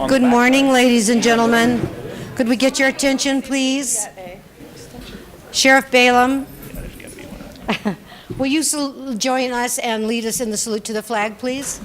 Good morning, ladies and gentlemen. Could we get your attention, please? Sheriff Balaam, will you join us and lead us in the salute to the flag, please?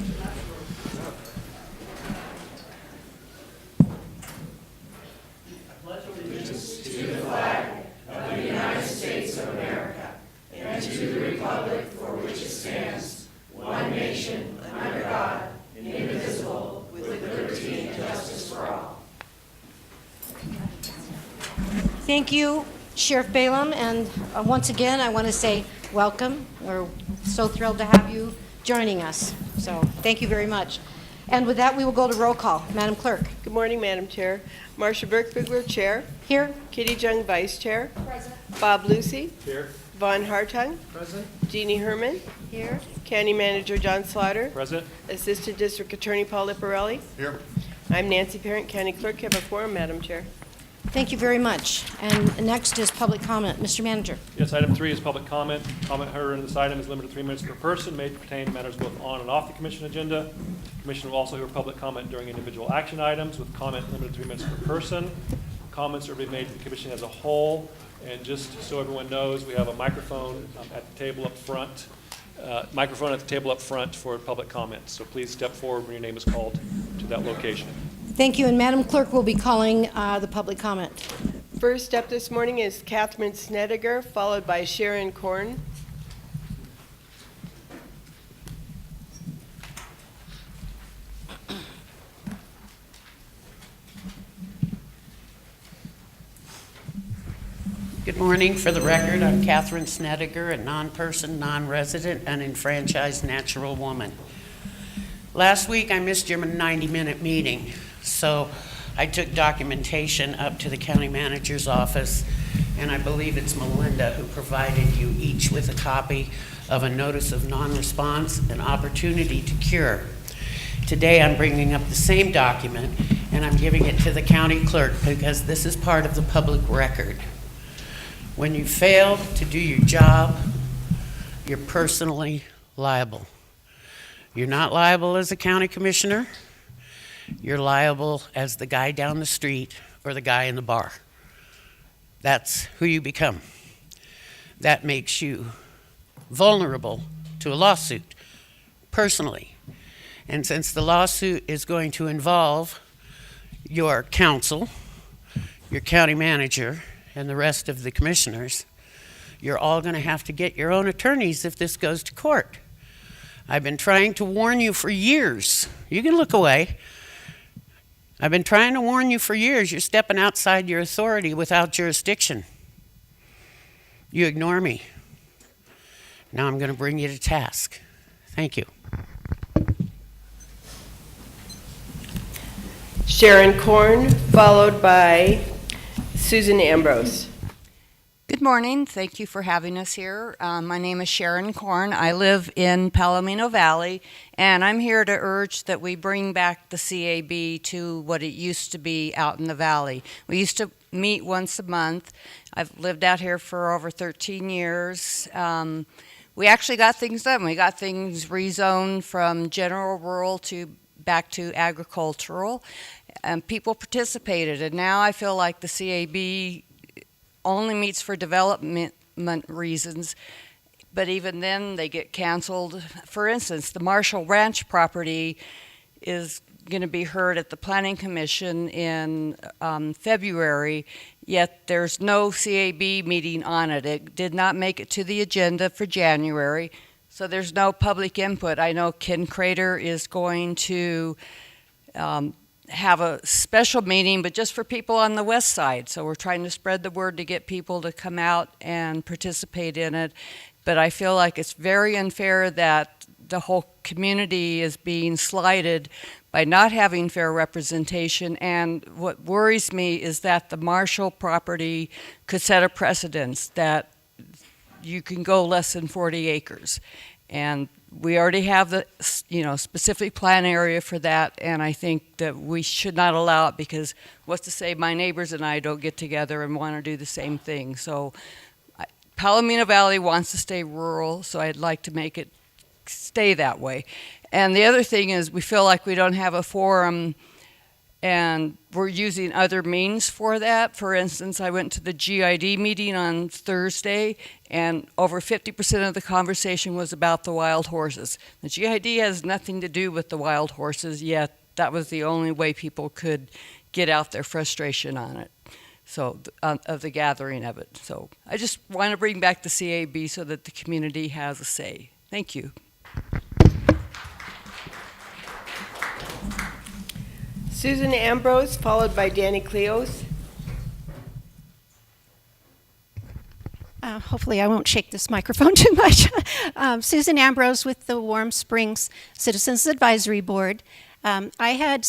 Thank you, Sheriff Balaam, and once again, I want to say welcome. We're so thrilled to have you joining us, so thank you very much. And with that, we will go to roll call. Madam Clerk. Good morning, Madam Chair. Marcia Birkbigler, Chair. Here. Kitty Jung, Vice Chair. Present. Bob Lucy. Here. Vaughn Hartung. Present. Jeannie Herman. Here. County Manager John Slaughter. Present. Assistant District Attorney Paul Liparelli. Here. I'm Nancy Parent, County Clerk. Have a quorum, Madam Chair. Thank you very much. And next is public comment. Mr. Manager. Yes, item 3 is public comment. Comment heard in this item is limited to 3 minutes per person, may pertain to matters both on and off the commission agenda. The commission will also hear public comment during individual action items with comment limited to 3 minutes per person. Comments are being made to the commission as a whole. And just so everyone knows, we have a microphone at the table up front. For public comments. So please step forward when your name is called to that location. Thank you, and Madam Clerk will be calling the public comment. First up this morning is Catherine Snediger, followed by Sharon Korn. Good morning. For the record, I'm Catherine Snediger, a non-person, non-resident, and enfranchised natural woman. Last week, I missed your 90-minute meeting, so I took documentation up to the county manager's office, and I believe it's Melinda who provided you each with a copy of a notice of non-response and opportunity to cure. Today, I'm bringing up the same document, and I'm giving it to the county clerk because this is part of the public record. When you fail to do your job, you're personally liable. You're not liable as a county commissioner. You're liable as the guy down the street or the guy in the bar. That's who you become. That makes you vulnerable to a lawsuit, personally. And since the lawsuit is going to involve your council, your county manager, and the rest of the commissioners, you're all going to have to get your own attorneys if this goes to court. I've been trying to warn you for years. You can look away. I've been trying to warn you for years. You're stepping outside your authority without jurisdiction. You ignore me. Now I'm going to bring you to task. Thank you. Sharon Korn, followed by Susan Ambrose. Good morning. Thank you for having us here. My name is Sharon Korn. I live in Palomino Valley, and I'm here to urge that we bring back the CAB to what it used to be out in the valley. We used to meet once a month. I've lived out here for over 13 years. We actually got things done. We got things rezoned from general rural to back to agricultural, and people participated. And now I feel like the CAB only meets for development reasons, but even then they get canceled. For instance, the Marshall Ranch property is going to be heard at the Planning Commission in February, yet there's no CAB meeting on it. It did not make it to the agenda for January, so there's no public input. I know Ken Crater is going to have a special meeting, but just for people on the west side. So we're trying to spread the word to get people to come out and participate in it. But I feel like it's very unfair that the whole community is being slighted by not having fair representation. And what worries me is that the Marshall property could set a precedence that you can go less than 40 acres. And we already have the specific plan area for that, and I think that we should not allow it, because what's to say my neighbors and I don't get together and want to do the same thing. So Palomino Valley wants to stay rural, so I'd like to make it stay that way. And the other thing is we feel like we don't have a forum And we're using other means for that. For instance, I went to the GID meeting on Thursday, and over 50% of the conversation was about the wild horses. The GID has nothing to do with the wild horses, yet that was the only way people could get out their frustration on it, so of the gathering of it. So I just want to bring back the CAB so that the community has a say. Thank you. Susan Ambrose, followed by Danny Cleos. Hopefully I won't shake this microphone too much. Susan Ambrose with the Warm Springs Citizens Advisory Board. I had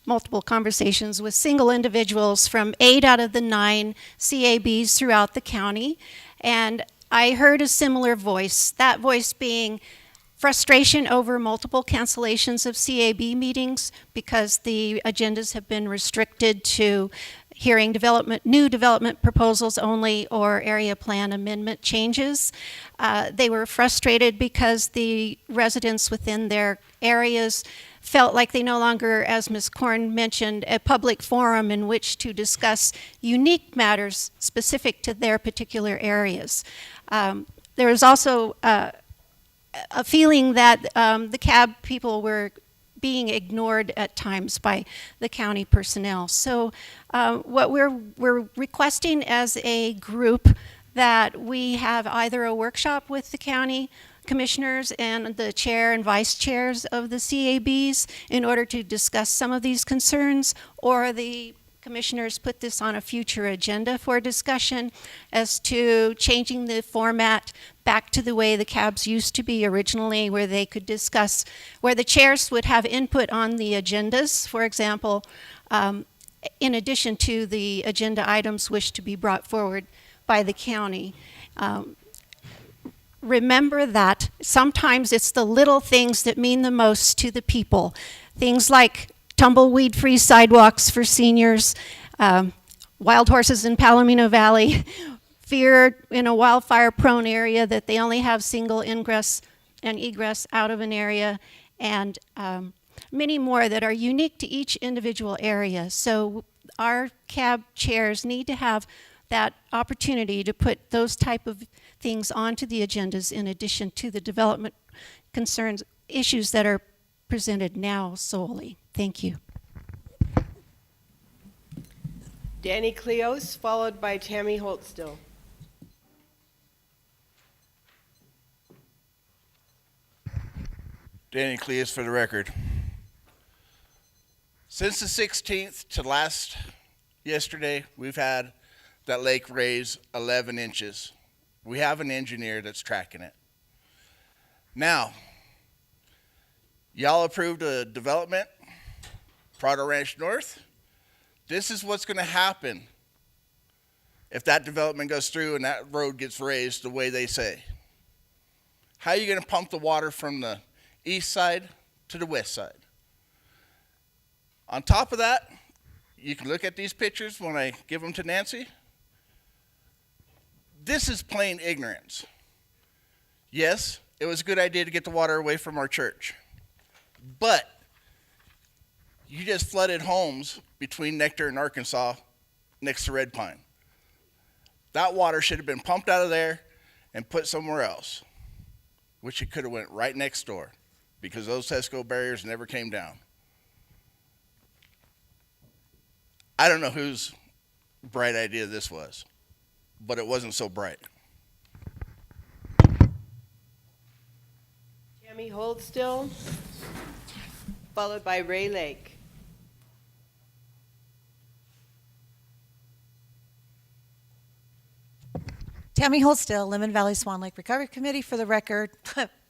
multiple conversations with single individuals from 8 out of the 9 CABs throughout the county, and I heard a similar voice, that voice being frustration over multiple cancellations of CAB meetings because the agendas have been restricted to hearing new development proposals only or area plan amendment changes. They were frustrated because the residents within their areas felt like they no longer, as Ms. Korn mentioned, a public forum in which to discuss unique matters specific to their particular areas. There was also a feeling that the CAB people were being ignored at times by the county personnel. So what we're requesting as a group that we have either a workshop with the county commissioners and the chair and vice chairs of the CABs in order to discuss some of these concerns, or the commissioners put this on a future agenda for discussion as to changing the format back to the way the CABs used to be originally, where they could discuss, where the chairs would have input on the agendas, for example, in addition to the agenda items wished to be brought forward by the county. Remember that sometimes it's the little things that mean the most to the people. Things like tumbleweed-free sidewalks for seniors, wild horses in Palomino Valley, fear in a wildfire-prone area that they only have single ingress and egress out of an area, and many more that are unique to each individual area. So our CAB chairs need to have that opportunity to put those type of things onto the agendas in addition to the development concerns, issues that are presented now solely. Thank you. Danny Cleos, followed by Tammy Holtstill. Danny Cleus for the record. Since the 16th to yesterday, we've had that lake raise 11 inches. We have an engineer that's tracking it. Now, y'all approved a development, Prado Ranch North. This is what's going to happen if that development goes through and that road gets raised the way they say. How are you going to pump the water from the east side to the west side? On top of that, you can look at these pictures when I give them to Nancy. This is plain ignorance. Yes, it was a good idea to get the water away from our church, but you just flooded homes between Nectar and Arkansas next to Red Pine. That water should have been pumped out of there and put somewhere else, which it could have went right next door because those Tesco barriers never came down. I don't know whose bright idea this was, but it wasn't so bright. Tammy Holtstill, followed by Ray Lake. Tammy Holstill, Lemon Valley Swan Lake Recovery Committee. For the record,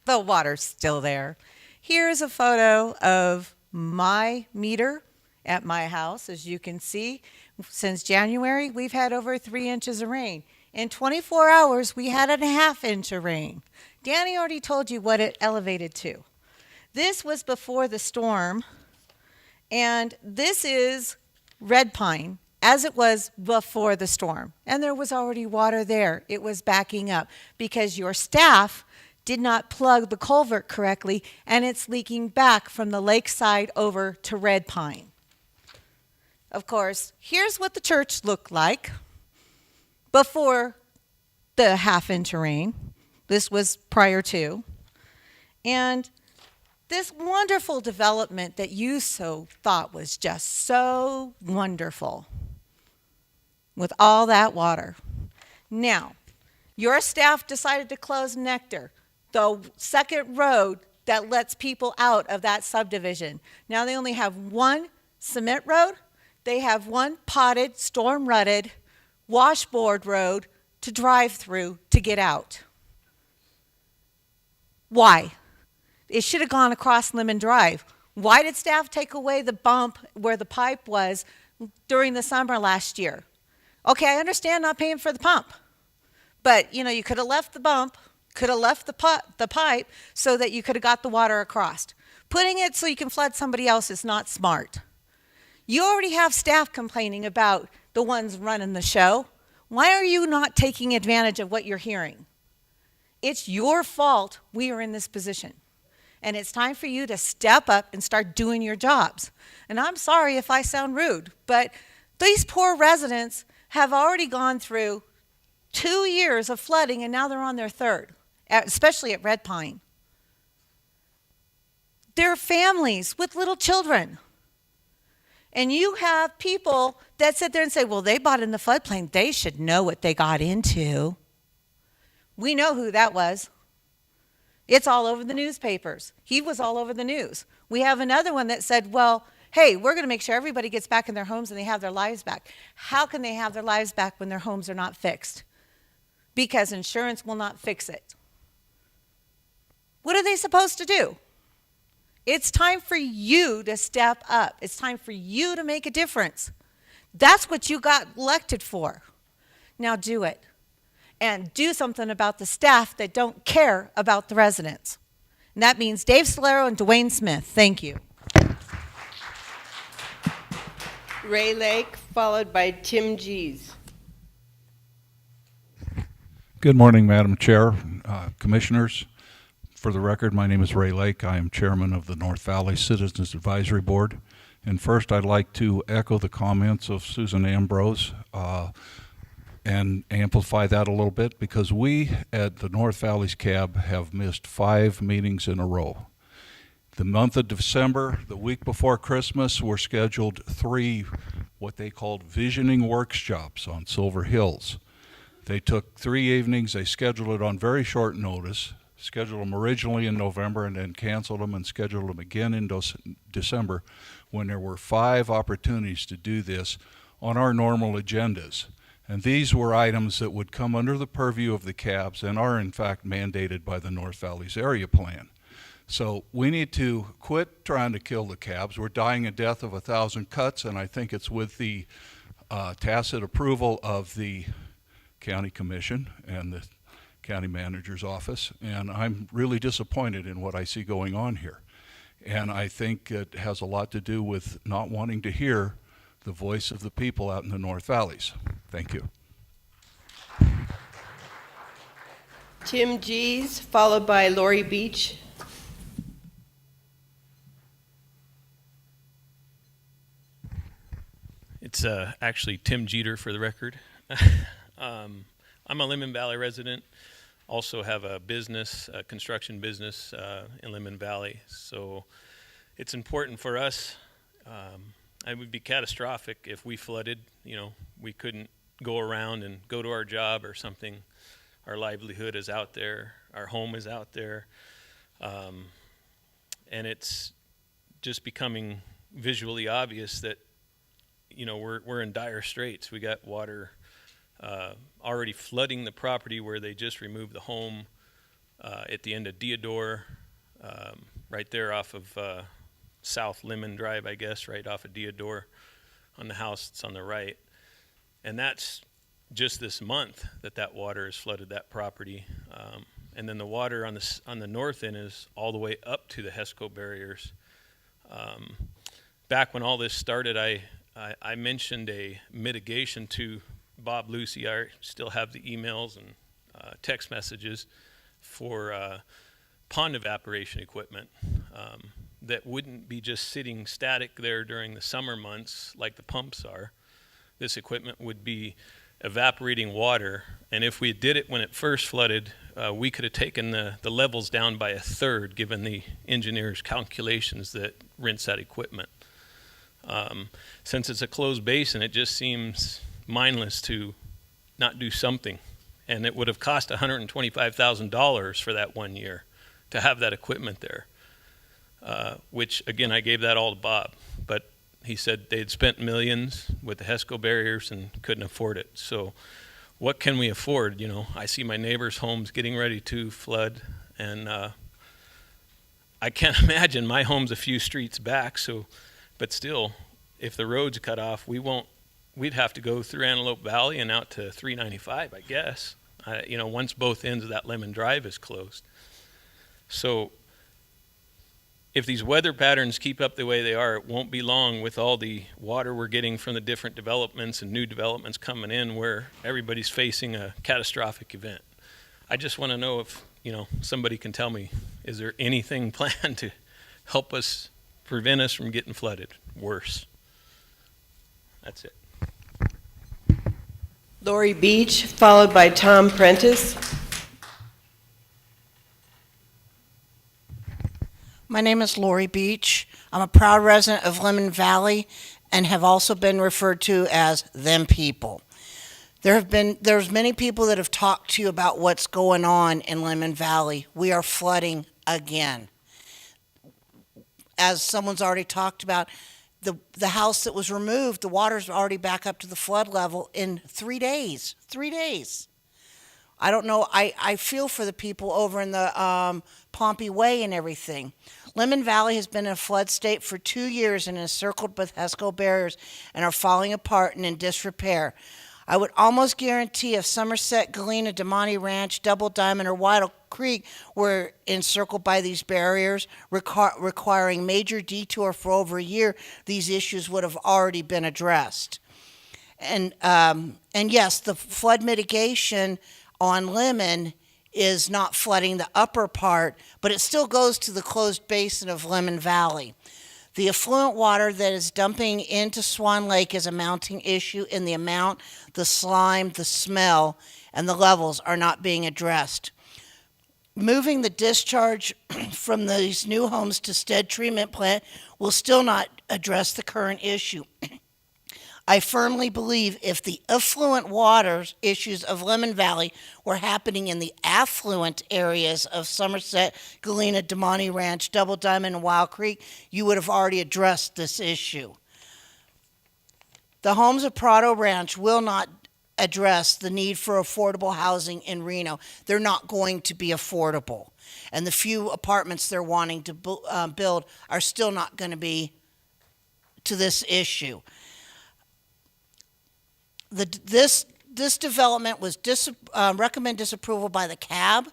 the water's still there. Here's a photo of my meter at my house. As you can see, since January, we've had over 3 inches of rain. In 24 hours, we had a ½ inch of rain. Danny already told you what it elevated to. This was before the storm, and this is Red Pine, as it was before the storm. And there was already water there. It was backing up because your staff did not plug the culvert correctly, and it's leaking back from the lakeside over to Red Pine. Of course, here's what the church looked like before the half-inch rain. This was prior to. And this wonderful development that you so thought was just so wonderful with all that water. Now, your staff decided to close Nectar, the second road that lets people out of that subdivision. Now they only have one cement road. They have one potted, storm-rutted, washboard road to drive through to get out. Why? It should have gone across Lemon Drive. Why did staff take away the bump where the pipe was during the summer last year? Okay, I understand not paying for the pump. But, you could have left the bump, could have left the pipe so that you could have got the water across. Putting it so you can flood somebody else is not smart. You already have staff complaining about the ones running the show. Why are you not taking advantage of what you're hearing? It's your fault we are in this position. And it's time for you to step up and start doing your jobs. And I'm sorry if I sound rude, but these poor residents have already gone through 2 years of flooding, and now they're on their third, especially at Red Pine. They're families with little children. And you have people that sit there and say, well, they bought in the floodplain. They should know what they got into. We know who that was. It's all over the newspapers. He was all over the news. We have another one that said, well, hey, we're going to make sure everybody gets back in their homes and they have their lives back. How can they have their lives back when their homes are not fixed? Because insurance will not fix it. What are they supposed to do? It's time for you to step up. It's time for you to make a difference. That's what you got elected for. Now do it. And do something about the staff that don't care about the residents. And that means Dave Solero and Dwayne Smith. Thank you. Ray Lake, followed by Tim Gies. Good morning, Madam Chair, Commissioners. For the record, my name is Ray Lake. I am Chairman of the North Valley Citizens Advisory Board. And first, I'd like to echo the comments of Susan Ambrose and amplify that a little bit, because we at the North Valley's CAB have missed 5 meetings in a row. The month of December, the week before Christmas, were scheduled 3 what they called visioning workshops on Silver Hills. They took 3 evenings, they scheduled it on very short notice, scheduled them originally in November and then canceled them and scheduled them again in December, when there were 5 opportunities to do this on our normal agendas. And these were items that would come under the purview of the CABs and are in fact mandated by the North Valley's area plan. So we need to quit trying to kill the CABs. We're dying a death of 1,000 cuts, and I think it's with the tacit approval of the County Commission and the County Manager's Office, and I'm really disappointed in what I see going on here. And I think it has a lot to do with not wanting to hear the voice of the people out in the North Valleys. Thank you. Tim Gies, followed by Lori Beach. It's actually Tim Jeter for the record. I'm a Lemon Valley resident. Also have a business, a construction business in Lemon Valley. So it's important for us. It would be catastrophic if we flooded. We couldn't go around and go to our job or something. Our livelihood is out there. Our home is out there. And it's just becoming visually obvious that we're in dire straits. We got water already flooding the property where they just removed the home at the end of Deodore, right there off of South Lemon Drive, I guess, right off of Deodore on the house that's on the right. And that's just this month that water has flooded that property. And then the water on the north end is all the way up to the HESCO barriers. Back when all this started, I mentioned a mitigation to Bob Lucy. I still have the emails and text messages for pond evaporation equipment that wouldn't be just sitting static there during the summer months like the pumps are. This equipment would be evaporating water, and if we did it when it first flooded, we could have taken the levels down by a third given the engineer's calculations that rinse that equipment. Since it's a closed basin, it just seems mindless to not do something. And it would have cost $125,000 for that 1 year to have that equipment there, which, again, I gave that all to Bob. But he said they'd spent millions with the HESCO barriers and couldn't afford it. So what can we afford? You know, I see my neighbors' homes getting ready to flood, and I can't imagine my home's a few streets back. So, but still, if the road's cut off, we'd have to go through Antelope Valley and out to 395, I guess. You know, once both ends of that Lemon Drive is closed. So if these weather patterns keep up the way they are, it won't be long with all the water we're getting from the different developments and new developments coming in where everybody's facing a catastrophic event. I just want to know if, you know, somebody can tell me, is there anything planned to help us prevent us from getting flooded worse? That's it. Lori Beach, followed by Tom Prentice. My name is Lori Beach. I'm a proud resident of Lemon Valley and have also been referred to as them people. There's many people that have talked to you about what's going on in Lemon Valley. We are flooding again. As someone's already talked about, the house that was removed, the water's already back up to the flood level in 3 days. 3 days. I don't know. I feel for the people over in the Pompey Way and everything. Lemon Valley has been in a flood state for 2 years and is circled with HESCO barriers and are falling apart and in disrepair. I would almost guarantee if Somerset, Galena, DeMonte Ranch, Double Diamond, or Wattle Creek were encircled by these barriers, requiring major detour for over a year, these issues would have already been addressed. And yes, the flood mitigation on Lemon is not flooding the upper part, but it still goes to the closed basin of Lemon Valley. The affluent water that is dumping into Swan Lake is a mounting issue in the amount, the slime, the smell, and the levels are not being addressed. Moving the discharge from these new homes to Stead Treatment Plant will still not address the current issue. I firmly believe if the affluent water issues of Lemon Valley were happening in the affluent areas of Somerset, Galena, DeMonte Ranch, Double Diamond, and Wild Creek, you would have already addressed this issue. The homes of Prado Ranch will not address the need for affordable housing in Reno. They're not going to be affordable. And the few apartments they're wanting to build are still not going to be to this issue. This development was recommend disapproval by the CAB.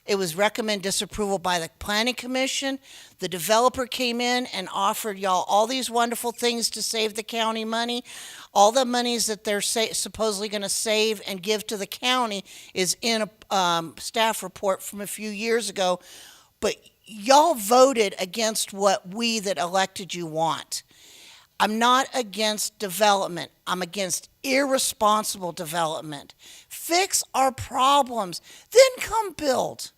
It was recommend disapproval by the Planning Commission. The developer came in and offered y'all all these wonderful things to save the county money. All the monies that they're supposedly going to save and give to the county is in a staff report from a few years ago. But y'all voted against what we that elected you want. I'm not against development. I'm against irresponsible development. Fix our problems, then come build.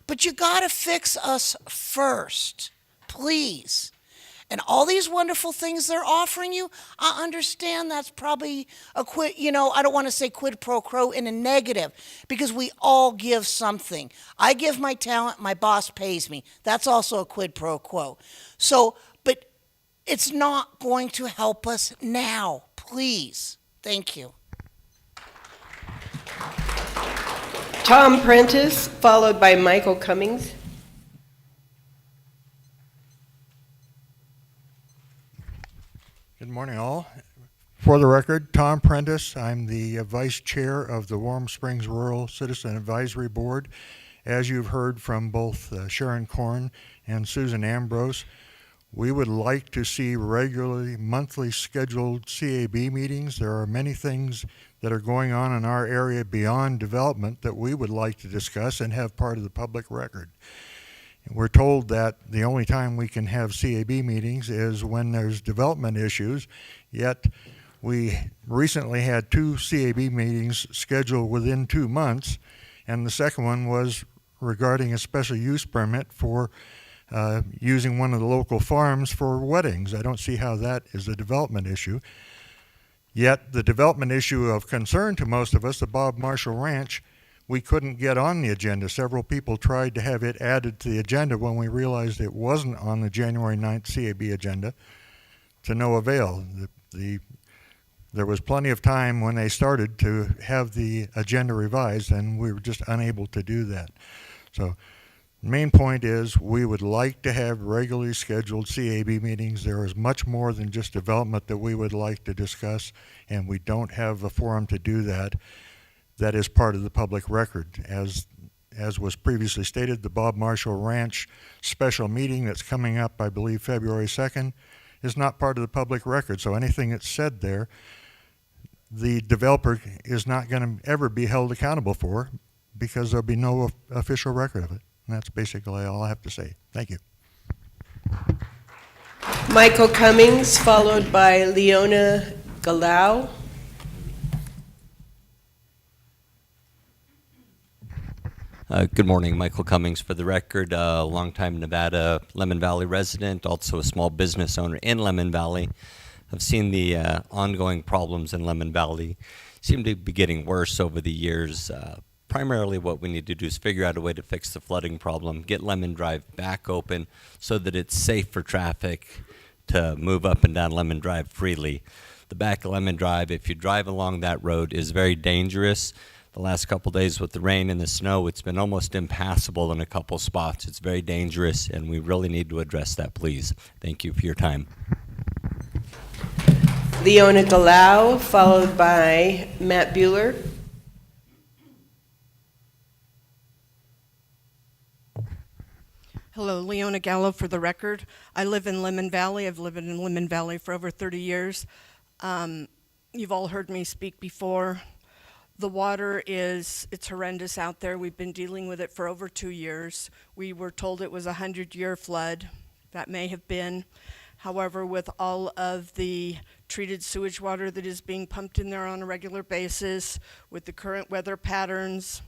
But you got to fix us first, please. And all these wonderful things they're offering you, I understand that's probably a I don't want to say quid pro quo in a negative, because we all give something. I give my talent, my boss pays me. That's also a quid pro quo. So, but it's not going to help us now, please. Thank you. Tom Prentice, followed by Michael Cummings. Good morning, all. For the record, Tom Prentice. I'm the Vice Chair of the Warm Springs Rural Citizen Advisory Board. As you've heard from both Sharon Korn and Susan Ambrose, We would like to see regularly monthly scheduled CAB meetings. There are many things that are going on in our area beyond development that we would like to discuss and have part of the public record. We're told that the only time we can have CAB meetings is when there's development issues, yet we recently had 2 CAB meetings scheduled within 2 months, and the second one was regarding a special use permit for using one of the local farms for weddings. I don't see how that is a development issue. Yet the development issue of concern to most of us, the Bob Marshall Ranch, we couldn't get on the agenda. Several people tried to have it added to the agenda when we realized it wasn't on the January 9th CAB agenda, to no avail. There was plenty of time when they started to have the agenda revised, and we were just unable to do that. So the main point is we would like to have regularly scheduled CAB meetings. There is much more than just development that we would like to discuss, and we don't have a forum to do that. That is part of the public record. As was previously stated, the Bob Marshall Ranch special meeting that's coming up, I believe, February 2nd, is not part of the public record. So anything that's said there, the developer is not going to ever be held accountable for, because there'll be no official record of it. And that's basically all I have to say. Thank you. Michael Cummings, followed by Leona Galau. Good morning, Michael Cummings for the record, longtime Nevada Lemon Valley resident, also a small business owner in Lemon Valley. I've seen the ongoing problems in Lemon Valley seem to be getting worse over the years. Primarily what we need to do is figure out a way to fix the flooding problem, get Lemon Drive back open so that it's safe for traffic to move up and down Lemon Drive freely. The back of Lemon Drive, if you drive along that road, is very dangerous. The last couple days with the rain and the snow, it's been almost impassable in a couple spots. It's very dangerous, and we really need to address that, please. Thank you for your time. Leona Galau, followed by Matt Bueller. Hello, Leona Gallo for the record. I live in Lemon Valley. I've lived in Lemon Valley for over 30 years. You've all heard me speak before. The water it's horrendous out there. We've been dealing with it for over 2 years. We were told it was a 100-year flood. That may have been. However, with all of the treated sewage water that is being pumped in there on a regular basis, with the current weather patterns,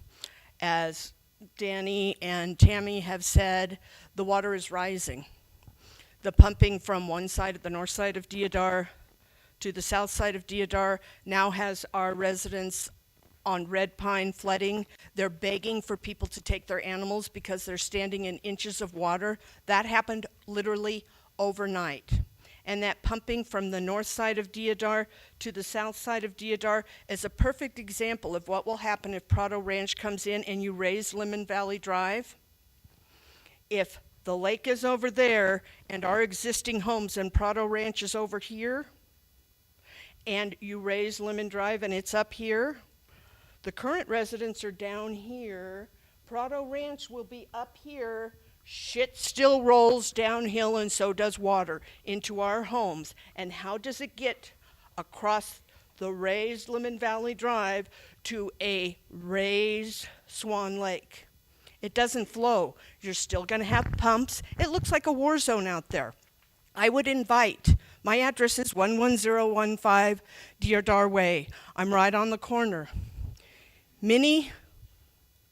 as Danny and Tammy have said, the water is rising. The pumping from one side of the north side of Deodar to the south side of Deodar now has our residents on Red Pine flooding. They're begging for people to take their animals because they're standing in inches of water. That happened literally overnight. And that pumping from the north side of Deodar to the south side of Deodar is a perfect example of what will happen if Prado Ranch comes in and you raise Lemon Valley Drive. If the lake is over there and our existing homes and Prado Ranch is over here, and you raise Lemon Drive and it's up here, the current residents are down here, Prado Ranch will be up here, shit still rolls downhill and so does water into our homes. And how does it get across the raised Lemon Valley Drive to a raised Swan Lake? It doesn't flow. You're still gonna have pumps. It looks like a war zone out there. I would invite, my address is 11015 Deodar Way. I'm right on the corner. Many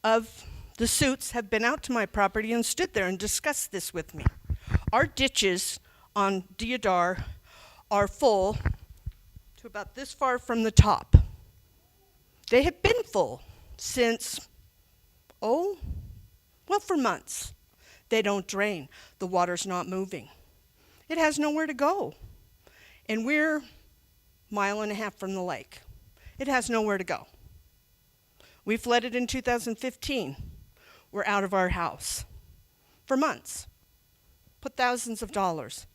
of the suits have been out to my property and stood there and discussed this with me. Our ditches on Deodar are full to about this far from the top. They have been full since, for months. They don't drain. The water's not moving. It has nowhere to go. And we're a mile and a half from the lake. It has nowhere to go. We flooded in 2015. We're out of our house for months. Put thousands of dollars.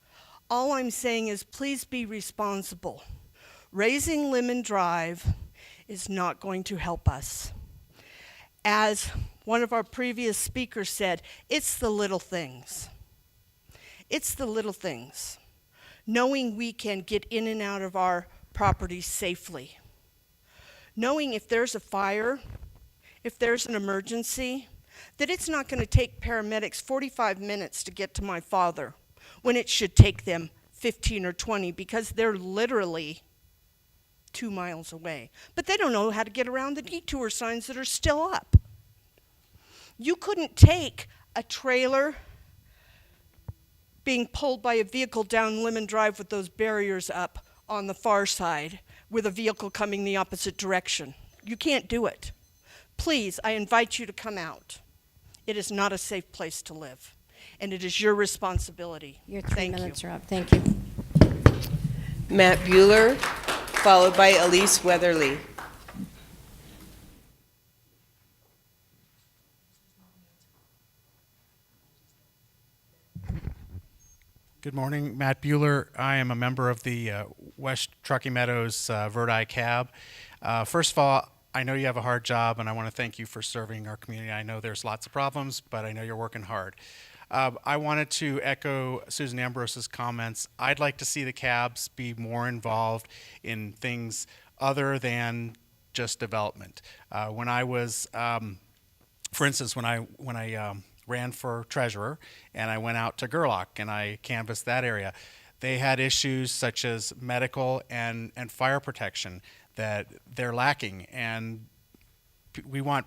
All I'm saying is please be responsible. Raising Lemon Drive is not going to help us. As one of our previous speakers said, it's the little things. It's the little things. Knowing we can get in and out of our property safely. Knowing if there's a fire, if there's an emergency, that it's not going to take paramedics 45 minutes to get to my father when it should take them 15 or 20 because they're literally 2 miles away. But they don't know how to get around the detour signs that are still up. You couldn't take a trailer being pulled by a vehicle down Lemon Drive with those barriers up on the far side with a vehicle coming the opposite direction. You can't do it. Please, I invite you to come out. It is not a safe place to live, and it is your responsibility. Your 3 Thank minutes you. are up. Thank you. Matt Bueller, followed by Elise Weatherly. Good morning, Matt Bueller. I am a member of the West Truckee Meadows Verdi Cab. First of all, I know you have a hard job, and I want to thank you for serving our community. I know there's lots of problems, but I know you're working hard. I wanted to echo Susan Ambrose's comments. I'd like to see the cabs be more involved in things other than just development. When I was, for instance, when I ran for treasurer and I went out to Gerlach and I canvassed that area, they had issues such as medical and fire protection that they're lacking, and we want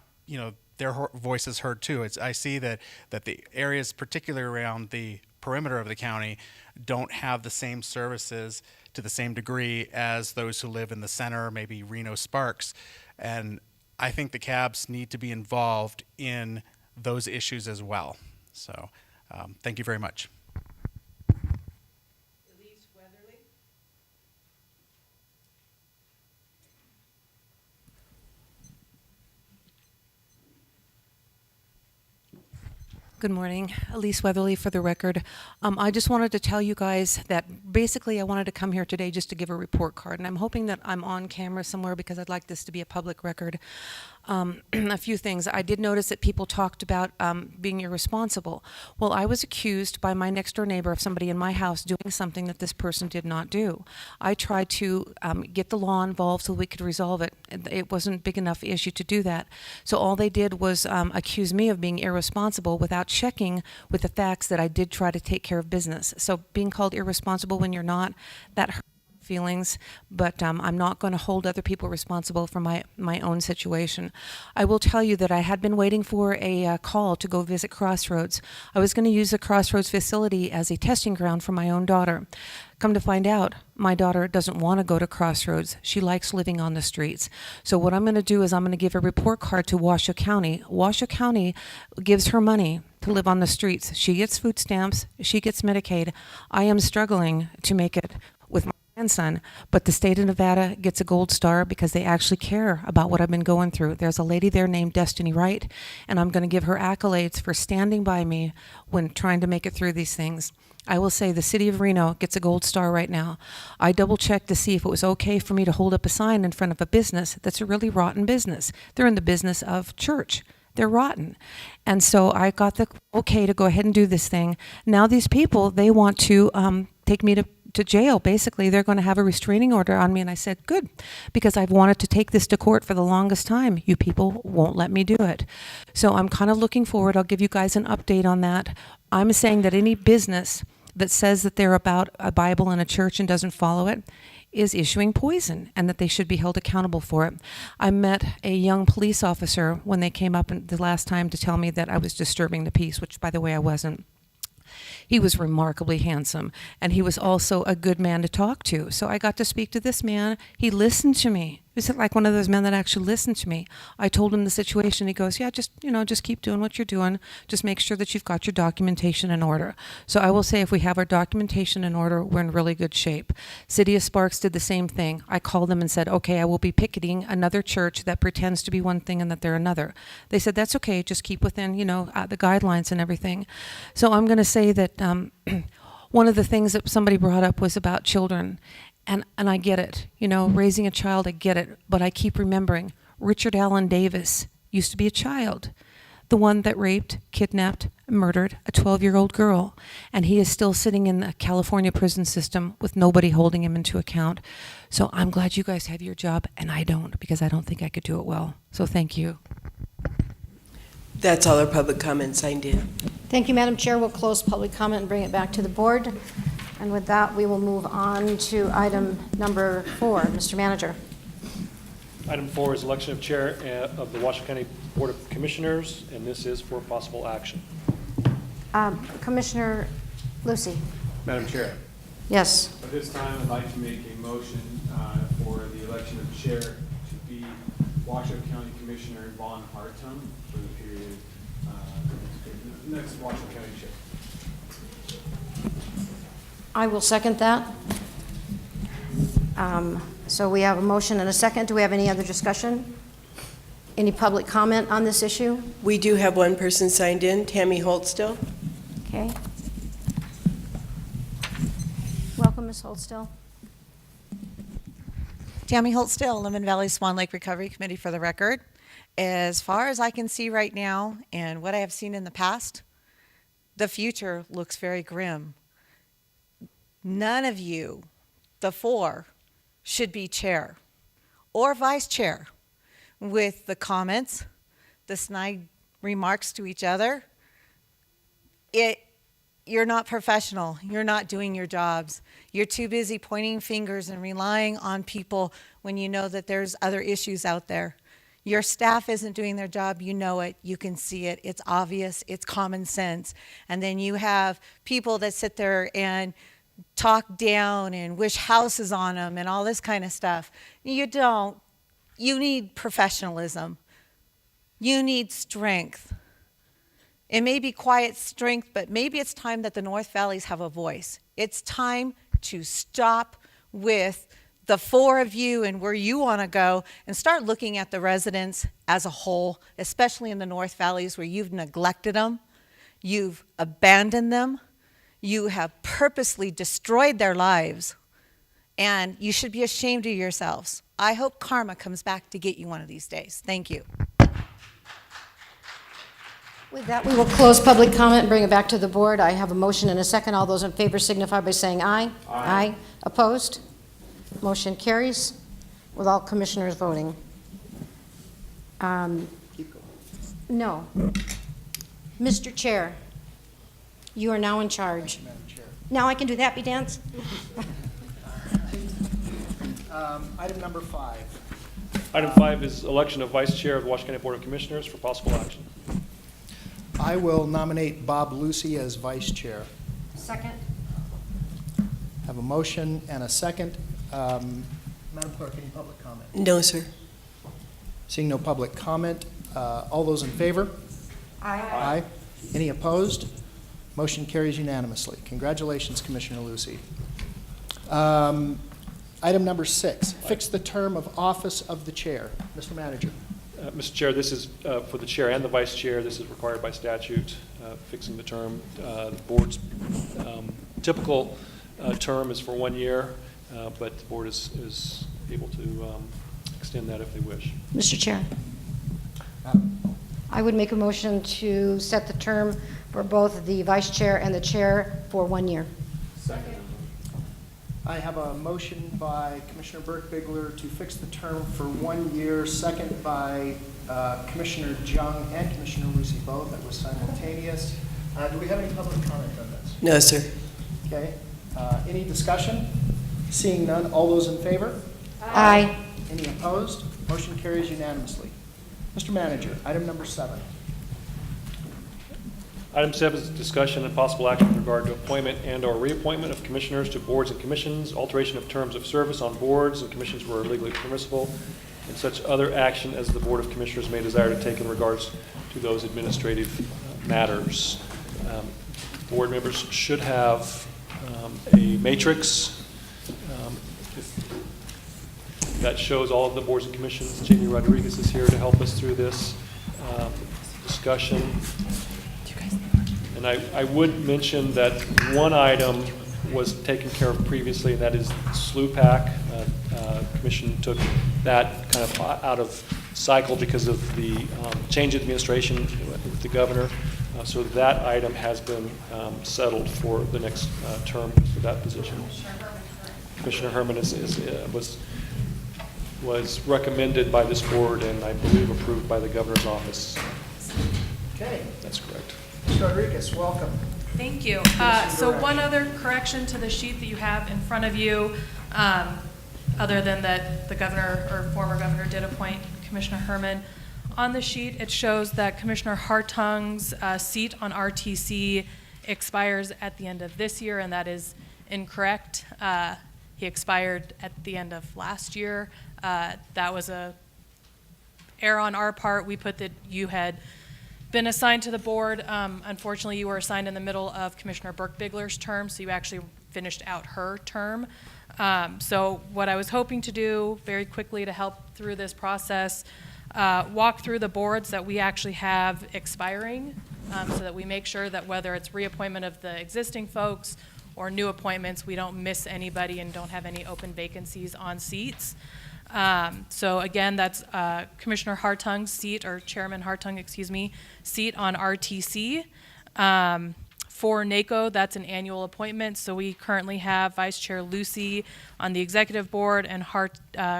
their voices heard too. I see that the areas, particularly around the perimeter of the county, don't have the same services to the same degree as those who live in the center, maybe Reno Sparks, and I think the cabs need to be involved in those issues as well. So thank you very much. Good morning. Elise Weatherly for the record. I just wanted to tell you guys that basically I wanted to come here today just to give a report card, and I'm hoping that I'm on camera somewhere because I'd like this to be a public record. A few things. I did notice that people talked about being irresponsible. Well, I was accused by my next door neighbor of somebody in my house doing something that this person did not do. I tried to get the law involved so we could resolve it. It wasn't a big enough issue to do that. So all they did was accuse me of being irresponsible without checking with the facts that I did try to take care of business. So being called irresponsible when you're not, that hurts feelings, but I'm not going to hold other people responsible for my own situation. I will tell you that I had been waiting for a call to go visit Crossroads. I was going to use the Crossroads facility as a testing ground for my own daughter. Come to find out, my daughter doesn't want to go to Crossroads. She likes living on the streets. So what I'm going to do is I'm going to give a report card to Washoe County. Washoe County gives her money to live on the streets. She gets food stamps. She gets Medicaid. I am struggling to make it with my grandson, but the state of Nevada gets a gold star because they actually care about what I've been going through. There's a lady there named Destiny Wright, and I'm going to give her accolades for standing by me when trying to make it through these things. I will say the city of Reno gets a gold star right now. I double-checked to see if it was okay for me to hold up a sign in front of a business that's a really rotten business. They're in the business of church. They're rotten. And so I got the okay to go ahead and do this thing. Now these people, they want to take me to jail. Basically, they're going to have a restraining order on me. And I said, good, because I've wanted to take this to court for the longest time. You people won't let me do it. So I'm kind of looking forward. I'll give you guys an update on that. I'm saying that any business that says that they're about a Bible and a church and doesn't follow it is issuing poison, and that they should be held accountable for it. I met a young police officer when they came up the last time to tell me that I was disturbing the peace, which, by the way, I wasn't. He was remarkably handsome, and he was also a good man to talk to. So I got to speak to this man. He listened to me. He was like one of those men that actually listened to me. I told him the situation. He goes, yeah, just keep doing what you're doing. Just make sure that you've got your documentation in order. So I will say if we have our documentation in order, we're in really good shape. City of Sparks did the same thing. I called them and said, okay, I will be picketing another church that pretends to be one thing and that they're another. They said, that's okay. Just keep within, the guidelines and everything. So I'm going to say that one of the things that somebody brought up was about children. And I get it, raising a child, I get it. But I keep remembering Richard Allen Davis used to be a child. the one that raped, kidnapped, murdered a 12-year-old girl. And he is still sitting in the California prison system with nobody holding him into account. So I'm glad you guys have your job, and I don't, because I don't think I could do it well. So thank you. That's all our public comment signed in. Thank you, Madam Chair. We'll close public comment and bring it back to the board. And with that, we will move on to item number 4. Mr. Manager. Item 4 is election of chair of the Washington County Board of Commissioners, and this is for possible action. Commissioner Lucy. Madam Chair. Yes. At this time, I'd like to make a motion for the election of chair to be Washoe County Commissioner Vaughn Hartum for the period next Washoe County chair. I will second that. So we have a motion and a second. Do we have any other discussion? Any public comment on this issue? We do have one person signed in, Tammy Holtstill. Okay. Welcome, Ms. Holtstill. Tammy Holtstill, Lemon Valley Swan Lake Recovery Committee for the record. As far as I can see right now and what I have seen in the past, the future looks very grim. None of you, the 4, should be chair or vice chair with the comments, the snide remarks to each other. You're not professional. You're not doing your jobs. You're too busy pointing fingers and relying on people when you know that there's other issues out there. Your staff isn't doing their job. You know it. You can see it. It's obvious. It's common sense. And then you have people that sit there and talk down and wish houses on them and all this kind of stuff. You don't. You need professionalism. You need strength. It may be quiet strength, but maybe it's time that the North Valleys have a voice. It's time to stop with the 4 of you and where you want to go and start looking at the residents as a whole, especially in the North Valleys where you've neglected them, you've abandoned them, you have purposely destroyed their lives, and you should be ashamed of yourselves. I hope karma comes back to get you one of these days. Thank you. With that, we will close public comment and bring it back to the board. I have a motion and a second. All those in favor signify by saying aye. Aye. Opposed? Motion carries with all commissioners voting. No. Mr. Chair, you are now in charge. Now I can do the happy dance? Item number 5. Item 5 is election of vice chair of the Washington County Board of Commissioners for possible action. I will nominate Bob Lucy as vice chair. Second. Have a motion and a second. Madam Clerk, any public comment? No, sir. Seeing no public comment, all those in favor? Aye. Aye. Any opposed? Motion carries unanimously. Congratulations, Commissioner Lucy. Item number 6, fix the term of office of the chair. Mr. Manager. Mr. Chair, this is for the chair and the vice chair. This is required by statute, fixing the term. The board's typical term is for 1 year, but the board is able to extend that if they wish. Mr. Chair. I would make a motion to set the term for both the vice chair and the chair for 1 year. Second. I have a motion by Commissioner Burke-Bigler to fix the term for 1 year, second by Commissioner Jung and Commissioner Lucy both. That was simultaneous. Do we have any public comment on this? No, sir. Okay. Any discussion? Seeing none, all those in favor? Aye. Any opposed? Motion carries unanimously. Mr. Manager, item number 7. Item 7 is discussion and possible action with regard to appointment and/or reappointment of commissioners to boards and commissions, alteration of terms of service on boards and commissions where legally permissible, and such other action as the Board of Commissioners may desire to take in regards to those administrative matters. Board members should have a matrix that shows all of the boards and commissions. Jamie Rodriguez is here to help us through this discussion. And I would mention that one item was taken care of previously, and that is SLUPAC. Commission took that kind of out of cycle because of the change in administration with the governor. So that item has been settled for the next term for that position. Commissioner Herman was recommended by this board and I believe approved by the governor's office. Okay. That's correct. Ms. Rodriguez, welcome. Thank you. So one other correction to the sheet that you have in front of you, other than that the governor or former governor did appoint Commissioner Herman. On the sheet, it shows that Commissioner Hartung's seat on RTC expires at the end of this year, and that is incorrect. He expired at the end of last year. That was a error on our part. We put that you had been assigned to the board. Unfortunately, you were assigned in the middle of Commissioner Burke-Bigler's term, so you actually finished out her term. So what I was hoping to do very quickly to help through this process, walk through the boards that we actually have expiring, so that we make sure that whether it's reappointment of the existing folks or new appointments, we don't miss anybody and don't have any open vacancies on seats. So again, that's Commissioner Hartung's seat, or Chairman Hartung, excuse me, seat on RTC. For NACO, that's an annual appointment. So we currently have Vice Chair Lucy on the executive board and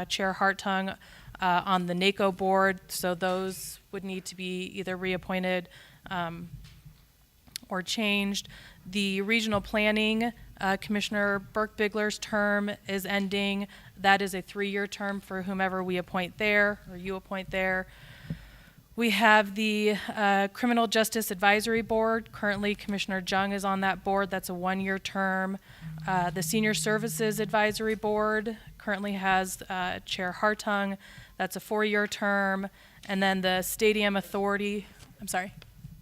Chair Hartung on the NACO board. So those would need to be either reappointed or changed. The regional planning, Commissioner Burke-Bigler's term is ending. That is a 3-year term for whomever we appoint there or you appoint there. We have the Criminal Justice Advisory Board. Currently, Commissioner Jung is on that board. That's a 1-year term. The Senior Services Advisory Board currently has Chair Hartung. That's a 4-year term. And then the Stadium Authority, I'm sorry?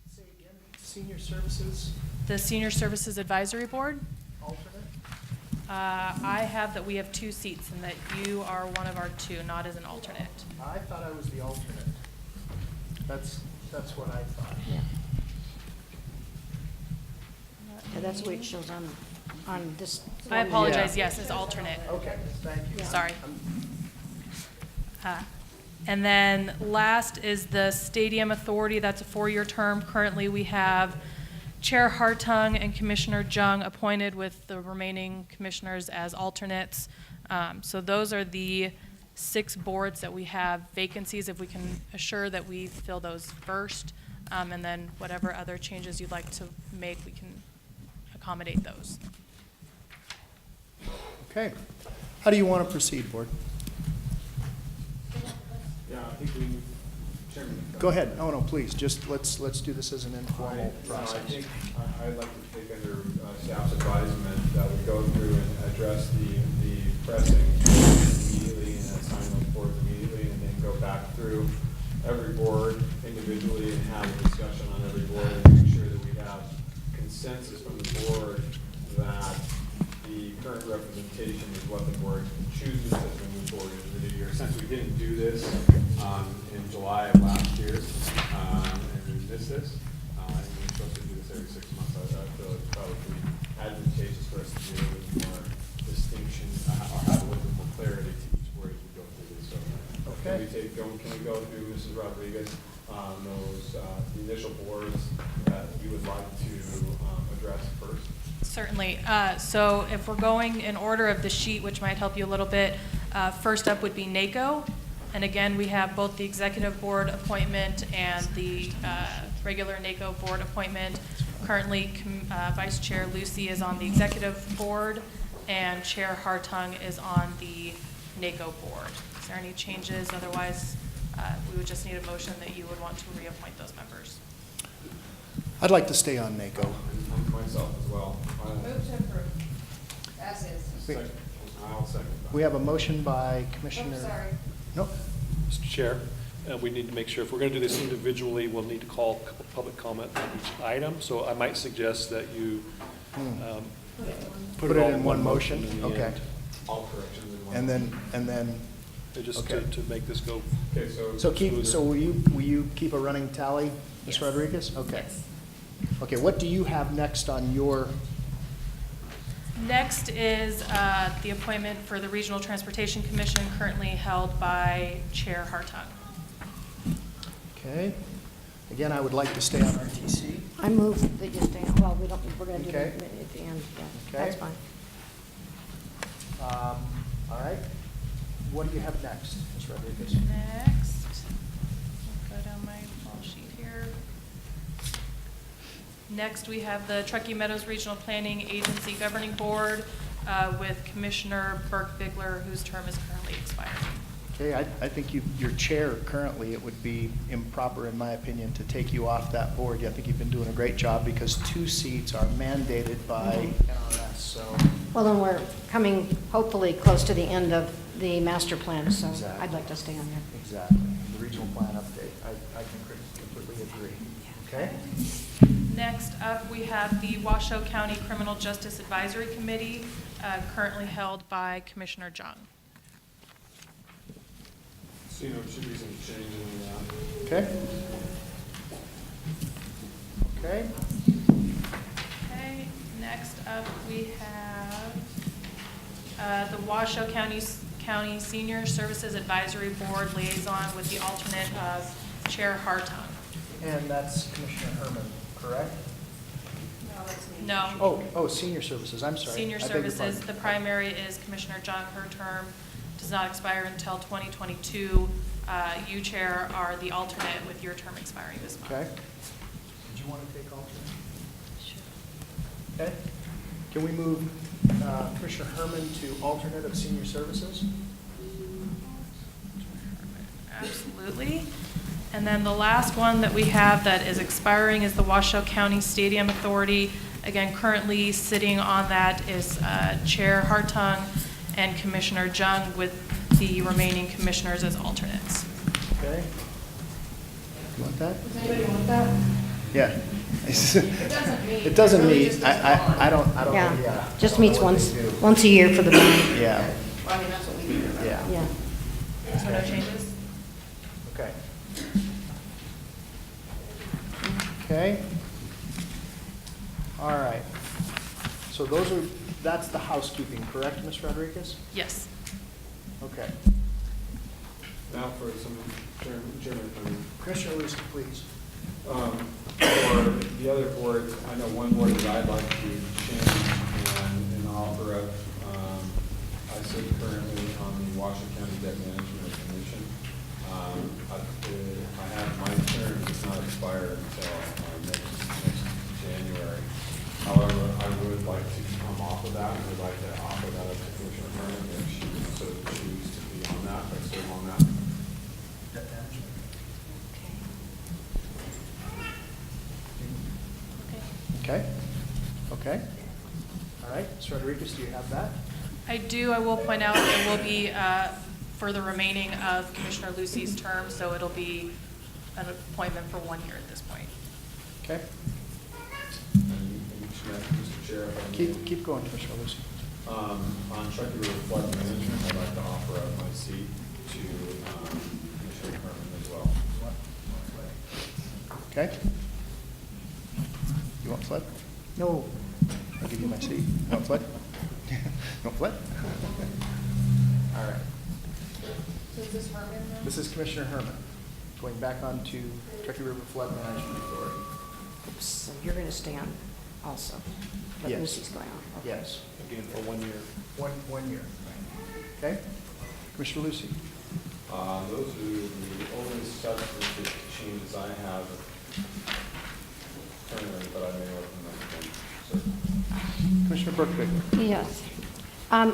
Say again, Senior Services? The Senior Services Advisory Board. Alternate? I have that we have 2 seats and that you are one of our 2, not as an alternate. I thought I was the alternate. That's what I thought. Yeah, that's the way it shows on this. I apologize, yes, as alternate. Okay, thank you. Sorry. And then last is the Stadium Authority. That's a 4-year term. Currently, we have Chair Hartung and Commissioner Jung appointed with the remaining commissioners as alternates. So those are the 6 boards that we have vacancies. If we can assure that we fill those first, and then whatever other changes you'd like to make, we can accommodate those. Okay. How do you want to proceed, Board? Yeah, I think we, Chairman. Go ahead. Oh, no, please. Just let's do this as an informal I process. think I'd like to take under staff's advisement that we go through and address the pressing immediately and assign those boards immediately, and then go back through every board individually and have a discussion on every board and make sure that we have consensus from the board that the current representation is what the board chooses as we move forward into the new year. Since we didn't do this in July of last year, and we missed this, and we're supposed to do this every 6 months, I feel it's probably advantageous for us to do a little more distinction, or have a little bit more clarity to each board as we go through this. So, Okay. can we go through, Mrs. Rodriguez, those the initial boards that you would like to address first? Certainly. So if we're going in order of the sheet, which might help you a little bit, first up would be NACO. And again, we have both the executive board appointment and the regular NACO board appointment. Currently, Vice Chair Lucy is on the executive board, and Chair Hartung is on the NACO board. Is there any changes? Otherwise, we would just need a motion that you would want to reappoint those members. I'd like to stay on NACO. And myself as well. Move to approve. As is. Second. I'll second that. We have a motion by Commissioner. Oops, sorry. No. Mr. Chair, we need to make sure, if we're going to do this individually, we'll need to call public comment on each item. So I might suggest that you Put it all in one motion? in the Okay. end. All corrections in one. And then, Just Okay. to make this go. Okay, so. so will you keep a running tally, Ms. Rodriguez? Okay. Okay, what do you have next on your, Next is the appointment for the Regional Transportation Commission, currently held by Chair Hartung. Okay. Again, I would like to stay on RTC. I move that you stay, well, we're going to do Okay. it at the end, yeah, Okay. that's fine. All right. What do you have next, Ms. Rodriguez? Next, I'll go down my little sheet here. Next, we have the Truckee Meadows Regional Planning Agency Governing Board with Commissioner Burke Bigler, whose term is currently expiring. Okay, I think your chair currently, it would be improper, in my opinion, to take you off that board. I think you've been doing a great job because 2 seats are mandated by NRS, so. Well, then we're coming hopefully close to the end of the master plan, so Exactly. I'd like to stay on there. Exactly. The regional plan update. I can completely agree. Okay? Next up, we have the Washoe County Criminal Justice Advisory Committee, currently held by Commissioner Jung. So, you know, it should be some change in that. Okay? Okay? Okay, next up, we have the Washoe County Senior Services Advisory Board Liaison with the alternate of Chair Hartung. And that's Commissioner Herman, correct? No. Oh, Senior Services, I'm sorry. Senior I beg your Services, pardon. the primary is Commissioner Jung. Her term does not expire until 2022. You, Chair, are the alternate with your term expiring this month. Okay. Did you want to take alternate? Sure. Okay. Can we move Commissioner Herman to alternate of Senior Services? Absolutely. And then the last one that we have that is expiring is the Washoe County Stadium Authority. Again, currently sitting on that is Chair Hartung and Commissioner Jung, with the remaining commissioners as alternates. Okay. You want that? Does anybody want that? Yeah. It doesn't meet. It doesn't It really meet. just I don't, Yeah, yeah. just I don't meets know what once, they do. once a year for the bond. Yeah. Well, I mean, that's what we do. Yeah. Yeah. So no changes? Okay. Okay. All right. So that's the housekeeping, correct, Ms. Rodriguez? Yes. Okay. Now for some Chairman, Commissioner Lewis, please. For the other boards, I know one board that I'd like to change and offer up. I sit currently on the Washoe County Debt Management Commission. I have my term does not expire until next January. However, I would like to come off of that, and would like to offer that up to Commissioner Herman if she would so choose to be on that, or serve on that. Okay. Okay. All right. Ms. Rodriguez, do you have that? I do. I will point out it will be for the remaining of Commissioner Lucy's term, so it'll be an appointment for 1 year at this point. Okay. Mr. Chair, if I may. Keep going, Commissioner Lucy. On Truckee River Flood Management, I'd like to offer up my seat to Commissioner Herman as well. Okay. You want flood? No. I'll give you my seat. You want flood? You want flood? All right. So is this Herman now? This is Commissioner Herman, going back on to Truckee River Flood Management Authority. Oops, so you're going to stay on also, but Yes. Lucy's going on. Okay. Yes. Again, for 1 year. One year. Okay. Commissioner Lucy. Those are the only substantive changes I have currently, but I may open them again. Commissioner Burke. Yes. On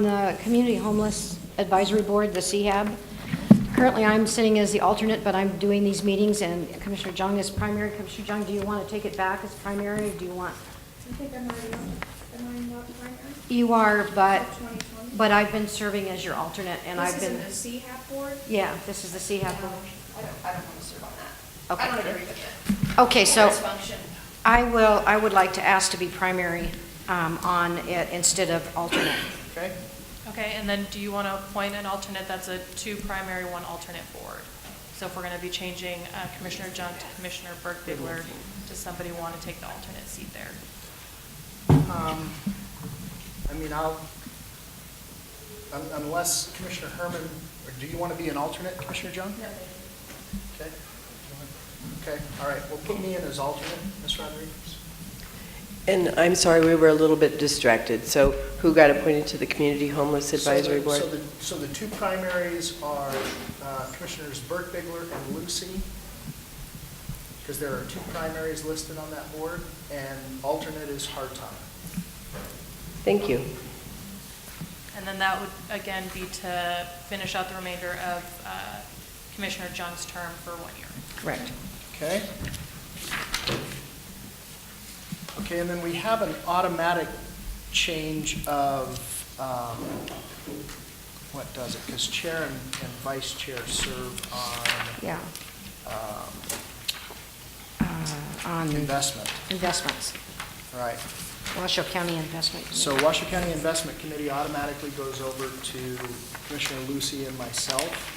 the Community Homeless Advisory Board, the CHAB, currently I'm sitting as the alternate, but I'm doing these meetings, and Commissioner Jung is primary. Commissioner Jung, do you want to take it back as primary, or do you want? I think I'm already on. Am I not primary? You are, but 2020? but I've been serving as your alternate, and I've been. This is in the CHAP board? Yeah, this is the CHAP board. I don't want to serve on that. Okay. I don't have everybody yet. Okay, so Dysfunction. I would like to ask to be primary on it instead of alternate. Okay. Okay, and then do you want to appoint an alternate that's a 2 primary, 1 alternate board? So if we're going to be changing Commissioner Jung to Commissioner Burke Bigler, does somebody want to take the alternate seat there? I mean, unless Commissioner Herman, or do you want to be an alternate, Commissioner Jung? No. Okay. Okay, all right. Well, put me in as alternate, Ms. Rodriguez. And I'm sorry, we were a little bit distracted. So who got appointed to the Community Homeless Advisory Board? So the two primaries are Commissioners Burke Bigler and Lucy, because there are two primaries listed on that board, and alternate is Hartung. Thank you. And then that would, again, be to finish out the remainder of Commissioner Jung's term for 1 year. Correct. Okay. Okay, and then we have an automatic change of, what does it? Because chair and vice chair serve on. Yeah. On investments. Right. Washoe County Investment Committee. So Washoe County Investment Committee automatically goes over to Commissioner Lucy and myself.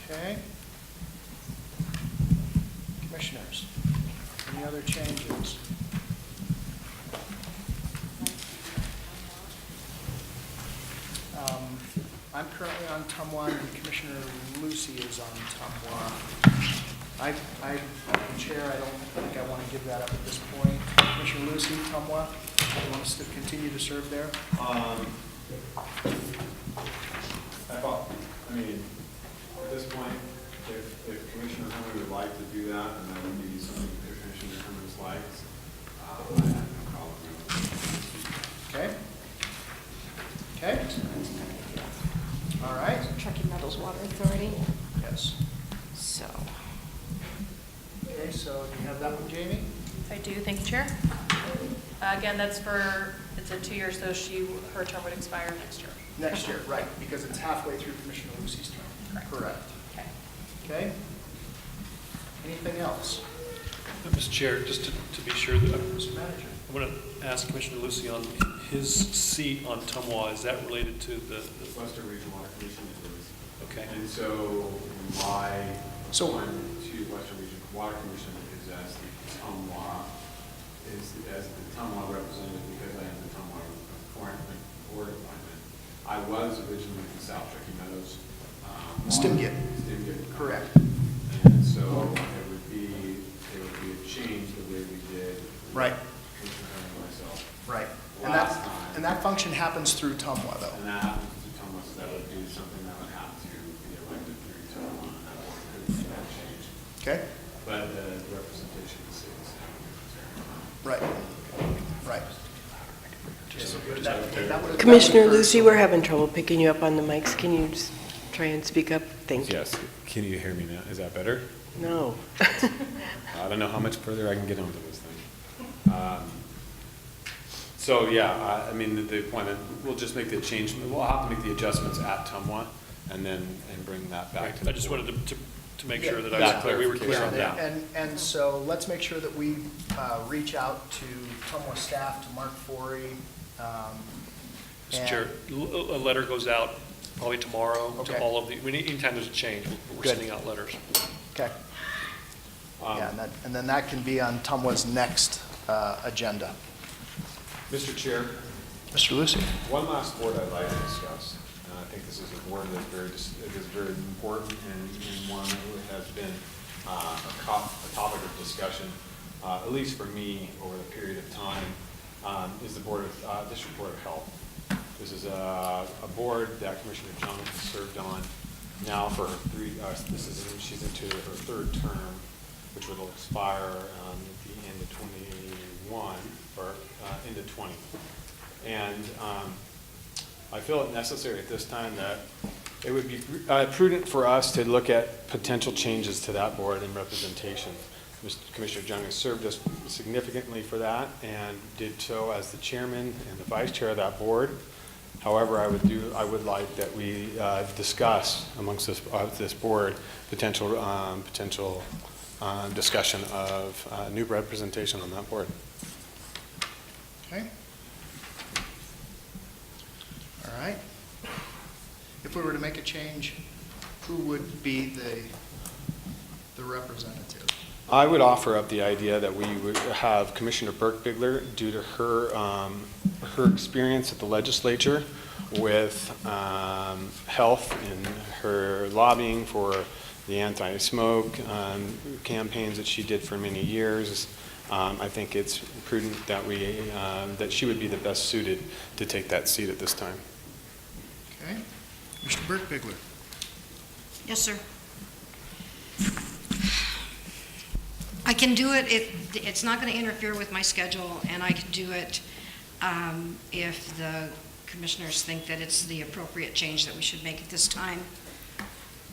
Okay. Commissioners, any other changes? I'm currently on Tumwa, and Commissioner Lucy is on Tumwa. I'm Chair, I don't think I want to give that up at this point. Commissioner Lucy, Tumwa, you want us to continue to serve there? At this point, if Commissioner Herman would like to do that, and that would be something that Commissioner Herman's likes, I have no problem with it. Okay. Okay. All right. Truckee Meadows Water Authority. Yes. So. Okay, so do you have that one, Jamie? I do, thank you, Chair. Again, that's it's a 2 years, so her term would expire next year. Next year, right, because it's halfway through Commissioner Lucy's term. Correct. Okay. Okay. Anything else? Mr. Chair, just to be sure that Mr. Manager. I want to ask Commissioner Lucy on his seat on Tumwa. Is that related to the Western Regional Water Commission is. Okay. And so my appointment to Western Regional Water Commission is as the Tumwa representative, because I am the Tumwa appointment board appointment. I was originally in South Truckee Meadows. Stimgit. Stimgit. Correct. And so it would be a change the way we did. Right. Commissioner Herman and myself. Right. Last time. And that function happens through Tumwa, though. And that happens through Tumwa, so that would be something that would have to be elected through Tumwa, and that would be that change. Okay. But the representation of the city is Right. Right. Commissioner Lucy, we're having trouble picking you up on the mics. Can you just try and speak up? Thank you. Yes. Can you hear me now? Is that better? No. I don't know how much further I can get onto this thing. So yeah, I mean, the appointment, we'll just make the change. We'll have to make the adjustments at Tumwa and bring that back to the I just board. wanted to make sure that we were clear on that. And so let's make sure that we reach out to Tumwa staff, to Mark Forey. Mr. Chair, a letter goes out probably tomorrow to all of the, anytime there's a change, we're sending out letters. Okay. Yeah, and then that can be on Tumwa's next agenda. Mr. Chair. Mr. Lucy. One last board I'd like to discuss, and I think this is a board that's very important and one that has been a topic of discussion, at least for me over the period of time, is the District Board of Health. This is a board that Commissioner Jung has served on now for she's into her third term, which will expire at the end of 21 or into 20. And I feel it necessary at this time that it would be prudent for us to look at potential changes to that board and representation. Commissioner Jung has served us significantly for that and did so as the chairman and the vice chair of that board. However, I would like that we discuss amongst this board potential discussion of new representation on that board. Okay. All right. If we were to make a change, who would be the representative? I would offer up the idea that we would have Commissioner Burke-Bigler, due to her experience at the legislature with health and her lobbying for the anti-smoke campaigns that she did for many years. I think it's prudent that that she would be the best suited to take that seat at this time. Okay. Mr. Burke-Bigler. Yes, sir. I can do it. It's not going to interfere with my schedule, and I can do it if the commissioners think that it's the appropriate change that we should make at this time.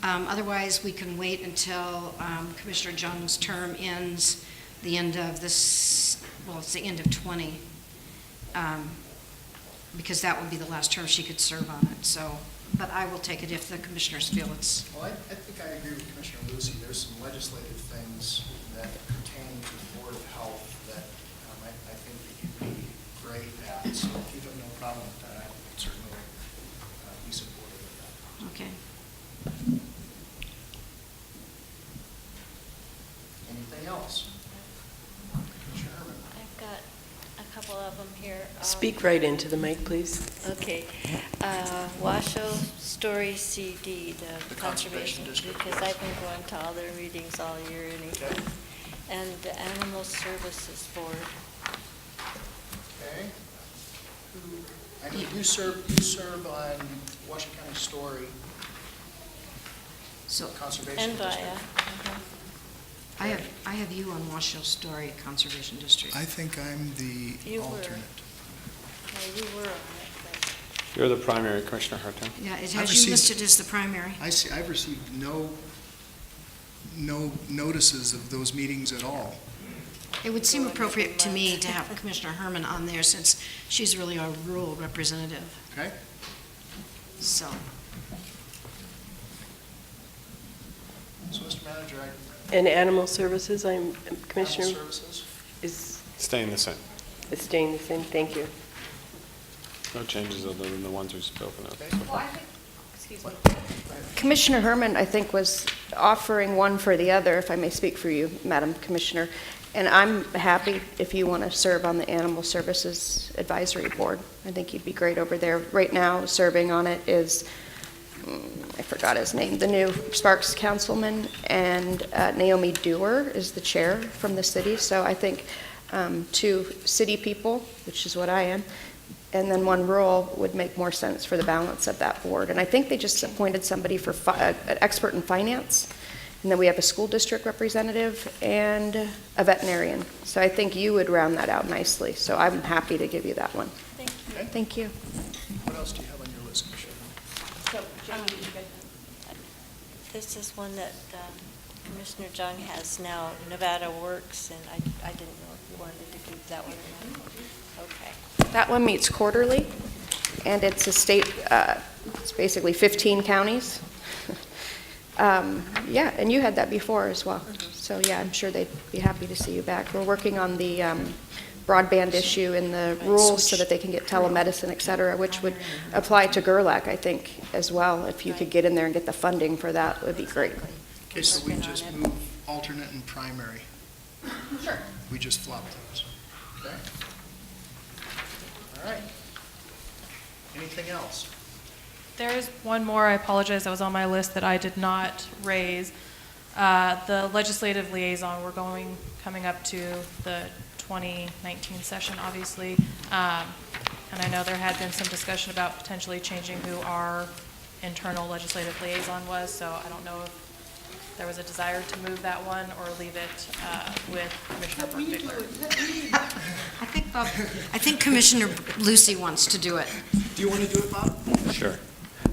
Otherwise, we can wait until Commissioner Jung's term ends the end of this, well, it's the end of 20, because that would be the last term she could serve on it. So, but I will take it if the commissioners feel it's. Well, I think I agree with Commissioner Lucy. There's some legislative things that pertain to the Board of Health that I think that you'd be great at. So if you have no problem with that, I would certainly be supportive of that. Okay. Anything else? Commissioner Herman. I've got a couple of them here. Speak right into the mic, please. Okay. Washoe Story CD, the Conservation District. because I've been going to all their meetings all year anyway. Okay. And the Animal Services Board. Okay. I know you serve on Washington County Story. So Conservation And District. Via. I have you on Washoe Story Conservation District. I think I'm the You were. alternate. Yeah, you were on it, but You're the primary, Commissioner Hartung. Yeah, it I've has you received- listed as the primary. I see, I've received no notices of those meetings at all. It would seem appropriate to me to have Commissioner Herman on there since she's really our rural representative. Okay. So, So, Mr. Manager, And Animal Services, Animal Commissioner, Services. is Staying the same. staying the same. Thank you. No changes other than the ones we've spoken of. Well, I think, excuse me. Commissioner Herman, I think, was offering one for the other, if I may speak for you, Madam Commissioner. And I'm happy if you want to serve on the Animal Services Advisory Board. I think you'd be great over there. Right now, serving on it is, I forgot his name, the new Sparks councilman, and Naomi Dewar is the chair from the city. So I think two city people, which is what I am, and then one rural would make more sense for the balance of that board. And I think they just appointed somebody for an expert in finance, and then we have a school district representative and a veterinarian. So I think you would round that out nicely. So I'm happy to give you that one. thank you. Okay. Thank you. What else do you have on your list, Commissioner? This is one that Commissioner Jung has now, Nevada Works, and I didn't know if you wanted to keep that one or not. Okay. That one meets quarterly, and it's a state, it's basically 15 counties. Yeah, and you had that before as well. So yeah, I'm sure they'd be happy to see you back. We're working on the broadband issue in the rules so that they can get telemedicine, et cetera, which would apply to Gerlach, I think, as well. If you could get in there and get the funding for that, it would be great. Okay, so we just move alternate and primary. Sure. We just flop those. Okay? All right. Anything else? There is one more, I apologize, that was on my list that I did not raise. The legislative liaison, we're coming up to the 2019 session, obviously. And I know there had been some discussion about potentially changing who our internal legislative liaison was, so I don't know if there was a desire to move that one or leave it with Commissioner Burke-Bigler. I think Commissioner Lucy wants to do it. Do you want to do it, Bob? Sure.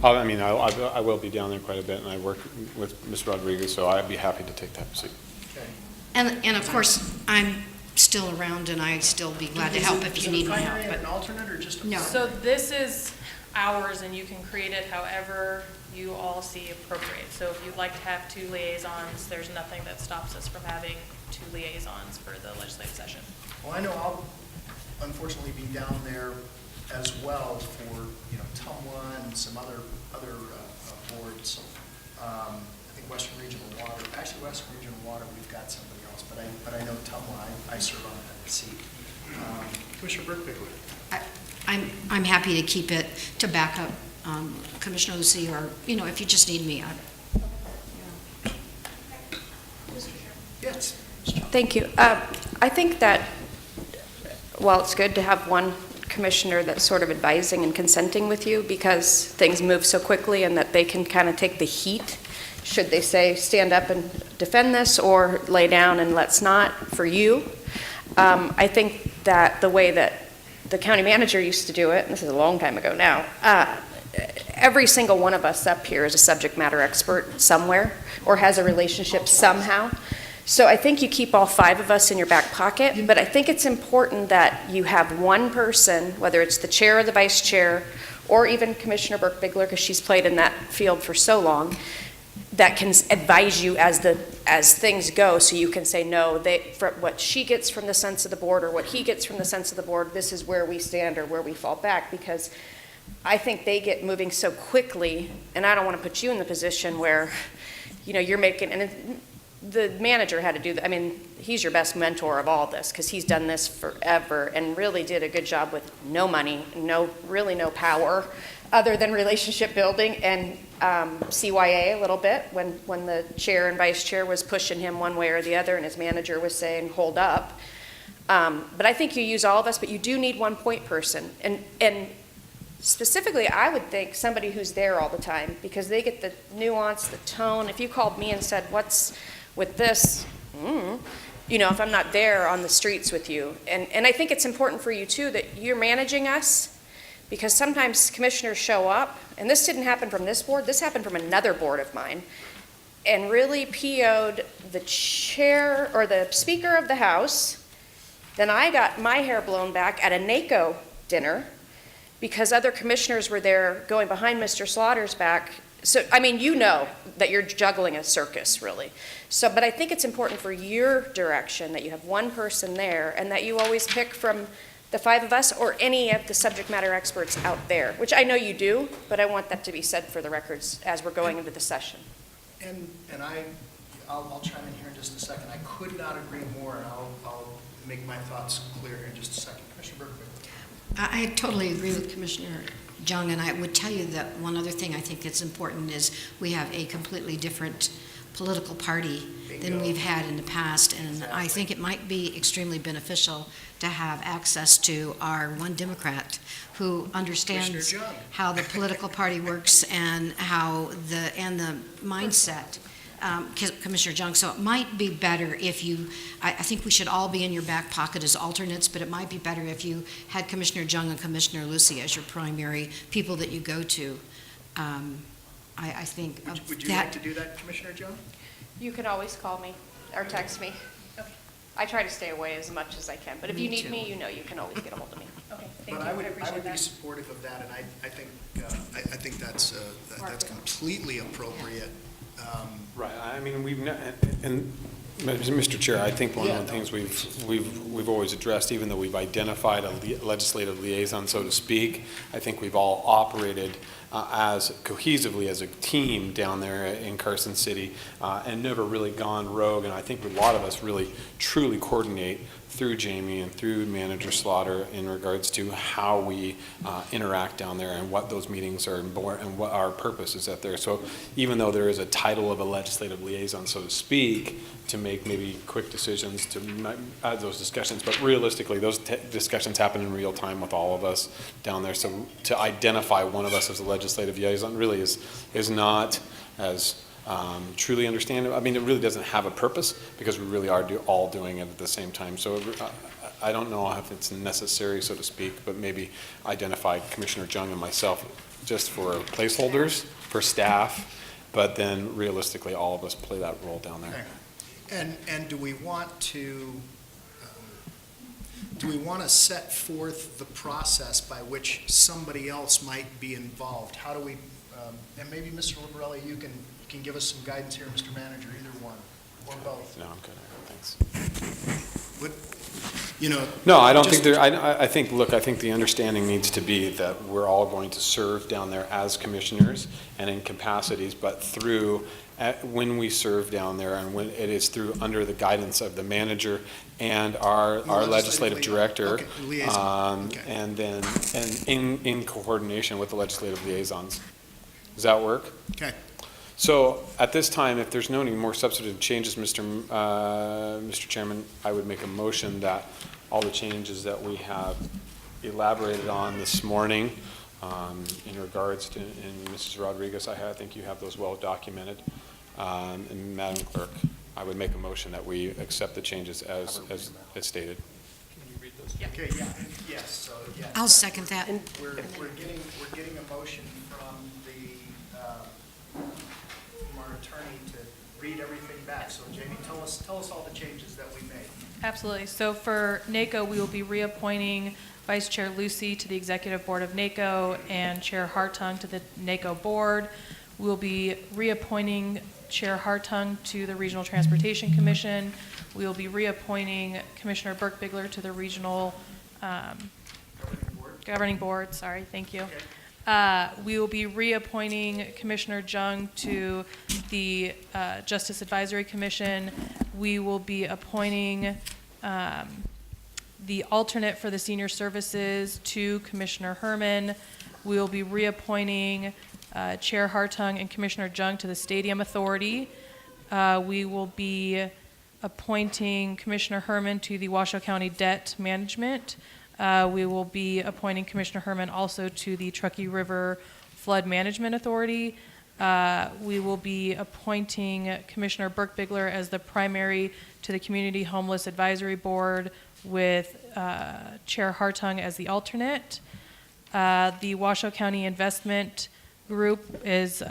I mean, I will be down there quite a bit, and I work with Ms. Rodriguez, so I'd be happy to take that seat. Okay. And of course, I'm still around and I'd still be glad to help if you need my help. Is it a primary and But an alternate or just a? No. So this is ours, and you can create it however you all see appropriate. So if you'd like to have two liaisons, there's nothing that stops us from having two liaisons for the legislative session. Well, I know I'll unfortunately be down there as well for, TUMWA and some other boards. I think Western Regional Water, actually Western Regional Water, we've got somebody else, but I know Tumwa, I serve on that seat. Commissioner Burke-Bigler. I'm happy to keep it to back up Commissioner Lucy, or, if you just need me. Yes. Thank you. I think that while it's good to have one commissioner that's sort of advising and consenting with you because things move so quickly and that they can kind of take the heat, should they say stand up and defend this or lay down and let's not, for you. I think that the way that the county manager used to do it, and this is a long time ago now, every single one of us up here is a subject matter expert somewhere or has a relationship somehow. So I think you keep all 5 of us in your back pocket, but I think it's important that you have one person, whether it's the chair or the vice chair, or even Commissioner Burke-Bigler, because she's played in that field for so long, that can advise you as things go, so you can say, no, what she gets from the sense of the board or what he gets from the sense of the board, this is where we stand or where we fall back, because I think they get moving so quickly, and I don't want to put you in the position where, you're making, and the manager had to do that. I mean, he's your best mentor of all this because he's done this forever and really did a good job with no money, really no power other than relationship building and CYA a little bit when the chair and vice chair was pushing him one way or the other and his manager was saying, hold up. But I think you use all of us, but you do need one point person. And specifically, I would think somebody who's there all the time because they get the nuance, the tone. If you called me and said, what's with this, if I'm not there on the streets with you. And I think it's important for you, too, that you're managing us because sometimes commissioners show up, and this didn't happen from this board, this happened from another board of mine, and really PO'd the chair or the Speaker of the House. Then I got my hair blown back at a NACO dinner because other commissioners were there going behind Mr. Slaughter's back. So, that you're juggling a circus, really. So, but I think it's important for your direction that you have one person there and that you always pick from the 5 of us or any of the subject matter experts out there, which I know you do, but I want that to be said for the records as we're going into the session. And I'll chime in here in just a second. I could not agree more, and I'll make my thoughts clear here in just a second. Commissioner Burke. I totally agree with Commissioner Jung, and I would tell you that one other thing I think that's important is we have a completely different political party than we've had in the past, and I think it might be extremely beneficial to have access to our one Democrat who understands how the political party works and how the mindset. Commissioner Jung, so it might be better if I think we should all be in your back pocket as alternates, but it might be better if you had Commissioner Jung and Commissioner Lucy as your primary people that you go to. I think Would you like to do that, Commissioner Jung? You can always call me or text me. Okay. I try to stay away as much as I can, but if you need me, you can always get a hold of me. Okay, thank you. I would appreciate be that. supportive of that, and I think that's completely appropriate. Right. And Mr. Chair, I think one of the things we've always addressed, even though we've identified a legislative liaison, so to speak, I think we've all operated as cohesively as a team down there in Carson City and never really gone rogue. And I think a lot of us really truly coordinate through Jamie and through Manager Slaughter in regards to how we interact down there and what those meetings are and what our purpose is out there. So even though there is a title of a legislative liaison, so to speak, to make maybe quick decisions to add those discussions, but realistically those discussions happen in real time with all of us down there. So to identify one of us as a legislative liaison really is not as truly understandable. I mean, it really doesn't have a purpose because we really are all doing it at the same time. So I don't know if it's necessary, so to speak, but maybe identify Commissioner Jung and myself just for placeholders, for staff, but then realistically all of us play that role down there. And do we want to set forth the process by which somebody else might be involved? How do we, and maybe Mr. Liberelli, you can give us some guidance here, Mr. Manager, either one or both. No, I'm good. Thanks. No, I don't think there. I think the understanding needs to be that we're all going to serve down there as commissioners and in capacities, but through when we serve down there, and when it is through under the guidance of the manager and our legislative director, Okay, liaison. Okay. and then in coordination with the legislative liaisons. Does that work? Okay. So at this time, if there's no any more substantive changes, Mr. Chairman, I would make a motion that all the changes that we have elaborated on this morning in regards to, and Mrs. Rodriguez, I think you have those well documented. And Madam Clerk, I would make a motion that we accept the changes as stated. Can you read those? Okay, yeah, yes, so, yeah. I'll second that. We're getting a motion from our attorney to read everything back. So Jamie, tell us all the changes that we made. Absolutely. So for NACO, we will be reappointing Vice Chair Lucy to the Executive Board of NACO and Chair Hartung to the NACO Board. We will be reappointing Chair Hartung to the Regional Transportation Commission. We will be reappointing Commissioner Burke-Bigler to the Regional Governing Board. Sorry, thank you. We will be reappointing Commissioner Jung to the Justice Advisory Commission. We will be appointing the alternate for the Senior Services to Commissioner Herman. We will be reappointing Chair Hartung and Commissioner Jung to the Stadium Authority. We will be appointing Commissioner Herman to the Washoe County Debt Management. We will be appointing Commissioner Herman also to the Truckee River Flood Management Authority. We will be appointing Commissioner Burke-Bigler as the primary to the Community Homeless Advisory Board with Chair Hartung as the alternate. The Washoe County Investment Group is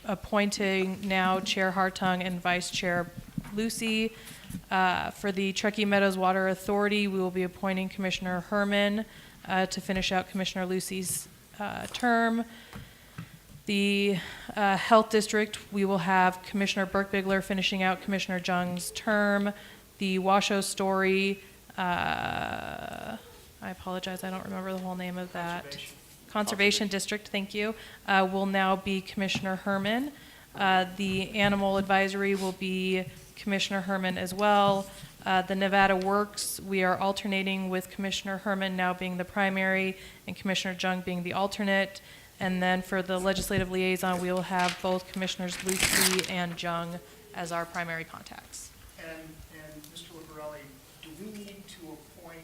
appointing now Chair Hartung and Vice Chair Lucy. For the Truckee Meadows Water Authority, we will be appointing Commissioner Herman to finish out Commissioner Lucy's term. The Health District, we will have Commissioner Burke-Bigler finishing out Commissioner Jung's term. The Washoe Story, I apologize, I don't remember the whole name of that. Conservation District, thank you, will now be Commissioner Herman. The Animal Advisory will be Commissioner Herman as well. The Nevada Works, we are alternating with Commissioner Herman now being the primary and Commissioner Jung being the alternate. And then for the Legislative Liaison, we will have both Commissioners Lucy and Jung as our primary contacts. And Mr. Liberelli, do we need to appoint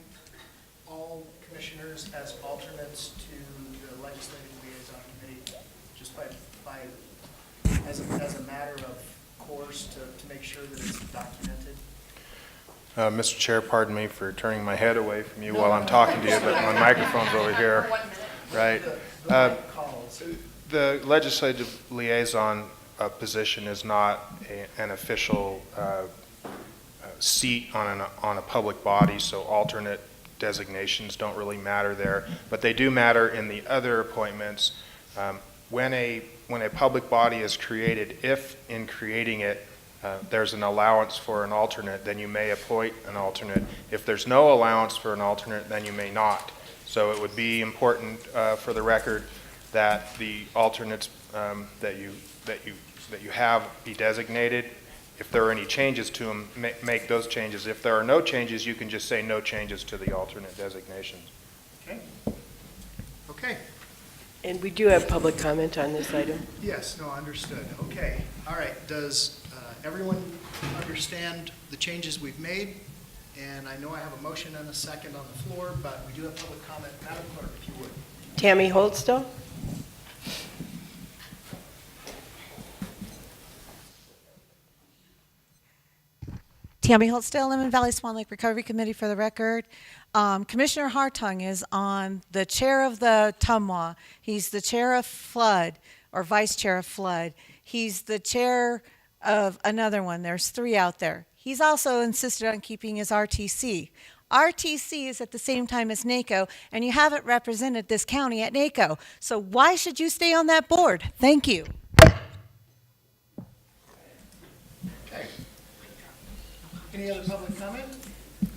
all commissioners as alternates to the Legislative Liaison Committee, just as a matter of course to make sure that it's documented? Mr. Chair, pardon me for turning my head away from you while I'm talking to you, but my microphone's over here. Right. The legislative liaison position is not an official seat on a public body, so alternate designations don't really matter there. But they do matter in the other appointments. When a public body is created, if in creating it there's an allowance for an alternate, then you may appoint an alternate. If there's no allowance for an alternate, then you may not. So it would be important for the record that the alternates that you have be designated. If there are any changes to them, make those changes. If there are no changes, you can just say no changes to the alternate designations. Okay. Okay. And we do have public comment on this item. Yes, no, understood. Okay. All right. Does everyone understand the changes we've made? And I know I have a motion and a second on the floor, but we do have public comment. Madam Clerk, if you would. Tammy Holtstill? Tammy Holtstill, Lemon Valley Swan Lake Recovery Committee for the record. Commissioner Hartung is on the chair of the TUMWA. He's the chair of flood, or vice chair of flood. He's the chair of another one. There's 3 out there. He's also insisted on keeping his RTC. RTC is at the same time as NACO, and you haven't represented this county at NACO. So why should you stay on that board? Thank you. Okay. Any other public comment?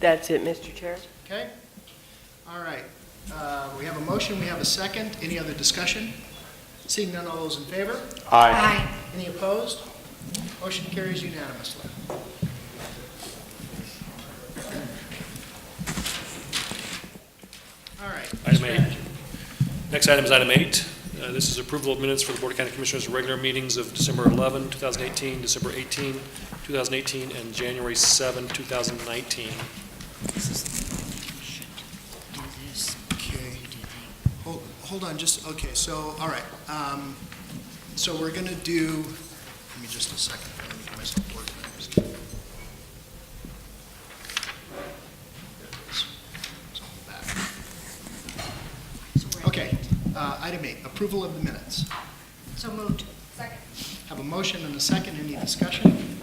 That's it, Mr. Chair. Okay. All right. We have a motion. We have a second. Any other discussion? Seeing none, all those in favor? Aye. Aye. Any opposed? Motion carries unanimously. All right. Item Mr. 8. Manager. Next item is item 8. This is approval of minutes for the Board of County Commissioners' regular meetings of December 11, 2018, December 18, 2018, and January 7, 2019. Okay. Hold on, just, okay, so, all right. So we're going to do, give me just a second. Let me get myself organized. There it is. It's on the back. Okay, item 8, approval of the minutes. So moved. Second. Have a motion and a second. Any discussion?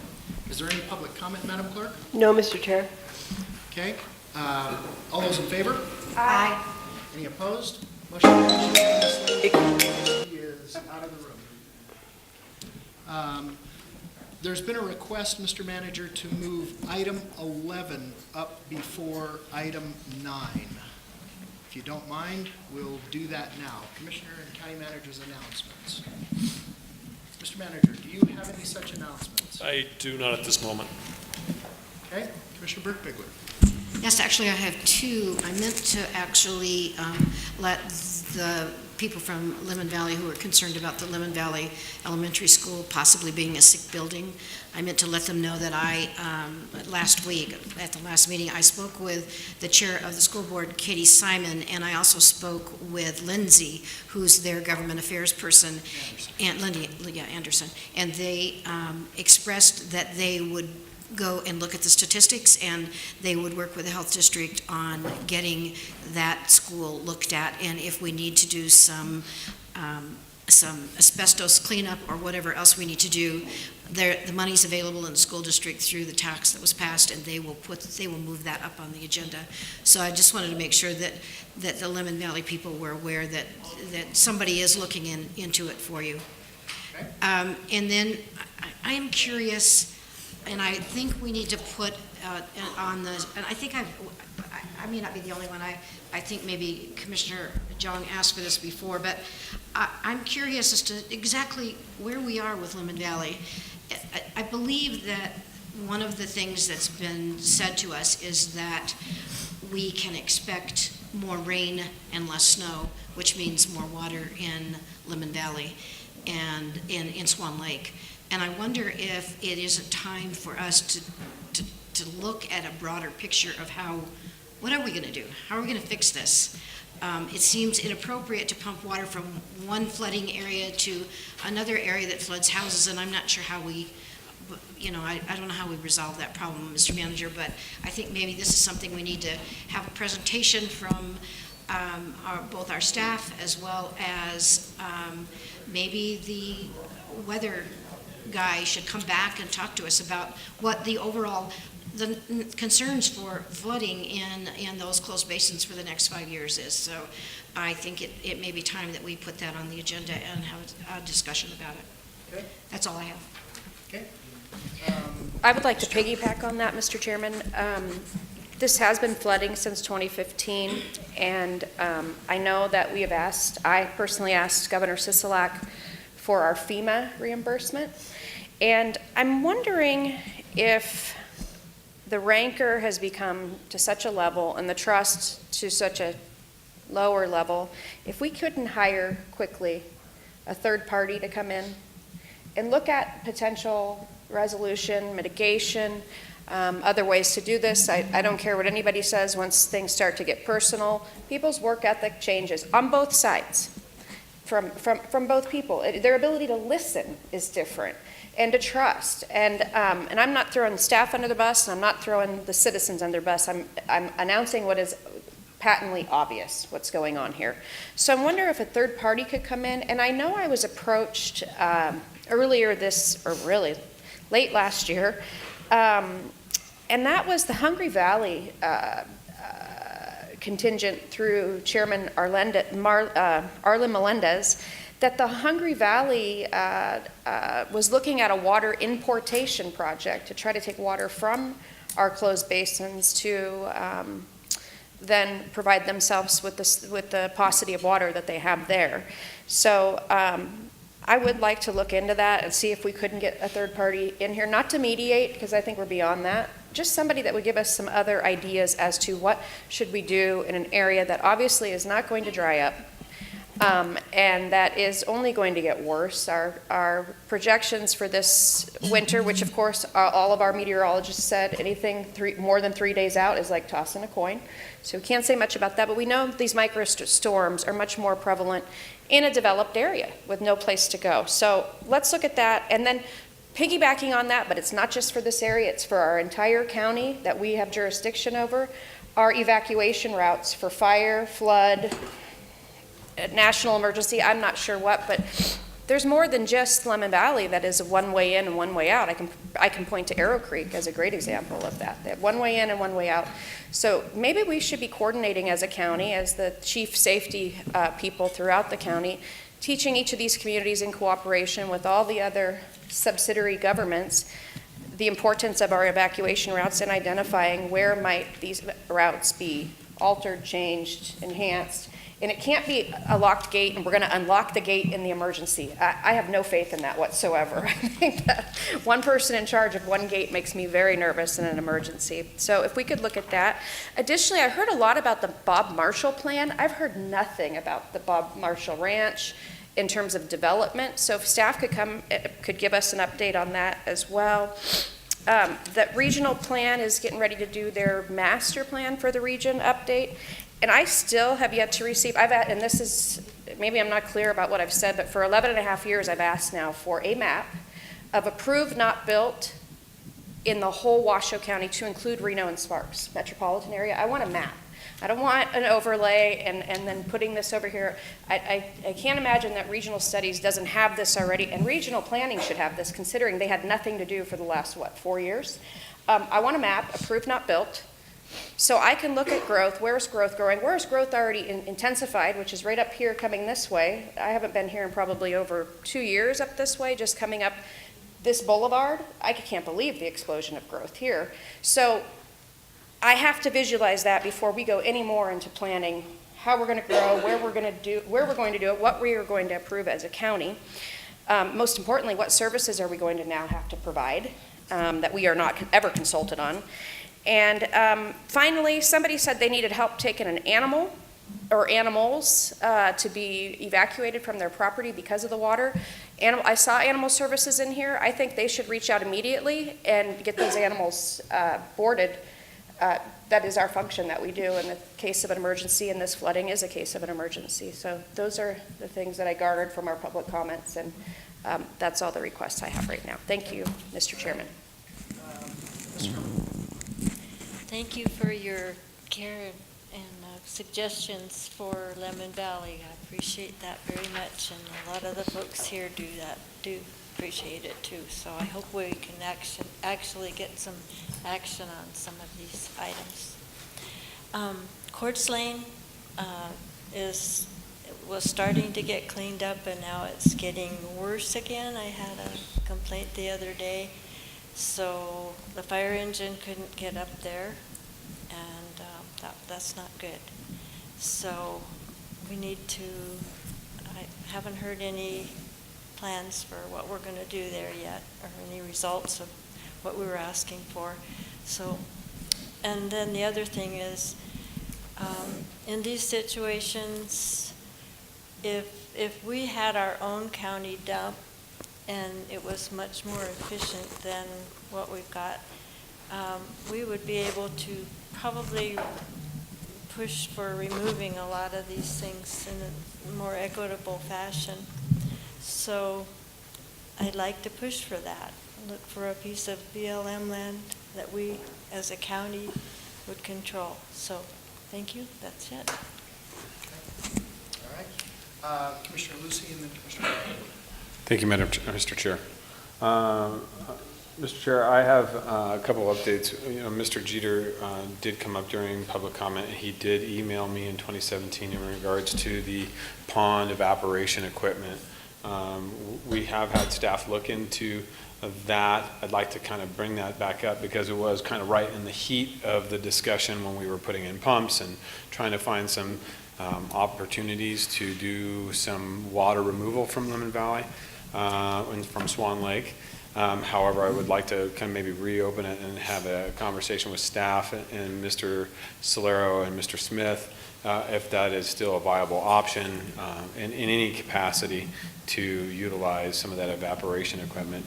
Is there any public comment, Madam Clerk? No, Mr. Chair. Okay. All those in favor? Aye. Any opposed? Motion carries unanimously. He is out of the room. There's been a request, Mr. Manager, to move item 11 up before item 9. If you don't mind, we'll do that now. Commissioner and County Manager's announcements. Mr. Manager, do you have any such announcements? I do not at this moment. Okay. Commissioner Burke-Bigler. Yes, actually, I have 2. I meant to actually let the people from Lemon Valley who are concerned about the Lemon Valley Elementary School possibly being a sick building, I meant to let them know that I, last week, at the last meeting, I spoke with the chair of the school board, Katie Simon, and I also spoke with Lindsay, who's their government affairs person, and Anderson, and they expressed that they would go and look at the statistics, and they would work with the health district on getting that school looked at, and if we need to do some asbestos cleanup or whatever else we need to do, the money's available in the school district through the tax that was passed, and they will move that up on the agenda. So I just wanted to make sure that the Lemon Valley people were aware that somebody is looking into it for you. And then I am curious, and I think we need to put on the, and I think I may not be the only one, I think maybe Commissioner Jong asked for this before, but I'm curious as to exactly where we are with Lemon Valley. I believe that one of the things that's been said to us is that we can expect more rain and less snow, which means more water in Lemon Valley and in Swan Lake. And I wonder if it isn't time for us to look at a broader picture of what are we going to do? How are we going to fix this? It seems inappropriate to pump water from one flooding area to another area that floods houses, and I'm not sure how we, I don't know how we resolve that problem, Mr. Manager, but I think maybe this is something we need to have a presentation from both our staff as well as maybe the weather guy should come back and talk to us about what the overall concerns for flooding in those closed basins for the next 5 years is. So I think it may be time that we put that on the agenda and have a discussion about it. Okay. That's all I have. Okay. I would like to piggyback on that, Mr. Chairman. This has been flooding since 2015, and I know that I personally asked Governor Sisolak for our FEMA reimbursement, and I'm wondering if the rancor has become to such a level and the trust to such a lower level, if we couldn't hire quickly a third party to come in and look at potential resolution, mitigation, other ways to do this. I don't care what anybody says once things start to get personal. People's work ethic changes on both sides, from both people. Their ability to listen is different, and to trust. And I'm not throwing the staff under the bus, and I'm not throwing the citizens under the bus. I'm announcing what is patently obvious, what's going on here. So I wonder if a third party could come in. And I know I was approached earlier really late last year, and that was the Hungry Valley contingent through Chairman Arlen Melendez, that the Hungry Valley was looking at a water importation project to try to take water from our closed basins to then provide themselves with the paucity of water that they have there. So I would like to look into that and see if we couldn't get a third party in here, not to mediate, because I think we're beyond that, just somebody that would give us some other ideas as to what should we do in an area that obviously is not going to dry up, and that is only going to get worse. Our projections for this winter, which of course all of our meteorologists said anything more than 3 days out is like tossing a coin. So we can't say much about that, but we know these microstorms are much more prevalent in a developed area with no place to go. So let's look at that, and then piggybacking on that, but it's not just for this area, it's for our entire county that we have jurisdiction over, our evacuation routes for fire, flood, national emergency, I'm not sure what, but there's more than just Lemon Valley that is a one way in and one way out. I can point to Arrow Creek as a great example of that. They have one way in and one way out. So maybe we should be coordinating as a county, as the chief safety people throughout the county, teaching each of these communities in cooperation with all the other subsidiary governments the importance of our evacuation routes and identifying where might these routes be altered, changed, enhanced. And it can't be a locked gate and we're going to unlock the gate in the emergency. I have no faith in that whatsoever. I think that one person in charge of one gate makes me very nervous in an emergency. So if we could look at that. Additionally, I heard a lot about the Bob Marshall plan. I've heard nothing about the Bob Marshall Ranch in terms of development. So if staff could give us an update on that as well. That regional plan is getting ready to do their master plan for the region update. And I still have yet to receive, and this is, maybe I'm not clear about what I've said, but for 11 and a half years I've asked now for a map of approved not built in the whole Washoe County to include Reno and Sparks metropolitan area. I want a map. I don't want an overlay and then putting this over here. I can't imagine that regional studies doesn't have this already, and regional planning should have this, considering they had nothing to do for the last, 4 years? I want a map, approved not built, so I can look at growth. Where's growth growing? Where's growth already intensified, which is right up here coming this way. I haven't been here in probably over 2 years up this way, just coming up this boulevard. I can't believe the explosion of growth here. So I have to visualize that before we go any more into planning how we're going to grow, where we're going to do it, what we are going to approve as a county. Most importantly, what services are we going to now have to provide that we are not ever consulted on. And finally, somebody said they needed help taking an animal or animals to be evacuated from their property because of the water. I saw animal services in here. I think they should reach out immediately and get these animals boarded. That is our function that we do in the case of an emergency, and this flooding is a case of an emergency. So those are the things that I garnered from our public comments, and that's all the requests I have right now. Thank you, Mr. Chairman. Thank you for your care and suggestions for Lemon Valley. I appreciate that very much, and a lot of the folks here do appreciate it too. So I hope we can actually get some action on some of these items. Quartz Lane was starting to get cleaned up, and now it's getting worse again. I had a complaint the other day. So the fire engine couldn't get up there, and that's not good. So we need to, I haven't heard any plans for what we're going to do there yet, or any results of what we were asking for. So, and then the other thing is, in these situations, if we had our own county dump, and it was much more efficient than what we've got, we would be able to probably push for removing a lot of these things in a more equitable fashion. So I'd like to push for that, look for a piece of BLM land that we as a county would control. So thank you, that's it. All right. Commissioner Lucy and then Commissioner Brown. Thank you, Mr. Chair. Mr. Chair, I have a couple of updates. Mr. Jeter did come up during public comment. He did email me in 2017 in regards to the pond evaporation equipment. We have had staff look into that. I'd like to kind of bring that back up because it was kind of right in the heat of the discussion when we were putting in pumps and trying to find some opportunities to do some water removal from Lemon Valley. from Swan Lake. However, I would like to kind of maybe reopen it and have a conversation with staff and Mr. Solero and Mr. Smith, if that is still a viable option in any capacity to utilize some of that evaporation equipment,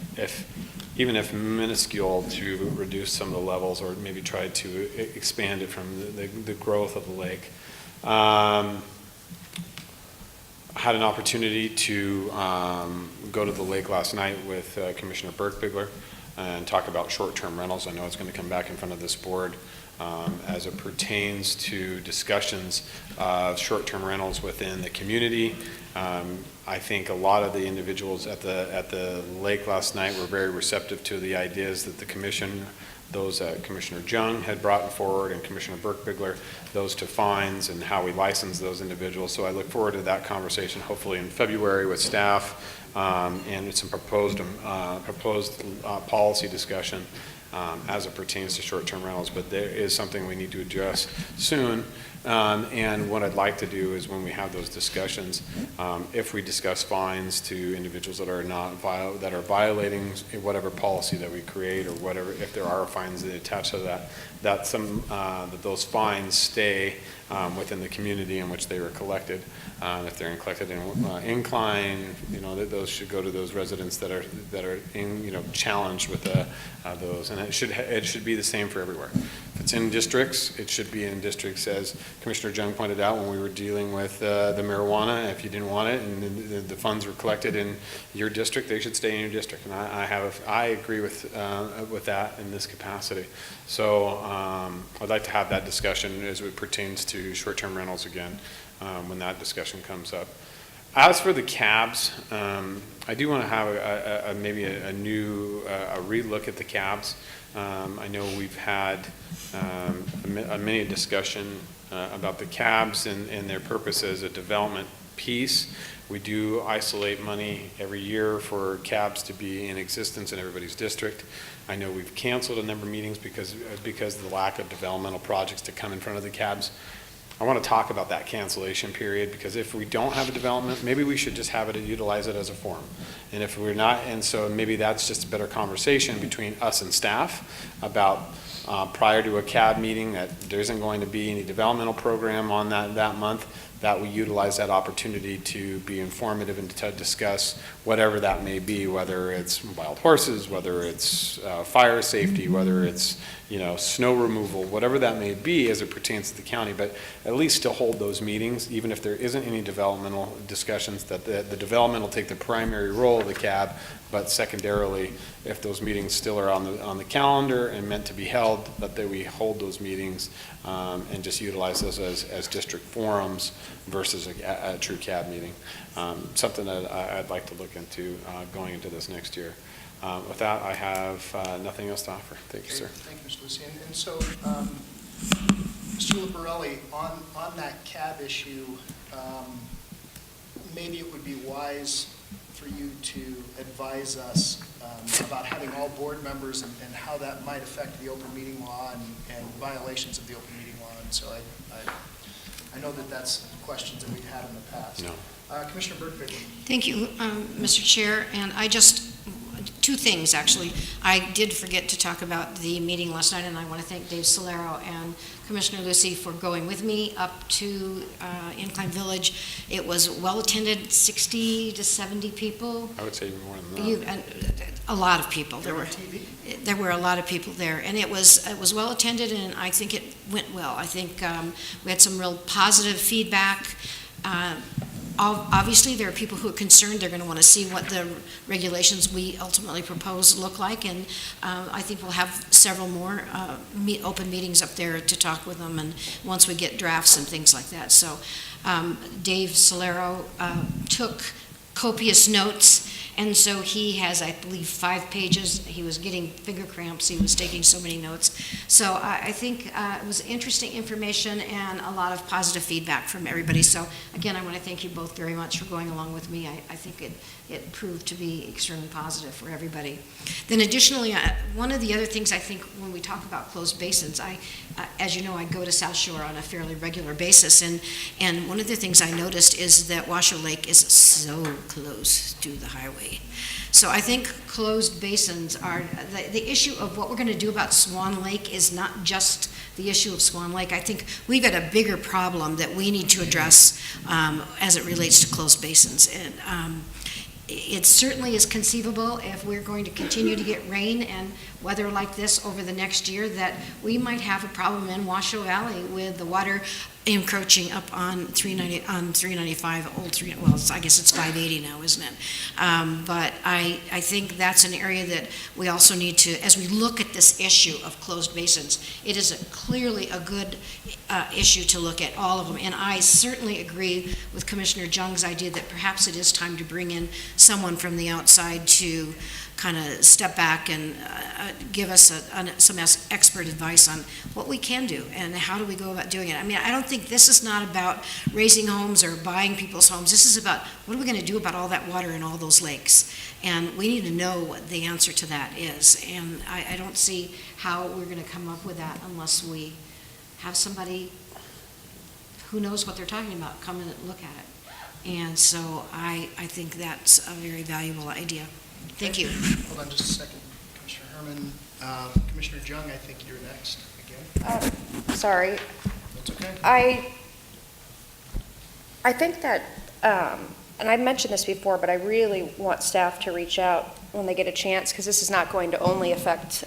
even if minuscule, to reduce some of the levels or maybe try to expand it from the growth of the lake. Had an opportunity to go to the lake last night with Commissioner Burke-Bigler and talk about short-term rentals. I know it's going to come back in front of this board as it pertains to discussions of short-term rentals within the community. I think a lot of the individuals at the lake last night were very receptive to the ideas that the commission, those Commissioner Jung had brought forward and Commissioner Burke-Bigler, those to fines and how we license those individuals. So I look forward to that conversation hopefully in February with staff and some proposed policy discussion as it pertains to short-term rentals. But there is something we need to address soon. And what I'd like to do is when we have those discussions, if we discuss fines to individuals that are that are violating whatever policy that we create or whatever, if there are fines that attach to that, that those fines stay within the community in which they were collected. If they're collected in incline, that those should go to those residents that are challenged with those, and it should be the same for everywhere. If it's in districts, it should be in districts, as Commissioner Jung pointed out when we were dealing with the marijuana. If you didn't want it and the funds were collected in your district, they should stay in your district, and I agree with that in this capacity. So I'd like to have that discussion as it pertains to short-term rentals again. When that discussion comes up. As for the cabs, I do want to have maybe a new relook at the cabs. I know we've had a mini discussion about the cabs and their purpose as a development piece. We do isolate money every year for cabs to be in existence in everybody's district. I know we've canceled a number of meetings because of the lack of developmental projects to come in front of the cabs. I want to talk about that cancellation period, because if we don't have a development, maybe we should just have it and utilize it as a forum. And if we're not, and so maybe that's just a better conversation between us and staff about prior to a CAB meeting that there isn't going to be any developmental program on that month, that we utilize that opportunity to be informative and to discuss whatever that may be, whether it's wild horses, whether it's fire safety, whether it's snow removal, whatever that may be as it pertains to the county, but at least still hold those meetings, even if there isn't any developmental discussions, that the development will take the primary role of the CAB, but secondarily, if those meetings still are on the calendar and meant to be held, that we hold those meetings and just utilize those as district forums versus a true CAB meeting. Something that I'd like to look into going into this next year. With that, I have nothing else to offer. Thank you, sir. Thank you, Mr. Lucy. And so, Mr. Luparelli, on that CAB issue, maybe it would be wise for you to advise us about having all board members and how that might affect the open meeting law and violations of the open meeting law. And so I know that that's questions that we've had in the past. No. Commissioner Burke-Bigler. Thank you, Mr. Chair. And two things, actually. I did forget to talk about the meeting last night, and I want to thank Dave Solero and Commissioner Lucy for going with me up to Incline Village. It was well-attended, 60 to 70 people. I would say even more than that. A lot of people. There were a lot of people there, and it was well-attended, and I think it went well. I think we had some real positive feedback. Obviously, there are people who are concerned. They're going to want to see what the regulations we ultimately propose look like, and I think we'll have several more open meetings up there to talk with them, and once we get drafts and things like that. So Dave Solero took copious notes, and so he has, I believe, 5 pages. He was getting finger cramps. He was taking so many notes. So I think it was interesting information and a lot of positive feedback from everybody. So again, I want to thank you both very much for going along with me. I think it proved to be extremely positive for everybody. Then additionally, one of the other things I think when we talk about closed basins, as you know, I go to South Shore on a fairly regular basis, and one of the things I noticed is that Washoe Lake is so close to the highway. So I think closed basins are, the issue of what we're going to do about Swan Lake is not just the issue of Swan Lake. I think we've got a bigger problem that we need to address as it relates to closed basins. And it certainly is conceivable, if we're going to continue to get rain and weather like this over the next year, that we might have a problem in Washoe Valley with the water encroaching up on 395, old 3, well, I guess it's 580 now, isn't it? But I think that's an area that we also need to, as we look at this issue of closed basins, it is clearly a good issue to look at all of them. And I certainly agree with Commissioner Jung's idea that perhaps it is time to bring in someone from the outside to kind of step back and give us some expert advice on what we can do and how do we go about doing it. I mean, I don't think this is not about raising homes or buying people's homes. This is about what are we going to do about all that water in all those lakes. And we need to know what the answer to that is. And I don't see how we're going to come up with that unless we have somebody who knows what they're talking about come in and look at it. And so I think that's a very valuable idea. Thank you. Hold on just a second, Commissioner Herman. Commissioner Jung, I think you're next again. Sorry. That's okay. I think that, and I've mentioned this before, but I really want staff to reach out when they get a chance, because this is not going to only affect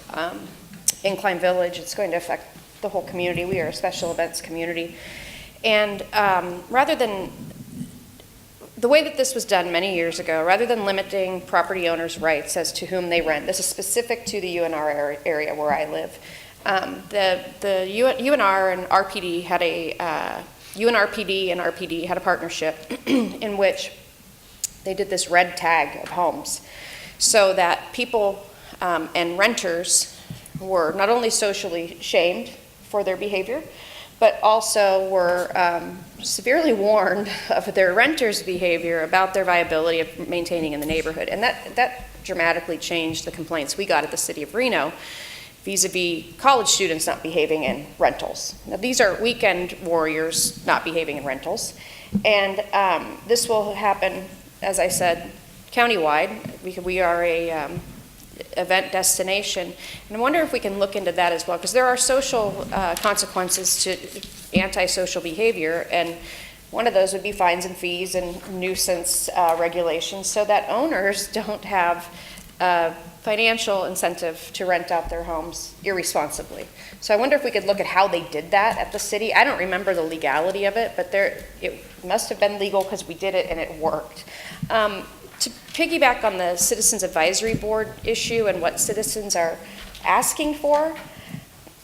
Incline Village, it's going to affect the whole community. We are a special events community. And rather than, the way that this was done many years ago, rather than limiting property owners' rights as to whom they rent, this is specific to the UNR area where I live. The UNR and RPD had UNRPD and RPD had a partnership in which they did this red tag of homes so that people and renters were not only socially shamed for their behavior, but also were severely warned of their renters' behavior about their viability of maintaining in the neighborhood. And that dramatically changed the complaints we got at the city of Reno vis-a-vis college students not behaving in rentals. Now, these are weekend warriors not behaving in rentals. And this will happen, as I said, countywide. We are a event destination. And I wonder if we can look into that as well, because there are social consequences to antisocial behavior, and one of those would be fines and fees and nuisance regulations so that owners don't have financial incentive to rent out their homes irresponsibly. So I wonder if we could look at how they did that at the city. I don't remember the legality of it, but it must have been legal because we did it and it worked. To piggyback on the Citizens Advisory Board issue and what citizens are asking for,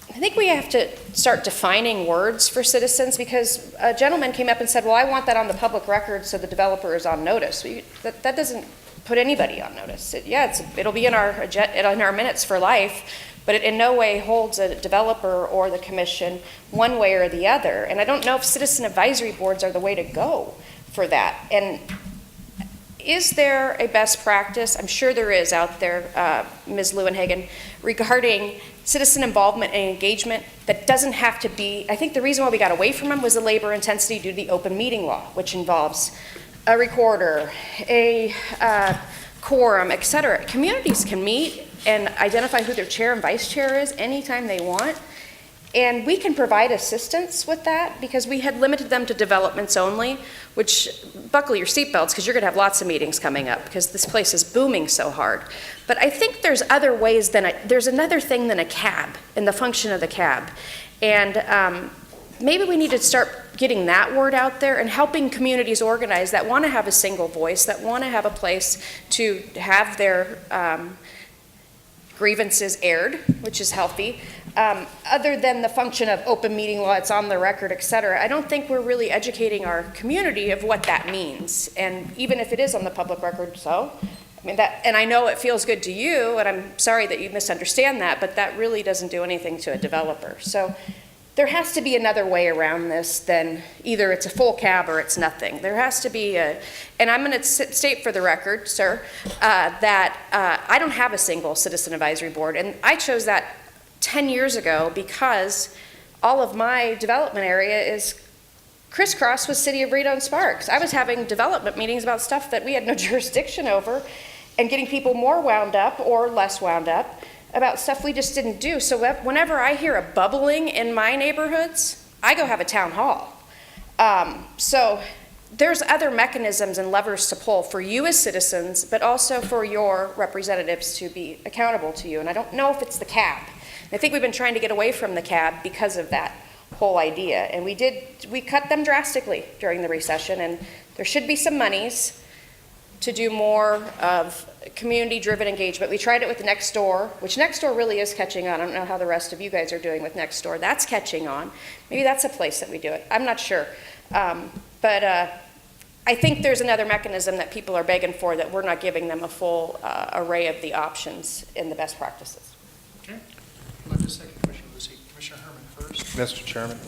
I think we have to start defining words for citizens, because a gentleman came up and said, well, I want that on the public record so the developer is on notice. That doesn't put anybody on notice. It'll be in our minutes for life, but it in no way holds a developer or the commission one way or the other. And I don't know if citizen advisory boards are the way to go for that. And is there a best practice? I'm sure there is out there, Ms. Leuenhagen, regarding citizen involvement and engagement that doesn't have to be, I think the reason why we got away from them was the labor intensity due to the open meeting law, which involves a recorder, a quorum, et cetera. Communities can meet and identify who their chair and vice chair is anytime they want. And we can provide assistance with that, because we had limited them to developments only, which, buckle your seatbelts, because you're going to have lots of meetings coming up, because this place is booming so hard. But I think there's other ways there's another thing than a cab and the function of the cab. And maybe we need to start getting that word out there and helping communities organize that want to have a single voice, that want to have a place to have their grievances aired, which is healthy. Other than the function of open meeting law, it's on the record, et cetera, I don't think we're really educating our community of what that means. And even if it is on the public record, so, I mean, and I know it feels good to you, and I'm sorry that you misunderstand that, but that really doesn't do anything to a developer. So there has to be another way around this than either it's a full cab or it's nothing. There has to be and I'm going to state for the record, sir, that I don't have a single citizen advisory board, and I chose that 10 years ago because all of my development area is crisscross with City of Reno and Sparks. I was having development meetings about stuff that we had no jurisdiction over and getting people more wound up or less wound up about stuff we just didn't do. So whenever I hear a bubbling in my neighborhoods, I go have a town hall. So there's other mechanisms and levers to pull for you as citizens, but also for your representatives to be accountable to you. And I don't know if it's the cab. I think we've been trying to get away from the cab because of that whole idea. And we cut them drastically during the recession, and there should be some monies to do more of community-driven engagement. We tried it with Nextdoor, which Nextdoor really is catching on. I don't know how the rest of you guys are doing with Nextdoor. That's catching on. Maybe that's a place that we do it. I'm not sure. But I think there's another mechanism that people are begging for that we're not giving them a full array of the options in the best practices. Okay. I'd like to second Commissioner Lucy. Commissioner Herman first. Mr. Chairman,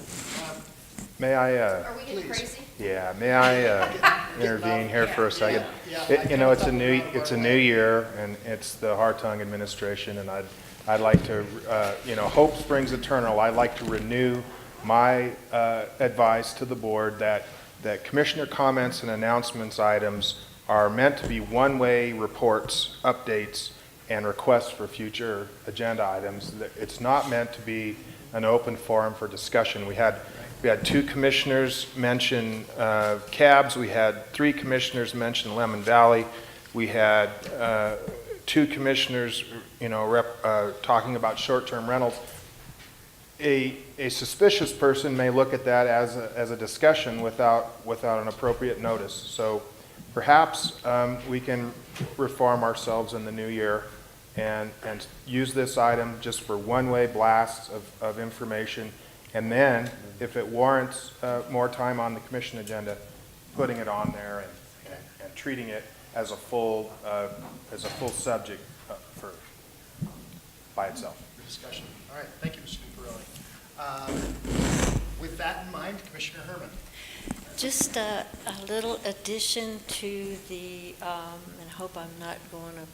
may I, Are we getting crazy? yeah, may I intervene here for a second? You know, it's a new year, and it's the Hartung administration, and I'd like to, you know, hope springs eternal. I'd like to renew my advice to the board that commissioner comments and announcements items are meant to be one-way reports, updates, and requests for future agenda items. It's not meant to be an open forum for discussion. We had 2 commissioners mention cabs. We had 3 commissioners mention Lemon Valley. We had 2 commissioners, you know, talking about short-term rentals. A suspicious person may look at that as a discussion without an appropriate notice. So perhaps we can reform ourselves in the new year and use this item just for one-way blasts of information, and then if it warrants more time on the commission agenda, putting it on there and treating it as a full subject by itself. Discussion. All right. Thank you, Mr. Duperelli. With that in mind, Commissioner Herman. Just a little addition to the, and I hope I'm not going to,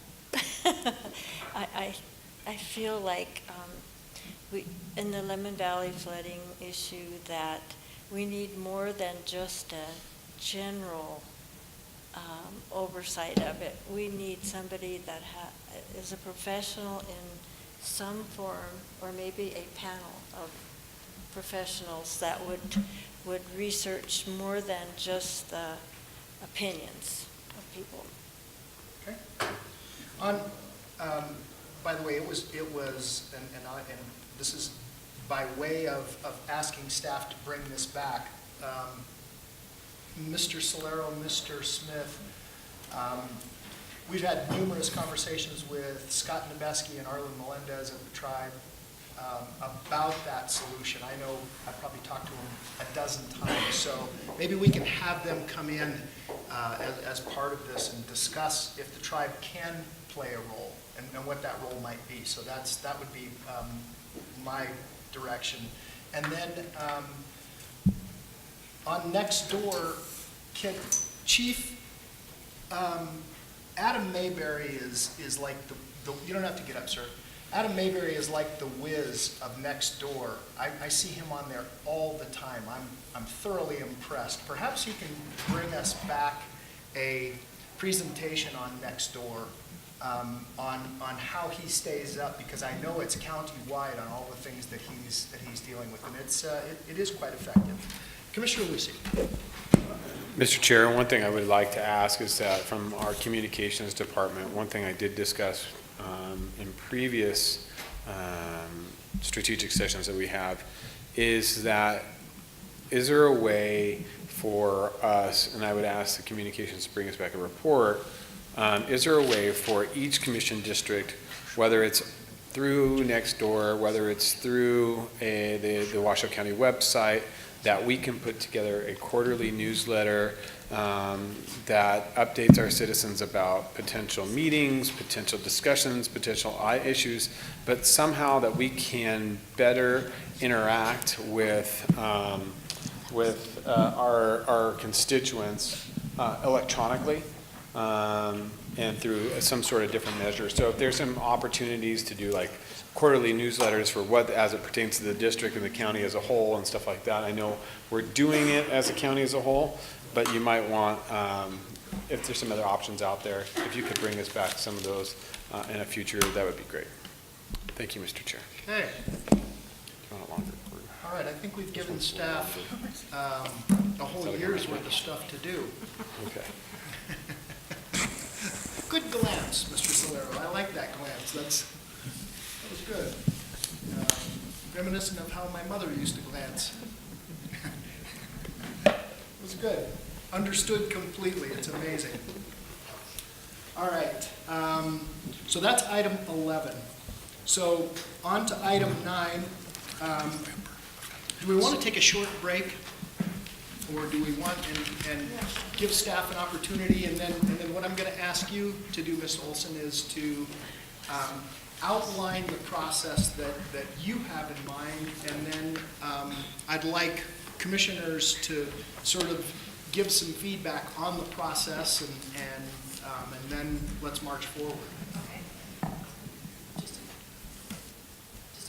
I feel like we, in the Lemon Valley flooding issue, that we need more than just a general oversight of it. We need somebody that is a professional in some form, or maybe a panel of professionals that would research more than just the opinions of people. Okay. On, by the way, it was, and this is by way of asking staff to bring this back. Mr. Solero, Mr. Smith, we've had numerous conversations with Scott Nebeski and Arlen Melendez of the tribe about that solution. I know I've probably talked to them a dozen times, so maybe we can have them come in as part of this and discuss if the tribe can play a role and what that role might be. So that would be my direction. And then on Nextdoor, Chief Adam Mayberry is like the you don't have to get up, sir. Adam Mayberry is like the whiz of Nextdoor. I see him on there all the time. I'm thoroughly impressed. Perhaps he can bring us back a presentation on Nextdoor on how he stays up, because I know it's county-wide on all the things that he's dealing with, and it is quite effective. Commissioner Lucy. Mr. Chair, one thing I would like to ask is that from our communications department, one thing I did discuss in previous strategic sessions that we have is there a way for us, and I would ask the communications to bring us back a report, is there a way for each commission district, whether it's through Nextdoor, whether it's through the Washoe County website, that we can put together a quarterly newsletter that updates our citizens about potential meetings, potential discussions, potential issues, but somehow that we can better interact with our constituents electronically and through some sort of different measure. So if there's some opportunities to do like quarterly newsletters for what, as it pertains to the district and the county as a whole and stuff like that. I know we're doing it as a county as a whole, but you might want, if there's some other options out there, if you could bring us back some of those in a future, that would be great. Thank you, Mr. Chair. Okay. Longer. All right, I think we've given staff a whole year's worth of stuff to do. Okay. Good glance, Mr. Solero. I like that glance. That was good. Reminiscent of how my mother used to glance. It was good. Understood completely. It's amazing. All right. So that's item 11. So on to item 9. Do we want to take a short break, or do we want and give staff an opportunity? And then what I'm going to ask you to do, Ms. Olson, is to outline the process that you have in mind, and then I'd like commissioners to sort of give some feedback on the process, and then let's march forward. Okay. Just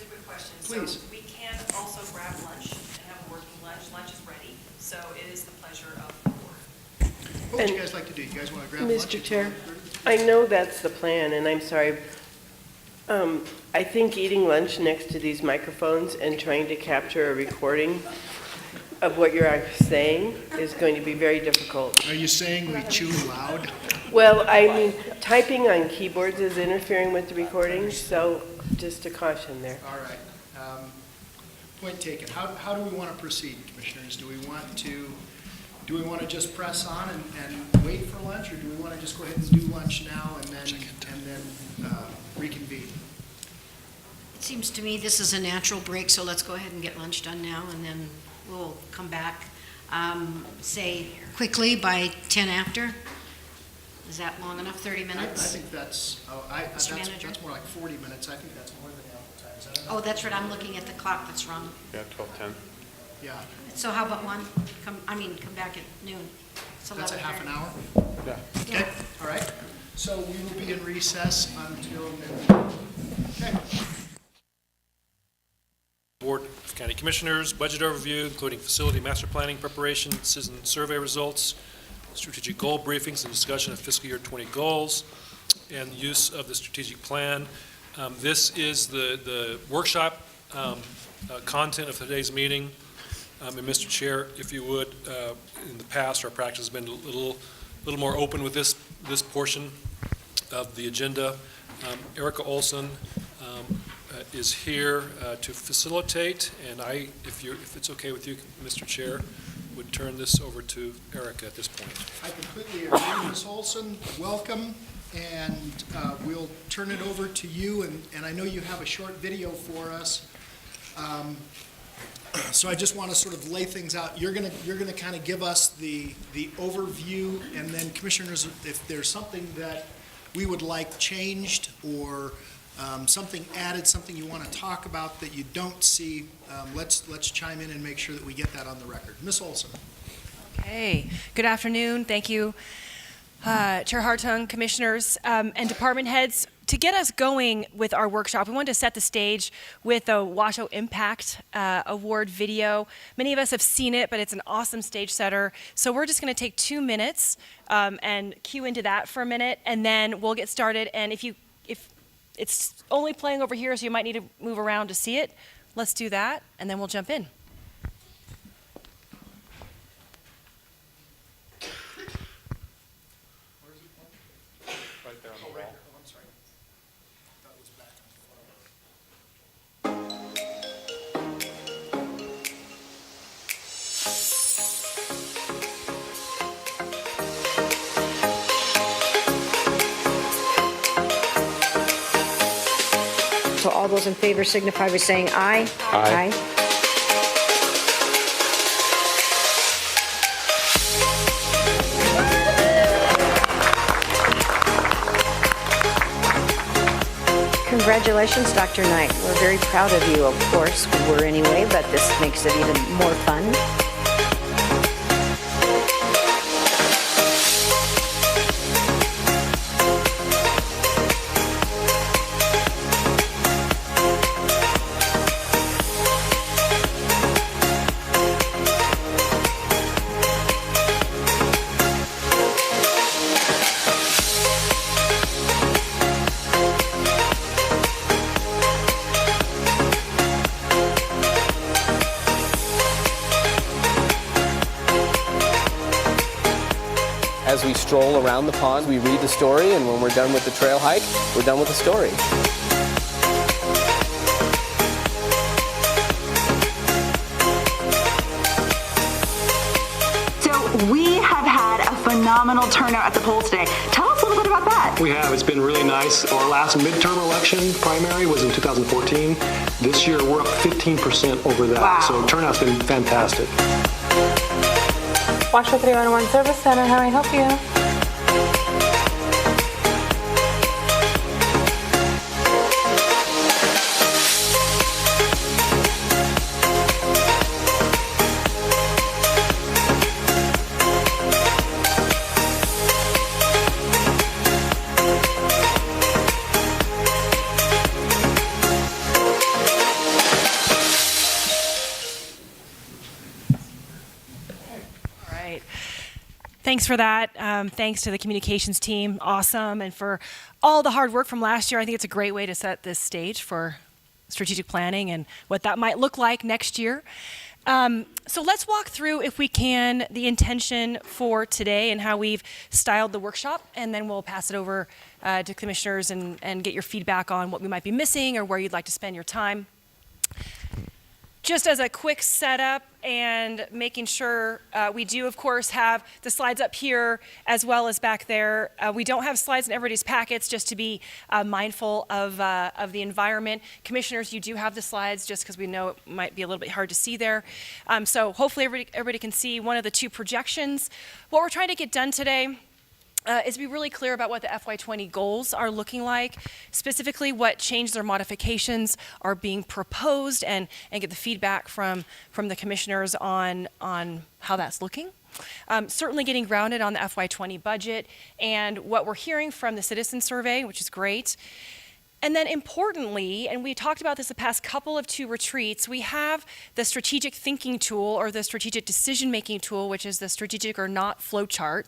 a quick question. Please. So we can also grab lunch and have a working lunch. Lunch is ready, so it is the pleasure of the board. What would you guys like to do? You guys want to grab lunch? Mr. Chair, I know that's the plan, and I'm sorry. I think eating lunch next to these microphones and trying to capture a recording of what you're saying is going to be very difficult. Are you saying we chew loud? Well, I mean, typing on keyboards is interfering with the recording, so just a caution there. All right. Point taken. How do we want to proceed, commissioners? Do we want to just press on and wait for lunch, or do we want to just go ahead and do lunch now and then reconvene? It seems to me this is a natural break, so let's go ahead and get lunch done now, and then we'll come back, say, quickly by 10 after. Is that long enough, 30 minutes? I think that's, that's more like 40 minutes. I think that's more than ample time. Is that enough? Oh, that's right, I'm looking at the clock that's wrong. Yeah, 12:10. Yeah. So how about one? Come back at noon. It's That's a 11:30. half an hour? Yeah. Okay, all right. So we will be in recess until noon. Okay. Board of County Commissioners, budget overview, including facility master planning preparation, citizen survey results, strategic goal briefings, and discussion of fiscal year 20 goals, and use of the strategic plan. This is the workshop content of today's meeting. And Mr. Chair, if you would, in the past, our practice has been a little more open with this portion of the agenda. Erica Olson is here to facilitate, and if it's okay with you, Mr. Chair, would turn this over to Erica at this point. I completely agree, Ms. Olson. Welcome, and we'll turn it over to you, and I know you have a short video for us. So I just want to sort of lay things out. You're gonna kind of give us the overview, and then commissioners, if there's something that we would like changed or something added, something you want to talk about that you don't see, let's chime in and make sure that we get that on the record. Ms. Olson. Okay. Good afternoon. Thank you, Chair Hartung, commissioners, and department heads. To get us going with our workshop, we wanted to set the stage with a Washoe Impact Award video. Many of us have seen it, but it's an awesome stage setter. So we're just going to take 2 minutes and cue into that for a minute, and then we'll get started. And if it's only playing over here, so you might need to move around to see it, let's do that, and then we'll jump in. Right there on the wall. I'm sorry. That was back So all those in favor signify by saying aye. Aye. Congratulations, Dr. Knight. We're very proud of you, of course. We were anyway, but this makes it even more fun. as we stroll around the pond, we read the story, and when we're done with the trail hike, we're done with the story. We have had a phenomenal turnout at the polls today. Tell us a little bit about that. We have. It's been really nice. Our last midterm election primary was in 2014. This year, we're up 15% over that. Wow. So turnout's been fantastic. Washoe 311 Service Center, how may I help you? Thanks for that. Thanks to the communications team. Awesome. And for all the hard work from last year. I think it's a great way to set this stage for strategic planning and what that might look like next year. So let's walk through, if we can, the intention for today and how we've styled the workshop, and then we'll pass it over to commissioners and get your feedback on what we might be missing or where you'd like to spend your time. Just as a quick setup and making sure we do, of course, have the slides up here as well as back there. We don't have slides in everybody's packets, just to be mindful of the environment. Commissioners, you do have the slides, just because we know it might be a little bit hard to see there. So hopefully everybody can see one of the two projections. What we're trying to get done today is be really clear about what the FY20 goals are looking like, specifically what changes or modifications are being proposed, and get the feedback from the commissioners on how that's looking. Certainly getting grounded on the FY20 budget and what we're hearing from the citizen survey, which is great. And then importantly, and we talked about this the past couple of two retreats, we have the strategic thinking tool or the strategic decision-making tool, which is the strategic or not flowchart.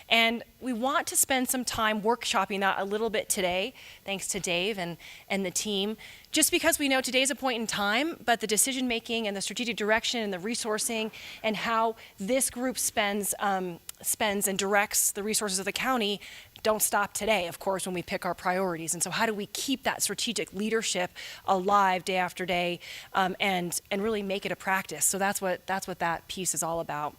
And we want to spend some time workshopping that a little bit today, thanks to Dave and the team, just because we know today's a point in time, but the decision-making and the strategic direction and the resourcing and how this group spends and directs the resources of the county don't stop today, of course, when we pick our priorities. And so how do we keep that strategic leadership alive day after day, and really make it a practice? So that's what that piece is all about.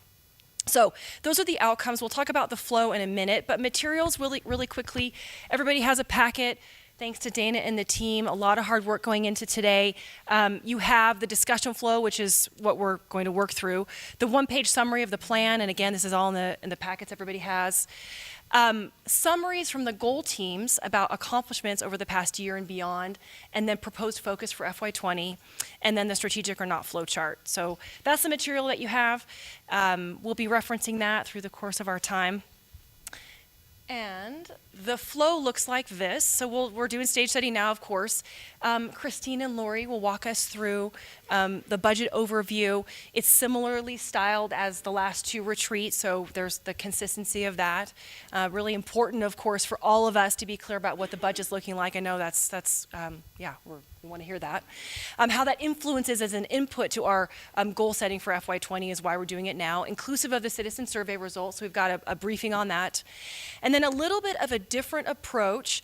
So those are the outcomes. We'll talk about the flow in a minute, but materials really quickly. Everybody has a packet. Thanks to Dana and the team, a lot of hard work going into today. You have the discussion flow, which is what we're going to work through. The one-page summary of the plan, and again, this is all in the packets everybody has. Summaries from the goal teams about accomplishments over the past year and beyond, and then proposed focus for FY20, and then the strategic or not flow chart. So that's the material that you have. We'll be referencing that through the course of our time. And the flow looks like this. So we're doing stage setting now, of course. Christine and Lori will walk us through the budget overview. It's similarly styled as the last two retreats, so there's the consistency of that. Really important, of course, for all of us to be clear about what the budget's looking like. I know we want to hear that. How that influences as an input to our goal setting for FY20 is why we're doing it now, inclusive of the citizen survey results. So we've got a briefing on that. And then a little bit of a different approach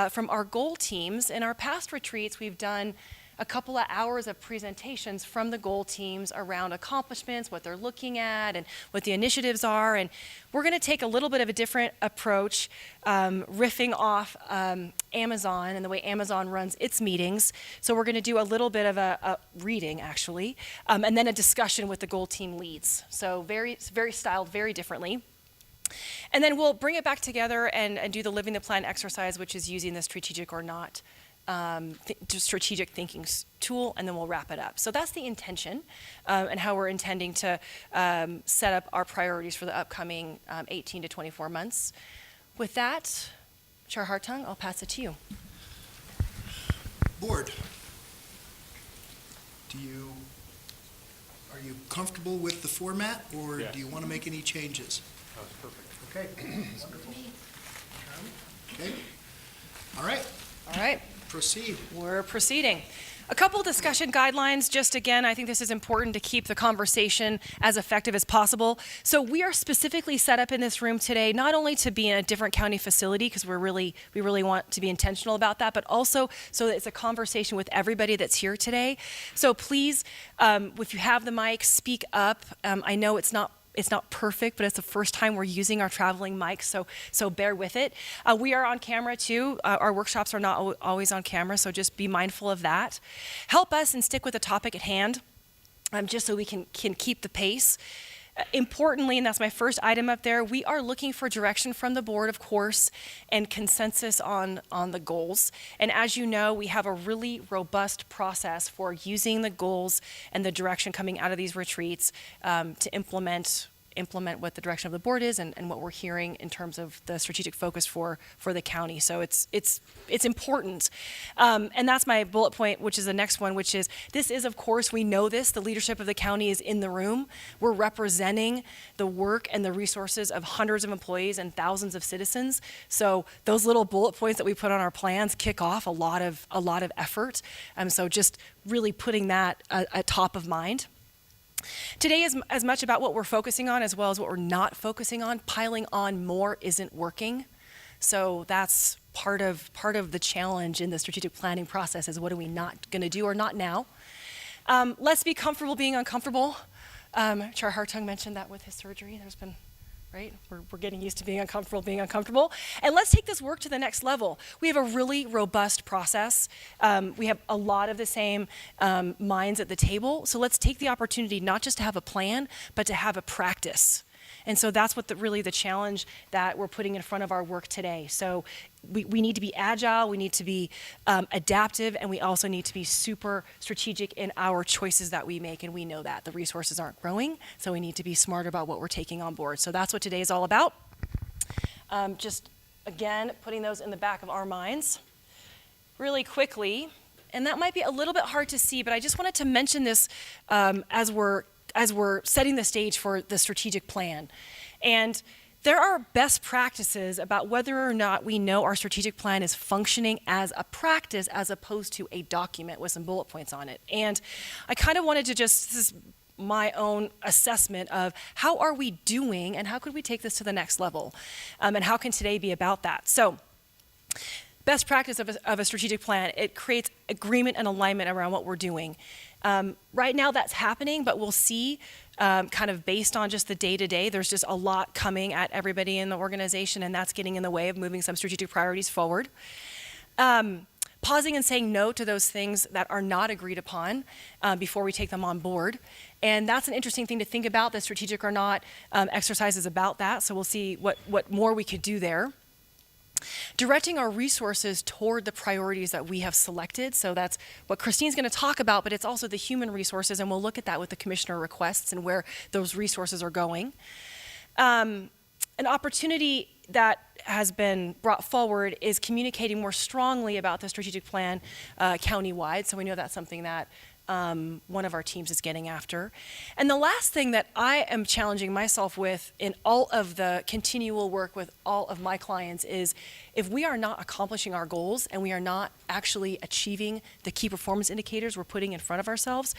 from our goal teams. In our past retreats, we've done a couple of hours of presentations from the goal teams around accomplishments, what they're looking at, and what the initiatives are. And we're going to take a little bit of a different approach, riffing off Amazon and the way Amazon runs its meetings. So we're going to do a little bit of a reading, actually, and then a discussion with the goal team leads. So very styled, very differently. And then we'll bring it back together and do the living the plan exercise, which is using the strategic or not strategic thinking tool, and then we'll wrap it up. So that's the intention and how we're intending to set up our priorities for the upcoming 18 to 24 months. With that, Chair Hartung, I'll pass it to you. Board, are you comfortable with the format, or do you want to make any changes? That's perfect. Okay. Wonderful. Okay. All right. All right. Proceed. We're proceeding. A couple discussion guidelines, just again, I think this is important to keep the conversation as effective as possible. So we are specifically set up in this room today, not only to be in a different county facility, because we really want to be intentional about that, but also so that it's a conversation with everybody that's here today. So please, if you have the mic, speak up. I know it's not perfect, but it's the first time we're using our traveling mics, so bear with it. We are on camera too. Our workshops are not always on camera, so just be mindful of that. Help us and stick with the topic at hand, just so we can keep the pace. Importantly, and that's my first item up there, we are looking for direction from the board, of course, and consensus on the goals. And as you know, we have a really robust process for using the goals and the direction coming out of these retreats to implement what the direction of the board is and what we're hearing in terms of the strategic focus for the county. So it's important. And that's my bullet point, which is the next one, which is this is, of course, we know this, the leadership of the county is in the room. We're representing the work and the resources of hundreds of employees and thousands of citizens. So those little bullet points that we put on our plans kick off a lot of effort. So just really putting that at top of mind. Today is as much about what we're focusing on as well as what we're not focusing on. Piling on more isn't working. So that's part of the challenge in the strategic planning process is what are we not going to do or not now. Let's be comfortable being uncomfortable. Chair Hartung mentioned that with his surgery. There's been, right? We're getting used to being uncomfortable. And let's take this work to the next level. We have a really robust process. We have a lot of the same minds at the table. So let's take the opportunity not just to have a plan, but to have a practice. And so that's what really the challenge that we're putting in front of our work today. So we need to be agile, we need to be adaptive, and we also need to be super strategic in our choices that we make, and we know that. The resources aren't growing, so we need to be smart about what we're taking on board. So that's what today is all about. Just, again, putting those in the back of our minds. Really quickly, and that might be a little bit hard to see, but I just wanted to mention this as we're setting the stage for the strategic plan. And there are best practices about whether or not we know our strategic plan is functioning as a practice as opposed to a document with some bullet points on it. And I kind of wanted to this is my own assessment of how are we doing and how could we take this to the next level? And how can today be about that? So, best practice of a strategic plan, it creates agreement and alignment around what we're doing. Right now that's happening, but we'll see kind of based on just the day-to-day, there's just a lot coming at everybody in the organization, and that's getting in the way of moving some strategic priorities forward. Pausing and saying no to those things that are not agreed upon before we take them on board. And that's an interesting thing to think about. The strategic or not exercise is about that, so we'll see what more we could do there. Directing our resources toward the priorities that we have selected. So that's what Christine's going to talk about, but it's also the human resources, and we'll look at that with the commissioner requests and where those resources are going. An opportunity that has been brought forward is communicating more strongly about the strategic plan countywide. So we know that's something that one of our teams is getting after. And the last thing that I am challenging myself with in all of the continual work with all of my clients is if we are not accomplishing our goals and we are not actually achieving the key performance indicators we're putting in front of ourselves,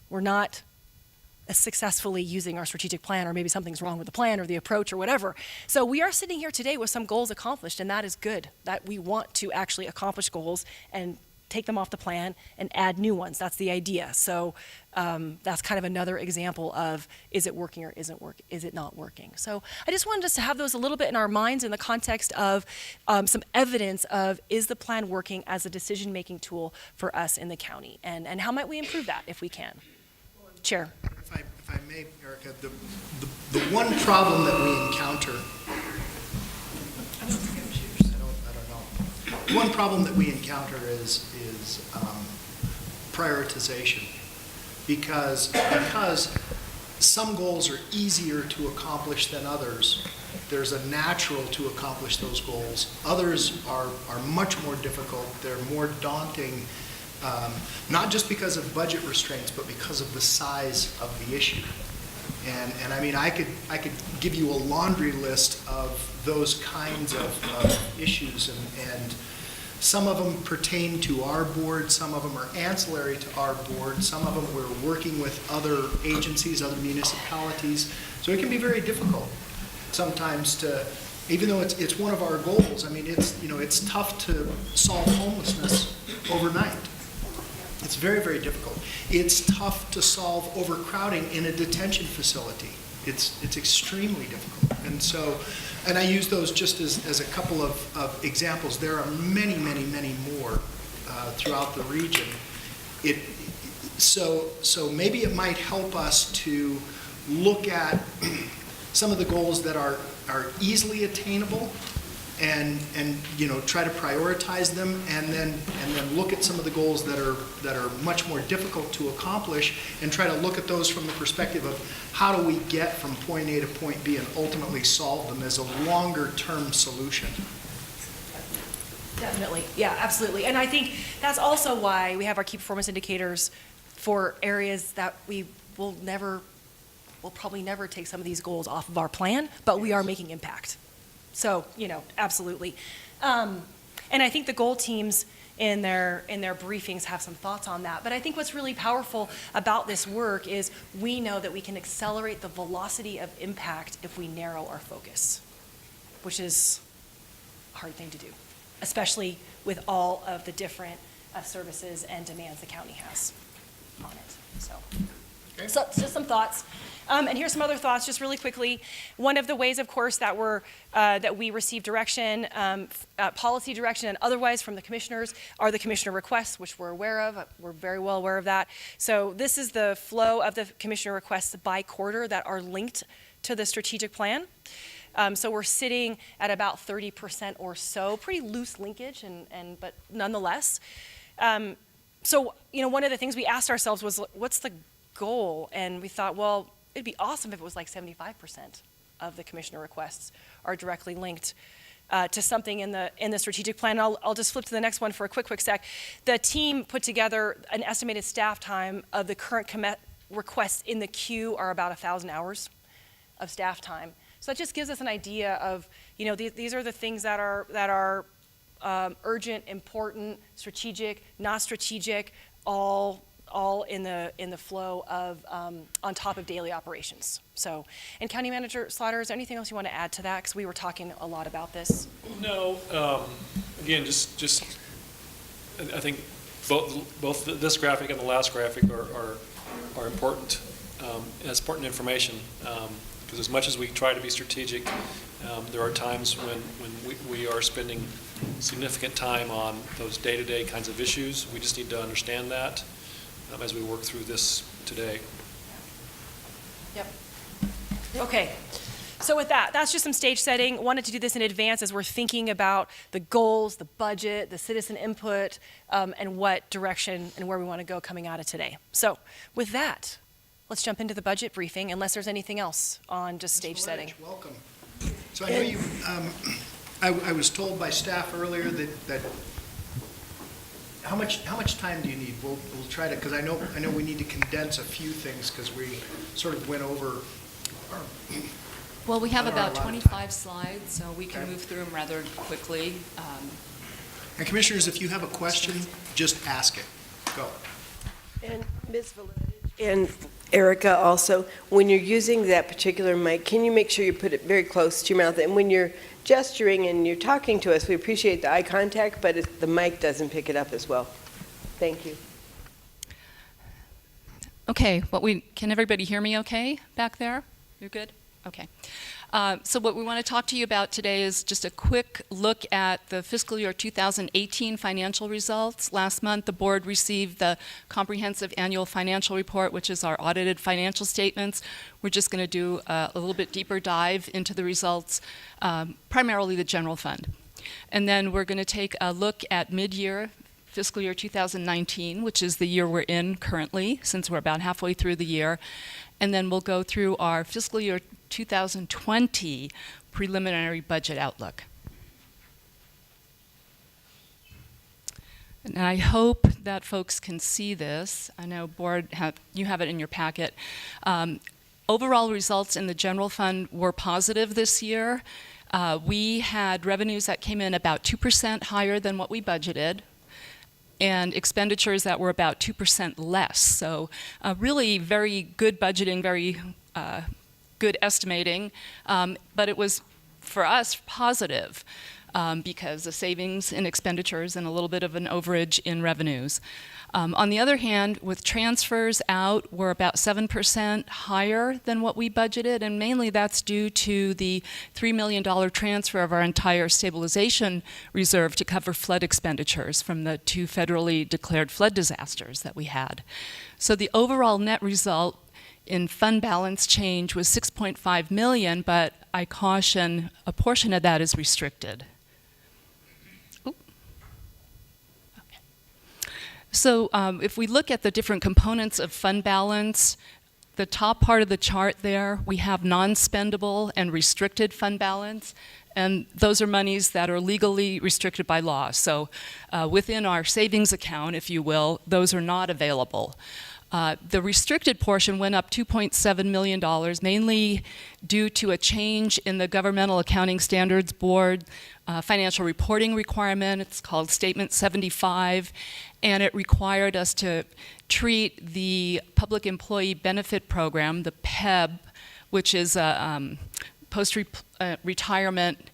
we're not successfully using our strategic plan, or maybe something's wrong with the plan or the approach or whatever. So we are sitting here today with some goals accomplished, and that is good, that we want to actually accomplish goals and take them off the plan and add new ones. That's the idea. So that's kind of another example of is it working or is it not working. So I just wanted us to have those a little bit in our minds in the context of some evidence of is the plan working as a decision-making tool for us in the county, and how might we improve that if we can. Chair. If I may, Erica, the one problem that we encounter, one problem that we encounter is prioritization, because some goals are easier to accomplish than others. There's a natural to accomplish those goals. Others are much more difficult. They're more daunting, not just because of budget restraints, but because of the size of the issue. And I mean, I could give you a laundry list of those kinds of issues, and Some of them pertain to our board, some of them are ancillary to our board, some of them we're working with other agencies, other municipalities. So it can be very difficult sometimes to, even though it's one of our goals, I mean, it's tough to solve homelessness overnight. It's very, very difficult. It's tough to solve overcrowding in a detention facility. It's extremely difficult. And so, and I use those just as a couple of examples. There are many, many, many more throughout the region. So maybe it might help us to look at some of the goals that are easily attainable and try to prioritize them, and then look at some of the goals that are much more difficult to accomplish, and try to look at those from the perspective of how do we get from point A to point B and ultimately solve them as a longer term solution. Definitely, yeah, absolutely. And I think that's also why we have our key performance indicators for areas that we'll probably never take some of these goals off of our plan, but we are making impact. So, absolutely. And I think the goal teams in their briefings have some thoughts on that. But I think what's really powerful about this work is we know that we can accelerate the velocity of impact if we narrow our focus, which is a hard thing to do, especially with all of the different services and demands the county has on it. So just some thoughts. And here's some other thoughts, just really quickly. One of the ways, of course, that we receive direction, policy direction, and otherwise from the commissioners are the commissioner requests, which we're aware of. We're very well aware of that. So this is the flow of the commissioner requests by quarter that are linked to the strategic plan. So we're sitting at about 30% or so, pretty loose linkage, but nonetheless. So one of the things we asked ourselves was, what's the goal? And we thought, well, it'd be awesome if it was like 75% of the commissioner requests are directly linked to something in the strategic plan. I'll just flip to the next one for a quick sec. The team put together an estimated staff time of the current requests in the queue are about 1,000 hours of staff time. So that just gives us an idea of, these are the things that are urgent, important, strategic, not strategic, all in the flow of on top of daily operations. So, and County Manager Slaughter, is there anything else you want to add to that? Because we were talking a lot about this. No. Again, just I think both this graphic and the last graphic are important as important information. Because as much as we try to be strategic, there are times when we are spending significant time on those day-to-day kinds of issues. We just need to understand that as we work through this today. Yep. Okay. So with that, that's just some stage setting. Wanted to do this in advance as we're thinking about the goals, the budget, the citizen input, and what direction and where we want to go coming out of today. So with that, let's jump into the budget briefing, unless there's anything else on just stage setting. Welcome. So I know you, I was told by staff earlier that how much time do you need? We'll try to, because I know we need to condense a few things because we sort of went over. Well, we have about 25 slides, so we can move through them rather quickly. And commissioners, if you have a question, just ask it. Go. And Ms. Validity and Erica also, when you're using that particular mic, can you make sure you put it very close to your mouth? And when you're gesturing and you're talking to us, we appreciate the eye contact, but the mic doesn't pick it up as well. Thank you. Okay, can everybody hear me okay back there? You're good? Okay. So what we want to talk to you about today is just a quick look at the fiscal year 2018 financial results. Last month, the board received the comprehensive annual financial report, which is our audited financial statements. We're just going to do a little bit deeper dive into the results, primarily the general fund. And then we're going to take a look at mid-year fiscal year 2019, which is the year we're in currently, since we're about halfway through the year. And then we'll go through our fiscal year 2020 preliminary budget outlook. And I hope that folks can see this. I know board you have it in your packet. Overall results in the general fund were positive this year. We had revenues that came in about 2% higher than what we budgeted, and expenditures that were about 2% less. So really very good budgeting, very good estimating, but it was, for us, positive because of savings in expenditures and a little bit of an overage in revenues. On the other hand, with transfers out, we're about 7% higher than what we budgeted, and mainly that's due to the $3 million transfer of our entire stabilization reserve to cover flood expenditures from the 2 federally declared flood disasters that we had. So the overall net result in fund balance change was $6.5 million, but I caution a portion of that is restricted. So if we look at the different components of fund balance, the top part of the chart there, we have non-spendable and restricted fund balance, and those are monies that are legally restricted by law. So within our savings account, if you will, those are not available. The restricted portion went up $2.7 million, mainly due to a change in the Governmental Accounting Standards Board financial reporting requirement. It's called Statement 75, and it required us to treat the Public Employee Benefit Program, the PEB, which is a post-retirement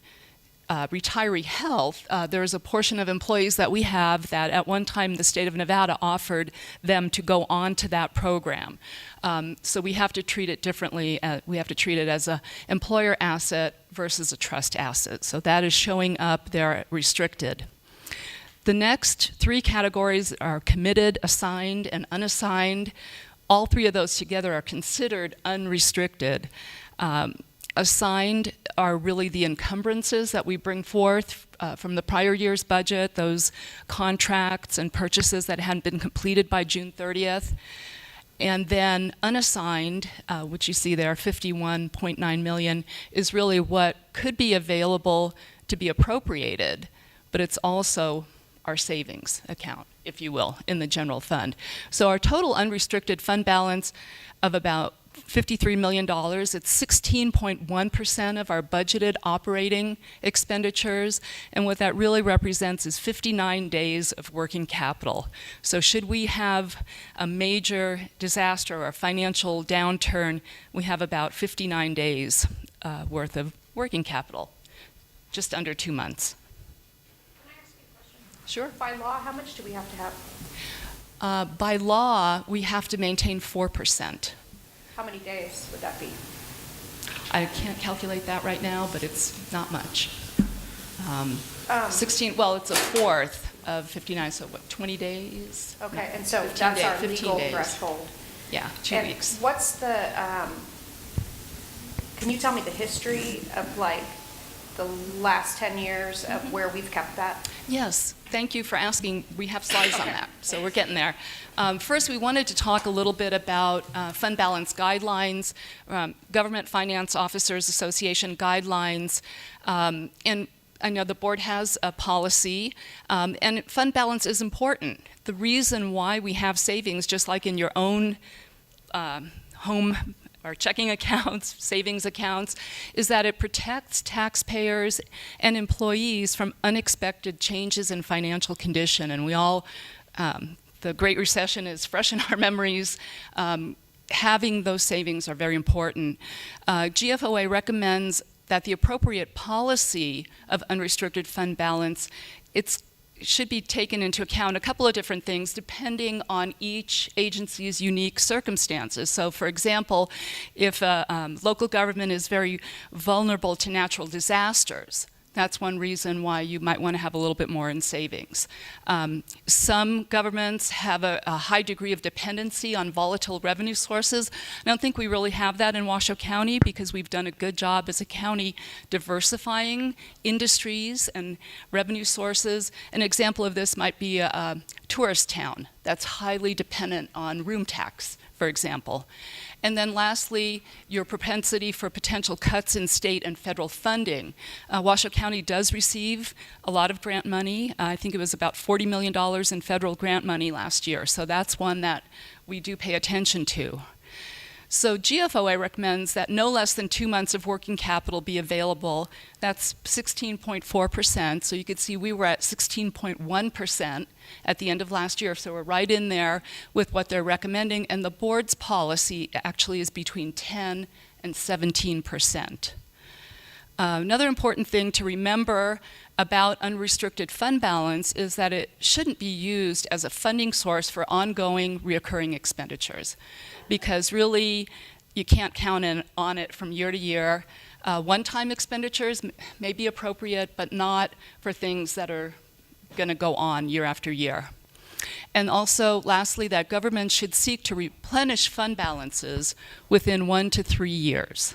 retiree health. There's a portion of employees that we have that at one time the state of Nevada offered them to go on to that program. So we have to treat it differently. We have to treat it as an employer asset versus a trust asset. So that is showing up there restricted. The next 3 categories are committed, assigned, and unassigned. All 3 of those together are considered unrestricted. Assigned are really the encumbrances that we bring forth from the prior year's budget, those contracts and purchases that hadn't been completed by June 30th. And then unassigned, which you see there, $51.9 million, is really what could be available to be appropriated, but it's also our savings account, if you will, in the general fund. So our total unrestricted fund balance of about $53 million. It's 16.1% of our budgeted operating expenditures, and what that really represents is 59 days of working capital. So should we have a major disaster or a financial downturn, we have about 59 days worth of working capital, just under 2 months. Can I ask you a question? Sure. By law, how much do we have to have? By law, we have to maintain 4%. How many days would that be? I can't calculate that right now, but it's not much. 16, well, it's a fourth of 59, so what, 20 days? Okay, No, and so 15 that's days, our 15 legal days. threshold. Yeah, 2 And weeks. what's the, can you tell me the history of like the last 10 years of where we've kept that? Yes, thank you for asking. We have slides on that, so we're getting there. First, we wanted to talk a little bit about fund balance guidelines, Government Finance Officers Association guidelines, and I know the board has a policy, and fund balance is important. The reason why we have savings, just like in your own home or checking accounts, savings accounts, is that it protects taxpayers and employees from unexpected changes in financial condition. And we all, the Great Recession is fresh in our memories. Having those savings are very important. GFOA recommends that the appropriate policy of unrestricted fund balance, it should be taken into account a couple of different things depending on each agency's unique circumstances. So for example, if a local government is very vulnerable to natural disasters, that's one reason why you might want to have a little bit more in savings. Some governments have a high degree of dependency on volatile revenue sources. I don't think we really have that in Washoe County because we've done a good job as a county diversifying industries and revenue sources. An example of this might be a tourist town that's highly dependent on room tax, for example. And then lastly, your propensity for potential cuts in state and federal funding. Washoe County does receive a lot of grant money. I think it was about $40 million in federal grant money last year. So that's one that we do pay attention to. So GFOA recommends that no less than 2 months of working capital be available. That's 16.4%. So you could see we were at 16.1% at the end of last year. So we're right in there with what they're recommending. And the board's policy actually is between 10 and 17%. Another important thing to remember about unrestricted fund balance is that it shouldn't be used as a funding source for ongoing reoccurring expenditures, because really you can't count on it from year to year. One-time expenditures may be appropriate, but not for things that are going to go on year after year. And also, lastly, that government should seek to replenish fund balances within 1 to 3 years.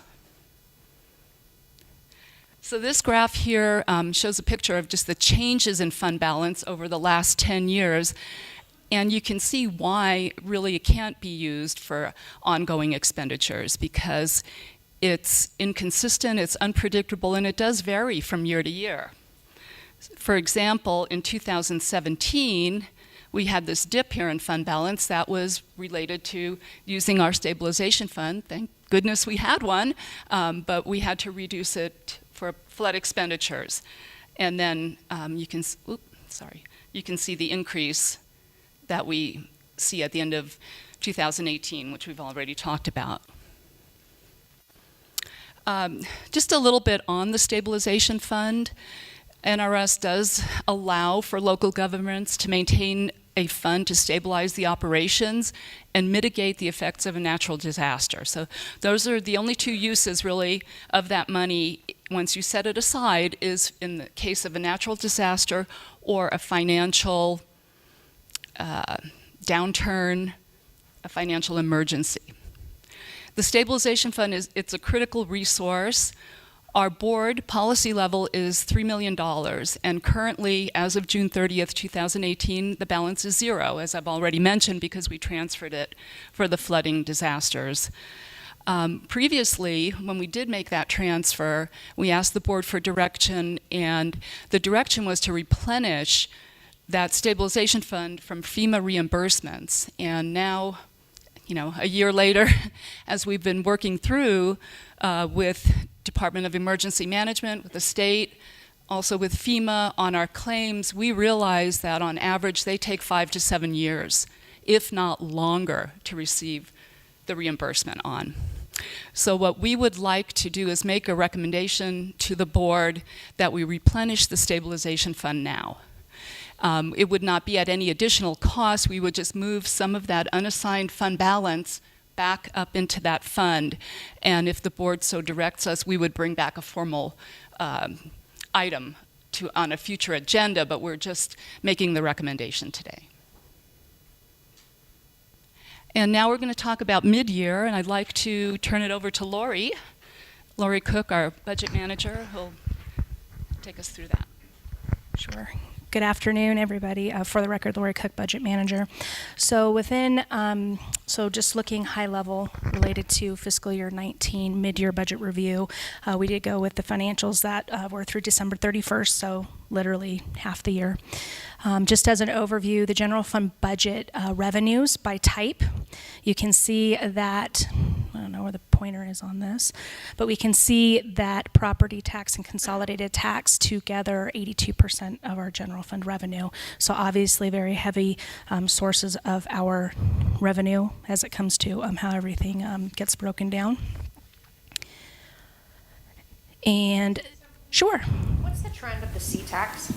So this graph here shows a picture of just the changes in fund balance over the last 10 years. And you can see why really it can't be used for ongoing expenditures, because it's inconsistent, it's unpredictable, and it does vary from year to year. For example, in 2017, we had this dip here in fund balance that was related to using our stabilization fund. Thank goodness we had one, but we had to reduce it for flood expenditures. And then you can see the increase that we see at the end of 2018, which we've already talked about. Just a little bit on the stabilization fund. NRS does allow for local governments to maintain a fund to stabilize the operations and mitigate the effects of a natural disaster. So those are the only two uses really of that money once you set it aside, is in the case of a natural disaster or a financial downturn, a financial emergency. The stabilization fund it's a critical resource. Our board policy level is $3 million, and currently, as of June 30th, 2018, the balance is zero, as I've already mentioned, because we transferred it for the flooding disasters. Previously, when we did make that transfer, we asked the board for direction, and the direction was to replenish that stabilization fund from FEMA reimbursements. And now, a year later, as we've been working through with Department of Emergency Management, with the state, also with FEMA on our claims, we realize that on average they take 5 to 7 years, if not longer, to receive the reimbursement on. So what we would like to do is make a recommendation to the board that we replenish the stabilization fund now. It would not be at any additional cost. We would just move some of that unassigned fund balance back up into that fund, and if the board so directs us, we would bring back a formal item on a future agenda, but we're just making the recommendation today. And now we're going to talk about mid-year, and I'd like to turn it over to Lori Cook, our budget manager, who'll take us through that. Sure. Good afternoon, everybody. For the record, Lori Cook, Budget Manager. So just looking high level related to fiscal year 19 mid-year budget review, we did go with the financials that were through December 31st, so literally half the year. Just as an overview, the general fund budget revenues by type, you can see that, I don't know where the pointer is on this, but we can see that property tax and consolidated tax together 82% of our general fund revenue. So obviously very heavy sources of our revenue as it comes to how everything gets broken down. And sure. What's the trend of the C-tax?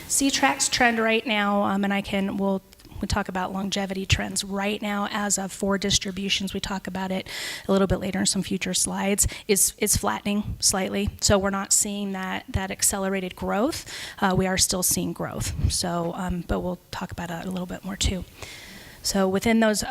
C-tax trend right now, and we'll talk about longevity trends right now as of 4 distributions. We talk about it a little bit later in some future slides. Is flattening slightly, so we're not seeing that accelerated growth. We are still seeing growth. So, but we'll talk about it a little bit more too. So within those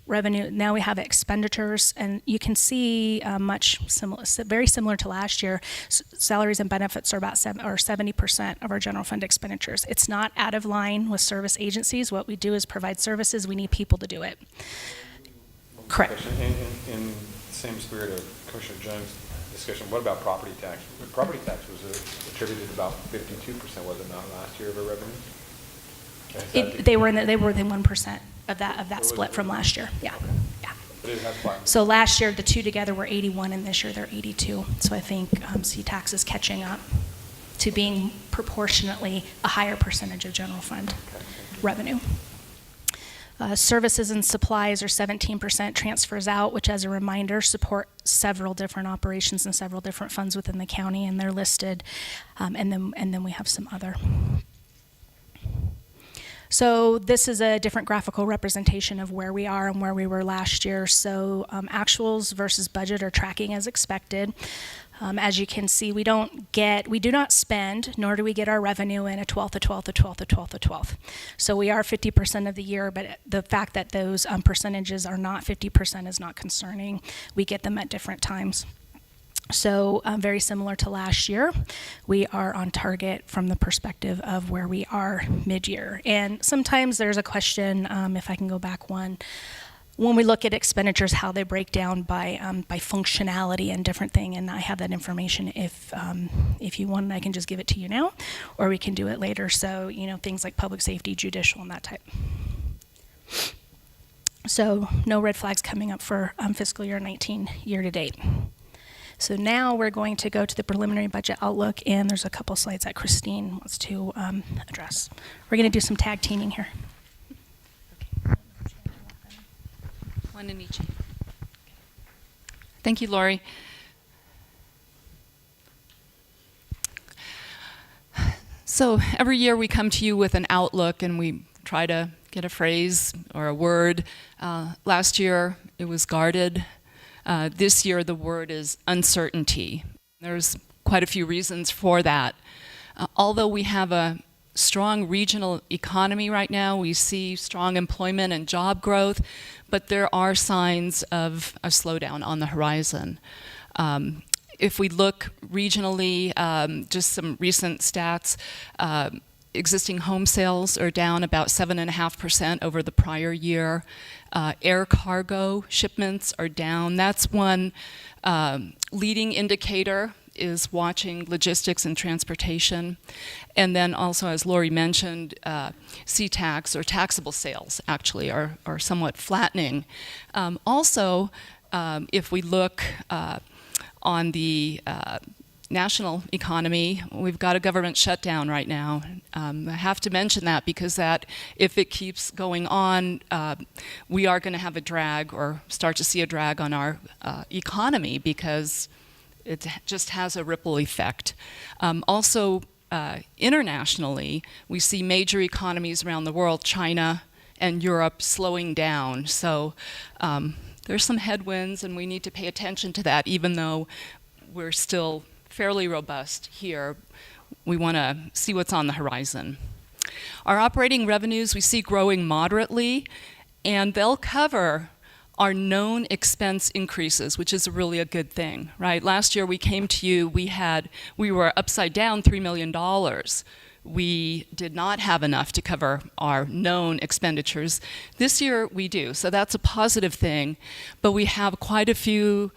revenue, now we have expenditures, and you can see very similar to last year. Salaries and benefits are about 70% of our general fund expenditures. It's not out of line with service agencies. What we do is provide services. We need people to do it. Correct. In the same spirit of Commissioner Jones' discussion, what about property tax? Property tax was attributed about 52%, was it not, last year of our revenue? They were within 1% of that split from last year. Yeah. Okay. Yeah. But it has flattened. So last year, the two together were 81, and this year they're 82. So I think C-Tax is catching up to being proportionately a higher percentage of general fund revenue. Services and supplies are 17%, transfers out, which, as a reminder, support several different operations and several different funds within the county, and they're listed. And then we have some other. So this is a different graphical representation of where we are and where we were last year. So actuals versus budget are tracking as expected. As you can see, we do not spend, nor do we get our revenue in a 12th, a 12th, a 12th, a 12th, a 12th. So we are 50% of the year, but the fact that those percentages are not 50% is not concerning. We get them at different times. So very similar to last year, we are on target from the perspective of where we are mid-year. And sometimes there's a question, if I can go back one, when we look at expenditures, how they break down by functionality and different thing, and I have that information. If you want, I can just give it to you now, or we can do it later. So things like public safety, judicial, and that type. So no red flags coming up for fiscal year 19 year to date. So now we're going to go to the preliminary budget outlook, and there's a couple slides that Christine wants to address. We're going to do some tag teaming here. One in each. Thank you, Lori. So every year we come to you with an outlook and we try to get a phrase or a word. Last year it was guarded. This year the word is uncertainty. There's quite a few reasons for that. Although we have a strong regional economy right now, we see strong employment and job growth, but there are signs of a slowdown on the horizon. If we look regionally, just some recent stats, existing home sales are down about 7.5% over the prior year. Air cargo shipments are down. That's one leading indicator, is watching logistics and transportation. And then also, as Lori mentioned, C-tax or taxable sales actually are somewhat flattening. Also, if we look on the national economy, we've got a government shutdown right now. I have to mention that because that, if it keeps going on, we are going to have a drag or start to see a drag on our economy because it just has a ripple effect. Also, internationally, we see major economies around the world, China and Europe, slowing down. So there's some headwinds, and we need to pay attention to that, even though we're still fairly robust here. We want to see what's on the horizon. Our operating revenues we see growing moderately, and they'll cover our known expense increases, which is really a good thing, right? Last year we came to you, we were upside down $3 million. We did not have enough to cover our known expenditures. This year we do, so that's a positive thing, but we have quite a few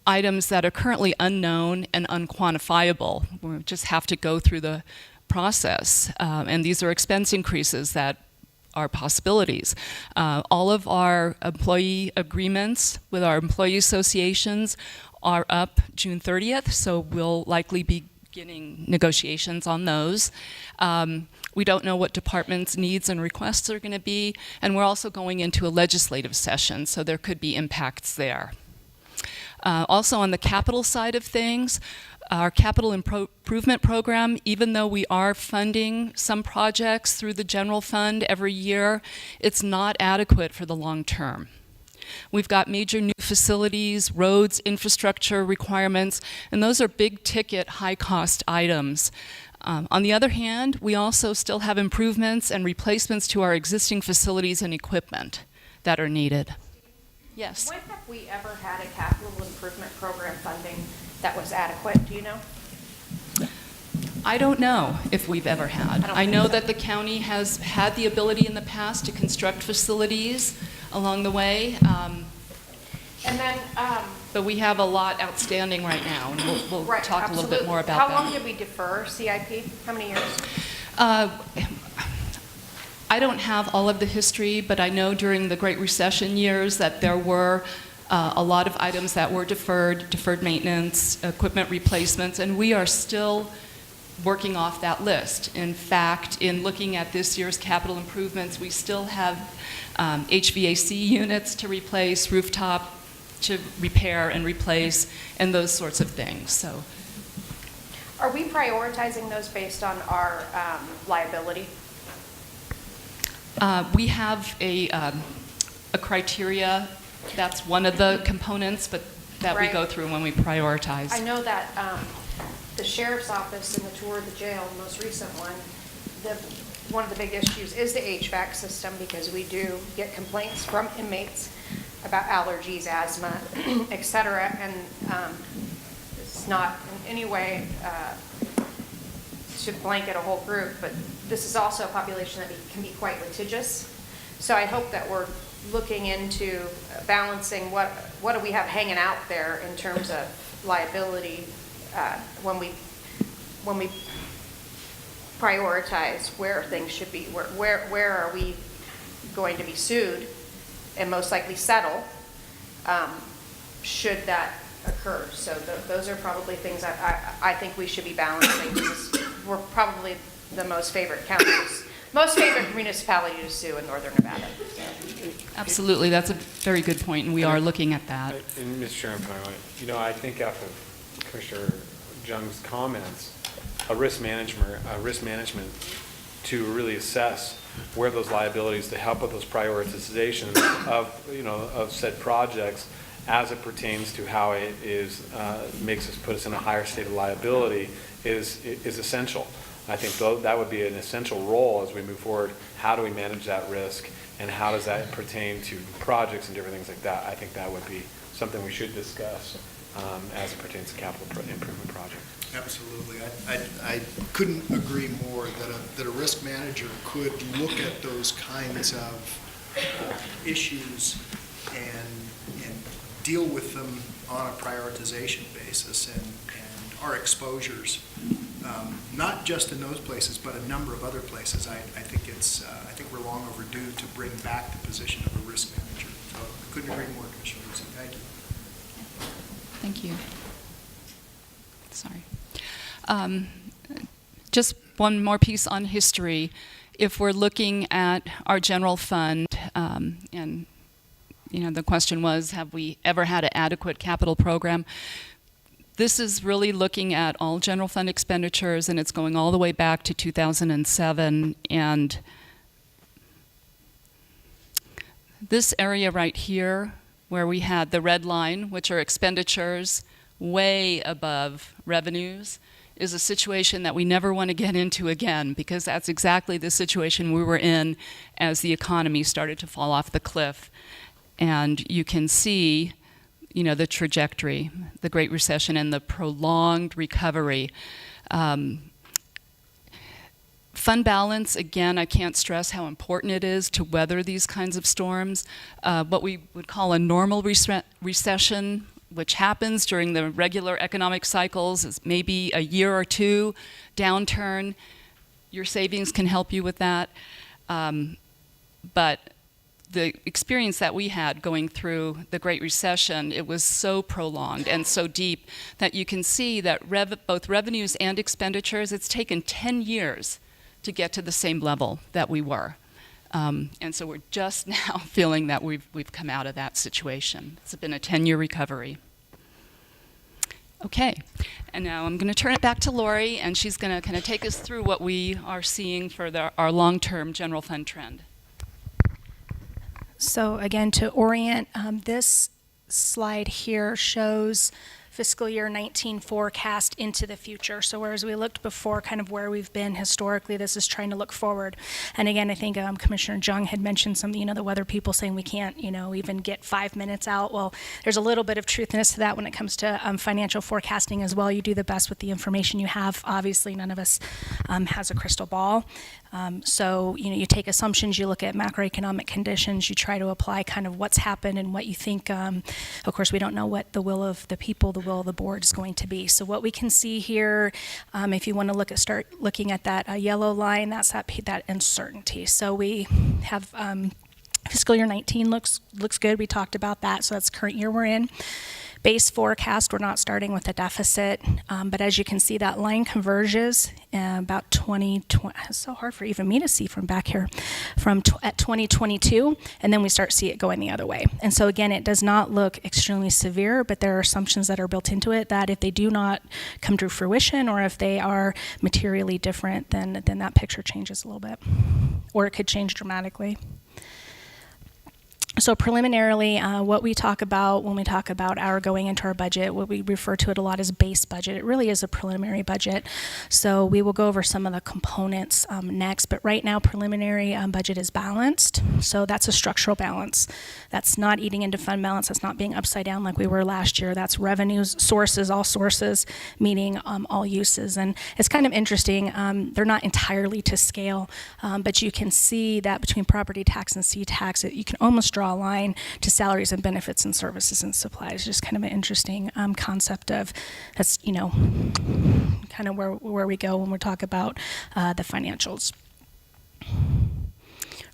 items that are currently unknown and unquantifiable. We just have to go through the process, and these are expense increases that are possibilities. All of our employee agreements with our employee associations are up June 30th, so we'll likely be beginning negotiations on those. We don't know what departments' needs and requests are going to be, and we're also going into a legislative session, so there could be impacts there. Also on the capital side of things, our capital improvement program, even though we are funding some projects through the general fund every year, it's not adequate for the long term. We've got major new facilities, roads, infrastructure requirements, and those are big ticket, high cost items. On the other hand, we also still have improvements and replacements to our existing facilities and equipment that are needed. Yes? When have we ever had a capital improvement program funding that was adequate? Do you know? I don't know if we've ever had. I know that the county has had the ability in the past to construct facilities along the way. And then, but we have a lot outstanding right now, and we'll right, talk absolutely. a little bit more about that. How long did we defer CIP? How many years? I don't have all of the history, but I know during the Great Recession years that there were a lot of items that were deferred maintenance, equipment replacements, and we are still working off that list. In fact, in looking at this year's capital improvements, we still have HVAC units to replace, rooftop to repair and replace, and those sorts of things. So, Are we prioritizing those based on our liability? we have a criteria. That's one of the components, but that we Right. go through when we prioritize. I know that the sheriff's office and the tour of the jail, the most recent one, one of the big issues is the HVAC system, because we do get complaints from inmates about allergies, asthma, et cetera, and it's not in any way to blanket a whole group, but this is also a population that can be quite litigious. So I hope that we're looking into balancing what do we have hanging out there in terms of liability when we prioritize where things should be, where are we going to be sued and most likely settle should that occur. So those are probably things I think we should be balancing, because we're probably the most favorite municipality to sue in northern Nevada. Absolutely, that's a very good point, and we are looking at that. And Mr. Chairman, I think after Commissioner Jung's comments, a risk management to really assess where those liabilities, to help with those prioritizations of said projects as it pertains to how it is put us in a higher state of liability is essential. I think that would be an essential role as we move forward. How do we manage that risk, and how does that pertain to projects and different things like that? I think that would be something we should discuss as it pertains to capital improvement projects. Absolutely. I couldn't agree more that a risk manager could look at those kinds of issues and deal with them on a prioritization basis, and our exposures, not just in those places, but a number of other places. I think we're long overdue to bring back the position of a risk manager. So I couldn't agree more, Commissioner Lucy. Thank you. Thank you. Sorry. Just one more piece on history. If we're looking at our general fund, and the question was, have we ever had an adequate capital program? This is really looking at all general fund expenditures, and it's going all the way back to 2007. And this area right here, where we had the red line, which are expenditures way above revenues, is a situation that we never want to get into again, because that's exactly the situation we were in as the economy started to fall off the cliff. And you can see the trajectory, the Great Recession and the prolonged recovery. Fund balance, again, I can't stress how important it is to weather these kinds of storms. What we would call a normal recession, which happens during the regular economic cycles, is maybe a year or two downturn. Your savings can help you with that. But the experience that we had going through the Great Recession, it was so prolonged and so deep that you can see that both revenues and expenditures, it's taken 10 years to get to the same level that we were. And so we're just now feeling that we've come out of that situation. It's been a 10-year recovery. Okay, and now I'm going to turn it back to Lori, and she's going to kind of take us through what we are seeing for our long-term general fund trend. So again, to orient, this slide here shows fiscal year 19 forecast into the future. So whereas we looked before kind of where we've been historically, this is trying to look forward. And again, I think Commissioner Jung had mentioned some, the weather people saying we can't, even get 5 minutes out. Well, there's a little bit of truthiness to that when it comes to financial forecasting as well. You do the best with the information you have. Obviously, none of us has a crystal ball. So, you take assumptions, you look at macroeconomic conditions, you try to apply kind of what's happened and what you think. Of course, we don't know what the will of the people, the will of the board is going to be. So what we can see here, if you want to start looking at that yellow line, that's that uncertainty. So we have Fiscal year 19 looks good. We talked about that, so that's the current year we're in. Base forecast, we're not starting with a deficit, but as you can see, that line converges about 2020. It's so hard for even me to see from back here, at 2022, and then we start to see it going the other way. And so again, it does not look extremely severe, but there are assumptions that are built into it that if they do not come to fruition, or if they are materially different, then that picture changes a little bit, or it could change dramatically. So preliminarily, what we talk about when we talk about our going into our budget, what we refer to it a lot as base budget. It really is a preliminary budget. So we will go over some of the components next, but right now preliminary budget is balanced. So that's a structural balance. That's not eating into fund balance. That's not being upside down like we were last year. That's revenues, sources, all sources, meaning all uses. And it's kind of interesting. They're not entirely to scale, but you can see that between property tax and C-tax, you can almost draw a line to salaries and benefits and services and supplies. Just kind of an interesting concept of that's, kind of where we go when we talk about the financials.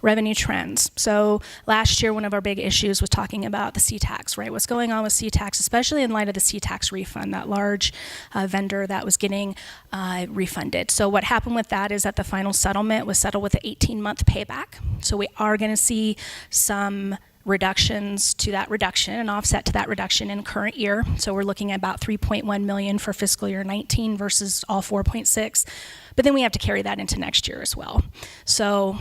Revenue trends. So last year, one of our big issues was talking about the C-tax, right? What's going on with C-tax, especially in light of the C-tax refund, that large vendor that was getting refunded. So what happened with that is that the final settlement was settled with an 18-month payback. So we are going to see some reductions to that reduction, an offset to that reduction in current year. So we're looking at about 3.1 million for fiscal year 19 versus all 4.6. But then we have to carry that into next year as well. So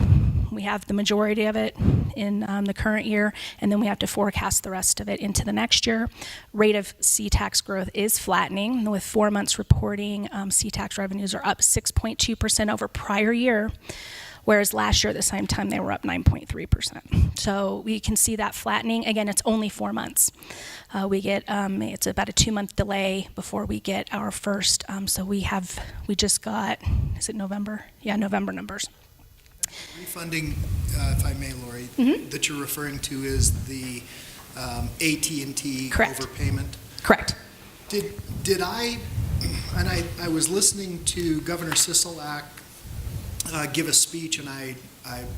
we have the majority of it in the current year, and then we have to forecast the rest of it into the next year. Rate of C-tax growth is flattening. With 4 months reporting, C-tax revenues are up 6.2% over prior year, whereas last year at the same time they were up 9.3%. So we can see that flattening. Again, it's only 4 months. We get it's about a 2-month delay before we get our first. So we just got, is it November? Yeah, November numbers. Refunding, if I may, Lori, that you're referring to is the AT&T overpayment? Correct. Did I, and I was listening to Governor Sisolak give a speech, and I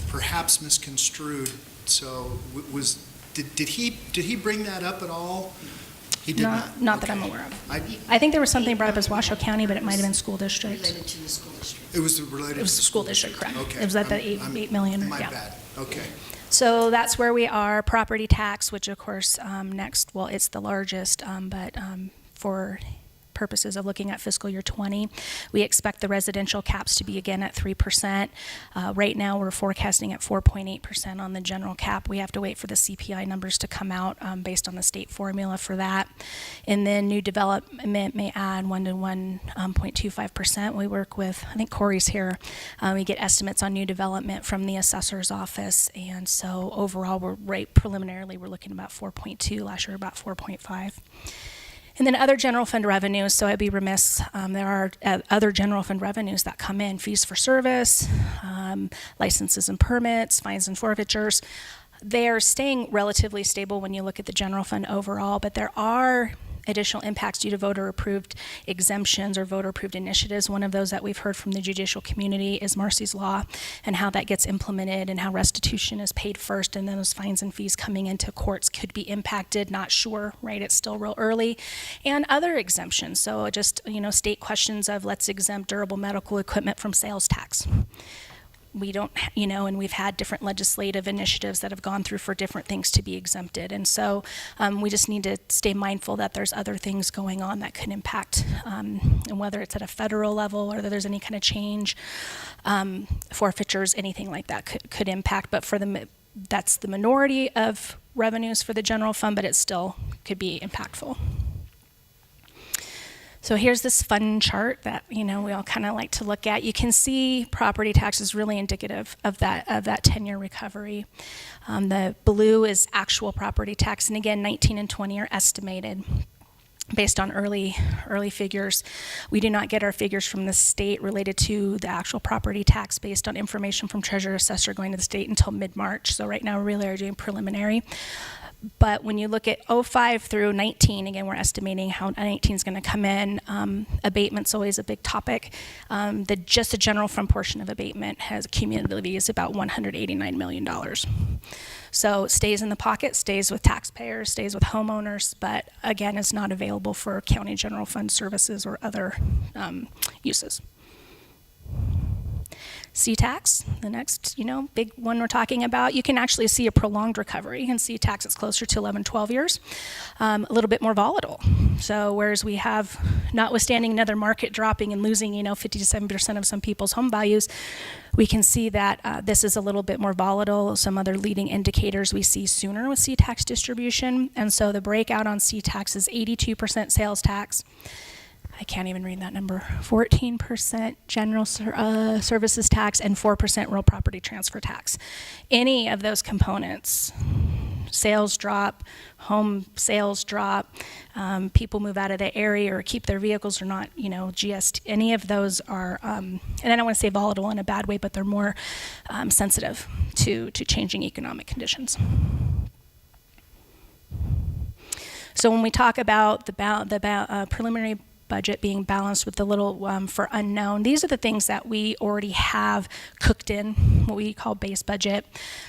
perhaps misconstrued. So did he bring that up at all? He did not. Not that I'm aware of. I think there was something brought up as Washoe County, but it might have been school district. Related to the school district. It was related to the school district, correct? Okay. It was at the 8 million. My bad. Okay. So that's where we are. Property tax, which of course next, well, it's the largest, but for purposes of looking at fiscal year 20, we expect the residential caps to be again at 3%. Right now we're forecasting at 4.8% on the general cap. We have to wait for the CPI numbers to come out based on the state formula for that. And then new development may add 1 to 1.25%. We work with, I think Corey's here, we get estimates on new development from the assessor's office, and so overall preliminarily we're looking at about 4.2, last year about 4.5. And then other general fund revenues, so I'd be remiss, there are other general fund revenues that come in, fees for service, licenses and permits, fines and forfeitures. They are staying relatively stable when you look at the general fund overall, but there are additional impacts due to voter-approved exemptions or voter-approved initiatives. One of those that we've heard from the judicial community is Marcy's Law and how that gets implemented and how restitution is paid first, and then those fines and fees coming into courts could be impacted. Not sure, right? It's still real early. And other exemptions. So just, state questions of let's exempt durable medical equipment from sales tax. We don't, and we've had different legislative initiatives that have gone through for different things to be exempted. And so we just need to stay mindful that there's other things going on that could impact, and whether it's at a federal level or whether there's any kind of change, forfeitures, anything like that could impact. But that's the minority of revenues for the general fund, but it still could be impactful. So here's this fun chart that we all kind of like to look at. You can see property tax is really indicative of that 10-year recovery. The blue is actual property tax, and again, 19 and 20 are estimated based on early figures. We do not get our figures from the state related to the actual property tax based on information from Treasurer Assessor going to the state until mid-March. So right now we really are doing preliminary. But when you look at 05 through 19, again, we're estimating how 19 is going to come in. Abatement's always a big topic. Just the general fund portion of abatement has cumulatively is about $189 million. So it stays in the pocket, stays with taxpayers, stays with homeowners, but again, is not available for county general fund services or other uses. C-tax, the next, big one we're talking about, you can actually see a prolonged recovery. In C-tax, it's closer to 11, 12 years, a little bit more volatile. So whereas we have, notwithstanding another market dropping and losing, 50 to 7% of some people's home values, we can see that this is a little bit more volatile. Some other leading indicators we see sooner with C-tax distribution. And so the breakout on C-tax is 82% sales tax. I can't even read that number, 14% general services tax, and 4% real property transfer tax. Any of those components, sales drop, home sales drop, people move out of the area or keep their vehicles or not, GST, any of those are, and I don't want to say volatile in a bad way, but they're more sensitive to changing economic conditions. So when we talk about the preliminary budget being balanced with the little for unknown, these are the things that we already have cooked in, what we call base budget.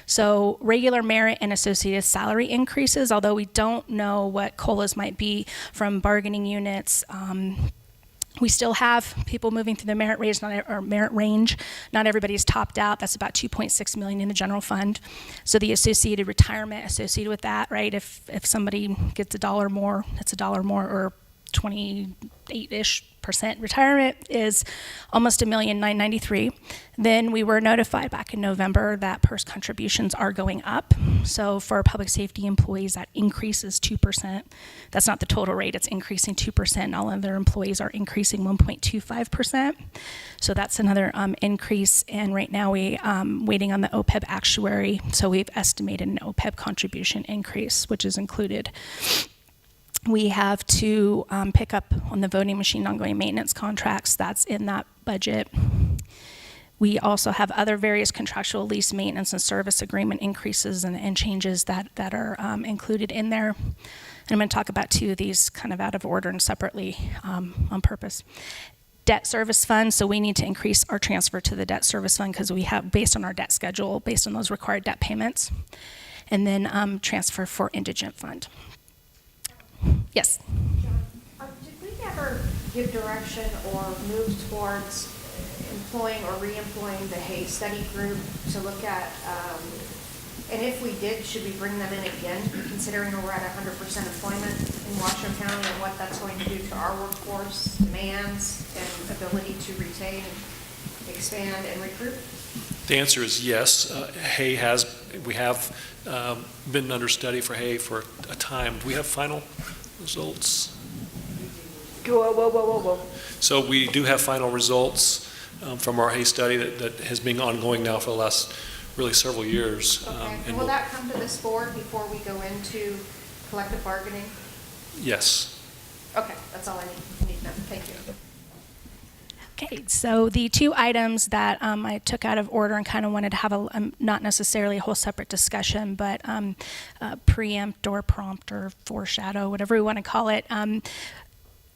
So regular merit and associated salary increases, although we don't know what COLAs might be from bargaining units. We still have people moving through the merit range. Not everybody's topped out. That's about $2.6 million in the general fund. So the associated retirement associated with that, right? If somebody gets $1 more, it's $1 more, or 28-ish% retirement is almost $1,993,000. Then we were notified back in November that PERS contributions are going up. So for public safety employees, that increases 2%. That's not the total rate, it's increasing 2%. All other employees are increasing 1.25%. So that's another increase. And right now we waiting on the OPEB actuary. So we've estimated an OPEB contribution increase, which is included. We have to pick up on the voting machine ongoing maintenance contracts. That's in that budget. We also have other various contractual lease maintenance and service agreement increases and changes that are included in there. And I'm going to talk about two of these kind of out of order and separately on purpose. Debt service fund, so we need to increase our transfer to the debt service fund because we have, based on our debt schedule, based on those required debt payments. And then transfer for indigent fund. Yes? John, did we ever give direction or move towards employing or re-employing the Hay study group to look at, and if we did, should we bring them in again, considering we're at 100% employment in Washoe County and what that's going to do to our workforce demands and ability to retain, expand, and recruit? The answer is yes. We have been under study for Hay for a time. Do we have final results? Whoa. So we do have final results from our Hay study that has been ongoing now for the last really several years. Okay. And will that come to this board before we go into collective bargaining? Yes. Okay, that's all I need to know. Thank you. Okay, so the two items that I took out of order and kind of wanted to have not necessarily a whole separate discussion, but preempt or prompt or foreshadow, whatever we want to call it.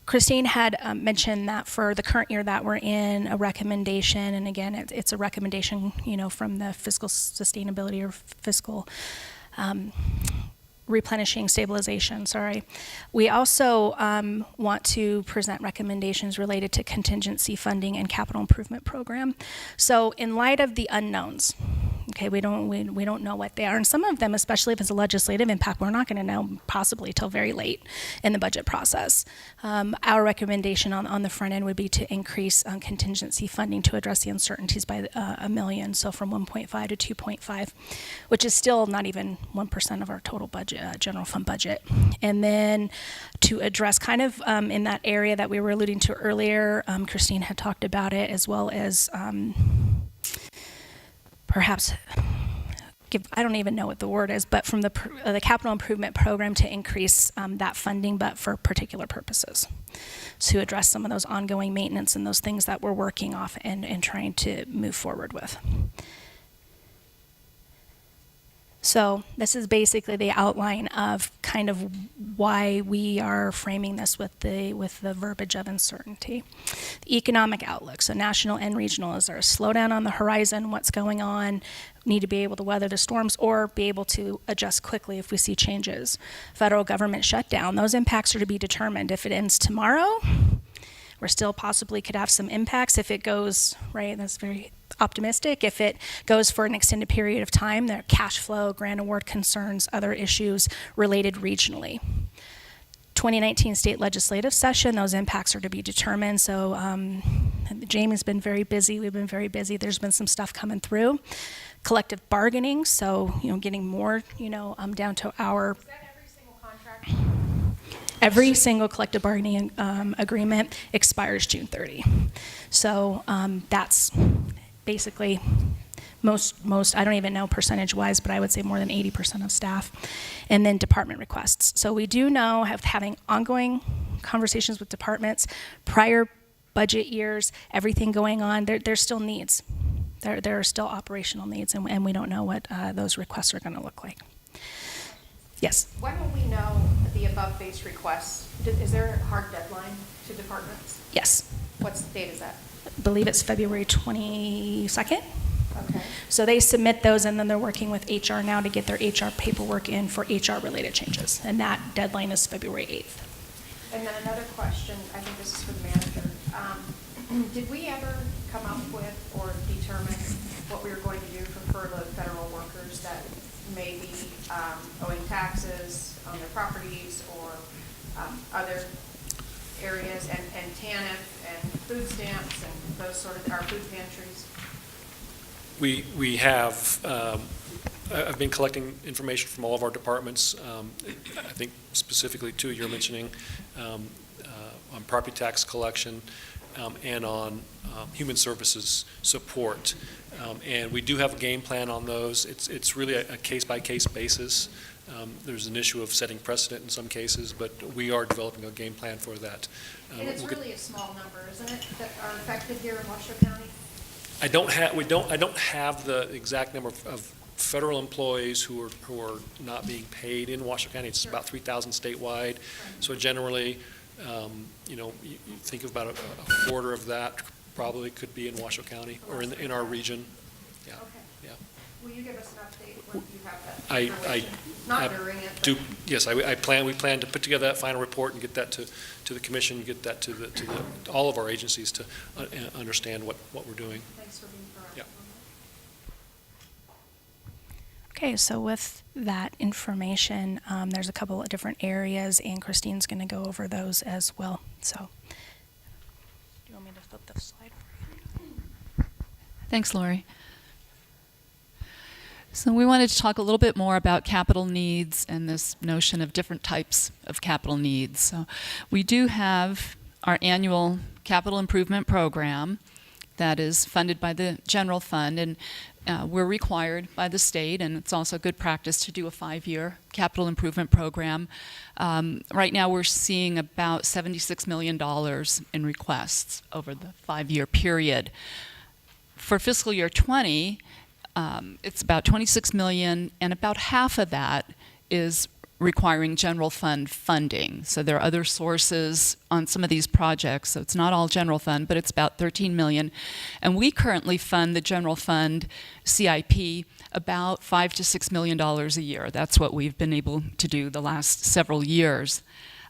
Christine had mentioned that for the current year that we're in, a recommendation, and again, it's a recommendation, from the fiscal sustainability or fiscal replenishing stabilization, We also want to present recommendations related to contingency funding and capital improvement program. So in light of the unknowns, okay, we don't know what they are, and some of them, especially if it's a legislative impact, we're not going to know possibly till very late in the budget process. Our recommendation on the front end would be to increase contingency funding to address the uncertainties by $1 million, so from 1.5 to 2.5, which is still not even 1% of our total budget, general fund budget. And then to address kind of in that area that we were alluding to earlier, Christine had talked about it, as well as perhaps I don't even know what the word is, but from the capital improvement program to increase that funding, but for particular purposes, to address some of those ongoing maintenance and those things that we're working off and trying to move forward with. So this is basically the outline of kind of why we are framing this with the verbiage of uncertainty. The economic outlook, so national and regional, is there a slowdown on the horizon? What's going on? Need to be able to weather the storms or be able to adjust quickly if we see changes. Federal government shutdown, those impacts are to be determined. If it ends tomorrow, we still possibly could have some impacts. If it goes, right, that's very optimistic. If it goes for an extended period of time, there are cash flow, grant award concerns, other issues related regionally. 2019 state legislative session, those impacts are to be determined. So Jamie's been very busy. We've been very busy. There's been some stuff coming through. Collective bargaining, so getting more, down to our. Is that every single contract? Every single collective bargaining agreement expires June 30. So that's basically most, I don't even know percentage-wise, but I would say more than 80% of staff. And then department requests. So we do know, having ongoing conversations with departments, prior budget years, everything going on, there's still needs. There are still operational needs, and we don't know what those requests are going to look like. Yes? When will we know the above base requests? Is there a hard deadline to departments? Yes. What's the date is that? I believe it's February 22nd. Okay. So they submit those, and then they're working with HR now to get their HR paperwork in for HR-related changes. And that deadline is February 8th. And then another question, I think this is for the manager. Did we ever come up with or determine what we were going to do for furloughed federal workers that may be owing taxes on their properties or other areas, and TANF and food stamps and those sort of, our food pantries? We have, I've been collecting information from all of our departments. I think specifically two you're mentioning, on property tax collection and on human services support. And we do have a game plan on those. It's really a case-by-case basis. There's an issue of setting precedent in some cases, but we are developing a game plan for that. And it's really a small number, isn't it, that are affected here in Washoe County? I don't have the exact number of federal employees who are not being paid in Washoe County. It's about 3,000 statewide. So generally, you think of about a quarter of that probably could be in Washoe County or in our region. Yeah. Okay. Yeah. Will you give us an update when you have that I information? Not during it. do. Yes, we plan to put together that final report and get that to the commission, get that to all of our agencies to understand what we're doing. Thanks for being proactive. Yeah. Okay, so with that information, there's a couple of different areas, and Christine's going to go over those as well. So, do you want me to flip the slide for you? Thanks, Lori. So we wanted to talk a little bit more about capital needs and this notion of different types of capital needs. So we do have our annual capital improvement program that is funded by the general fund, and we're required by the state, and it's also good practice to do a 5-year capital improvement program. Right now we're seeing about $76 million in requests over the 5-year period. For fiscal year 20, it's about $26 million, and about half of that is requiring general fund funding. So there are other sources on some of these projects, so it's not all general fund, but it's about $13 million. And we currently fund the general fund CIP about $5 to $6 million a year. That's what we've been able to do the last several years.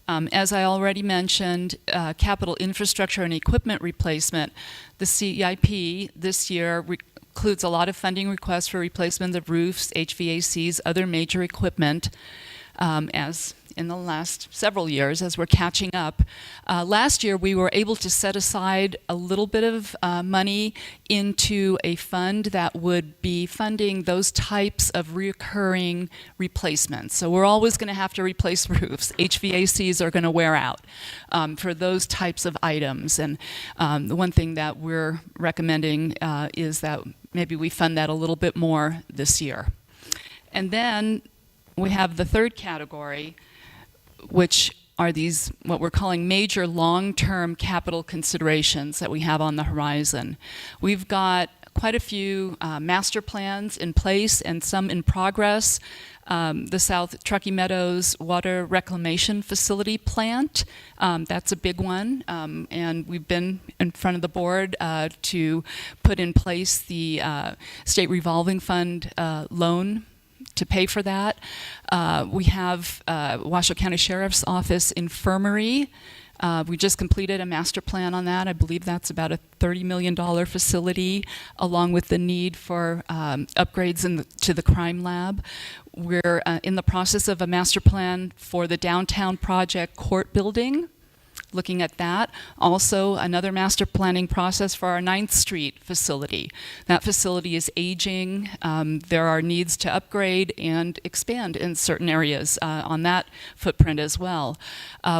As I already mentioned, capital infrastructure and equipment replacement, the CIP this year includes a lot of funding requests for replacement of roofs, HVACs, other major equipment, as in the last several years as we're catching up. Last year we were able to set aside a little bit of money into a fund that would be funding those types of recurring replacements. So we're always going to have to replace roofs. HVACs are going to wear out for those types of items. And the one thing that we're recommending is that maybe we fund that a little bit more this year. And then we have the third category, which are these, what we're calling major long-term capital considerations that we have on the horizon. We've got quite a few master plans in place and some in progress. The South Truckee Meadows Water Reclamation Facility plant, that's a big one, and we've been in front of the board to put in place the state revolving fund loan to pay for that. We have Washoe County Sheriff's Office Infirmary. We just completed a master plan on that. I believe that's about a $30 million facility, along with the need for upgrades to the crime lab. We're in the process of a master plan for the downtown project court building, looking at that. Also, another master planning process for our 9th Street facility. That facility is aging. There are needs to upgrade and expand in certain areas on that footprint as well.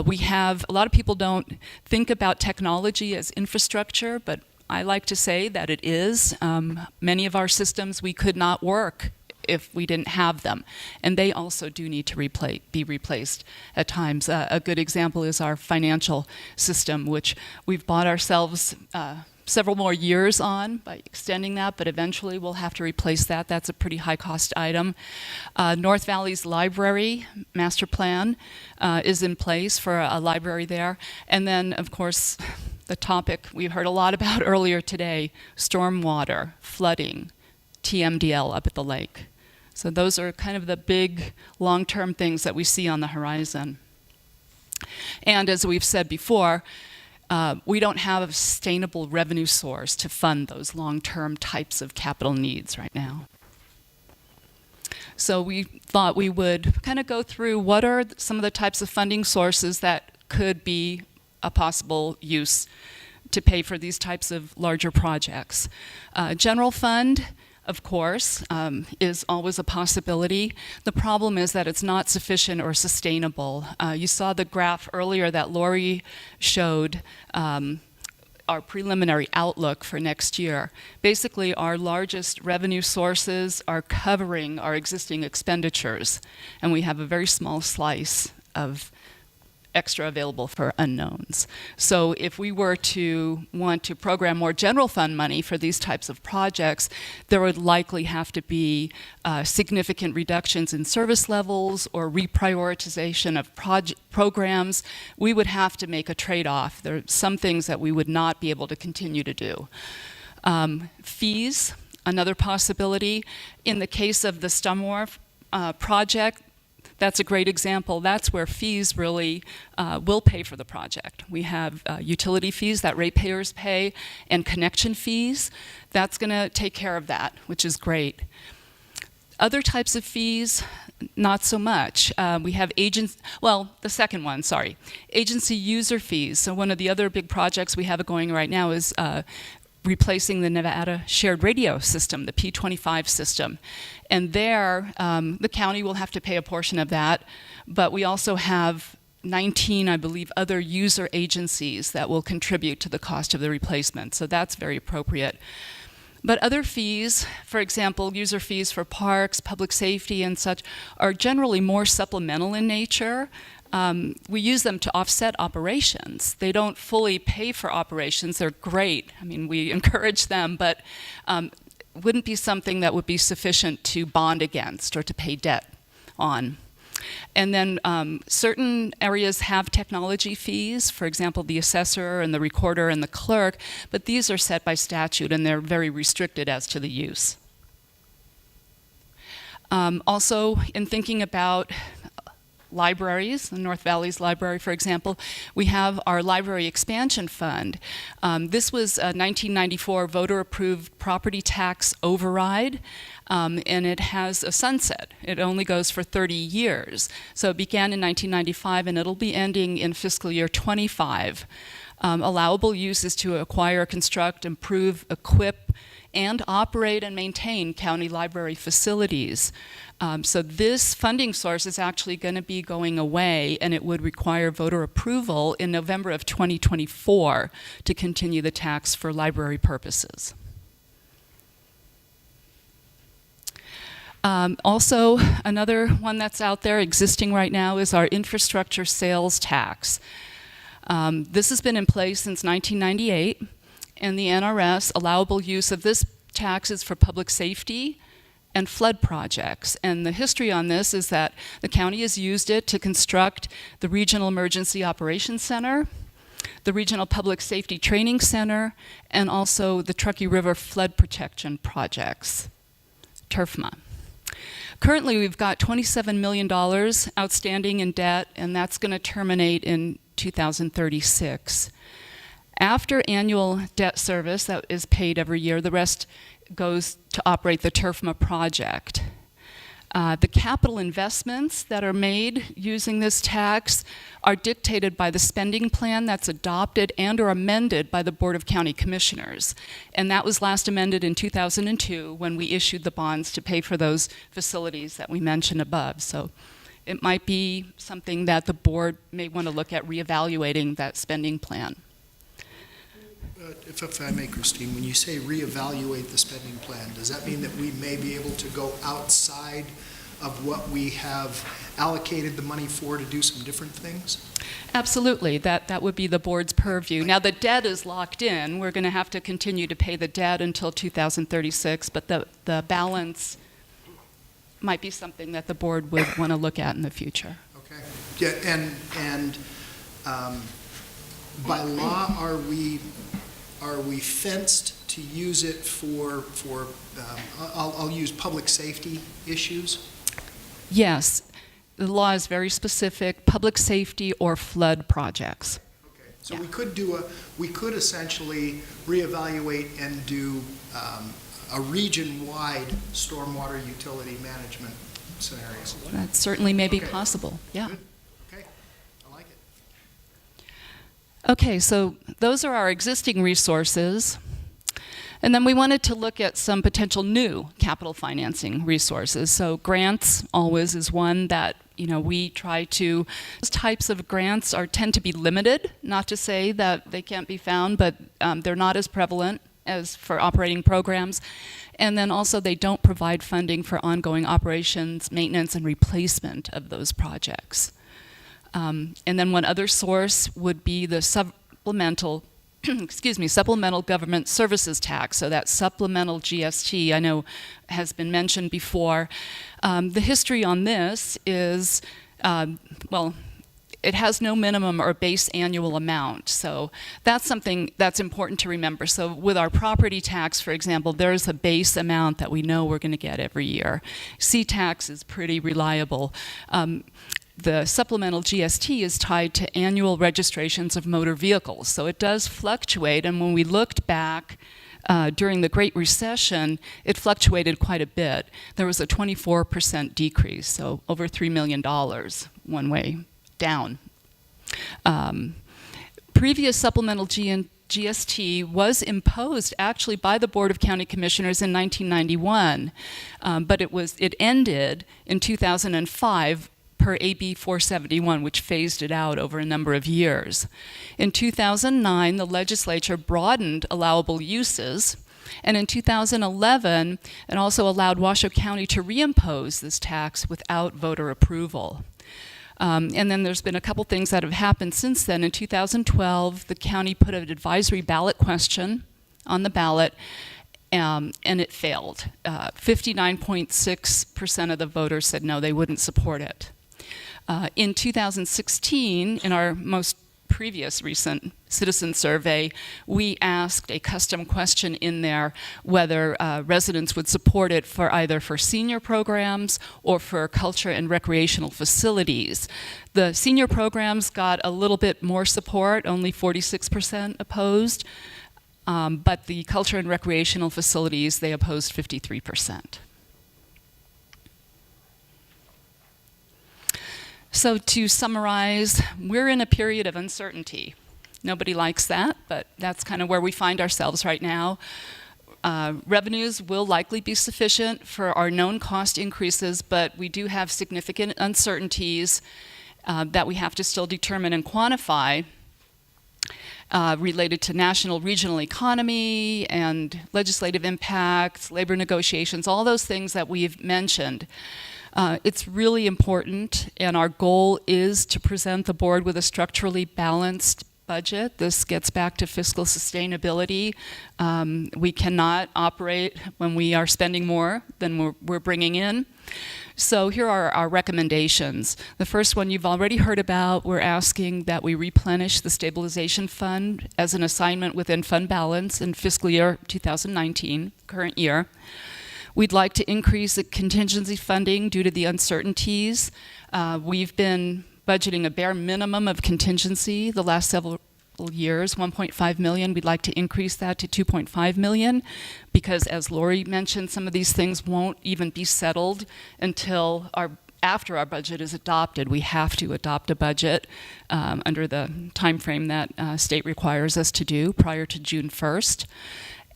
We have, a lot of people don't think about technology as infrastructure, but I like to say that it is. Many of our systems we could not work if we didn't have them. And they also do need to be replaced at times. A good example is our financial system, which we've bought ourselves several more years on by extending that, but eventually we'll have to replace that. That's a pretty high cost item. North Valley's library master plan is in place for a library there. And then, of course, the topic we heard a lot about earlier today, stormwater, flooding, TMDL up at the lake. So those are kind of the big long-term things that we see on the horizon. And as we've said before, we don't have a sustainable revenue source to fund those long-term types of capital needs right now. So we thought we would kind of go through what are some of the types of funding sources that could be a possible use to pay for these types of larger projects. General fund, of course, is always a possibility. The problem is that it's not sufficient or sustainable. You saw the graph earlier that Lori showed, our preliminary outlook for next year. Basically, our largest revenue sources are covering our existing expenditures, and we have a very small slice of extra available for unknowns. So if we were to want to program more general fund money for these types of projects, there would likely have to be significant reductions in service levels or reprioritization of programs. We would have to make a trade-off. There are some things that we would not be able to continue to do. Fees, another possibility. In the case of the Stumwharf project, that's a great example. That's where fees really will pay for the project. We have utility fees that ratepayers pay and connection fees. That's going to take care of that, which is great. Other types of fees, not so much. We have agency user fees. So one of the other big projects we have going right now is replacing the Nevada shared radio system, the P25 system. And there, the county will have to pay a portion of that, but we also have 19, I believe, other user agencies that will contribute to the cost of the replacement. So that's very appropriate. But other fees, for example, user fees for parks, public safety and such, are generally more supplemental in nature. We use them to offset operations. They don't fully pay for operations. They're great. I mean, we encourage them, but wouldn't be something that would be sufficient to bond against or to pay debt on. And then certain areas have technology fees, for example, the assessor and the recorder and the clerk, but these are set by statute and they're very restricted as to the use. Also, in thinking about libraries, the North Valley's library, for example, we have our library expansion fund. This was a 1994 voter-approved property tax override, and it has a sunset. It only goes for 30 years. So it began in 1995, and it'll be ending in fiscal year 25. Allowable use is to acquire, construct, improve, equip, and operate and maintain county library facilities. So this funding source is actually going to be going away, and it would require voter approval in November of 2024 to continue the tax for library purposes. Also, another one that's out there existing right now is our infrastructure sales tax. This has been in place since 1998, and the NRS allowable use of this tax is for public safety and flood projects. And the history on this is that the county has used it to construct the Regional Emergency Operations Center, the Regional Public Safety Training Center, and also the Truckee River Flood Protection Projects, TRFMA. Currently, we've got $27 million outstanding in debt, and that's going to terminate in 2036. After annual debt service that is paid every year, the rest goes to operate the TRFMA project. The capital investments that are made using this tax are dictated by the spending plan that's adopted and or amended by the Board of County Commissioners. And that was last amended in 2002 when we issued the bonds to pay for those facilities that we mentioned above. So it might be something that the board may want to look at reevaluating that spending plan. If I may, Christine, when you say reevaluate the spending plan, does that mean that we may be able to go outside of what we have allocated the money for to do some different things? Absolutely. That would be the board's purview. Now, the debt is locked in. We're going to have to continue to pay the debt until 2036, but the balance might be something that the board would want to look at in the future. Okay. Yeah, and by law, are we fenced to use it for I'll use public safety issues? Yes, the law is very specific, public safety or flood projects. Okay, so we could essentially reevaluate and do a region-wide stormwater utility management scenarios. That certainly may be possible, yeah. Good. Okay, I like it. Okay, so those are our existing resources. And then we wanted to look at some potential new capital financing resources. So grants always is one that, we try to, those types of grants tend to be limited, not to say that they can't be found, but they're not as prevalent as for operating programs. And then also they don't provide funding for ongoing operations, maintenance, and replacement of those projects. And then one other source would be the supplemental government services tax. So that supplemental GST, I know has been mentioned before. The history on this is, it has no minimum or base annual amount. So that's something that's important to remember. So with our property tax, for example, there's a base amount that we know we're going to get every year. C-tax is pretty reliable. The supplemental GST is tied to annual registrations of motor vehicles. So it does fluctuate, and when we looked back during the Great Recession, it fluctuated quite a bit. There was a 24% decrease, so over $3 million one way down. Previous supplemental GST was imposed actually by the Board of County Commissioners in 1991, but it ended in 2005 per AB 471, which phased it out over a number of years. In 2009, the legislature broadened allowable uses, and in 2011, it also allowed Washoe County to reimpose this tax without voter approval. And then there's been a couple things that have happened since then. In 2012, the county put an advisory ballot question on the ballot, and it failed. 59.6% of the voters said no, they wouldn't support it. In 2016, in our most previous recent citizen survey, we asked a custom question in there whether residents would support it for either for senior programs or for culture and recreational facilities. The senior programs got a little bit more support, only 46% opposed, but the culture and recreational facilities, they opposed 53%. So to summarize, we're in a period of uncertainty. Nobody likes that, but that's kind of where we find ourselves right now. Revenues will likely be sufficient for our known cost increases, but we do have significant uncertainties that we have to still determine and quantify related to national regional economy and legislative impacts, labor negotiations, all those things that we've mentioned. It's really important, and our goal is to present the board with a structurally balanced budget. This gets back to fiscal sustainability. We cannot operate when we are spending more than we're bringing in. So here are our recommendations. The first one you've already heard about. We're asking that we replenish the stabilization fund as an assignment within fund balance in fiscal year 2019, current year. We'd like to increase the contingency funding due to the uncertainties. We've been budgeting a bare minimum of contingency the last several years, 1.5 million. We'd like to increase that to 2.5 million because, as Lori mentioned, some of these things won't even be settled until after our budget is adopted. We have to adopt a budget under the time frame that state requires us to do prior to June 1st.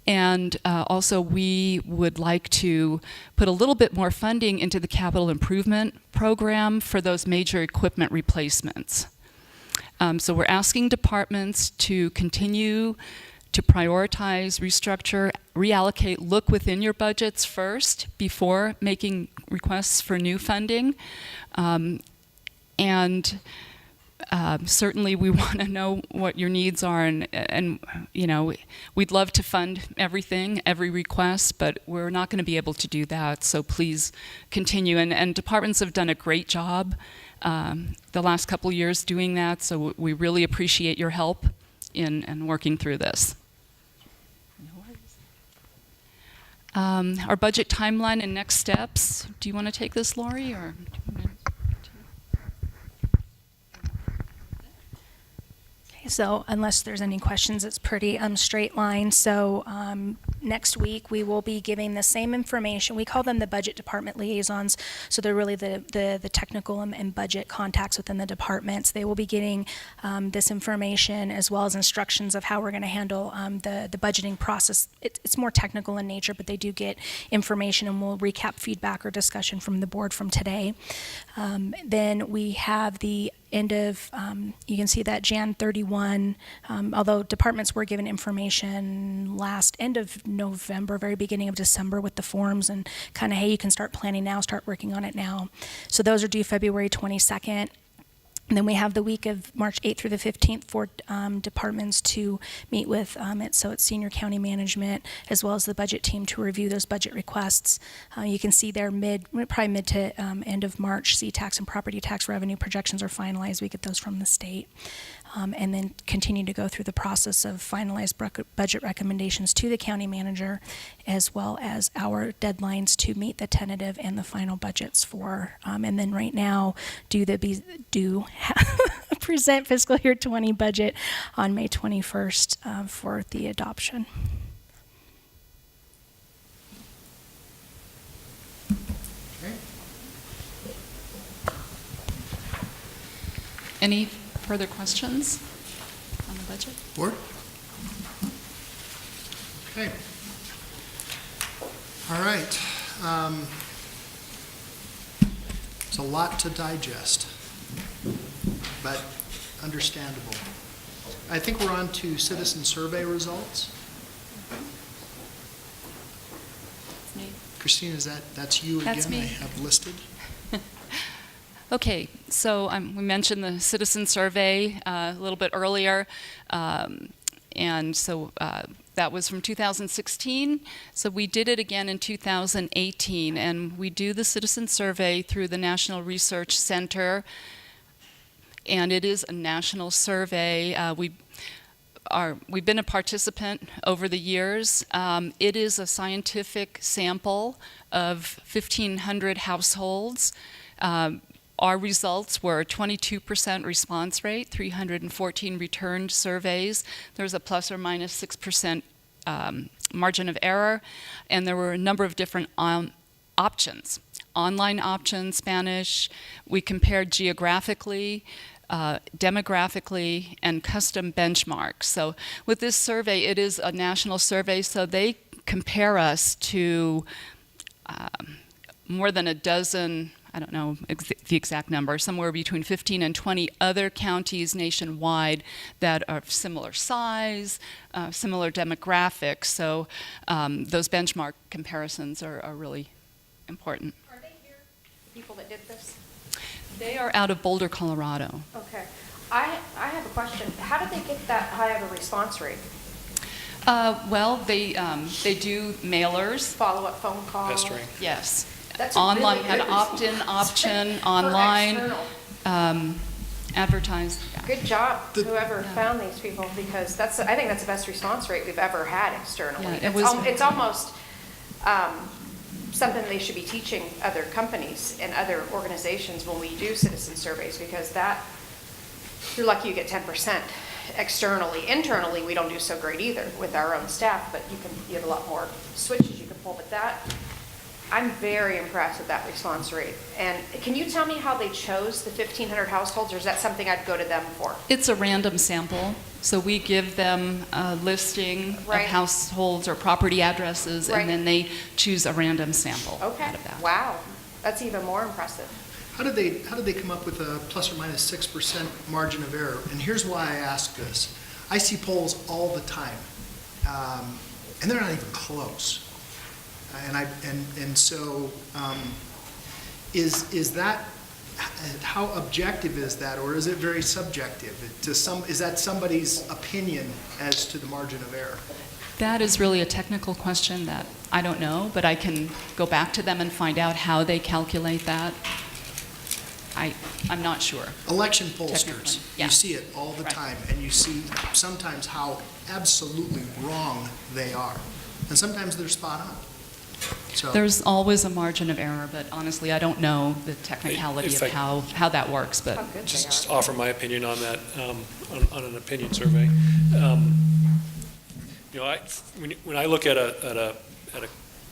And also, we would like to put a little bit more funding into the capital improvement program for those major equipment replacements. So we're asking departments to continue to prioritize, restructure, reallocate, look within your budgets first before making requests for new funding. Certainly we want to know what your needs are, and you know, we'd love to fund everything, every request, but we're not going to be able to do that, so please continue. And departments have done a great job the last couple of years doing that, so we really appreciate your help in working through this. Our budget timeline and next steps. Do you want to take this, Lori, or? So unless there's any questions, it's pretty straight line. So next week we will be giving the same information. We call them the budget department liaisons. So they're really the technical and budget contacts within the departments. They will be getting this information as well as instructions of how we're going to handle the budgeting process. It's more technical in nature, but they do get information, and we'll recap feedback or discussion from the board from today. Then we have the end of, you can see that Jan 31, although departments were given information last end of November, very beginning of December with the forms and kind of, hey, you can start planning now, start working on it now. So those are due February 22nd. And then we have the week of March 8th through the 15th for departments to meet with it's senior county management as well as the budget team to review those budget requests. You can see there probably mid to end of March, C-tax and property tax revenue projections are finalized. We get those from the state. And then continue to go through the process of finalized budget recommendations to the county manager, as well as our deadlines to meet the tentative and the final budgets for, and then right now present fiscal year 20 budget on May 21st for the adoption. Any further questions on the budget? Board? Okay. All right. It's a lot to digest, but understandable. I think we're on to citizen survey results. Me. Christine, that's you again? That's me. I have listed. Okay, so we mentioned the citizen survey a little bit earlier, and so that was from 2016. So we did it again in 2018, and we do the citizen survey through the National Research Center, and it is a national survey. We've been a participant over the years. It is a scientific sample of 1,500 households. Our results were 22% response rate, 314 returned surveys. There's a plus or minus 6% margin of error, and there were a number of different options. Online options, Spanish. We compared geographically, demographically, and custom benchmarks. So with this survey, it is a national survey, so they compare us to more than a dozen, I don't know the exact number, somewhere between 15 and 20 other counties nationwide that are of similar size, similar demographics. So those benchmark comparisons are really important. Are they here, the people that did this? They are out of Boulder, Colorado. Okay. I have a question. How did they get that high of a response rate? Well, they do mailers. Follow-up phone calls? Pestering. Yes. That's Online, really had good opt-in, response. option, For online, external. advertised. Yeah. Good job, whoever found these people, because I think that's the best response rate we've ever had externally. Yeah, It's almost something they should be teaching other companies and other organizations when we do citizen surveys, because you're lucky you get 10% externally. Internally, we don't do so great either with our own staff, but you have a lot more switches you can pull. But I'm very impressed with that response rate. And can you tell me how they chose the 1,500 households, or is that something I'd go to them for? It's a random sample. So we give them a listing Right. of households or property addresses, Right. and then they choose a random sample Okay, out of that. wow, that's even more impressive. How did they come up with a plus or minus 6% margin of error? And here's why I ask this. I see polls all the time, and they're not even close. So is that, how objective is that, or is it very subjective? Is that somebody's opinion as to the margin of error? That is really a technical question that I don't know, but I can go back to them and find out how they calculate that. I'm not sure. Election pollsters, Yeah. you see it all the time, and you see sometimes how absolutely wrong they are. And sometimes they're spot on. So There's always a margin of error, but honestly, I don't know the technicality If of I- how that works. But Just offer my opinion on that, on an opinion survey. When I look at a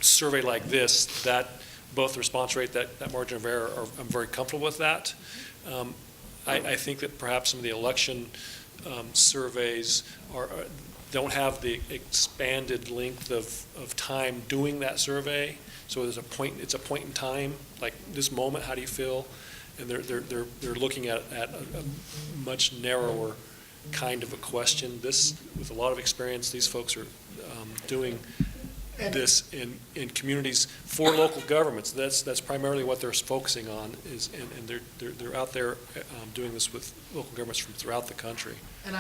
survey like this, that both the response rate, that margin of error, I'm very comfortable with that. I think that perhaps some of the election surveys don't have the expanded length of time doing that survey. So it's a point in time, like this moment, how do you feel? And they're looking at a much narrower kind of a question. This, with a lot of experience, these folks are doing this in communities for local governments. That's primarily what they're focusing on, and they're out there doing this with local governments from throughout the country. And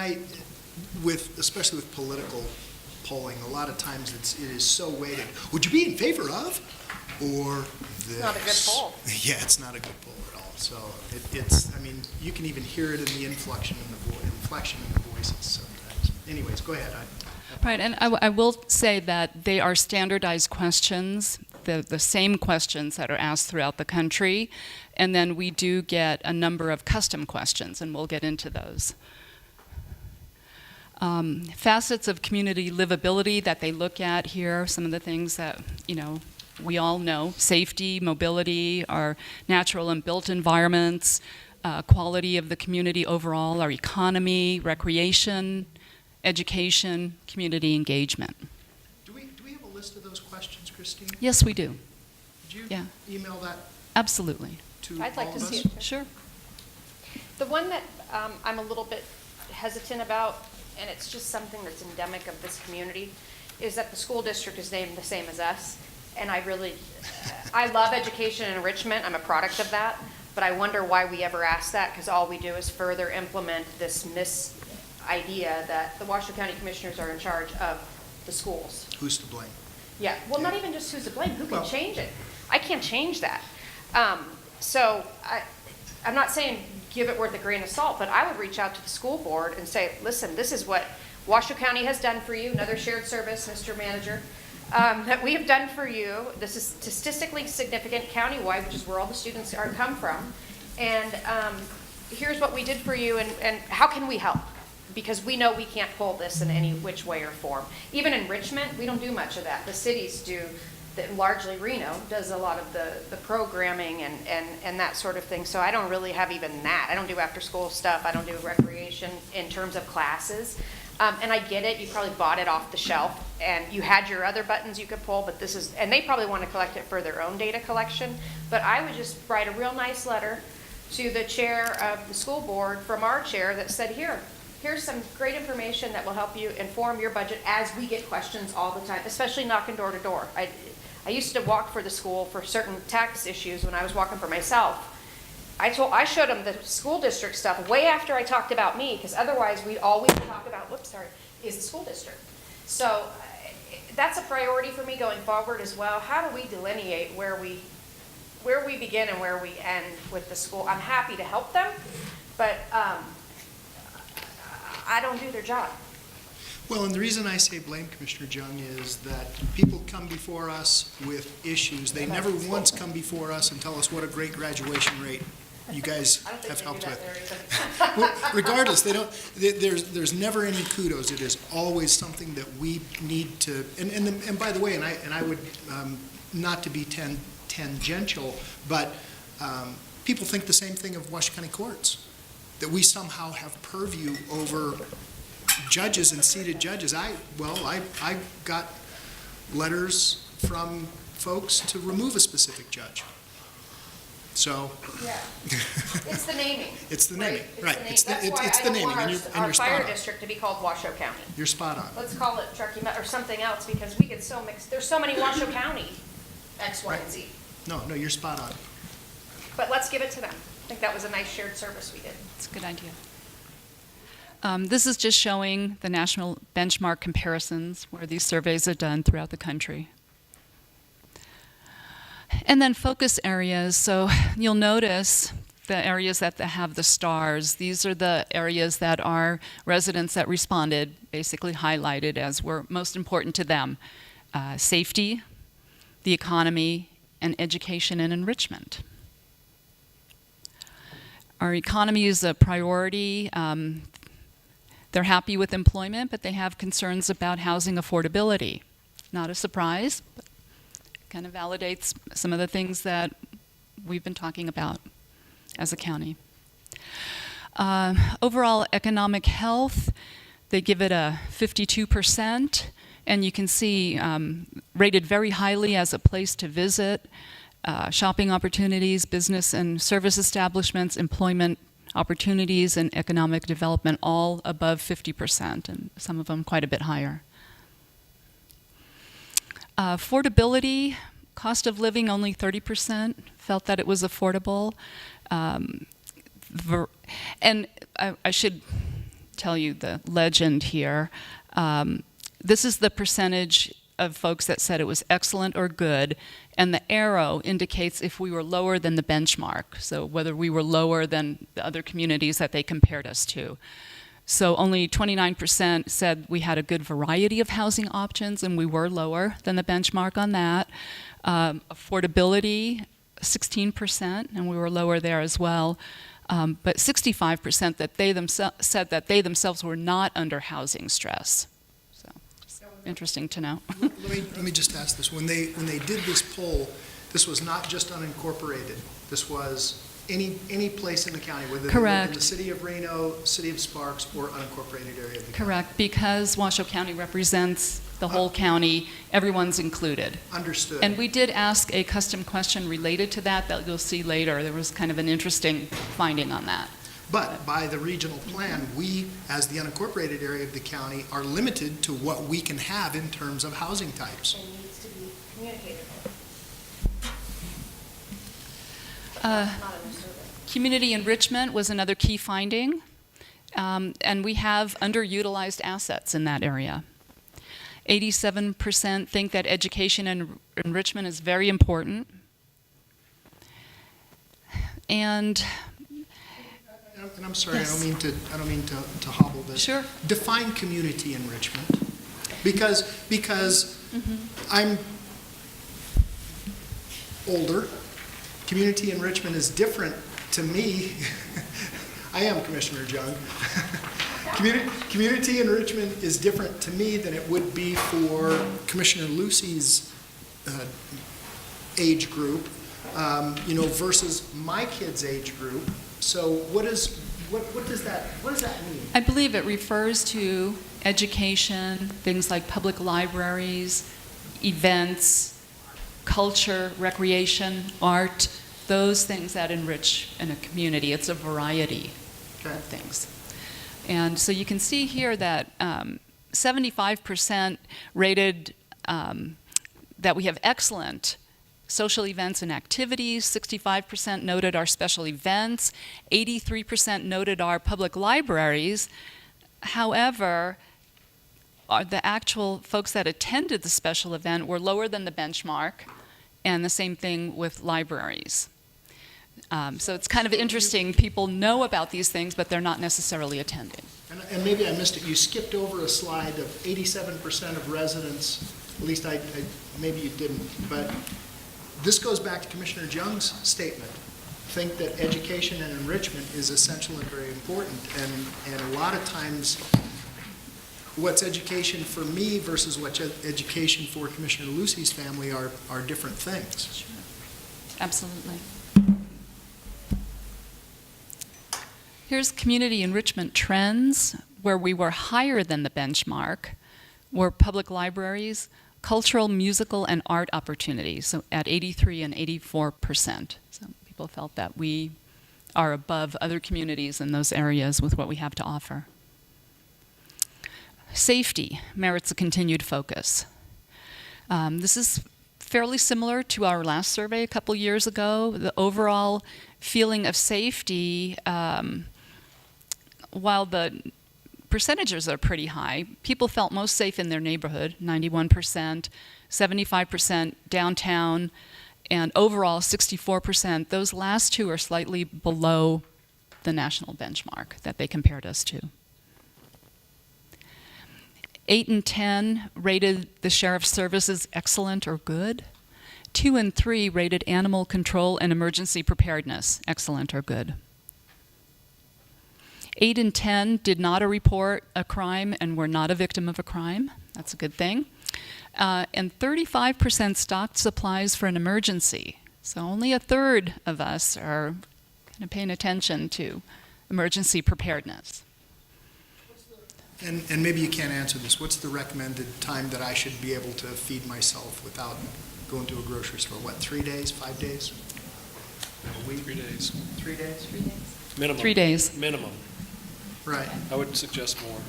especially with political polling, a lot of times it is so weighted. Would you be in favor of, or this? It's not a good poll. Yeah, it's not a good poll at all. So I mean, you can even hear it in the inflection in the voices sometimes. Anyways, go ahead. right, and I will say that they are standardized questions, the same questions that are asked throughout the country, and then we do get a number of custom questions, and we'll get into those. Facets of community livability that they look at here, some of the things that, we all know: safety, mobility, our natural and built environments, quality of the community overall, our economy, recreation, education, community engagement. Do we have a list of those questions, Christine? Yes, we do. Could you email that? Absolutely. To I'd like all to of see us? it. Sure. The one that I'm a little bit hesitant about, and it's just something that's endemic of this community, is that the school district is named the same as us. And I love education and enrichment. I'm a product of that. But I wonder why we ever ask that, because all we do is further implement this idea that the Washoe County Commissioners are in charge of the schools. Who's to blame? Yeah, well, not even just who's to blame. Who can Well- change it? I can't change that. So I'm not saying give it worth a grain of salt, but I would reach out to the school board and say, listen, this is what Washoe County has done for you, another shared service, Mr. Manager, that we have done for you. This is statistically significant countywide, which is where all the students come from. And here's what we did for you, and how can we help? Because we know we can't pull this in any which way or form. Even enrichment, we don't do much of that. The cities do, largely Reno does a lot of the programming and that sort of thing. So I don't really have even that. I don't do after school stuff. I don't do recreation in terms of classes. And I get it, you probably bought it off the shelf and you had your other buttons you could pull, but and they probably want to collect it for their own data collection. But I would just write a real nice letter to the chair of the school board from our chair that said, here's some great information that will help you inform your budget, as we get questions all the time, especially knocking door to door. I used to walk for the school for certain tax issues when I was walking for myself. I showed them the school district stuff way after I talked about me, because otherwise all we talk about, is the school district. So that's a priority for me going forward as well. How do we delineate where we begin and where we end with the school? I'm happy to help them, but I don't do their job. Well, and the reason I say blame Commissioner Jung is that people come before us with issues. They never once come before us and tell us what a great graduation rate you guys have helped with. Well, regardless, they don't. There's never any kudos. It is always something that we need to. And by the way, and I would not to be tangential, but people think the same thing of Washoe County courts, that we somehow have purview over judges and seated judges. I got letters from folks to remove a specific judge. So. Yeah. It's the naming. It's the naming, right? It's the naming. That's why I don't want our fire district to be called Washoe County. You're spot on. Let's call it Truckee or something else, because we get so mixed. There's so many Washoe County X, Y, and Z. No, you're spot on. But let's give it to them. I think that was a nice shared service we did. It's a good idea. This is just showing the national benchmark comparisons where these surveys are done throughout the country. And then focus areas. So you'll notice the areas that have the stars. These are the areas that our residents that responded basically highlighted as were most important to them. Safety, the economy, and education and enrichment. Our economy is a priority. They're happy with employment, but they have concerns about housing affordability. Not a surprise, but kind of validates some of the things that we've been talking about as a county. Overall economic health, they give it a 52%, and you can see rated very highly as a place to visit, shopping opportunities, business and service establishments, employment opportunities, and economic development, all above 50%, and some of them quite a bit higher. Affordability, cost of living, only 30% felt that it was affordable. And I should tell you the legend here. This is the percentage of folks that said it was excellent or good, and the arrow indicates if we were lower than the benchmark, so whether we were lower than the other communities that they compared us to. So only 29% said we had a good variety of housing options, and we were lower than the benchmark on that. Affordability, 16%, and we were lower there as well. But 65% that they said that they themselves were not under housing stress. So, just interesting to know. let me just ask this: when they did this poll, this was not just unincorporated. This was any place in the county, whether they live in the city of Reno, city of Sparks, or unincorporated area of the county. Correct, because Washoe County represents the whole county, everyone's included. Understood. And we did ask a custom question related to that you'll see later. There was kind of an interesting finding on that. But by the regional plan, we, as the unincorporated area of the county, are limited to what we can have in terms of housing types. It needs to be communicated. Community enrichment was another key finding, and we have underutilized assets in that area. 87% think that education and enrichment is very important. And I'm sorry, yes. I don't mean to hobble this. Sure. Define community enrichment, because I'm older. Community enrichment is different to me. I am Commissioner Jung. Community enrichment is different to me than it would be for Commissioner Lucy's age group, versus my kids' age group. So what does that mean? I believe it refers to education, things like public libraries, events, culture, recreation, art, those things that enrich in a community. It's a variety of things. And so you can see here that 75% rated that we have excellent Social events and activities, 65% noted our special events, 83% noted our public libraries. However, the actual folks that attended the special event were lower than the benchmark, and the same thing with libraries. So it's kind of interesting. People know about these things, but they're not necessarily attending. And maybe I missed it. You skipped over a slide of 87% of residents, at least maybe you didn't, but this goes back to Commissioner Jung's statement. Think that education and enrichment is essential and very important. And a lot of times, what's education for me versus what's education for Commissioner Lucy's family are different things. Sure. Absolutely. Here's community enrichment trends, where we were higher than the benchmark, were public libraries, cultural, musical, and art opportunities, so at 83 and 84%. So people felt that we are above other communities in those areas with what we have to offer. Safety merits a continued focus. This is fairly similar to our last survey a couple years ago. The overall feeling of safety, while the percentages are pretty high, people felt most safe in their neighborhood, 91%, 75% downtown, and overall 64%. Those last two are slightly below the national benchmark that they compared us to. 8 and 10 rated the sheriff's services excellent or good. 2 and 3 rated animal control and emergency preparedness excellent or good. 8 and 10 did not report a crime and were not a victim of a crime. That's a good thing. And 35% stocked supplies for an emergency. So only a third of us are kind of paying attention to emergency preparedness. And maybe you can't answer this. What's the recommended time that I should be able to feed myself without going to a grocery store? What, 3 days, 5 days? A week? 3 days. 3 days? 3 days. Minimum. 3 days. Minimum. Right. I would suggest more.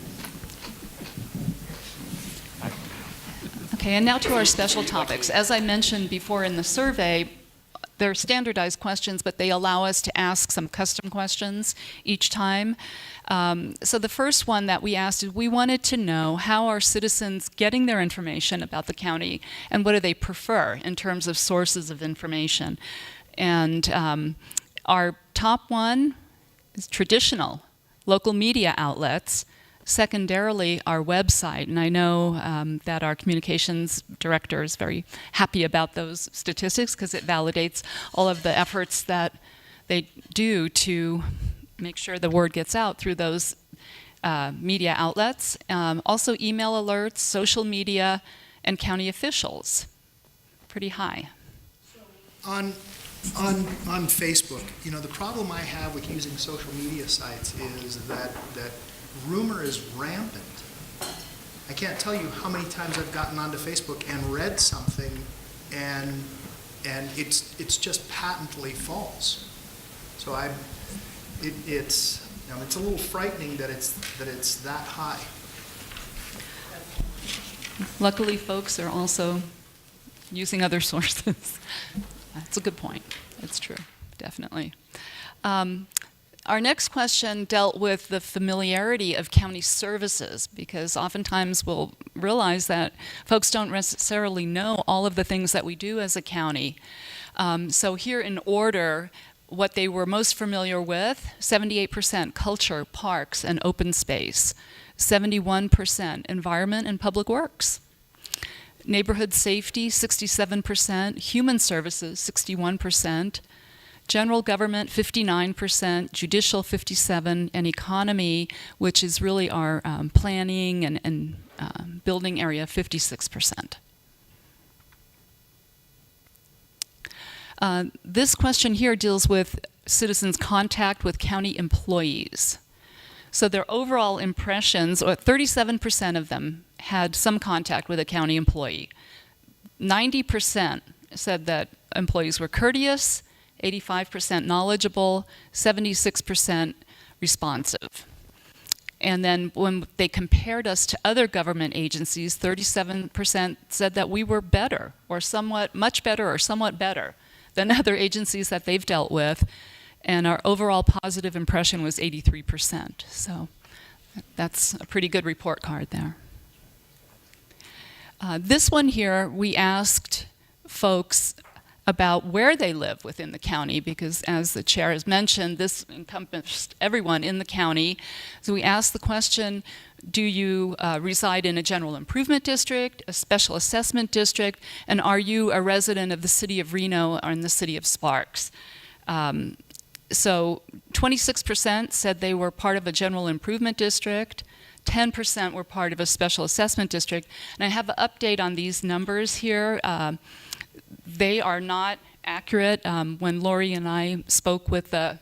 Okay, and now to our special topics. As I mentioned before in the survey, they're standardized questions, but they allow us to ask some custom questions each time. So the first one that we asked is, we wanted to know how are citizens getting their information about the county, and what do they prefer in terms of sources of information. And our top one is traditional local media outlets. Secondarily, our website, and I know that our communications director is very happy about those statistics because it validates all of the efforts that they do to make sure the word gets out through those media outlets. Also email alerts, social media, and county officials. Pretty high. On Facebook, you know, the problem I have with using social media sites is that rumor is rampant. I can't tell you how many times I've gotten onto Facebook and read something and it's just patently false. So it's a little frightening that it's that high. Luckily, folks are also using other sources. That's a good point. It's true, definitely. Our next question dealt with the familiarity of county services, because oftentimes we'll realize that folks don't necessarily know all of the things that we do as a county. So here in order, what they were most familiar with: 78% culture, parks, and open space, 71% environment and public works, neighborhood safety, 67%, human services, 61%, general government, 59%, judicial, 57%, and economy, which is really our planning and building area, 56%. This question here deals with citizens' contact with county employees. So their overall impressions, 37% of them had some contact with a county employee. 90% said that employees were courteous, 85% knowledgeable, 76% responsive. And then when they compared us to other government agencies, 37% said that we were better, or somewhat, much better, or somewhat better than other agencies that they've dealt with. And our overall positive impression was 83%. So that's a pretty good report card there. This one here, we asked folks about where they live within the county, because as the chair has mentioned, this encompassed everyone in the county. So we asked the question, do you reside in a general improvement district, a special assessment district, and are you a resident of the city of Reno or in the city of Sparks? So 26% said they were part of a general improvement district, 10% were part of a special assessment district. And I have an update on these numbers here. They are not accurate. When Lori and I spoke with the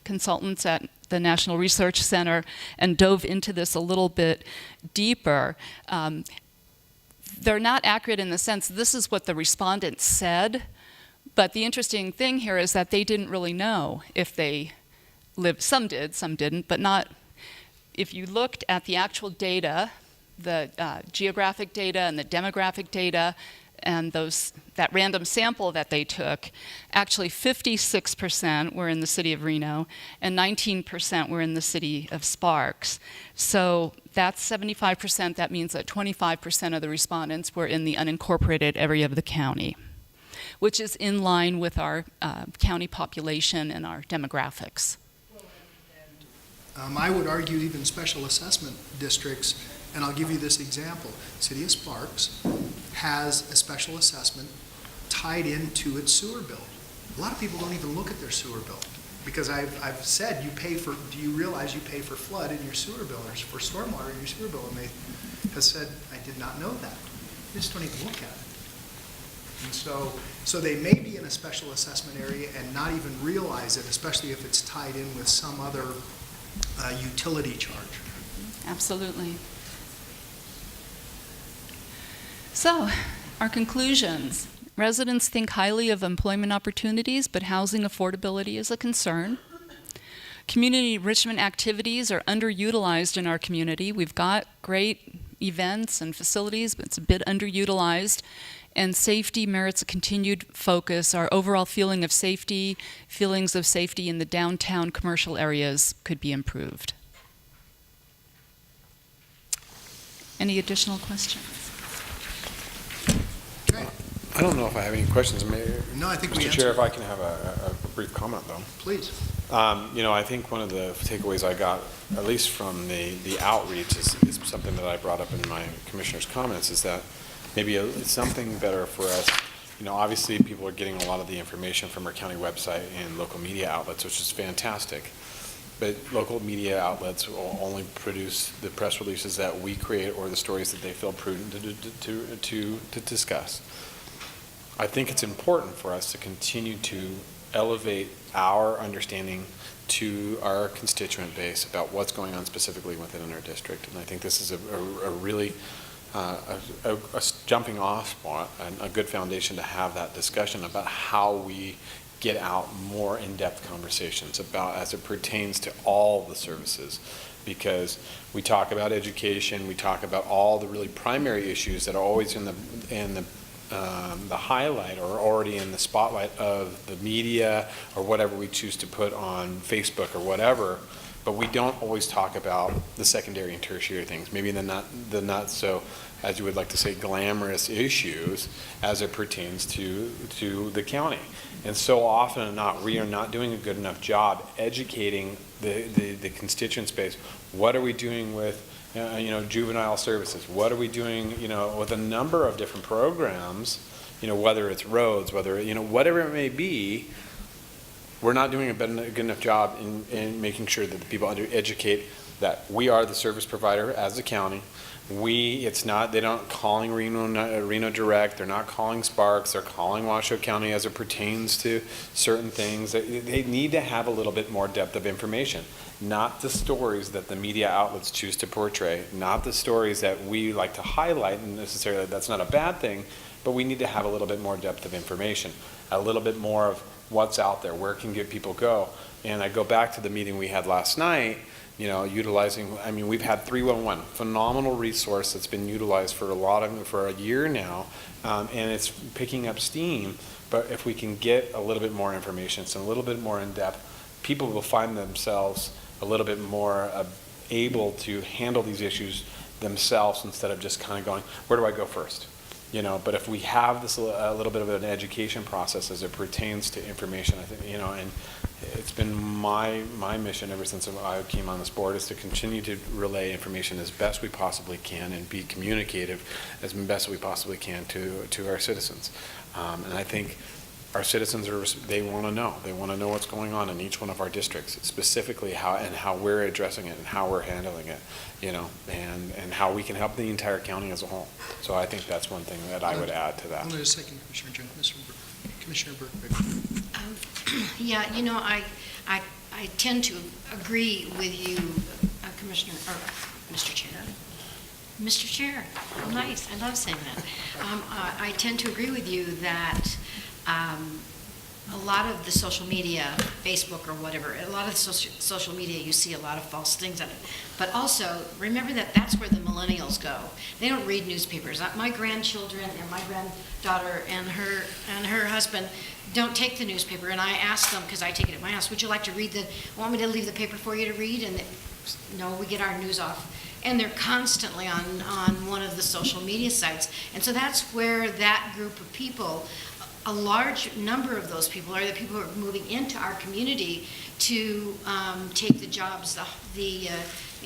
consultants at the National Research Center and dove into this a little bit deeper, they're not accurate in the sense this is what the respondents said, but the interesting thing here is that they didn't really know if they lived. Some did, some didn't, but not. If you looked at the actual data, the geographic data and the demographic data, and that random sample that they took, actually 56% were in the city of Reno and 19% were in the city of Sparks. So that's 75%. That means that 25% of the respondents were in the unincorporated area of the county, which is in line with our county population and our demographics. I would argue even special assessment districts, and I'll give you this example. City of Sparks has a special assessment tied into its sewer bill. A lot of people don't even look at their sewer bill because I've said do you realize you pay for flood in your sewer bill or for stormwater in your sewer bill? And they has said, I did not know that. They just don't even look at it. And so they may be in a special assessment area and not even realize it, especially if it's tied in with some other utility charge. Absolutely. So, our conclusions. Residents think highly of employment opportunities, but housing affordability is a concern. Community enrichment activities are underutilized in our community. We've got great events and facilities, but it's a bit underutilized. And safety merits a continued focus. Our overall feelings of safety in the downtown commercial areas could be improved. Any additional questions? Okay. I don't know if I have any questions. No, I think we Mr. answered. Chair, if I can have a brief comment, though. Please. I think one of the takeaways I got, at least from the outreach, is something that I brought up in my commissioner's comments, is that maybe it's something better for us. Obviously people are getting a lot of the information from our county website and local media outlets, which is fantastic. But local media outlets will only produce the press releases that we create or the stories that they feel prudent to discuss. I think it's important for us to continue to elevate our understanding to our constituent base about what's going on specifically within our district. And I think this is a really a jumping off spot and a good foundation to have that discussion about how we get out more in-depth conversations about as it pertains to all the services, because we talk about education, we talk about all the really primary issues that are always in the highlight or already in the spotlight of the media or whatever we choose to put on Facebook or whatever, but we don't always talk about the secondary and tertiary things, maybe the not so, as you would like to say, glamorous issues as it pertains to the county. And so often or not, we are not doing a good enough job educating the constituent space. What are we doing with juvenile services? What are we doing, with a number of different programs, whether it's roads, whether, whatever it may be, we're not doing a good enough job in making sure that the people educate that we are the service provider as a county. They're not calling Reno Direct, they're not calling Sparks, they're calling Washoe County as it pertains to certain things. They need to have a little bit more depth of information, not the stories that the media outlets choose to portray, not the stories that we like to highlight, and necessarily that's not a bad thing, but we need to have a little bit more depth of information, a little bit more of what's out there, where can people go. And I go back to the meeting we had last night. utilizing, I mean, we've had 311, phenomenal resource that's been utilized for a year now, and it's picking up steam. But if we can get a little bit more information, so a little bit more in depth, people will find themselves a little bit more able to handle these issues themselves instead of just kind of going, where do I go first? But if we have this a little bit of an education process as it pertains to information, I think, and it's been my mission ever since I came on this board is to continue to relay information as best we possibly can and be communicative as best we possibly can to our citizens. And I think our citizens they want to know. They want to know what's going on in each one of our districts, specifically how we're addressing it and how we're handling it, and how we can help the entire county as a whole. So I think that's one thing that I would add to that. Hold on a second, Commissioner Jones. Commissioner Burke. Yeah, I tend to agree with you, Commissioner, or Mr. Chair. Mr. Chair, nice, I love saying that. I tend to agree with you that a lot of the social media, Facebook or whatever, a lot of social media, you see a lot of false things on it. But also, remember that that's where the millennials go. They don't read newspapers. My grandchildren and my granddaughter and her husband don't take the newspaper, and I ask them, because I take it at my house, would you like to want me to leave the paper for you to read? And no, we get our news off. And they're constantly on one of the social media sites. And so that's where that group of people, a large number of those people are the people who are moving into our community to take the jobs, the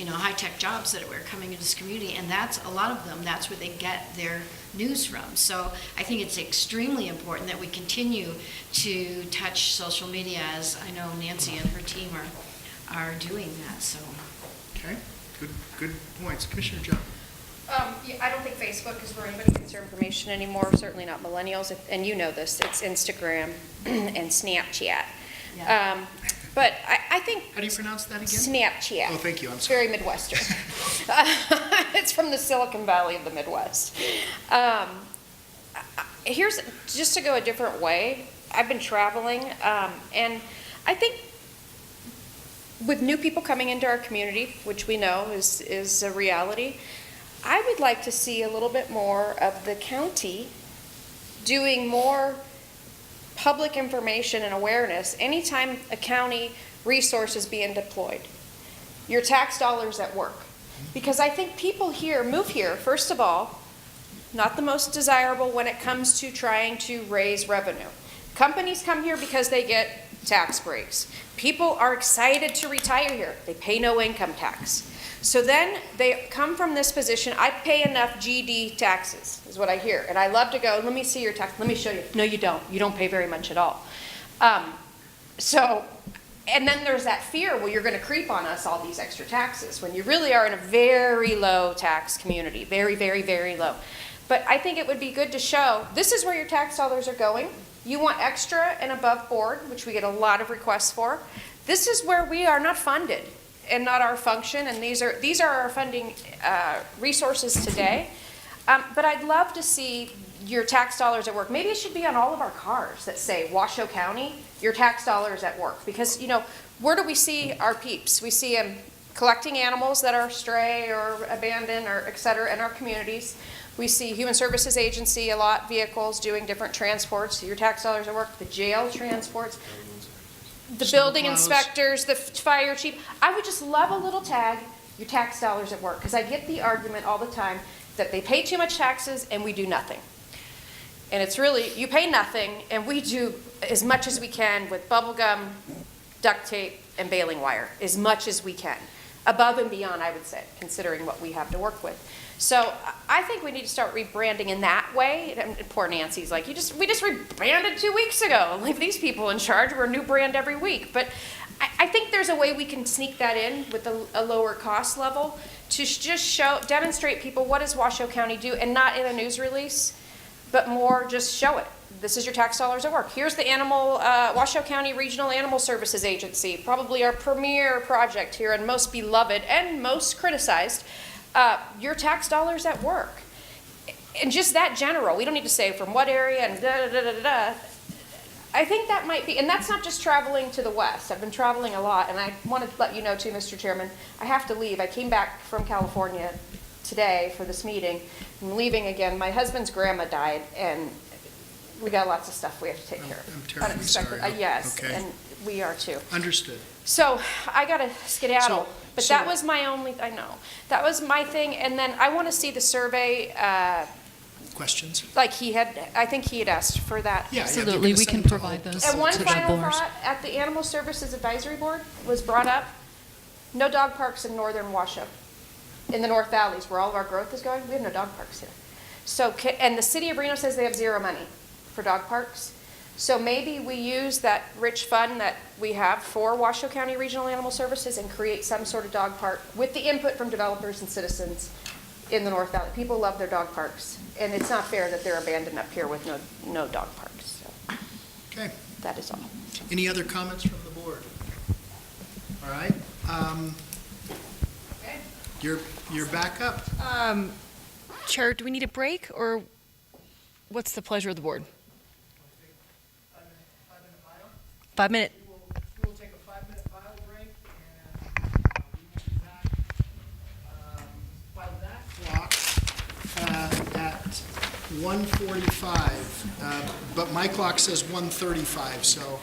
high-tech jobs that are coming into this community, and that's a lot of them. That's where they get their news from. So I think it's extremely important that we continue to touch social media, as I know Nancy and her team are doing that. So. Okay, good points, Commissioner John. I don't think Facebook is where anybody gets their information anymore, certainly not millennials, and you know this, it's Instagram and Snapchat. Yeah. But I think... How do you pronounce that again? Snapchat. Oh, thank you, I'm It's sorry. very Midwestern. It's from the Silicon Valley of the Midwest. Here's, just to go a different way, I've been traveling, and I think with new people coming into our community, which we know is a reality, I would like to see a little bit more of the county doing more public information and awareness anytime a county resource is being deployed. Your tax dollars at work. Because I think people here move here, first of all, not the most desirable when it comes to trying to raise revenue. Companies come here because they get tax breaks. People are excited to retire here. They pay no income tax. So then they come from this position, I pay enough GD taxes, is what I hear. And I love to go, let me see your tax, let me show you. No, you don't. You don't pay very much at all. And then there's that fear, well, you're going to creep on us all these extra taxes, when you really are in a very low tax community, very, very, very low. But I think it would be good to show, this is where your tax dollars are going. You want extra and above board, which we get a lot of requests for. This is where we are not funded and not our function, and these are our funding resources today. But I'd love to see your tax dollars at work. Maybe it should be on all of our cars that say Washoe County, your tax dollars at work. Because, where do we see our peeps? We see them collecting animals that are stray or abandoned or et cetera in our communities. We see Human Services Agency, a lot, vehicles doing different transports. Your tax dollars at work, the jail transports, the building inspectors, the fire chief. I would just love a little tag, your tax dollars at work, because I get the argument all the time that they pay too much taxes and we do nothing. And it's really, you pay nothing and we do as much as we can with bubble gum, duct tape, and baling wire, as much as we can. Above and beyond, I would say, considering what we have to work with. So I think we need to start rebranding in that way. And poor Nancy's like, we just rebranded 2 weeks ago. Leave these people in charge. We're a new brand every week. But I think there's a way we can sneak that in with a lower cost level to just demonstrate people what does Washoe County do, and not in a news release, but more just show it. This is your tax dollars at work. Here's the Washoe County Regional Animal Services Agency, probably our premier project here and most beloved and most criticized. Your tax dollars at work. And just that general. We don't need to say from what area and da da da da da. I think that might be, and that's not just traveling to the west. I've been traveling a lot, and I wanted to let you know too, Mr. Chairman, I have to leave. I came back from California today for this meeting. I'm leaving again. My husband's grandma died, and we got lots of stuff we have to take care of. I'm terribly Unexpected. sorry. Yes, Okay. and we are too. Understood. So I got to skedaddle, but so- that was my only, I know, that was my thing. And then I want to see the survey, Questions? like I think he had asked for that. Yeah, Absolutely, we can provide those And one to the final board. thought, at the Animal Services Advisory Board was brought up, no dog parks in northern Washoe, in the North Valleys where all of our growth is going. We have no dog parks here. So, and the city of Reno says they have zero money for dog parks. So maybe we use that rich fund that we have for Washoe County Regional Animal Services and create some sort of dog park with the input from developers and citizens in the North Valley. People love their dog parks, and it's not fair that they're abandoned up here with no dog parks. So Okay. that is all. Any other comments from the board? All right. You're back up. Chair, do we need a break, or what's the pleasure of the board? 5 minute. We'll take a 5-minute file break, and we will be back by that clock at 1:45. But my clock says 1:35, so.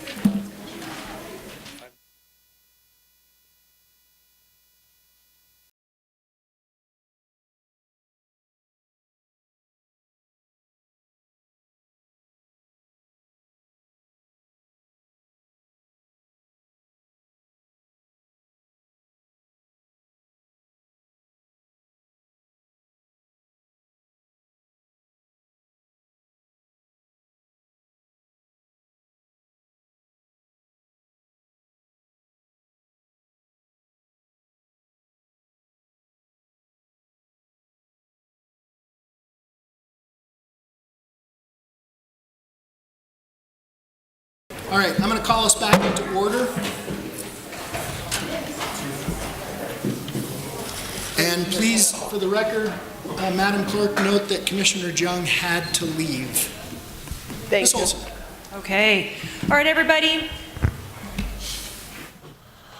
All right, I'm going to call us back into order. And please, for the record, Madam Clerk, note that Commissioner Jung had to leave. Thank Ms. you. Olson. Okay. All right, everybody.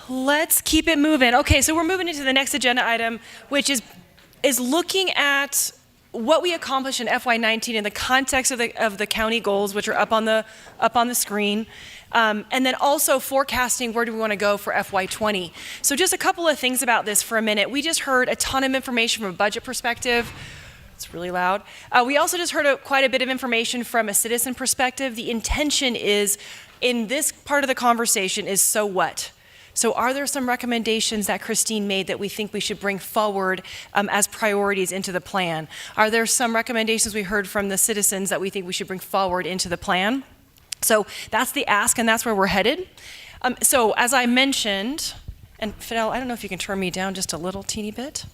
Let's keep it moving. Okay, so we're moving into the next agenda item, which is looking at what we accomplished in FY19 in the context of the county goals, which are up on the screen, and then also forecasting where do we want to go for FY20. So just a couple of things about this for a minute. We just heard a ton of information from a budget perspective. It's really loud. We also just heard quite a bit of information from a citizen perspective. The intention is, in this part of the conversation, is so what? So are there some recommendations that Christine made that we think we should bring forward as priorities into the plan? Are there some recommendations we heard from the citizens that we think we should bring forward into the plan? So that's the ask, and that's where we're headed. So as I mentioned, and Fidel, I don't know if you can turn me down just a little teeny bit.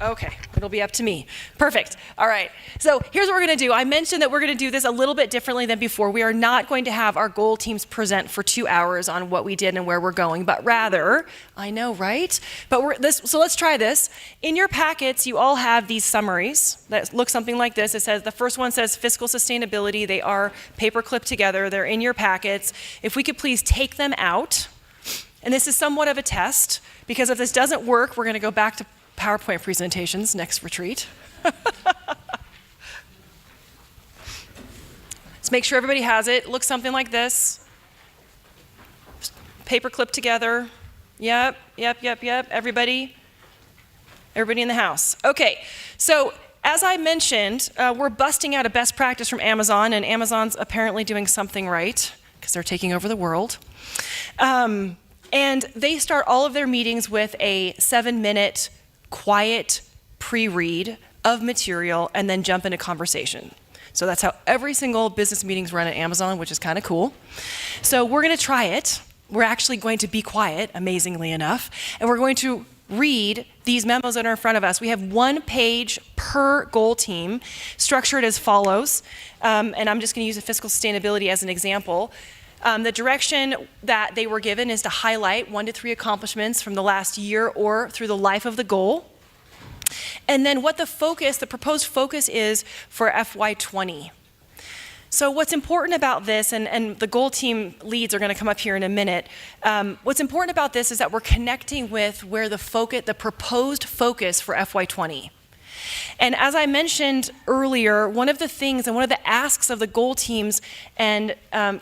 Okay, it'll be up to me. Perfect. All right. So here's what we're going to do. I mentioned that we're going to do this a little bit differently than before. We are not going to have our goal teams present for 2 hours on what we did and where we're going, but rather, I know, right? But so let's try this. In your packets, you all have these summaries that look something like this. It says, the first one says fiscal sustainability. They are paper clipped together. They're in your packets. If we could please take them out. And this is somewhat of a test, because if this doesn't work, we're going to go back to PowerPoint presentations next retreat. Let's make sure everybody has it. It looks something like this. Paper clipped together. Yep. Everybody in the house. Okay, so as I mentioned, we're busting out a best practice from Amazon, and Amazon's apparently doing something right because they're taking over the world. And they start all of their meetings with a 7-minute quiet pre-read of material and then jump into conversation. So that's how every single business meeting's run at Amazon, which is kind of cool. So we're going to try it. We're actually going to be quiet, amazingly enough, and we're going to read these memos that are in front of us. We have 1 page per goal team, structured as follows, and I'm just going to use a fiscal sustainability as an example. The direction that they were given is to highlight 1 to 3 accomplishments from the last year or through the life of the goal. And then what the proposed focus is for FY20. So what's important about this, and the goal team leads are going to come up here in a minute, what's important about this is that we're connecting with where the proposed focus for FY20. And as I mentioned earlier, one of the things and one of the asks of the goal teams and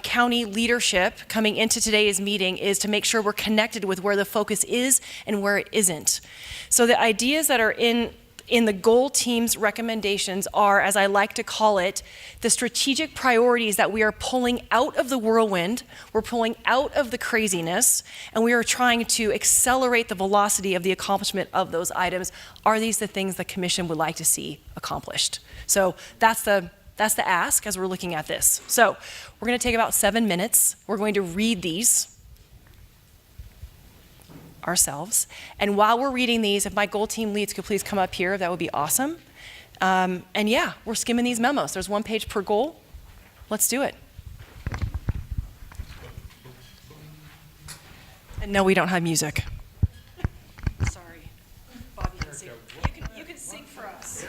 county leadership coming into today's meeting is to make sure we're connected with where the focus is and where it isn't. So the ideas that are in the goal team's recommendations are, as I like to call it, the strategic priorities that we are pulling out of the whirlwind, we're pulling out of the craziness, and we are trying to accelerate the velocity of the accomplishment of those items. Are these the things the commission would like to see accomplished? So that's the ask as we're looking at this. So we're going to take about 7 minutes. We're going to read these ourselves. And while we're reading these, if my goal team leads could please come up here, that would be awesome. And yeah, we're skimming these memos. There's 1 page per goal. Let's do it. And no, we don't have music. Sorry. Bobby can sing. You can sing for us.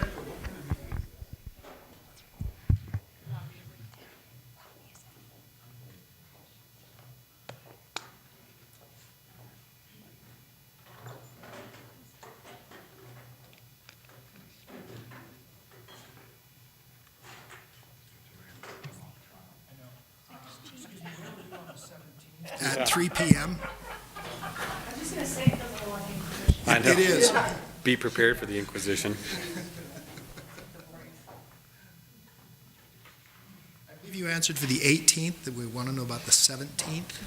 At 3 p.m. I'm just going to say it doesn't look like Inquisition. I know. It is. Be prepared for the Inquisition. I believe you answered for the 18th. That we want to know about the 17th.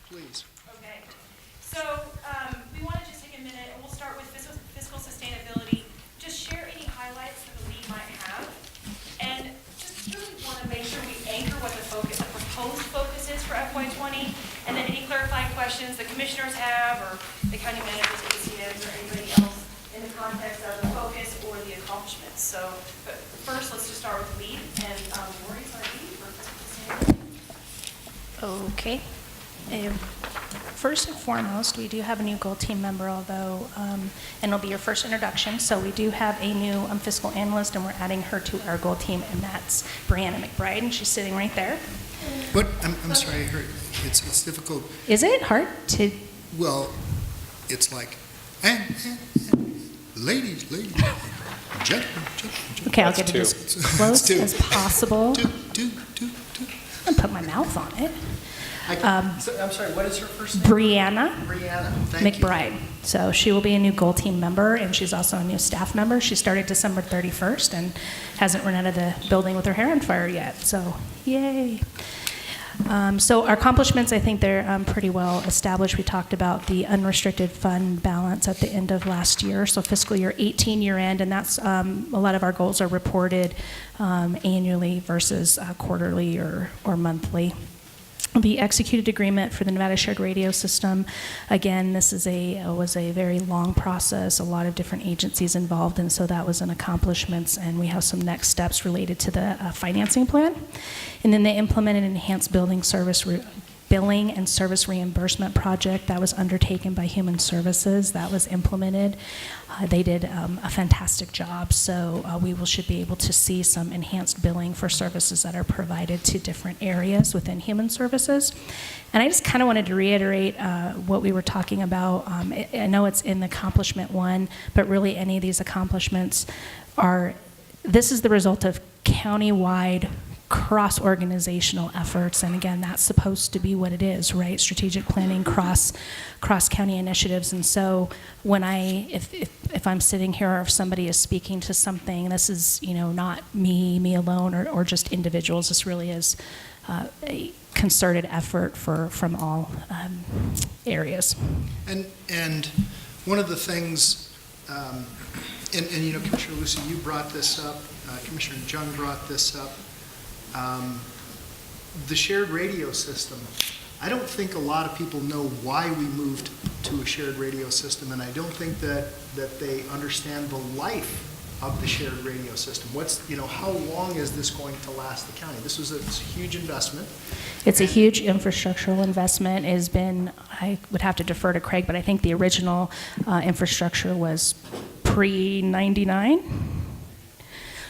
Please. Okay. So we want to just take a minute, and we'll start with fiscal sustainability. Just share any highlights that the lead might have, and just really want to make sure we anchor what the proposed focus is for FY20, and then any clarifying questions the commissioners have, or the county managers, ACMs, or anybody else in the context of the focus or the accomplishments. So, but first, let's just start with the lead, and Lori's our lead for fiscal sustainability. Okay. First and foremost, we do have a new goal team member, although, and it'll be your first introduction. So we do have a new fiscal analyst, and we're adding her to our goal team, and that's Brianna McBride, and she's sitting right there. But I'm sorry, I heard it's difficult. Is it hard to? Well, it's like, ladies, gentlemen. Okay, I'll get it as close as possible. Two. I'm gonna put my mouth on it. I'm sorry, what is her first name? Brianna Thank McBride. you. So she will be a new goal team member, and she's also a new staff member. She started December 31st and hasn't run out of the building with her hair on fire yet. So yay. So our accomplishments, I think they're pretty well established. We talked about the unrestricted fund balance at the end of last year, so fiscal year 18 year end, and that's a lot of our goals are reported annually versus quarterly or monthly. The executed agreement for the Nevada Shared Radio System, again, this is was a very long process, a lot of different agencies involved, and so that was an accomplishment, and we have some next steps related to the financing plan. And then they implemented enhanced billing and service reimbursement project that was undertaken by Human Services. That was implemented. They did a fantastic job, so should be able to see some enhanced billing for services that are provided to different areas within Human Services. And I just kind of wanted to reiterate what we were talking about. I know it's in the accomplishment one, but really any of these accomplishments this is the result of county-wide cross-organizational efforts, and again, that's supposed to be what it is, right? Strategic planning, cross-county initiatives, and so when if I'm sitting here or if somebody is speaking to something, this is not me alone or just individuals. This really is a concerted effort from all areas. And one of the things and you know, Commissioner Lucy, you brought this up, Commissioner Jung brought this up. The shared radio system, I don't think a lot of people know why we moved to a shared radio system, and I don't think that they understand the life of the shared radio system. How long is this going to last the county? This was a huge investment. It's a huge infrastructural investment. It has been, I would have to defer to Craig, but I think the original infrastructure was pre-99.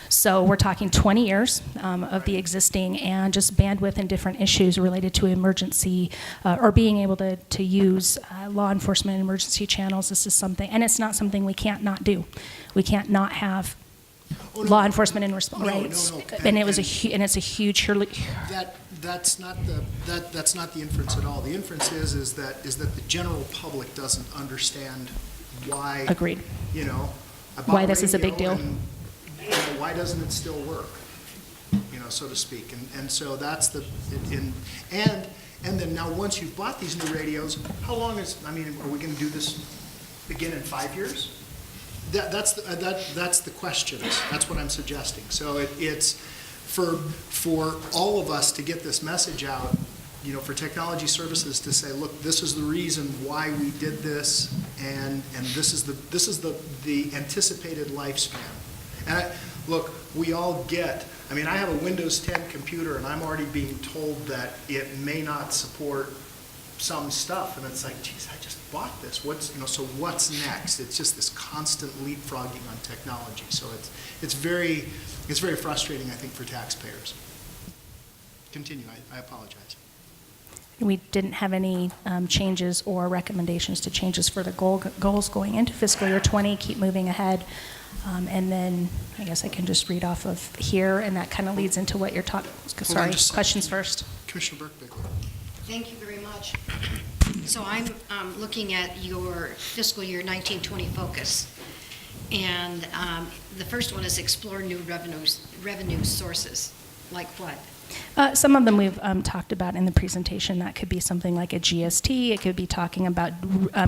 So we're talking 20 years of the existing, and just bandwidth and different issues related to emergency or being able to use law enforcement and emergency channels. This is something, and it's not something we can't not do. We can't not have law enforcement and response rights. And it's a huge. That's not the inference at all. The inference is that the general public doesn't understand why. Agreed. About why this is a big deal. And, why doesn't it still work? So to speak. And so that's and then now once you've bought these new radios, how long are we going to do this again in 5 years? That's the question. That's what I'm suggesting. So it's for all of us to get this message out, for technology services to say, look, this is the reason why we did this, and this is the anticipated lifespan. And look, we all get, I have a Windows 10 computer, and I'm already being told that it may not support some stuff, and it's like, geez, I just bought this. So what's next? It's just this constant leapfrogging on technology. So it's very frustrating, I think, for taxpayers. Continue. I apologize. We didn't have any changes or recommendations to changes for the goals going into fiscal year 20. Keep moving ahead. And then I guess I can just read off of here, and that kind of leads into what you're talking. Sorry, questions first. Commissioner Burke-Bigler. Thank you very much. So I'm looking at your fiscal year 1920 focus. And the first one is explore new revenue sources. Like what? Some of them we've talked about in the presentation. That could be something like a GST. It could be talking about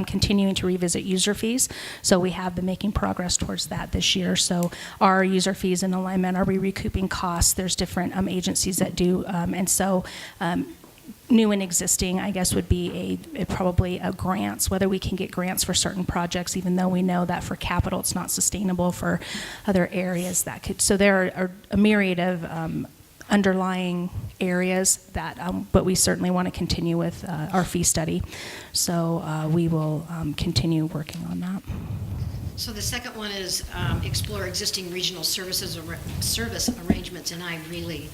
continuing to revisit user fees. So we have been making progress towards that this year. So our user fees in alignment, are we recouping costs? There's different agencies that do. And so new and existing, I guess, would be probably a grants, whether we can get grants for certain projects, even though we know that for capital it's not sustainable for other areas that could. So there are a myriad of underlying areas that, but we certainly want to continue with our fee study. So we will continue working on that. So the second one is explore existing regional service arrangements, and I really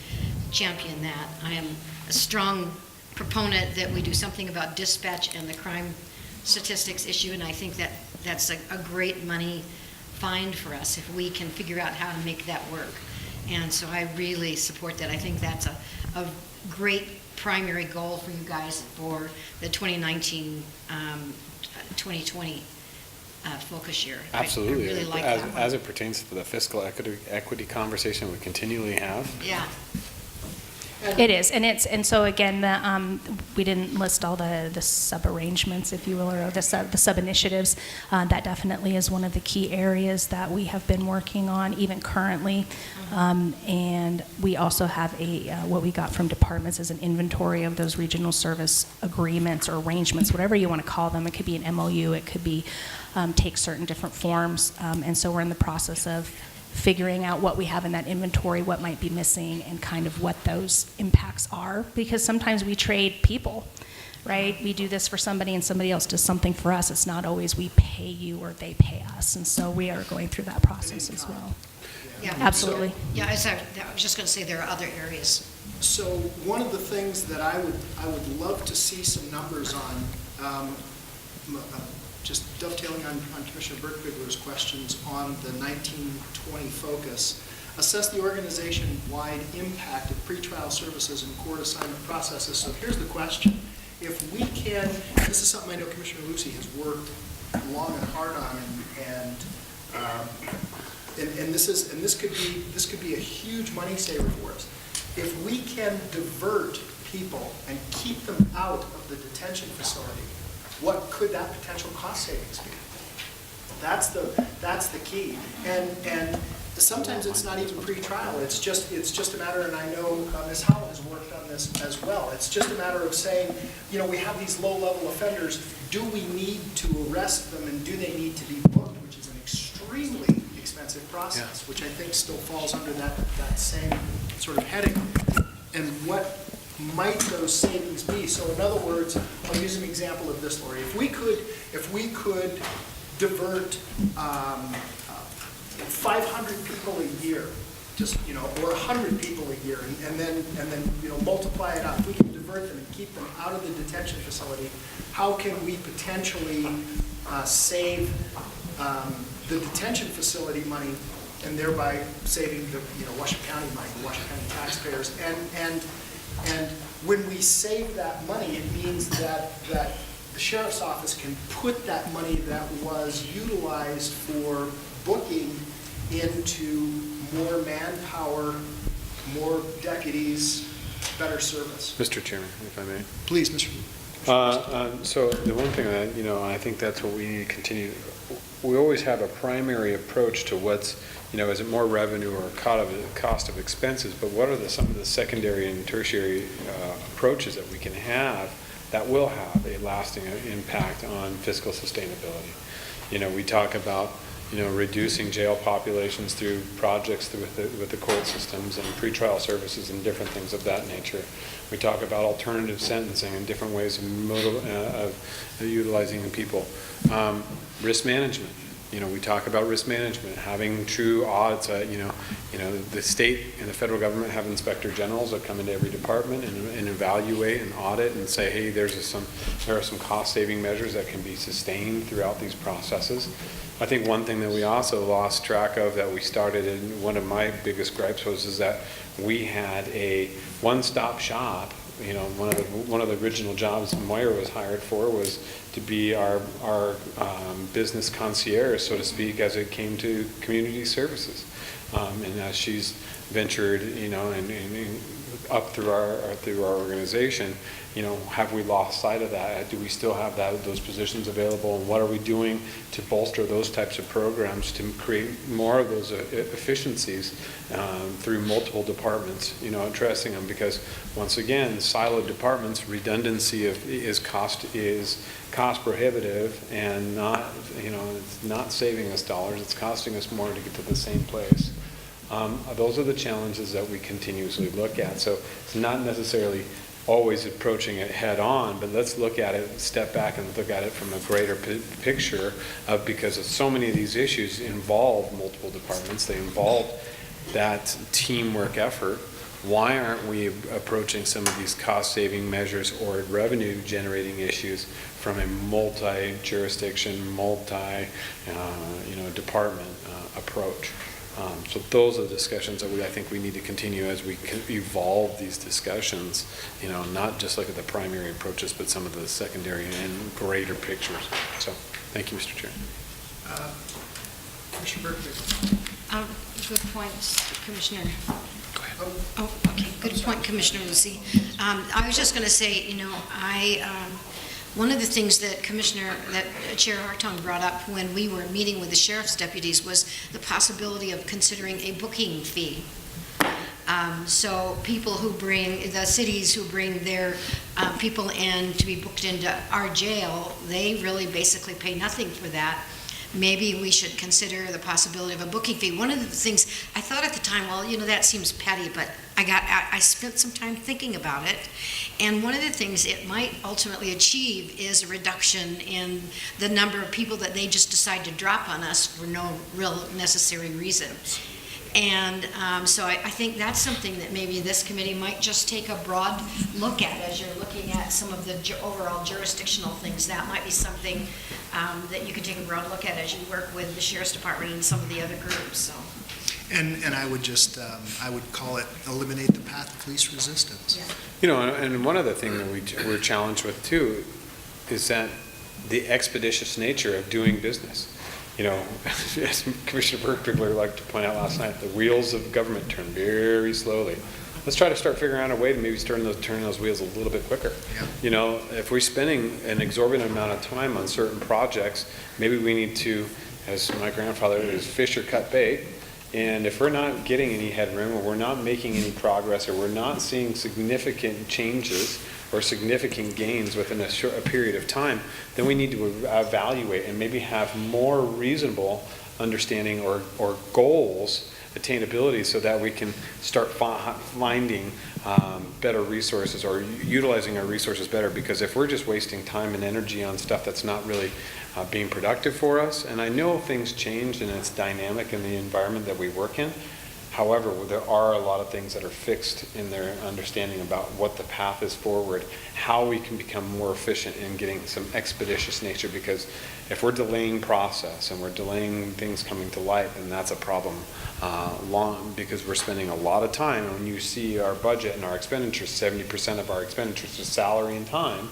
champion that. I am a strong proponent that we do something about dispatch and the crime statistics issue, and I think that that's a great money find for us if we can figure out how to make that work. And so I really support that. I think that's a great primary goal for you guys for the 2019-2020 focus year. Absolutely. I really like as, that one. as it pertains to the fiscal equity conversation we continually have. Yeah. It is, and so again, we didn't list all the sub arrangements, if you will, or the sub initiatives. That definitely is one of the key areas that we have been working on, even currently. And we also have what we got from departments is an inventory of those regional service agreements or arrangements, whatever you want to call them. It could be an MOU, it could be take certain different forms, and so we're in the process of figuring out what we have in that inventory, what might be missing, and kind of what those impacts are. Because sometimes we trade people, right? We do this for somebody and somebody else does something for us. It's not always we pay you or they pay us. And so we are going through that process as well. Yeah, absolutely. Yeah, I was just going to say there are other areas. So one of the things that I would love to see some numbers on, just dovetailing on Commissioner Burke-Bigler's questions on the 1920 focus, assess the organization-wide impact of pretrial services and court assignment processes. So here's the question. If we can, this is something I know Commissioner Lucy has worked long and hard on, and this could be a huge money saver for us. If we can divert people and keep them out of the detention facility, what could that potential cost savings be? That's the key. And sometimes it's not even pre-trial. It's just a matter, and I know Ms. Howell has worked on this as well. It's just a matter of saying, you know, we have these low-level offenders. Do we need to arrest them, and do they need to be booked, which is an extremely expensive process, which I think still falls under that same sort of heading. And what might those savings be? So in other words, I'll use an example of this, Lori. If we could divert 500 people a year, just, you know, or 100 people a year, and then you know, multiply it out. If we can divert them and keep them out of the detention facility, how can we potentially save the detention facility money, and thereby saving the, you know, Washoe County money, the Washoe County taxpayers? And when we save that money, it means that the sheriff's office can put that money that was utilized for booking into more manpower, more deputies, better service. Mr. Chairman, if I may. Please, Mr. So the one thing that, you know, I think that's what we need to continue. We always have a primary approach to what's, you know, is it more revenue or cost of expenses, but what are some of the secondary and tertiary approaches that we can have that will have a lasting impact on fiscal sustainability? You know, we talk about, you know, reducing jail populations through projects with the court systems and pretrial services and different things of that nature. We talk about alternative sentencing and different ways of utilizing the people. Risk management. You know, we talk about risk management, having true audits. You know, the state and the federal government have inspector generals that come into every department and evaluate and audit and say, hey, there are some cost-saving measures that can be sustained throughout these processes. I think one thing that we also lost track of that we started, and one of my biggest gripes is that we had a one-stop shop. You know, one of the original jobs Moira was hired for was to be our business concierge, so to speak, as it came to community services. And as she's ventured, you know, and up through our organization, you know, have we lost sight of that? Do we still have those positions available? And what are we doing to bolster those types of programs to create more of those efficiencies through multiple departments? You know, addressing them, because once again, siloed departments, redundancy is cost prohibitive, and not, you know, it's not saving us dollars. It's costing us more to get to the same place. Those are the challenges that we continuously look at. So it's not necessarily always approaching it head on, but let's look at it, step back and look at it from a greater picture of, because so many of these issues involve multiple departments. They involve that teamwork effort. Why aren't we approaching some of these cost-saving measures or revenue-generating issues from a multi-jurisdiction, department approach? So those are the discussions that I think we need to continue as we evolve these discussions, you know, not just look at the primary approaches, but some of the secondary and greater pictures. So thank you, Mr. Chair. Commissioner Berkeley. Good points, Commissioner. Oh, okay. Good point, Commissioner Lucy. I was just going to say, you know, one of the things that Chair Hartung brought up when we were meeting with the sheriff's deputies was the possibility of considering a booking fee. So the cities who bring their people in to be booked into our jail, they really basically pay nothing for that. Maybe we should consider the possibility of a booking fee. One of the things I thought at the time, well, you know, that seems petty, but I spent some time thinking about it, and one of the things it might ultimately achieve is a reduction in the number of people that they just decide to drop on us for no real necessary reason. And so I think that's something that maybe this committee might just take a broad look at as you're looking at some of the overall jurisdictional things. That might be something that you can take a broad look at as you work with the Sheriff's Department and some of the other groups. So. And I would just, I would call it eliminate the path of least resistance. Yeah. You know, and one other thing that we're challenged with too is that the expeditious nature of doing business. You know, as Commissioner Berkbigler liked to point out last night, the wheels of government turn very slowly. Let's try to start figuring out a way to maybe turn those wheels a little bit quicker. Yeah. You know, if we're spending an exorbitant amount of time on certain projects, maybe we need to as my grandfather is, fish or cut bait. And if we're not getting any headroom, or we're not making any progress, or we're not seeing significant changes or significant gains within a period of time, then we need to evaluate and maybe have more reasonable understanding or goals, attainability, so that we can start finding better resources or utilizing our resources better. Because if we're just wasting time and energy on stuff that's not really being productive for us, and I know things change and it's dynamic in the environment that we work in. However, there are a lot of things that are fixed in their understanding about what the path is forward, how we can become more efficient in getting some expeditious nature. Because if we're delaying process and we're delaying things coming to light, then that's a problem because we're spending a lot of time. And when you see our budget and our expenditures, 70% of our expenditures is salary and time.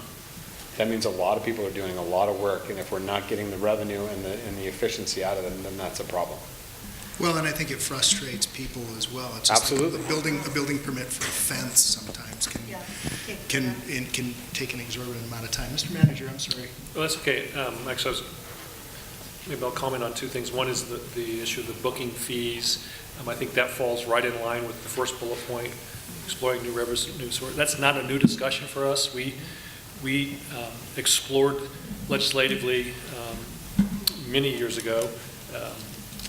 That means a lot of people are doing a lot of work, and if we're not getting the revenue and the efficiency out of them, then that's a problem. Well, and I think it frustrates people as well. It's just Absolutely. Like a building permit for a fence sometimes can take an exorbitant amount of time. Mr. Manager, I'm sorry. Well, that's okay. Actually, maybe I'll comment on two things. One is the issue of the booking fees. I think that falls right in line with the first bullet point, exploring new revenue sources. That's not a new discussion for us. We explored legislatively many years ago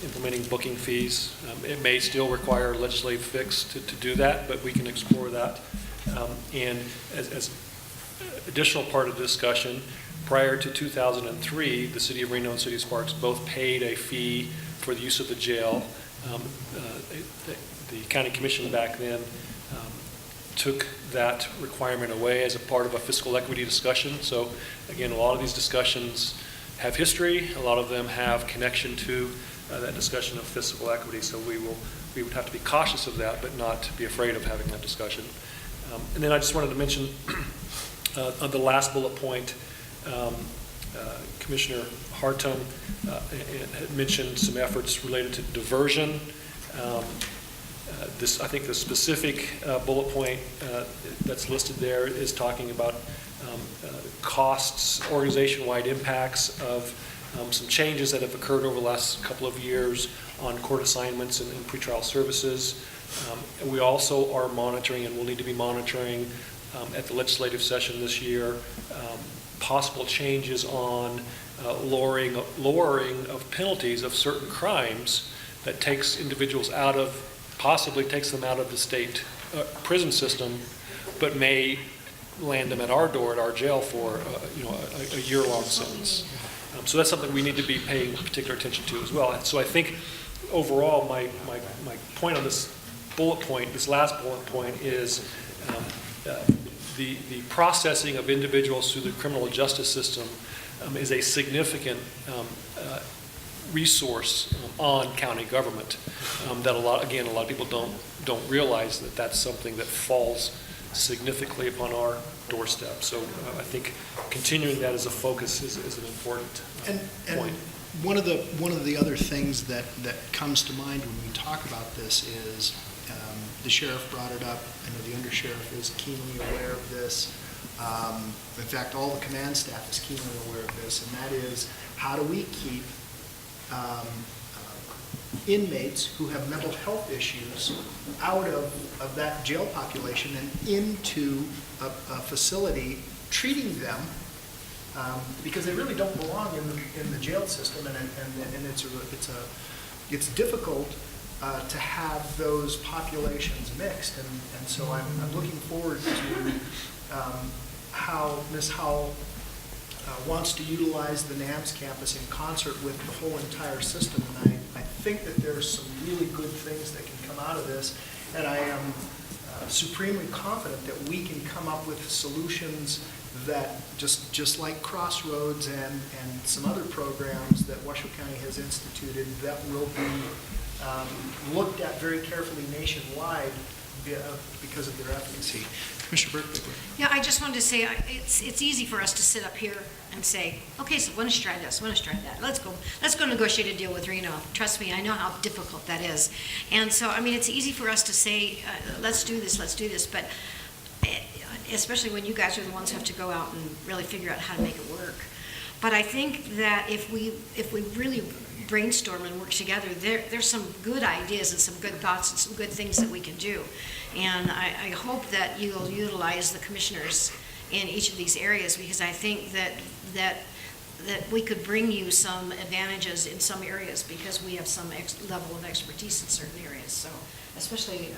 implementing booking fees. It may still require a legislative fix to do that, but we can explore that. And as additional part of the discussion, prior to 2003, the City of Reno and City of Sparks both paid a fee for the use of the jail. The county commission back then took that requirement away as a part of a fiscal equity discussion. So again, a lot of these discussions have history. A lot of them have connection to that discussion of fiscal equity. So we would have to be cautious of that, but not be afraid of having that discussion. And then I just wanted to mention on the last bullet point, Commissioner Hartung had mentioned some efforts related to diversion. I think the specific bullet point that's listed there is talking about costs, organization-wide impacts of some changes that have occurred over the last couple of years on court assignments and pretrial services. We also are monitoring, and will need to be monitoring at the legislative session this year, possible changes on lowering of penalties of certain crimes that takes individuals possibly takes them out of the state prison system, but may land them at our door at our jail for a year-long sentence. So that's something we need to be paying particular attention to as well. So I think overall, my point on this bullet point, this last bullet point, is the processing of individuals through the criminal justice system is a significant resource on county government that a lot of people don't realize that that's something that falls significantly upon our doorstep. So I think continuing that as a focus is an important point. One of the other things that comes to mind when we talk about this is the sheriff brought it up. I know the undersheriff is keenly aware of this. In fact, all the command staff is keenly aware of this, and that is, how do we keep inmates who have mental health issues out of that jail population and into a facility treating them, because they really don't belong in the jail system, and it's difficult to have those populations mixed, and so I'm looking forward to how Ms. Howell wants to utilize the NAMS campus in concert with the whole entire system, and I think that there's some really good things that can come out of this, and I am supremely confident that we can come up with solutions that, just like Crossroads and some other programs that Washoe County has instituted, that will be looked at very carefully nationwide because of their efficacy. Commissioner Burke. Yeah, I just wanted to say, it's easy for us to sit up here and say, okay, so let's try this, let's try that. Let's go negotiate a deal with Reno. Trust me, I know how difficult that is. And so, I mean, it's easy for us to say, let's do this, but especially when you guys are the ones who have to go out and really figure out how to make it work. But I think that if we really brainstorm and work together, there's some good ideas and some good thoughts and some good things that we can do. And I hope that you'll utilize the commissioners in each of these areas, because I think that we could bring you some advantages in some areas because we have some level of expertise in certain areas. So especially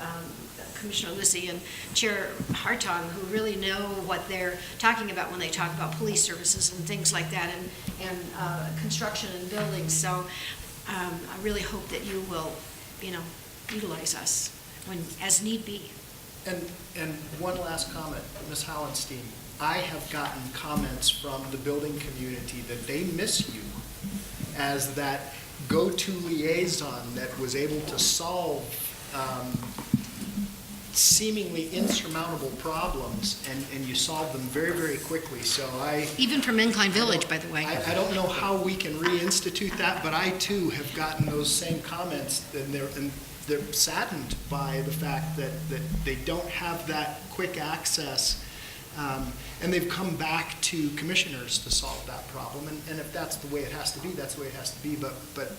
Commissioner Lucy and Chair Hartong, who really know what they're talking about when they talk about police services and things like that, and construction and buildings. So I really hope that you will, utilize us when as need be. And one last comment, Ms. Hallenstein. I have gotten comments from the building community that they miss you as that go-to liaison that was able to solve seemingly insurmountable problems, and you solved them very, very quickly. So even from Incline Village, by the way. I don't know how we can reinstitute that, but I too have gotten those same comments, and they're saddened by the fact that they don't have that quick access. And they've come back to commissioners to solve that problem. And if that's the way it has to be, that's the way it has to be. But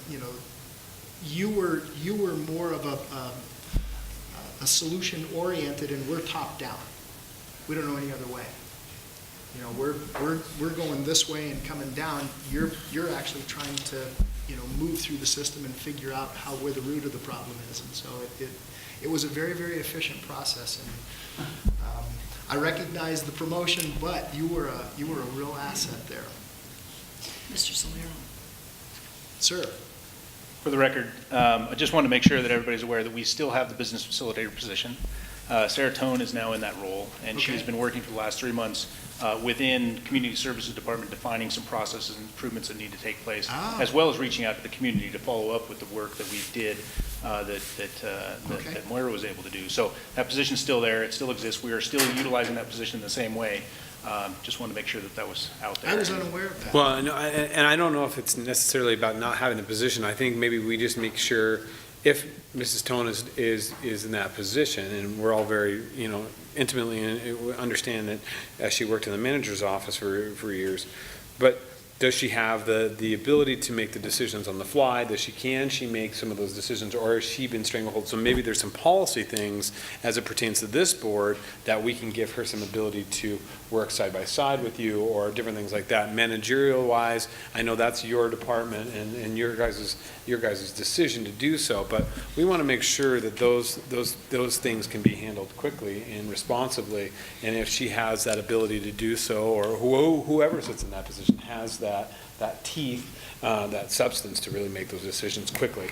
you were more of a solution oriented, and we're top down. We don't know any other way. We're going this way and coming down. You're actually trying to move through the system and figure out where the root of the problem is. And so it was a very, very efficient process. And I recognize the promotion, but you were a real asset there. Mr. Solero. Sir. For the record, I just want to make sure that everybody's aware that we still have the business facilitator position. Sarah Tone is now in that role, and she's been working for the last 3 months within Community Services Department, defining some processes and improvements that need to take place, as well as reaching out to the community to follow up with the work that we did that Moira was able to do. So that position's still there. It still exists. We are still utilizing that position the same way. Just want to make sure that was out there. I was unaware of that. Well, no, and I don't know if it's necessarily about not having a position. I think maybe we just make sure if Mrs. Tone is in that position, and we're all very, intimately understand that as she worked in the manager's office for years, but does she have the ability to make the decisions on the fly? Can she make some of those decisions, or has she been stranglehold? So maybe there's some policy things as it pertains to this board that we can give her some ability to work side by side with you, or different things like that. Managerial wise, I know that's your department and your guys' decision to do so, but we want to make sure that those things can be handled quickly and responsibly. And if she has that ability to do so, or whoever sits in that position has that teeth, that substance to really make those decisions quickly,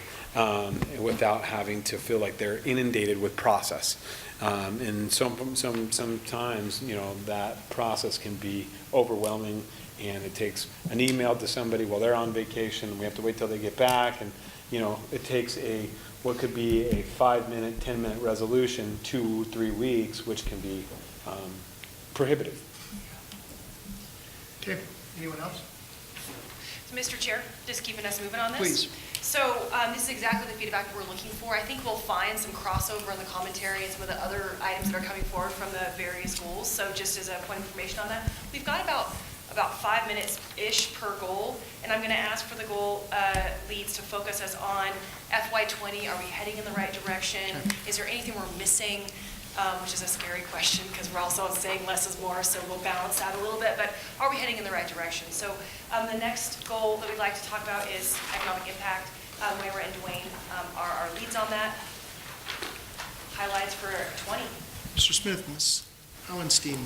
without having to feel like they're inundated with process. And sometimes, that process can be overwhelming, and it takes an email to somebody while they're on vacation, and we have to wait till they get back, and it takes what could be a 5-minute, 10-minute resolution 2-3 weeks, which can be prohibitive. Okay. Anyone else? So, Mr. Chair, just keeping us moving on this. Please. So this is exactly the feedback we're looking for. I think we'll find some crossover in the commentary and some of the other items that are coming forward from the various goals. So just as a point of information on that, we've got about 5 minutes-ish per goal, and I'm going to ask for the goal leads to focus us on FY20. Are we heading in the right direction? Is there anything we're missing? Which is a scary question because we're also saying less is more, so we'll balance that a little bit, but are we heading in the right direction? So the next goal that we'd like to talk about is economic impact. Moira and Dwayne are our leads on that. Highlights for 20. Mr. Smith, Ms. Hallenstein.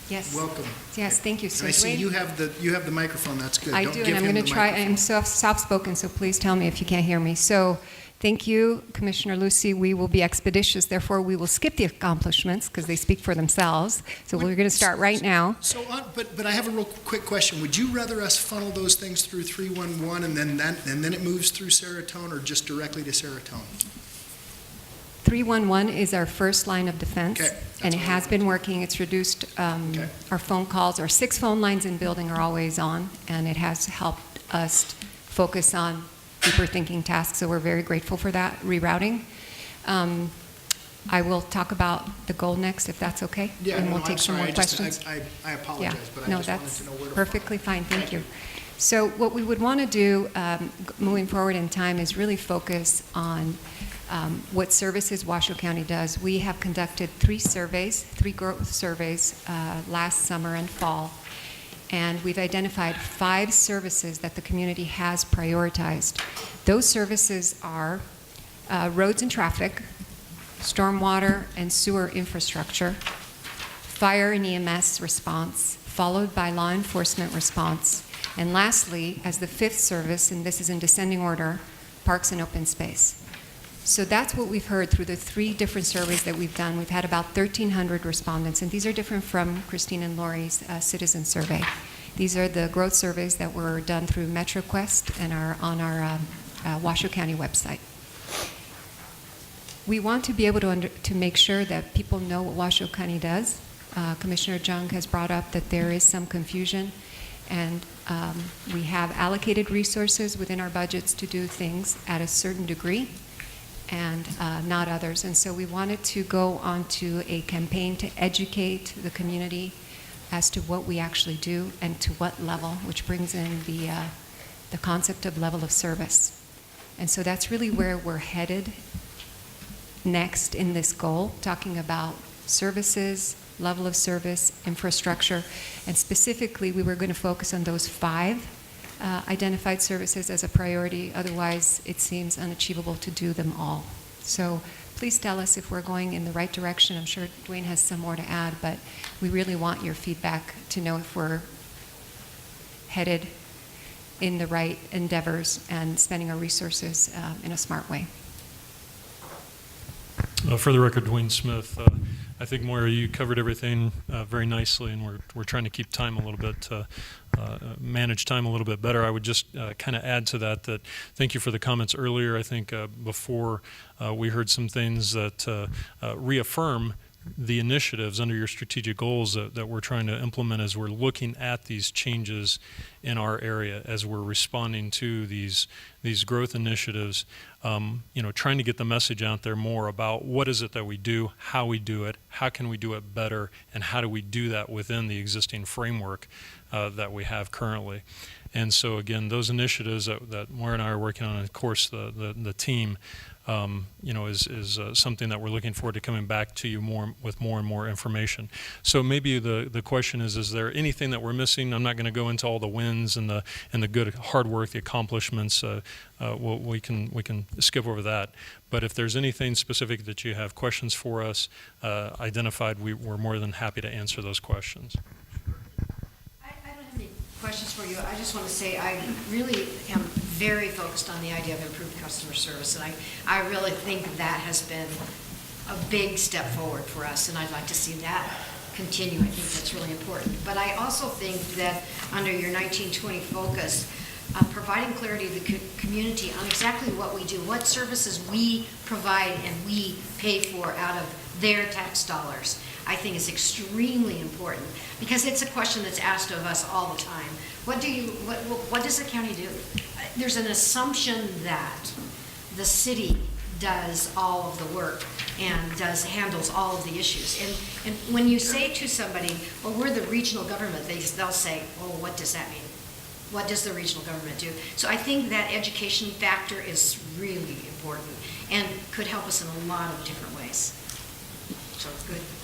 Yes. Welcome. Yes, thank you. So I see Dwayne, you have the microphone. That's good. I Don't do, give and I'm him going the to try. microphone. I'm soft-spoken, so please tell me if you can't hear me. So, thank you, Commissioner Lucy. We will be expeditious. Therefore, we will skip the accomplishments because they speak for themselves. So we're going to start right now. So, but I have a real quick question. Would you rather us funnel those things through 311 and then it moves through Seratone, or just directly to Seratone? 311 is our first line of defense, Okay. and it has been working. It's reduced our phone calls. Our 6 phone lines in building are always on, and it has helped us focus on deeper thinking tasks, so we're very grateful for that rerouting. I will talk about the goal next, if that's okay, Yeah, and no, we'll take I'm some sorry. more questions. I apologize, but I No, just wanted that's to know where to perfectly fine. Thank you. So what we would want to do moving forward in time is really focus on what services Washoe County does. We have conducted 3 growth surveys last summer and fall, and we've identified 5 services that the community has prioritized. Those services are roads and traffic, stormwater and sewer infrastructure, fire and EMS response, followed by law enforcement response, and lastly, as the 5th service, and this is in descending order, parks and open space. So that's what we've heard through the 3 different surveys that we've done. We've had about 1,300 respondents, and these are different from Christine and Lori's citizen survey. These are the growth surveys that were done through MetroQuest and are on our Washoe County website. We want to be able to make sure that people know what Washoe County does. Commissioner Jung has brought up that there is some confusion, and we have allocated resources within our budgets to do things at a certain degree and not others. And so we wanted to go on to a campaign to educate the community as to what we actually do and to what level, which brings in the concept of level of service. And so that's really where we're headed next in this goal, talking about services, level of service, infrastructure, and specifically we were going to focus on those 5 identified services as a priority. Otherwise, it seems unachievable to do them all. So please tell us if we're going in the right direction. I'm sure Dwayne has some more to add, but we really want your feedback to know if we're headed in the right endeavors and spending our resources in a smart way. For the record, Dwayne Smith, I think, Moira, you covered everything very nicely, and we're trying to keep time a little bit, manage time a little bit better. I would just kind of add to that thank you for the comments earlier. I think before we heard some things that reaffirm the initiatives under your strategic goals that we're trying to implement as we're looking at these changes in our area, as we're responding to these growth initiatives, trying to get the message out there more about what is it that we do, how we do it, how can we do it better, and how do we do that within the existing framework that we have currently. And so again, those initiatives that Moira and I are working on, and of course the team, is something that we're looking forward to coming back to you with more and more information. So maybe the question is there anything that we're missing? I'm not going to go into all the wins and the good hard work, the accomplishments. We can skip over that. But if there's anything specific that you have questions for us identified, we're more than happy to answer those questions. Questions for you. I just want to say I really am very focused on the idea of improved customer service, and I really think that has been a big step forward for us, and I'd like to see that continue. I think that's really important. But I also think that under your 1920 focus, providing clarity to the community on exactly what we do, what services we provide and we pay for out of their tax dollars, I think is extremely important, because it's a question that's asked of us all the time. What does the county do? There's an assumption that the city does all of the work and handles all of the issues. And when you say to somebody, well, we're the regional government, they'll say, well, what does that mean? What does the regional government do? So I think that education factor is really important and could help us in a lot of different ways. So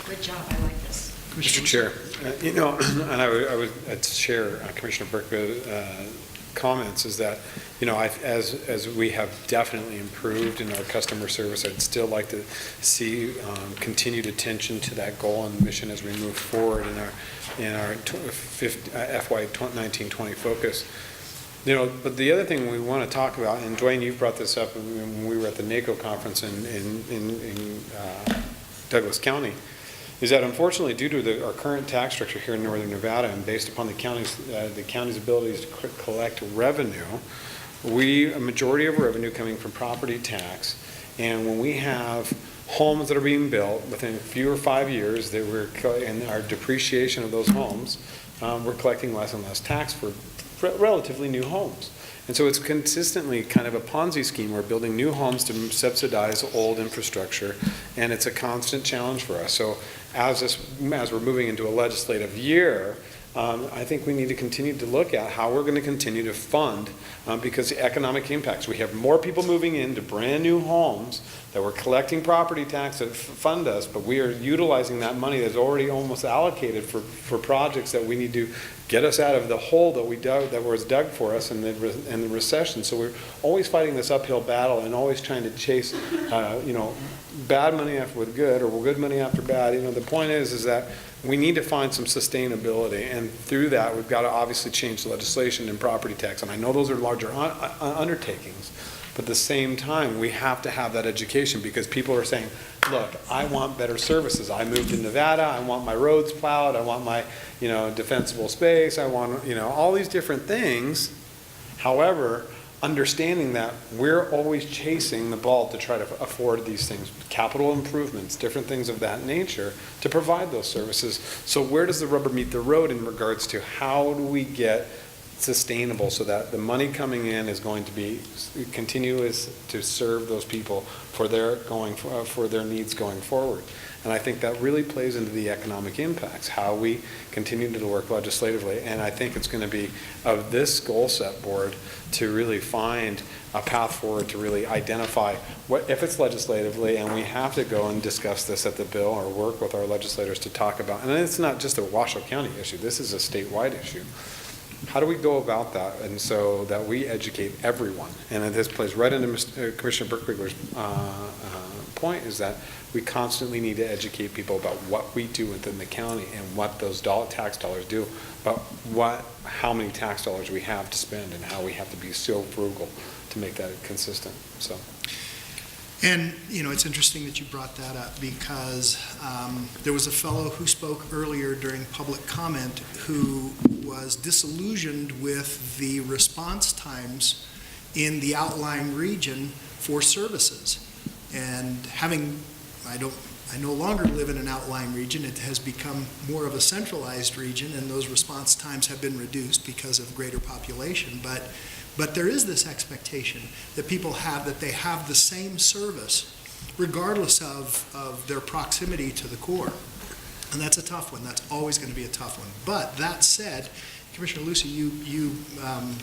good job. I like this. Mr. Chair, and I would share Commissioner Burke's comments is that, as we have definitely improved in our customer service, I'd still like to see continued attention to that goal and mission as we move forward in our FY 19-20 focus. But the other thing we want to talk about, and Dwayne, you brought this up when we were at the NACO conference in Douglas County, is that unfortunately due to our current tax structure here in Northern Nevada and based upon the county's abilities to collect revenue, a majority of revenue coming from property tax, and when we have homes that are being built within fewer 5 years, and our depreciation of those homes, we're collecting less and less tax for relatively new homes. And so it's consistently kind of a Ponzi scheme. We're building new homes to subsidize old infrastructure, and it's a constant challenge for us. So as we're moving into a legislative year, I think we need to continue to look at how we're going to continue to fund, because the economic impacts. We have more people moving into brand-new homes that we're collecting property tax that fund us, but we are utilizing that money that's already almost allocated for projects that we need to get us out of the hole that we dug, that was dug for us in the recession. So we're always fighting this uphill battle and always trying to chase, bad money after with good, or good money after bad. The point is that we need to find some sustainability, and through that, we've got to obviously change the legislation and property tax. And I know those are larger undertakings, but at the same time, we have to have that education, because people are saying, look, I want better services. I moved to Nevada. I want my roads plowed. I want my, defensible space. I want, all these different things. However, understanding that we're always chasing the ball to try to afford these things, capital improvements, different things of that nature, to provide those services. So where does the rubber meet the road in regards to how do we get sustainable so that the money coming in is going to be continuous to serve those people for their needs going forward? And I think that really plays into the economic impacts, how we continue to work legislatively. And I think it's going to be of this goal set board to really find a path forward to really identify what, if it's legislatively, and we have to go and discuss this at the bill or work with our legislators to talk about, and it's not just a Washoe County issue, this is a statewide issue. How do we go about that, and so that we educate everyone? And this plays right into Commissioner Burkwiggler's point, is that we constantly need to educate people about what we do within the county and what those tax dollars do, about how many tax dollars we have to spend and how we have to be so frugal to make that consistent. So. And, it's interesting that you brought that up, because there was a fellow who spoke earlier during public comment who was disillusioned with the response times in the outlying region for services. And I no longer live in an outlying region. It has become more of a centralized region, and those response times have been reduced because of greater population. But there is this expectation that people have, that they have the same service regardless of their proximity to the core. And that's a tough one. That's always going to be a tough one. But that said, Commissioner Lucy, I'm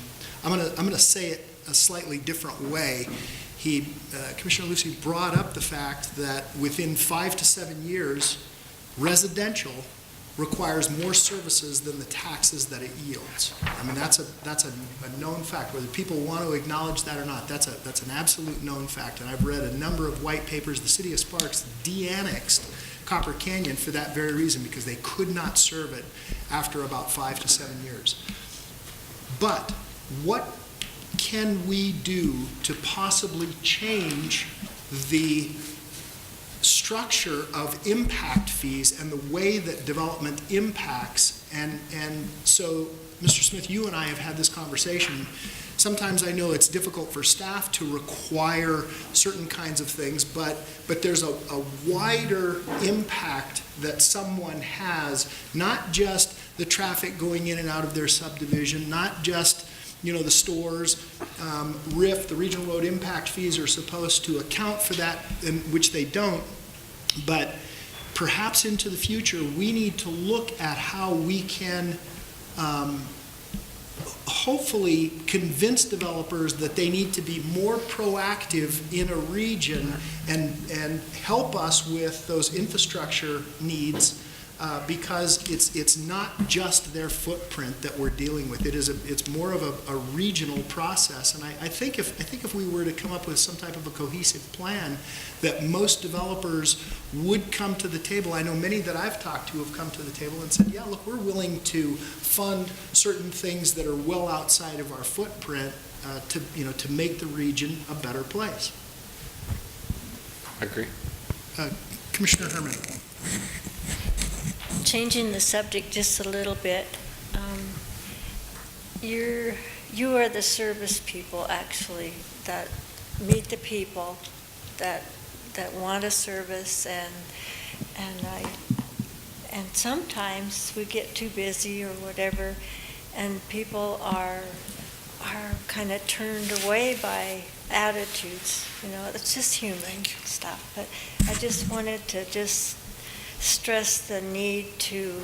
going to say it a slightly different way. Commissioner Lucy brought up the fact that within 5 to 7 years, residential requires more services than the taxes that it yields. I mean, that's a known fact. Whether people want to acknowledge that or not, that's an absolute known fact. And I've read a number of white papers. The city of Sparks de-annexed Copper Canyon for that very reason, because they could not serve it after about 5 to 7 years. But what can we do to possibly change the structure of impact fees and the way that development impacts? And so, Mr. Smith, you and I have had this conversation. Sometimes I know it's difficult for staff to require certain kinds of things, but there's a wider impact that someone has, not just the traffic going in and out of their subdivision, not just the stores. RIF, the regional road impact fees, are supposed to account for that, which they don't. But perhaps into the future, we need to look at how we can hopefully convince developers that they need to be more proactive in a region and help us with those infrastructure needs. Because it's not just their footprint that we're dealing with. It's more of a regional process. And I think if we were to come up with some type of a cohesive plan, that most developers would come to the table. I know many that I've talked to have come to the table and said, yeah, look, we're willing to fund certain things that are well outside of our footprint to make the region a better place. I agree. Commissioner Herman. Changing the subject just a little bit, you are the service people, actually, that meet the people that want a service, and sometimes we get too busy or whatever, and people are kind of turned away by attitudes. It's just human stuff. But I just wanted to stress the need to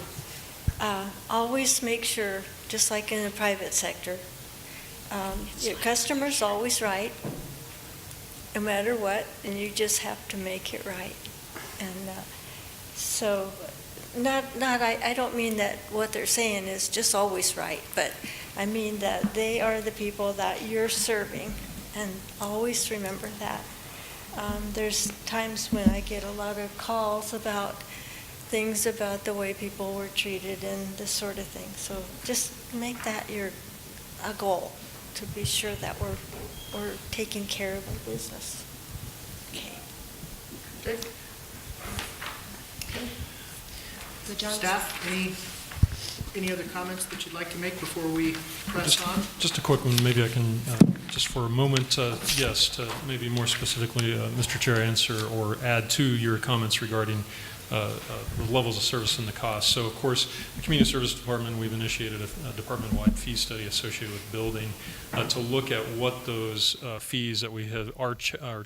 always make sure, just like in the private sector, your customer's always right, no matter what, and you just have to make it right. And so, I don't mean that what they're saying is just always right, but I mean that they are the people that you're serving, and always remember that. There's times when I get a lot of calls about things about the way people were treated and this sort of thing. So just make that a goal, to be sure that we're taking care of our business. Okay. Good. Staff, any other comments that you'd like to make before we press on? Just a quick one. Maybe I can, just for a moment, yes, to maybe more specifically, Mr. Chair, answer or add to your comments regarding the levels of service and the cost. So, of course, the Community Service Department, we've initiated a department-wide fee study associated with building to look at what those fees that we are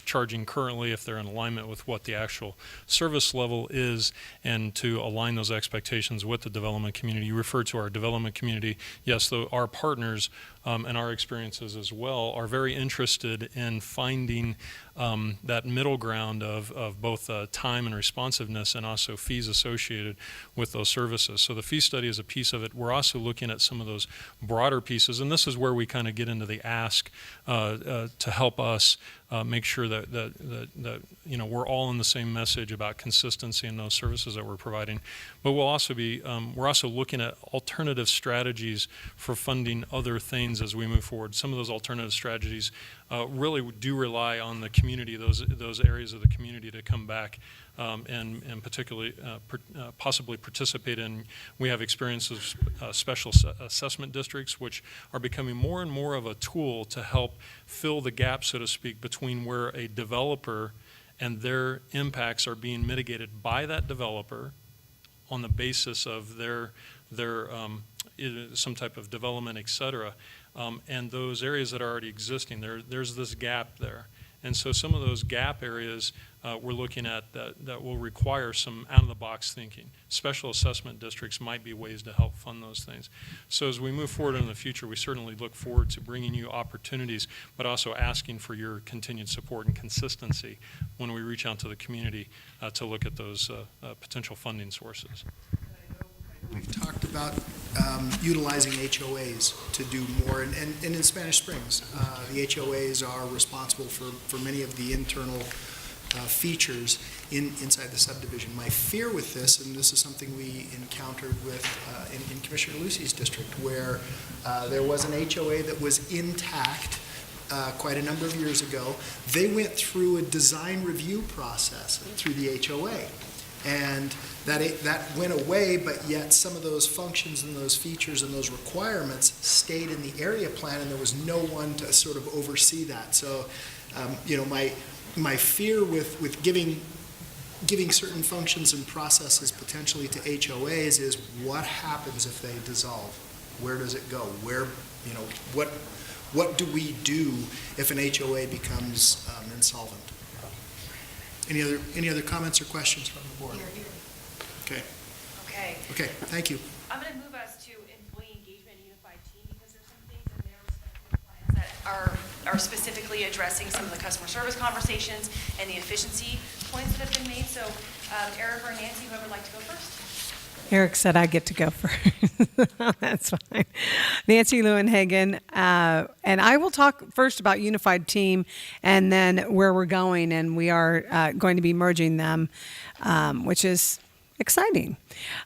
charging currently, if they're in alignment with what the actual service level is, and to align those expectations with the development community. You referred to our development community. Yes, though our partners and our experiences as well are very interested in finding that middle ground of both time and responsiveness, and also fees associated with those services. So the fee study is a piece of it. We're also looking at some of those broader pieces, and this is where we kind of get into the ask to help us make sure that you know, we're all in the same message about consistency in those services that we're providing. But we'll also be we're also looking at alternative strategies for funding other things as we move forward. Some of those alternative strategies really do rely on the community, those areas of the community, to come back and particularly possibly participate in. We have experiences of special assessment districts, which are becoming more and more of a tool to help fill the gap, so to speak, between where a developer and their impacts are being mitigated by that developer on the basis of their some type of development, et cetera, and those areas that are already existing. There's this gap there. And so some of those gap areas we're looking at that will require some out-of-the-box thinking. Special assessment districts might be ways to help fund those things. So as we move forward in the future, we certainly look forward to bringing you opportunities, but also asking for your continued support and consistency when we reach out to the community to look at those potential funding sources. We've talked about utilizing HOAs to do more, and in Spanish Springs, the HOAs are responsible for many of the internal features inside the subdivision. My fear with this, and this is something we encountered with in Commissioner Lucy's district, where there was an HOA that was intact quite a number of years ago. They went through a design review process through the HOA. And that went away, but yet some of those functions and those features and those requirements stayed in the area plan, and there was no one to sort of oversee that. So, you know, my fear with giving certain functions and processes potentially to HOAs is what happens if they dissolve? Where does it go? Where, you know, what do we do if an HOA becomes insolvent? Any other comments or questions from the board? Okay. Okay, thank you. I'm going to move us to employee engagement unified team, because there's some things in their respective plans that are specifically addressing some of the customer service conversations and the efficiency points that have been made. So Eric or Nancy, whoever would like to go first. Eric said I get to go first. That's fine. Nancy Lewinhagen, and I will talk first about unified team and then where we're going, and we are going to be merging them, which is exciting.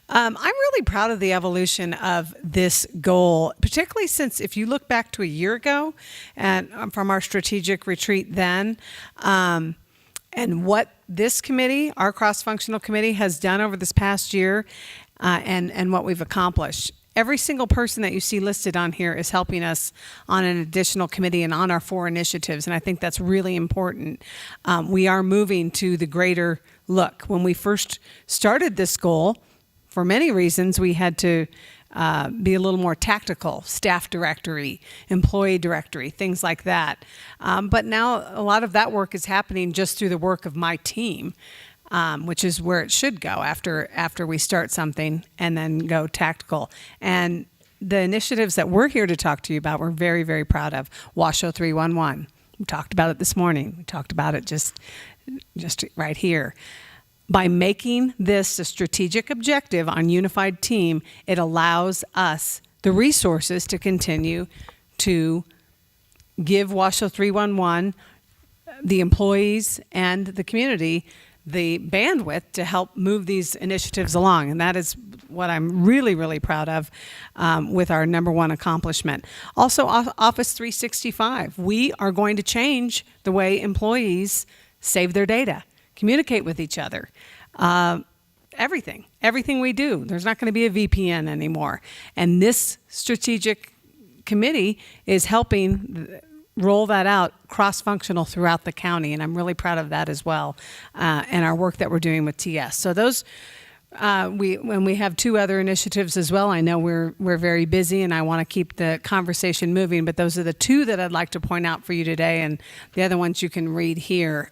I'm really proud of the evolution of this goal, particularly since if you look back to a year ago and from our strategic retreat then, and what this committee, our cross-functional committee, has done over this past year, and what we've accomplished. Every single person that you see listed on here is helping us on an additional committee and on our 4 initiatives, and I think that's really important. We are moving to the greater look. When we first started this goal, for many reasons, we had to be a little more tactical, staff directory, employee directory, things like that. But now a lot of that work is happening just through the work of my team. which is where it should go after we start something, and then go tactical. And the initiatives that we're here to talk to you about, we're very, very proud of. Washoe 311. We talked about it this morning. We talked about it just right here. By making this a strategic objective on unified team, it allows us the resources to continue to give Washoe 311, the employees and the community, the bandwidth to help move these initiatives along. And that is what I'm really, really proud of with our number one accomplishment. Also, Office 365. We are going to change the way employees save their data, communicate with each other. Everything we do. There's not going to be a VPN anymore. And this strategic committee is helping roll that out cross-functional throughout the county, and I'm really proud of that as well, and our work that we're doing with TS. So those, we have two other initiatives as well. I know we're very busy, and I want to keep the conversation moving, but those are the two that I'd like to point out for you today, and the other ones you can read here.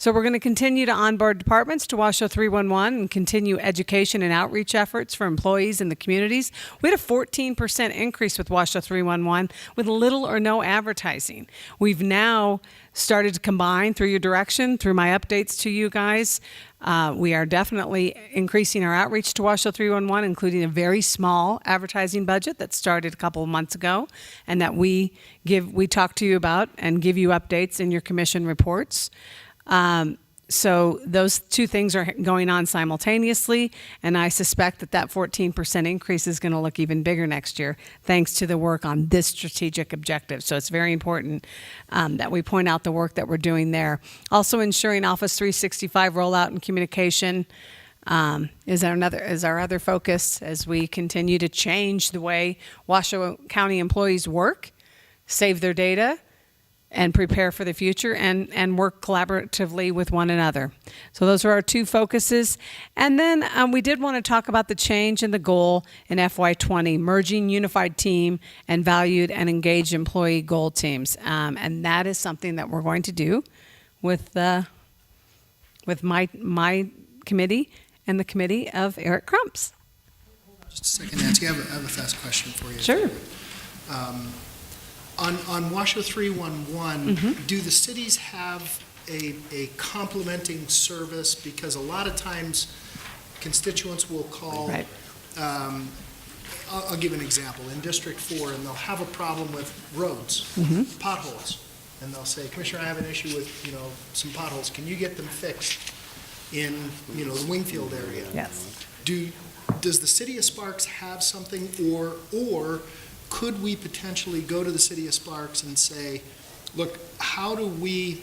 So we're going to continue to onboard departments to Washoe 311 and continue education and outreach efforts for employees in the communities. We had a 14% increase with Washoe 311 with little or no advertising. We've now started to combine through your direction, through my updates to you guys. We are definitely increasing our outreach to Washoe 311, including a very small advertising budget that started a couple of months ago, and that we talk to you about and give you updates in your commission reports. So those two things are going on simultaneously, and I suspect that 14% increase is going to look even bigger next year, thanks to the work on this strategic objective. So it's very important that we point out the work that we're doing there. Also, ensuring Office 365 rollout and communication is our other focus as we continue to change the way Washoe County employees work, save their data, and prepare for the future, and work collaboratively with one another. So those are our two focuses. And then we did want to talk about the change in the goal in FY20, merging unified team and valued and engaged employee goal teams. And that is something that we're going to do with my committee and the committee of Eric Crumps. Just a second, Nancy, I have a fast question for you. Sure. On Washoe 311, Mm-hmm. do the cities have a complementing service? Because a lot of times constituents will call, Right. I'll give an example. In District 4, and they'll have a problem with roads, Mm-hmm. potholes. And they'll say, Commissioner, I have an issue with, some potholes. Can you get them fixed in, the Wingfield area? Yes. Does the city of Sparks have something, or could we potentially go to the city of Sparks and say, look, how do we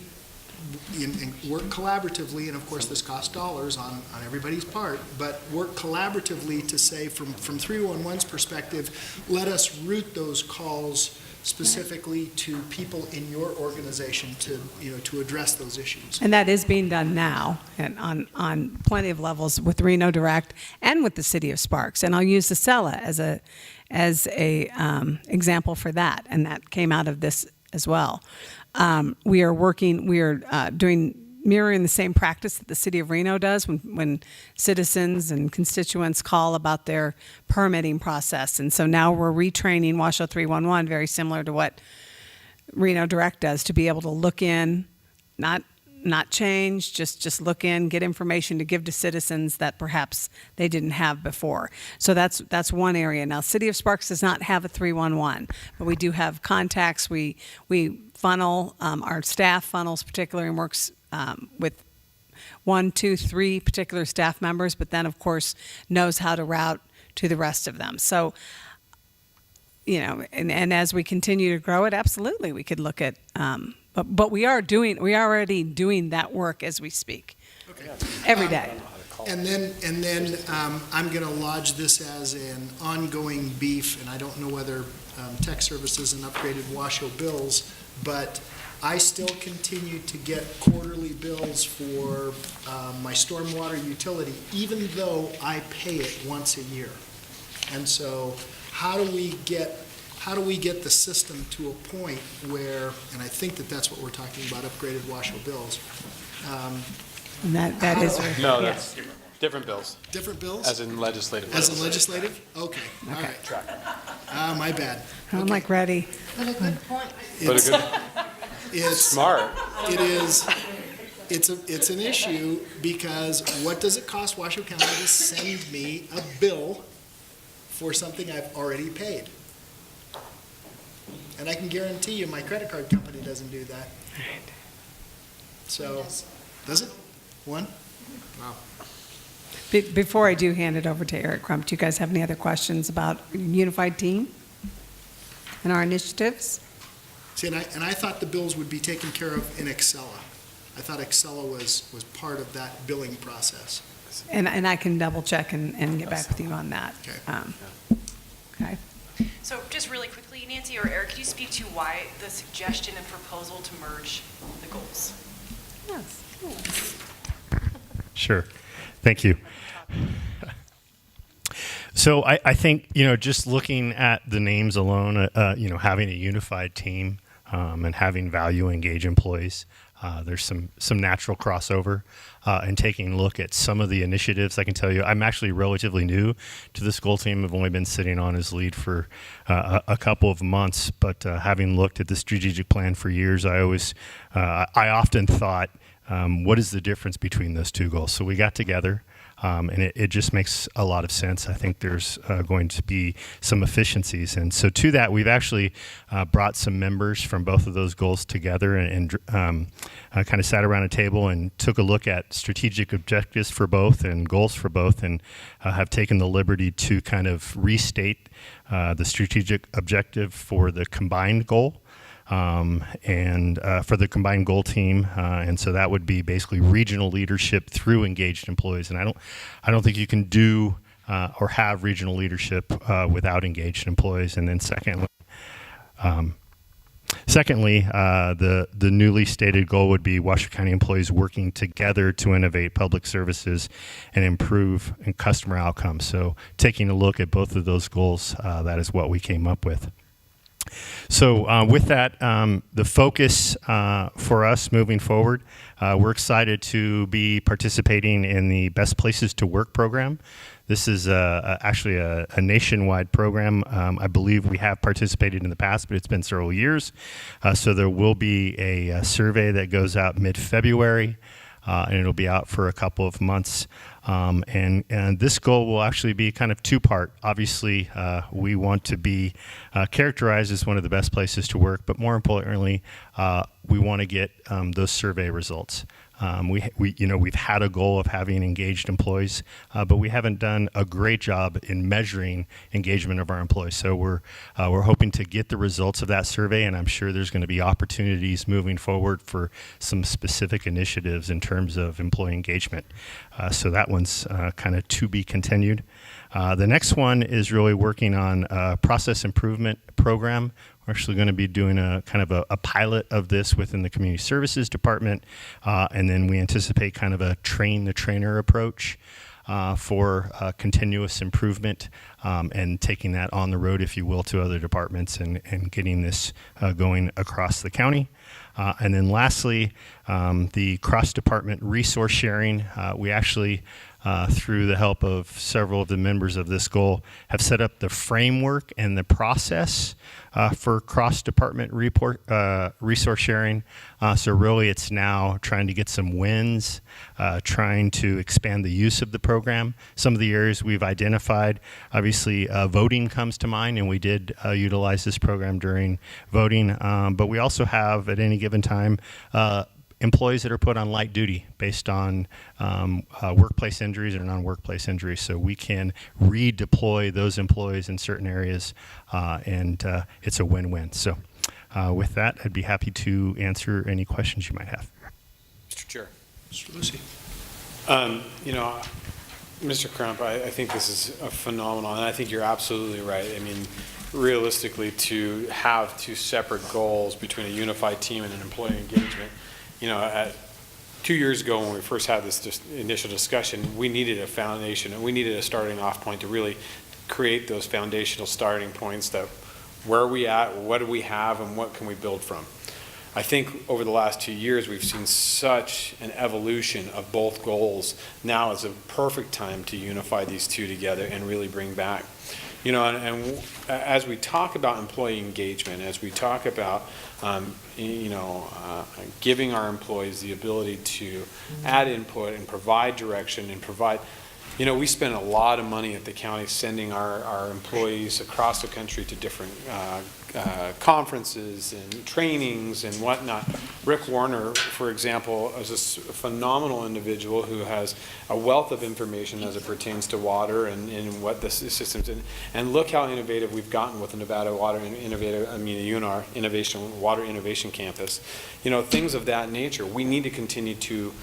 and work collaboratively, and of course this costs dollars on everybody's part, but work collaboratively to say from 311's perspective, let us route those calls specifically to people in your organization to address those issues. And that is being done now and on plenty of levels with Reno Direct and with the city of Sparks. And I'll use the Acela as a example for that, and that came out of this as well. We are doing mirroring the same practice that the city of Reno does when citizens and constituents call about their permitting process. And so now we're retraining Washoe 311 very similar to what Reno Direct does, to be able to look in, not change, just look in, get information to give to citizens that perhaps they didn't have before. So that's one area. Now, City of Sparks does not have a 311, but we do have contacts. We funnel, our staff funnels particularly and works with 1, 2, 3 particular staff members, but then of course knows how to route to the rest of them. So, and as we continue to grow it, absolutely, we could look at, but we are already doing that work as we speak. Okay. Every day. And then I'm going to lodge this as an ongoing beef, and I don't know whether tech services and upgraded Washoe bills, but I still continue to get quarterly bills for my stormwater utility, even though I pay it once a year. And so how do we get the system to a point where, and I think that's what we're talking about, upgraded Washoe bills, And that is. No, that's different bills. Different bills? As in legislative As bills. in legislative? Okay, all right. My bad. I'm like ready. But a good point. But a good, It's smart. It is. It's an issue because what does it cost Washoe County to send me a bill for something I've already paid? And I can guarantee you my credit card company doesn't do that. So, does it? One? Wow. Before I do hand it over to Eric Crump, do you guys have any other questions about Unified Team and our initiatives? See, and I thought the bills would be taken care of in Excella. I thought Excella was part of that billing process. And I can double check and get back with you on that. Okay. So just really quickly, Nancy or Eric, could you speak to why the suggestion and proposal to merge the goals? Yes. Sure. Thank you. So I think, just looking at the names alone, having a unified team and having value engage employees, there's some natural crossover. And taking a look at some of the initiatives, I can tell you, I'm actually relatively new to this goal team. I've only been sitting on as lead for a couple of months, but having looked at the strategic plan for years, I often thought, what is the difference between those two goals? So we got together. And it just makes a lot of sense. I think there's going to be some efficiencies. And so to that, we've actually brought some members from both of those goals together and kind of sat around a table and took a look at strategic objectives for both and goals for both, and have taken the liberty to kind of restate the strategic objective for the combined goal. And for the combined goal team, and so that would be basically regional leadership through engaged employees. And I don't think you can do or have regional leadership without engaged employees. And then secondly, the newly stated goal would be Washoe County employees working together to innovate public services and improve customer outcomes. So taking a look at both of those goals, that is what we came up with. So with that, the focus for us moving forward, we're excited to be participating in the Best Places to Work program. This is actually a nationwide program. I believe we have participated in the past, but it's been several years. So there will be a survey that goes out mid-February. And it'll be out for a couple of months. And this goal will actually be kind of two-part. Obviously, we want to be characterized as one of the best places to work, but more importantly, we want to get those survey results. We've had a goal of having engaged employees, but we haven't done a great job in measuring engagement of our employees. So we're hoping to get the results of that survey, and I'm sure there's going to be opportunities moving forward for some specific initiatives in terms of employee engagement. So that one's kind of to be continued. The next one is really working on a process improvement program. We're actually going to be doing a kind of a pilot of this within the Community Services Department, and then we anticipate kind of a train-the-trainer approach for continuous improvement and taking that on the road, if you will, to other departments and getting this going across the county. And then lastly, the cross-department resource sharing. We actually, through the help of several of the members of this goal, have set up the framework and the process for cross-department resource sharing. So really it's now trying to get some wins, trying to expand the use of the program. Some of the areas we've identified, obviously voting comes to mind, and we did utilize this program during voting, but we also have at any given time employees that are put on light duty based on workplace injuries or non-workplace injuries. So we can redeploy those employees in certain areas, and it's a win-win. So with that, I'd be happy to answer any questions you might have. Mr. Chair. Mr. Lucy. Mr. Crump, I think this is a phenomenon, and I think you're absolutely right. I mean, realistically, to have two separate goals between a unified team and an employee engagement, 2 years ago when we first had this initial discussion, we needed a foundation and we needed a starting off point to really create those foundational starting points that where are we at, what do we have, and what can we build from. I think over the last 2 years, we've seen such an evolution of both goals. Now is a perfect time to unify these two together and really bring back. You know, and as we talk about employee engagement, as we talk about, giving our employees the ability to add input and provide direction and provide, we spend a lot of money at the county sending our employees across the country to different conferences and trainings and whatnot. Rick Warner, for example, is a phenomenal individual who has a wealth of information as it pertains to water and what the systems, and look how innovative we've gotten with the Nevada Water UNR Water Innovation Campus. Things of that nature. We need to continue to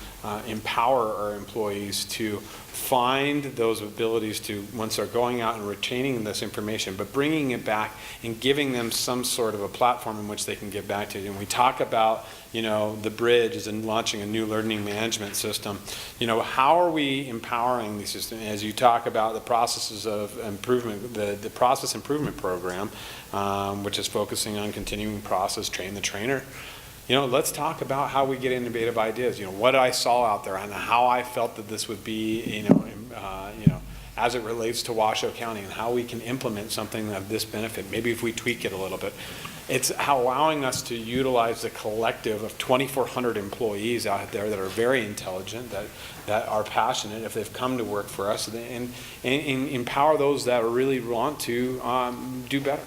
empower our employees to find those abilities to, once they're going out and retaining this information, but bringing it back and giving them some sort of a platform in which they can get back to it. And we talk about, the bridge is in launching a new learning management system. How are we empowering these systems? As you talk about the processes of improvement, the process improvement program, which is focusing on continuing process, train the trainer. Let's talk about how we get innovative ideas. What I saw out there and how I felt that this would be, as it relates to Washoe County and how we can implement something of this benefit. Maybe if we tweak it a little bit. It's allowing us to utilize the collective of 2,400 employees out there that are very intelligent, that are passionate if they've come to work for us, and empower those that really want to do better.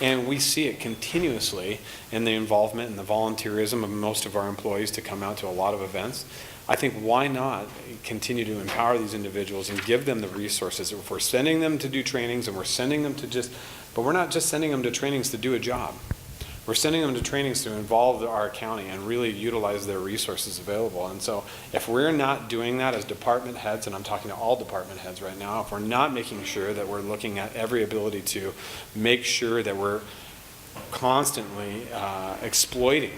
And we see it continuously in the involvement and the volunteerism of most of our employees to come out to a lot of events. I think why not continue to empower these individuals and give them the resources. If we're sending them to do trainings and we're sending them to but we're not just sending them to trainings to do a job. We're sending them to trainings to involve our county and really utilize their resources available. And so if we're not doing that as department heads, and I'm talking to all department heads right now, if we're not making sure that we're looking at every ability to make sure that we're constantly exploiting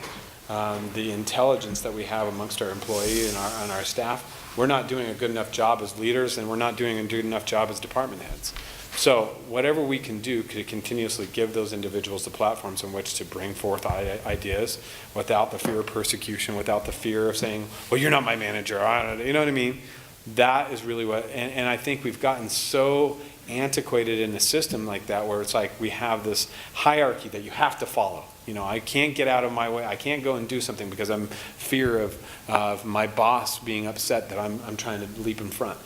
the intelligence that we have amongst our employee and our staff, we're not doing a good enough job as leaders, and we're not doing a good enough job as department heads. So whatever we can do to continuously give those individuals the platforms in which to bring forth ideas without the fear of persecution, without the fear of saying, well, you're not my manager, you know what I mean? That is really what, and I think we've gotten so antiquated in a system like that where it's like we have this hierarchy that you have to follow. I can't get out of my way. I can't go and do something because I'm fear of my boss being upset that I'm trying to leap in front.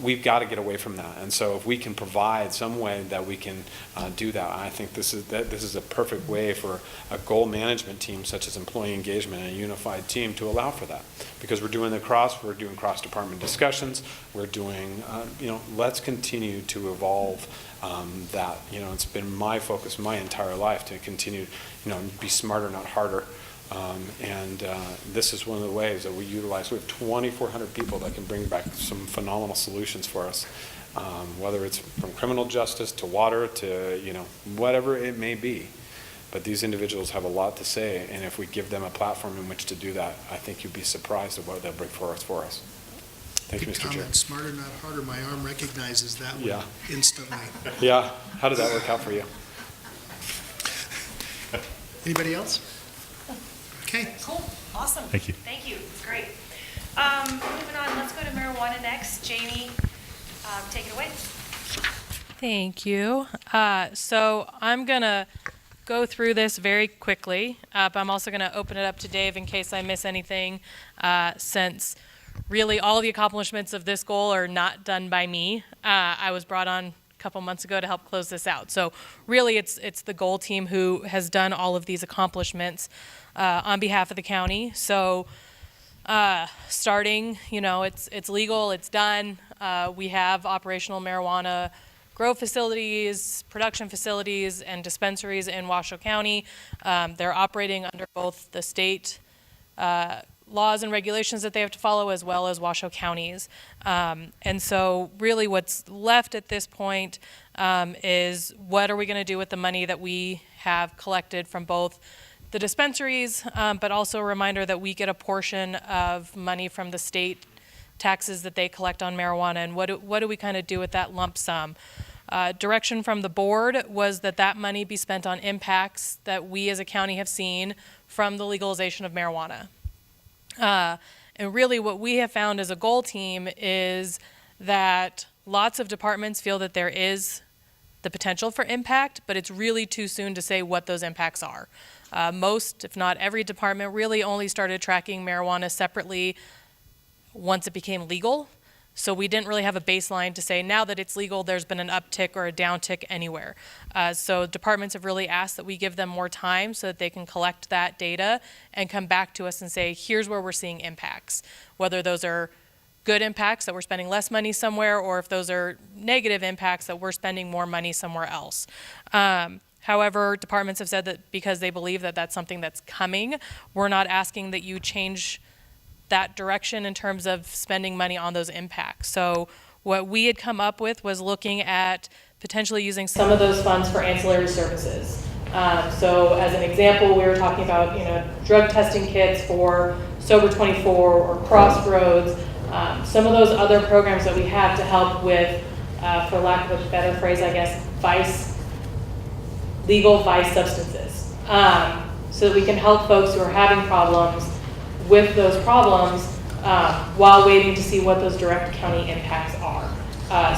We've got to get away from that. And so if we can provide some way that we can do that, I think this is a perfect way for a goal management team such as employee engagement and a unified team to allow for that. Because we're doing cross-department discussions. We're doing, let's continue to evolve that. It's been my focus my entire life to continue, be smarter, not harder. This is one of the ways that we utilize. We have 2,400 people that can bring back some phenomenal solutions for us, whether it's from criminal justice to water to, whatever it may be. But these individuals have a lot to say, and if we give them a platform in which to do that, I think you'd be surprised at what they'll bring for us. Thank you, Mr. Chair. Smarter, not harder. My arm recognizes that one instantly. Yeah. How did that work out for you? Anybody else? Okay. Cool. Awesome. Thank you. Thank you. Great. Moving on, let's go to marijuana next. Jamie, take it away. Thank you. So I'm going to go through this very quickly, but I'm also going to open it up to Dave in case I miss anything, since really all the accomplishments of this goal are not done by me. I was brought on a couple months ago to help close this out. So really it's the goal team who has done all of these accomplishments on behalf of the county. So starting, it's legal, it's done. We have operational marijuana grow facilities, production facilities, and dispensaries in Washoe County. They're operating under both the state laws and regulations that they have to follow, as well as Washoe County's. And so really what's left at this point is what are we going to do with the money that we have collected from both the dispensaries, but also a reminder that we get a portion of money from the state taxes that they collect on marijuana, and what do we kind of do with that lump sum? Direction from the board was that that money be spent on impacts that we as a county have seen from the legalization of marijuana. And really what we have found as a goal team is that lots of departments feel that there is the potential for impact, but it's really too soon to say what those impacts are. Most, if not every department, really only started tracking marijuana separately once it became legal. So we didn't really have a baseline to say now that it's legal, there's been an uptick or a downtick anywhere. So departments have really asked that we give them more time so that they can collect that data and come back to us and say, here's where we're seeing impacts. Whether those are good impacts that we're spending less money somewhere, or if those are negative impacts that we're spending more money somewhere else. However, departments have said that because they believe that that's something that's coming, we're not asking that you change that direction in terms of spending money on those impacts. So what we had come up with was looking at potentially using some of those funds for ancillary services. So as an example, we were talking about drug testing kits for Sober 24 or Crossroads, some of those other programs that we have to help with, for lack of a better phrase, I guess, legal vice substances. So that we can help folks who are having problems with those problems while waiting to see what those direct county impacts are.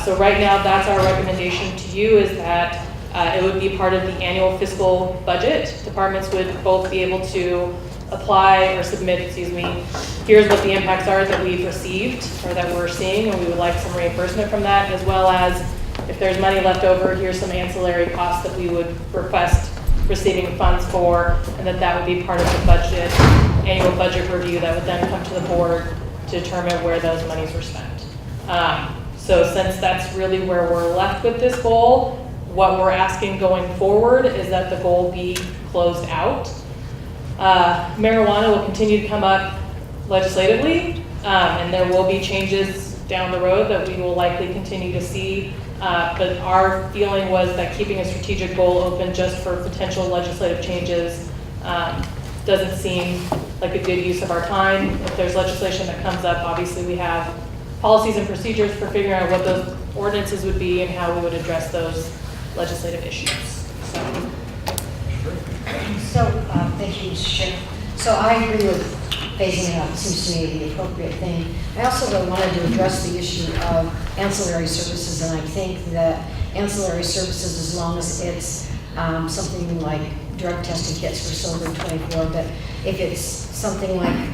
So right now, that's our recommendation to you, is that it would be part of the annual fiscal budget. Departments would both be able to apply or submit, here's what the impacts are that we've received or that we're seeing, and we would like some reimbursement from that, as well as if there's money left over, here's some ancillary costs that we would request receiving funds for, and that would be part of the budget, annual budget review that would then come to the board to determine where those monies were spent. So since that's really where we're left with this goal, what we're asking going forward is that the goal be closed out. Marijuana will continue to come up legislatively, and there will be changes down the road that we will likely continue to see. But our feeling was that keeping a strategic goal open just for potential legislative changes doesn't seem like a good use of our time. If there's legislation that comes up, obviously we have policies and procedures for figuring out what those ordinances would be and how we would address those legislative issues. Thank you, Mr. Chair. So I agree with phasing it out. It seems to me the appropriate thing. I also wanted to address the issue of ancillary services, and I think that ancillary services, as long as it's something like drug testing kits for Sober 24, but if it's something like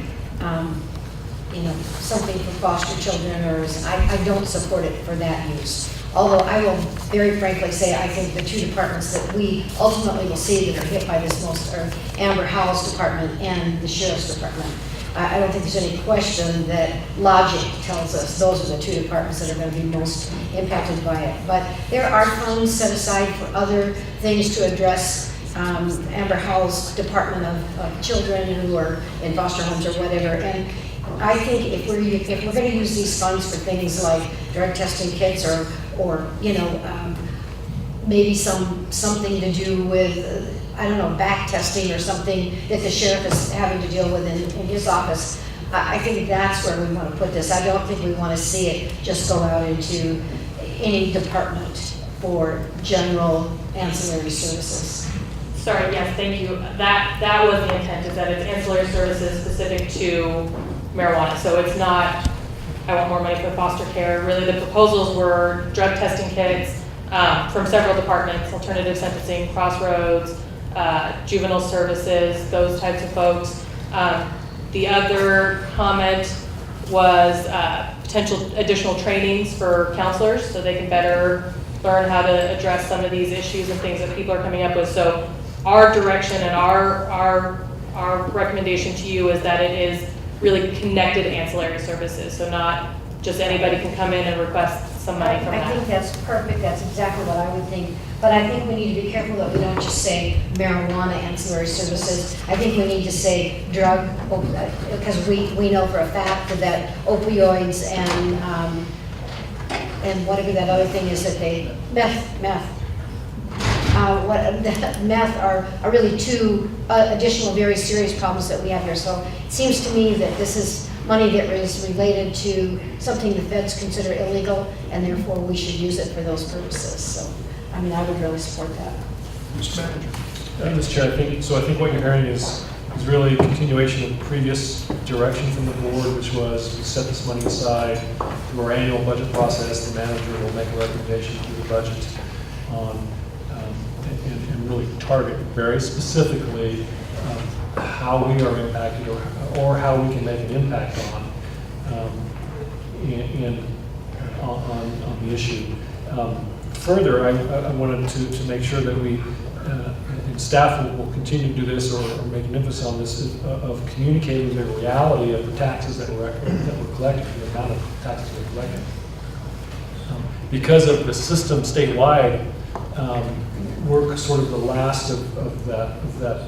something for foster children, or I don't support it for that use. Although I will very frankly say I think the two departments that we ultimately will see that are hit by this most are Amber Howell's department and the Sheriff's Department. I don't think there's any question that logic tells us those are the two departments that are going to be most impacted by it. But there are funds set aside for other things to address Amber Howell's Department of Children who are in foster homes or whatever. And I think if we're going to use these funds for things like drug testing kits or maybe something to do with back testing or something that the sheriff is having to deal with in his office, I think that's where we want to put this. I don't think we want to see it just go out into any department for general ancillary services. Sorry, yes, thank you. That was the intent, is that it's ancillary services specific to marijuana. So it's not, I want more money for foster care. Really the proposals were drug testing kits from several departments, alternative sentencing, Crossroads, juvenile services, those types of folks. The other comment was potential additional trainings for counselors so they can better learn how to address some of these issues and things that people are coming up with. So our direction and our recommendation to you is that it is really connected ancillary services. So not just anybody can come in and request some money from that. I think that's perfect. That's exactly what I would think. But I think we need to be careful that we don't just say marijuana ancillary services. I think we need to say drug, because we know for a fact that opioids and whatever that other thing is that they, meth are really two additional very serious problems that we have here. So it seems to me that this is money that is related to something the feds consider illegal, and therefore we should use it for those purposes. So, I mean, I would really support that. Mr. Manager. Mr. Chair, I think what you're hearing is really a continuation of previous direction from the board, which was we set this money aside through our annual budget process. The manager will make a recommendation through the budget on and really target very specifically how we are impacted or how we can make an impact on the issue. Further, I wanted to make sure that we and staff will continue to do this or make an emphasis on this of communicating the reality of the taxes that we're collecting, the amount of taxes we're collecting. Because of the system statewide, we're sort of the last of that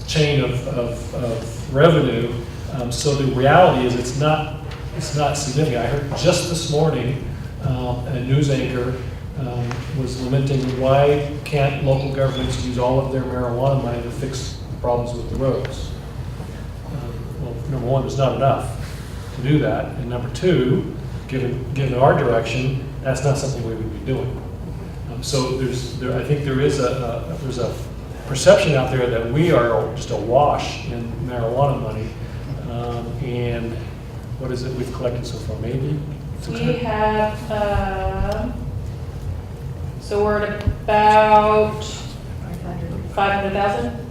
chain of revenue. So the reality is it's not significant. I heard just this morning a news anchor was lamenting why can't local governments use all of their marijuana money to fix the problems with the roads. Well, number one, there's not enough to do that, and number two, given our direction, that's not something we would be doing. So I think there's a perception out there that we are just awash in marijuana money, and what is it we've collected so far? Maybe we have. So we're at about 500,000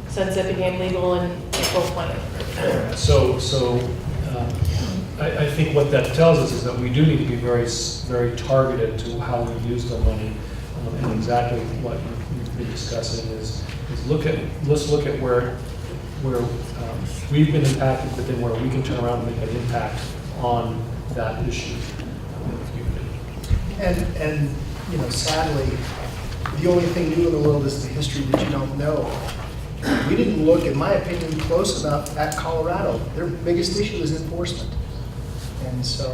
since it became legal in April 20. I think what that tells us is that we do need to be very, very targeted to how we use the money, and exactly what you've been discussing is let's look at where we've been impacted, but then where we can turn around and make an impact on that issue in the community. And you know, sadly, the only thing new in the world is the history that you don't know. We didn't look, in my opinion, close enough at Colorado. Their biggest issue is enforcement. And so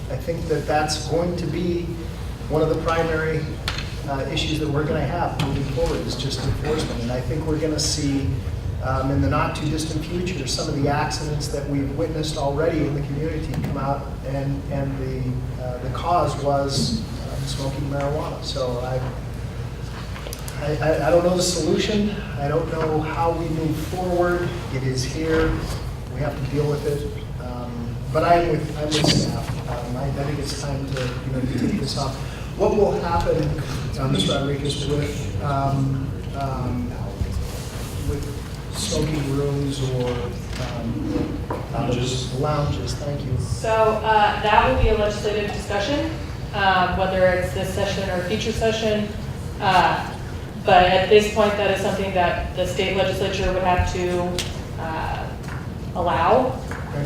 I think that that's going to be one of the primary issues that we're going to have moving forward is just enforcement. And I think we're going to see in the not too distant future some of the accidents that we've witnessed already in the community come out, and the cause was smoking marijuana. So I don't know the solution. I don't know how we move forward. It is here. We have to deal with it. But I'm with staff. I think it's time to take this off. What will happen, Ms. Rodriguez, with smoking rooms or lounges? Thank you. So that will be a legislative discussion, whether it's this session or a future session. But at this point, that is something that the state legislature would have to allow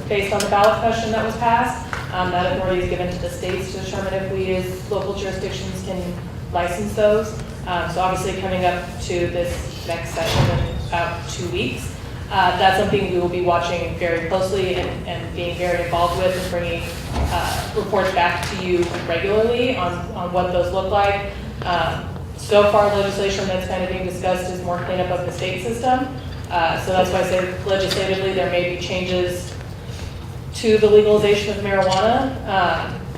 based on the ballot question that was passed. That authority is given to the states to determine if we as local jurisdictions can license those. So obviously coming up to this next session in about 2 weeks, that's something we will be watching very closely and being very involved with and bringing reports back to you regularly on what those look like. So far, legislation that's kind of being discussed is more cleanup of the state system. So that's why I say legislatively there may be changes to the legalization of marijuana,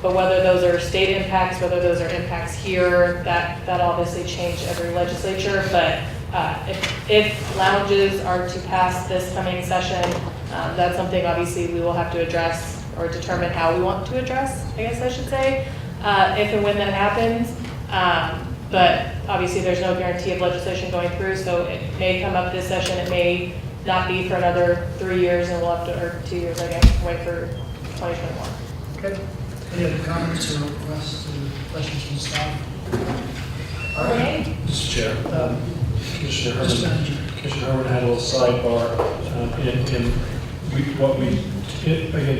but whether those are state impacts, whether those are impacts here, that obviously change every legislature. But if lounges are to pass this coming session, that's something obviously we will have to address or determine how we want to address, I guess I should say, if and when that happens. But obviously there's no guarantee of legislation going through, so it may come up this session, it may not be for another 3 years, and we'll have to, or 2 years, I guess, wait for 2021. Okay. Any other comments or requests or questions from staff? All right. Mr. Chair, Commissioner Herman had a little sidebar, again,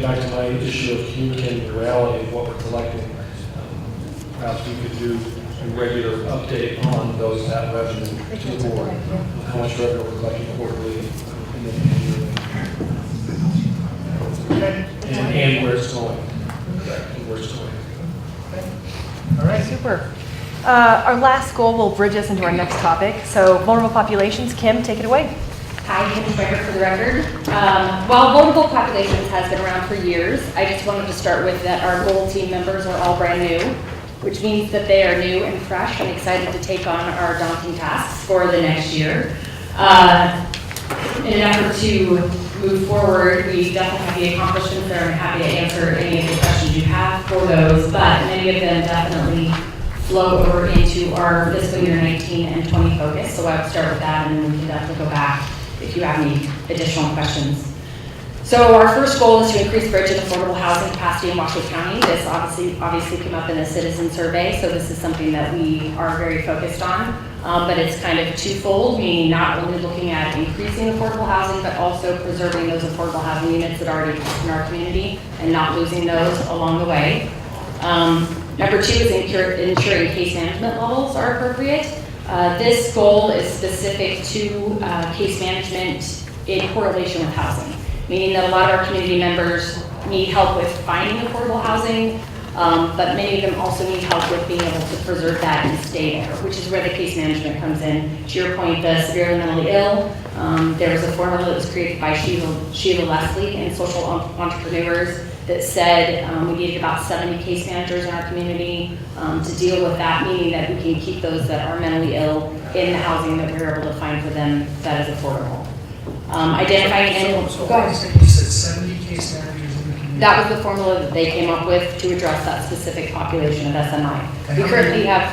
back to my issue of communicating the reality of what we're collecting. Perhaps we could do a regular update on that revenue to the board, how much revenue we're collecting quarterly and then annually, and where it's going. All right. Super. Our last goal will bridge us into our next topic. So vulnerable populations, Kim, take it away. Hi, Kim Schreiber for the record. While votable populations has been around for years, I just wanted to start with that our goal team members are all brand new, which means that they are new and fresh and excited to take on our daunting tasks for the next year. In an effort to move forward, we definitely have the accomplishments there. I'm happy to answer any of the questions you have for those, but many of them definitely flow over into our fiscal year 19 and 20 focus. So I would start with that, and then we can definitely go back if you have any additional questions. So our first goal is to increase bridge and affordable housing capacity in Washoe County. This obviously came up in a citizen survey, so this is something that we are very focused on. But it's kind of twofold, meaning not only looking at increasing affordable housing, but also preserving those affordable housing units that already exist in our community and not losing those along the way. Number two is ensuring case management levels are appropriate. This goal is specific to case management in correlation with housing, meaning that a lot of our community members need help with finding affordable housing, but many of them also need help with being able to preserve that and stay there, which is where the case management comes in. To your point, the severely mentally ill, there was a formula that was created by Sheila Leslie and social entrepreneurs that said we needed about 70 case managers in our community to deal with that, meaning that we can keep those that are mentally ill in the housing that we're able to find for them that is affordable. Identifying and So you said 70 case managers in the community? that was the formula that they came up with to address that specific population of SMI. We currently have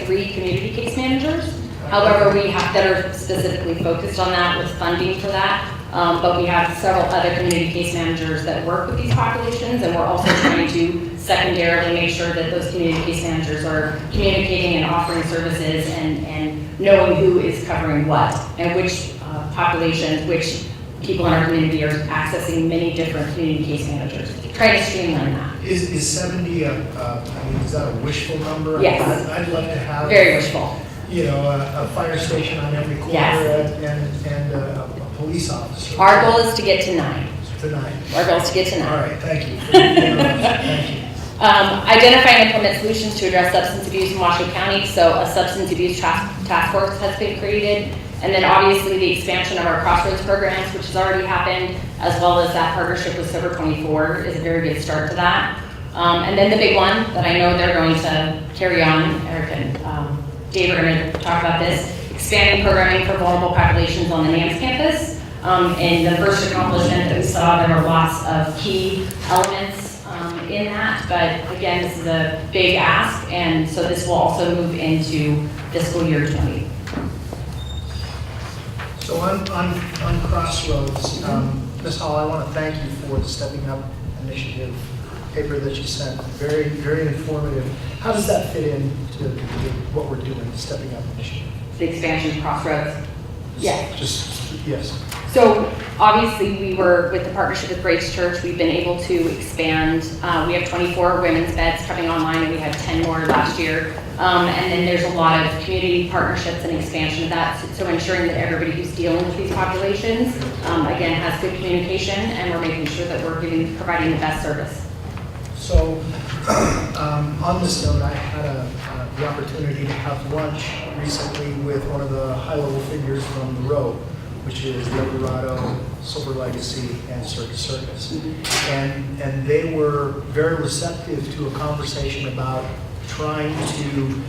3 community case managers. However, we have that are specifically focused on that with funding for that. But we have several other community case managers that work with these populations, and we're also trying to secondarily make sure that those community case managers are communicating and offering services and knowing who is covering what and which populations, which people in our community are accessing many different community case managers. Try to streamline that. Is 70 I mean, is that a wishful number? Yes. I'd love to have. Very wishful. You know, a fire station on every corner. Yes. and a police officer. Our goal is to get to 9. To 9. Our goal is to get to 9. All right, thank you. Thank you. Identify and implement solutions to address substance abuse in Washoe County. So a substance abuse task force has been created. And then obviously the expansion of our Crossroads programs, which has already happened, as well as that partnership with Sober 24 is a very good start to that. And then the big one that I know they're going to carry on, Eric and Dave are going to talk about this, expanding programming for vulnerable populations on the NAMS campus. In the first accomplishment that we saw, there were lots of key elements in that, but again, this is a big ask, and so this will also move into fiscal year 20. So on Crossroads, Ms. Hall, I want to thank you for the Stepping Up initiative paper that you sent. Very, very informative. How does that fit into what we're doing, the Stepping Up initiative? The expansion of Crossroads? Yes. Yes. So obviously we were, with the partnership with Grace Church, we've been able to expand. We have 24 women's beds coming online, and we had 10 more last year. And then there's a lot of community partnerships and expansion of that. So ensuring that everybody who's dealing with these populations, again, has good communication, and we're making sure that we're providing the best service. So on this note, I had the opportunity to have lunch recently with one of the high-level figures from the road, which is the Eldorado, Silver Legacy, and Circus. And they were very receptive to a conversation about trying to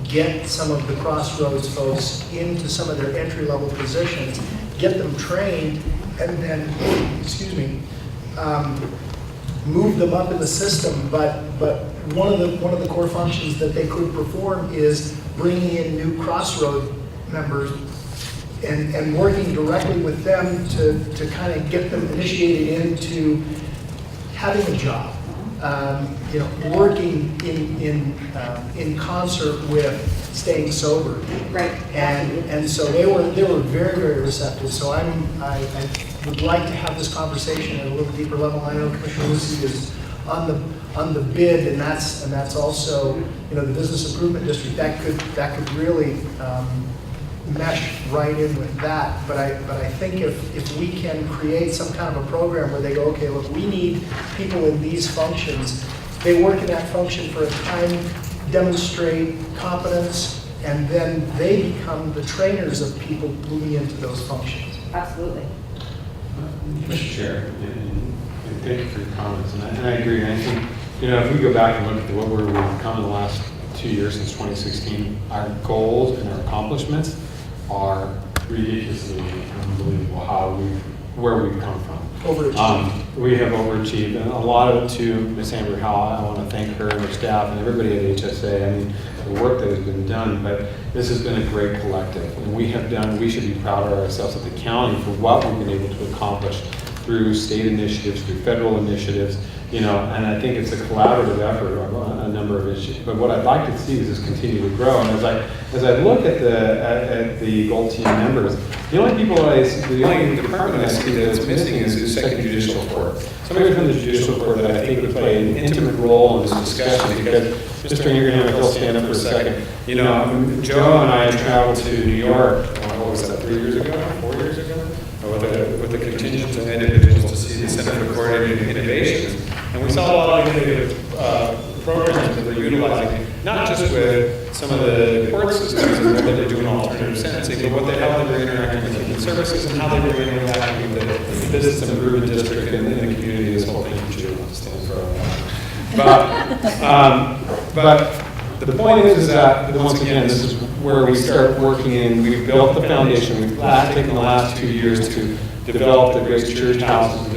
get some of the Crossroads folks into some of their entry-level positions, get them trained, and then, move them up in the system. But one of the core functions that they could perform is bringing in new Crossroad members and working directly with them to kind of get them initiated into having a job. Working in concert with staying sober. Right. And so they were very, very receptive. So I would like to have this conversation at a little deeper level. I know Commissioner Lucy is on the bid, and that's also the business improvement district. That could really mesh right in with that. But I think if we can create some kind of a program where they go, okay, look, we need people in these functions. They work in that function for a time, demonstrate competence, and then they become the trainers of people moving into those functions. Absolutely. Mr. Chair, and thank you for your comments, and I agree. I think, if we go back and look at what we've come in the last 2 years since 2016, our goals and our accomplishments are ridiculously unbelievable where we've come from. Overachieved. We have overachieved, and a lot of it to Ms. Amber Howell. I want to thank her and her staff and everybody at HSA. I mean, the work that has been done, but this has been a great collective, and we should be proud of ourselves at the county for what we've been able to accomplish through state initiatives, through federal initiatives, and I think it's a collaborative effort on a number of issues. But what I'd like to see is this continue to grow. And as I look at the Gold Team members, the only department I see that is missing is the second judicial court. Somebody from the judicial court that I think would play an intimate role in this discussion, because Mr. Ingraham, if he'll stand up for a second, Joe and I traveled to New York, what was that, 3 years ago, 4 years ago? With the contingent of individuals to see the Center for Coordinated Innovations. And we saw a lot of innovative programs that they're utilizing, not just with some of the court systems and what they're doing alternative sentencing, but how they're interacting with human services and how they're interacting with the business improvement district and the community as a whole. Thank you, Julie, stand for but the point is that, once again, this is where we start working in. We've built the foundation. We've taken the last 2 years to develop the Grace Church houses,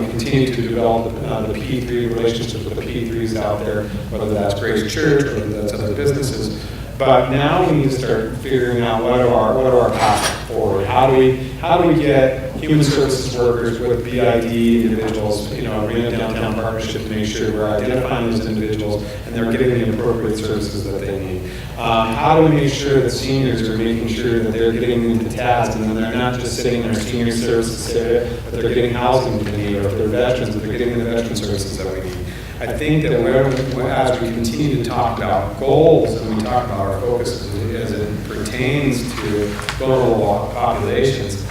continue to develop the P3 relationships with the P3s out there, whether that's Grace Church, whether that's other businesses. But now we need to start figuring out what are our paths forward. How do we get human services workers with BID individuals, bring a downtown partnership to make sure we're identifying those individuals and they're getting the appropriate services that they need. How do we make sure that seniors are making sure that they're getting into TAS and they're not just sitting in our senior services area, but they're getting housing that they need, or if they're veterans, that they're getting the veteran services that we need. I think that as we continue to talk about goals and we talk about our focus as it pertains to vulnerable populations,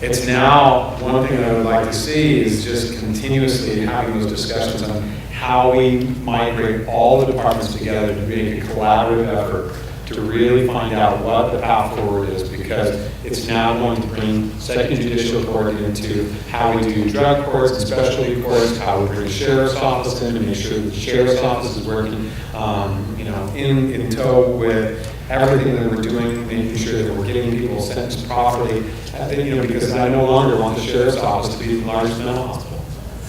it's now one thing I would like to see is just continuously having those discussions on how we migrate all the departments together to make a collaborative effort to really find out what the path forward is, because it's now going to bring second judicial court into how we do drug courts and specialty courts, how we bring sheriff's office in to make sure that the sheriff's office is working in tow with everything that we're doing, making sure that we're getting people sentenced properly. Because I no longer want the sheriff's office to be the largest mental hospital.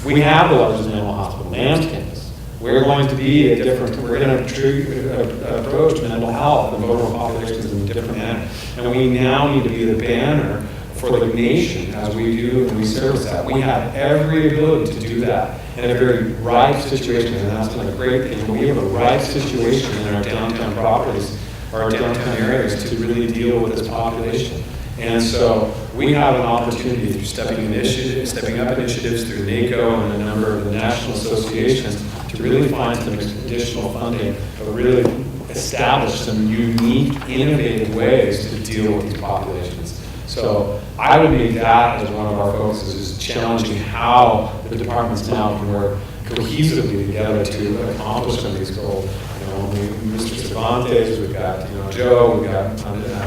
We have the largest mental hospital, NAMS campus. We're going to be we're going to approach mental health and vulnerable populations in a different manner. And we now need to be the banner for the nation as we do and we service that. We have every ability to do that in a very ripe situation, and that's not a great thing, but we have a ripe situation in our downtown properties, or our downtown areas, to really deal with this population. And so we have an opportunity through stepping up initiatives through NACO and a number of the national associations to really find some additional funding, but really establish some unique, innovative ways to deal with these populations. So I would make that as one of our focuses, is challenging how the departments now can work cohesively together to accomplish some of these goals. Mr. Cervantes, we've got Joe, we've got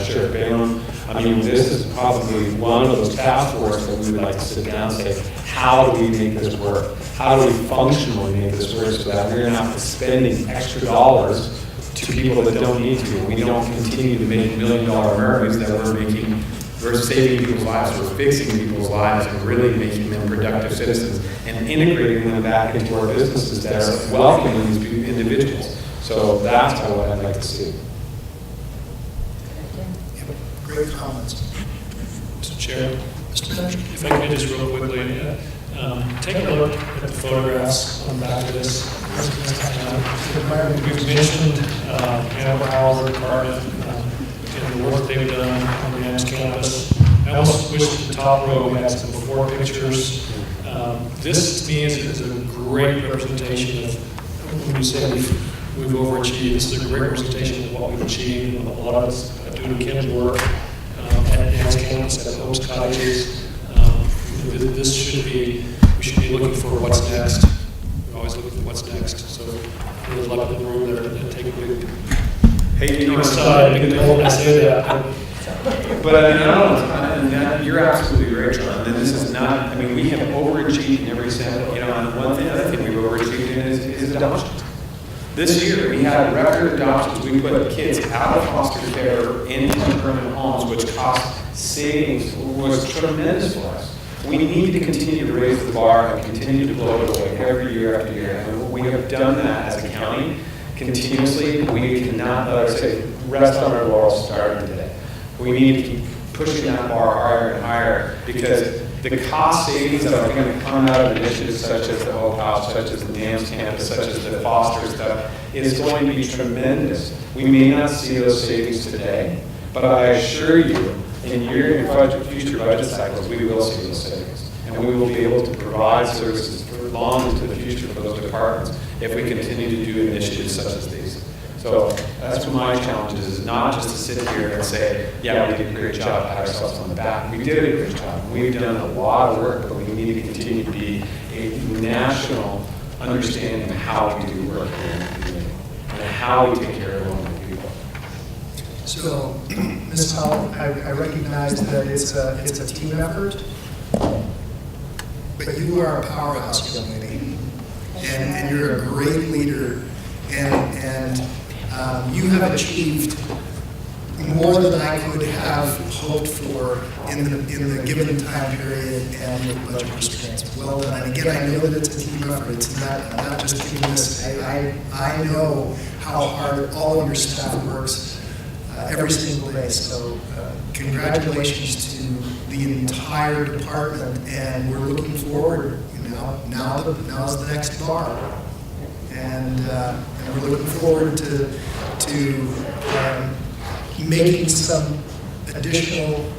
Sheriff Balaam. I mean, this is probably one of those task forces that we would like to sit down and say, how do we make this work? How do we functionally make this work so that we're not spending extra dollars to people that don't need to, and we don't continue to make $1 million Americans, that we're saving people's lives, we're fixing people's lives, and really making them productive citizens and integrating them back into our businesses that are welcoming these individuals. So that's what I'd like to see. Great comments. Mr. Chair, if I could just real quickly, take a look at the photographs on the back of this. We've mentioned Amber Howell Department and the work they've done on the NAMS campus. I almost wish at the top row we had some before pictures. This to me is a great representation of, when we say we've overachieved, this is a great representation of what we've achieved. A lot of us doing Kim's work at NAMS campus, at Hope's Cottages. We should be looking for what's next. We always look for what's next. So there's a lot of the room there to take a big. Hey, hope I say that. But I mean, I don't know, and that, you're absolutely right, John, and this is not, I mean, we have overachieved in every sense, you know, and one thing, other thing we've overachieved in is adoptions. This year, we had record adoptions, we put kids out of foster care into permanent homes, which cost savings, was tremendous for us. We need to continue to raise the bar and continue to blow it away every year after year, and we have done that as a county continuously. We cannot let ourselves rest on our laurels starting today. We need to keep pushing that bar higher and higher, because the cost savings that are going to come out of initiatives such as the Hope House, such as the NAMS campus, such as the foster stuff, is going to be tremendous. We may not see those savings today, but I assure you, in future budget cycles, we will see those savings. And we will be able to provide services for long into the future for those departments if we continue to do initiatives such as these. So that's what my challenge is not just to sit here and say, yeah, we did a great job, pat ourselves on the back. We did a great job. We've done a lot of work, but we need to continue to be a national understanding of how we do work in the community and how we take care of vulnerable people. So, Ms. Howell, I recognize that it's a team effort, but you are a powerhouse, young lady, and you're a great leader, and you have achieved more than I could have hoped for in the given time period and with budget restraints. Well done. And again, I know that it's a team effort. It's not, I'm not just doing this. I know how hard all of your staff works every single day. So congratulations to the entire department, and we're looking forward. Now's the next bar, and we're looking forward to making some additional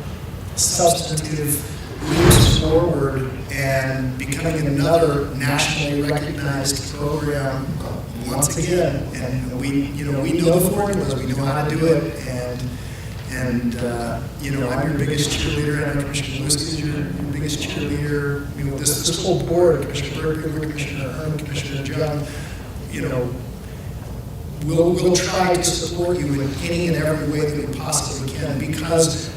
substantive leaps forward and becoming another nationally recognized program once again. And we know the formulas, we know how to do it, and I'm your biggest cheerleader, and Commissioner Lewis is your biggest cheerleader. This whole board, Commissioner Berkeley, Commissioner Herman, Commissioner Young, we'll try to support you in any and every way that we possibly can, because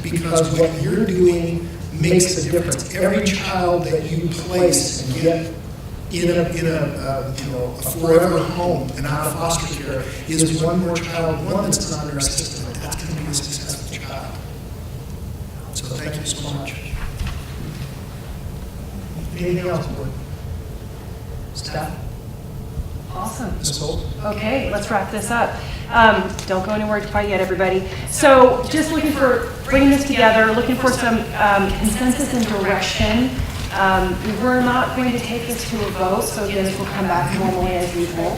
what you're doing makes a difference. Every child that you place and get in a forever home and out of foster care is one more child, one that's not in our system. That's going to be a successful child. So thank you so much. Anything else, board? Staff? Awesome. Ms. Holt? Okay, let's wrap this up. Don't go anywhere quite yet, everybody. So just looking for bringing this together, looking for some consensus and direction. We're not going to take this to a vote, so this will come back normally as usual.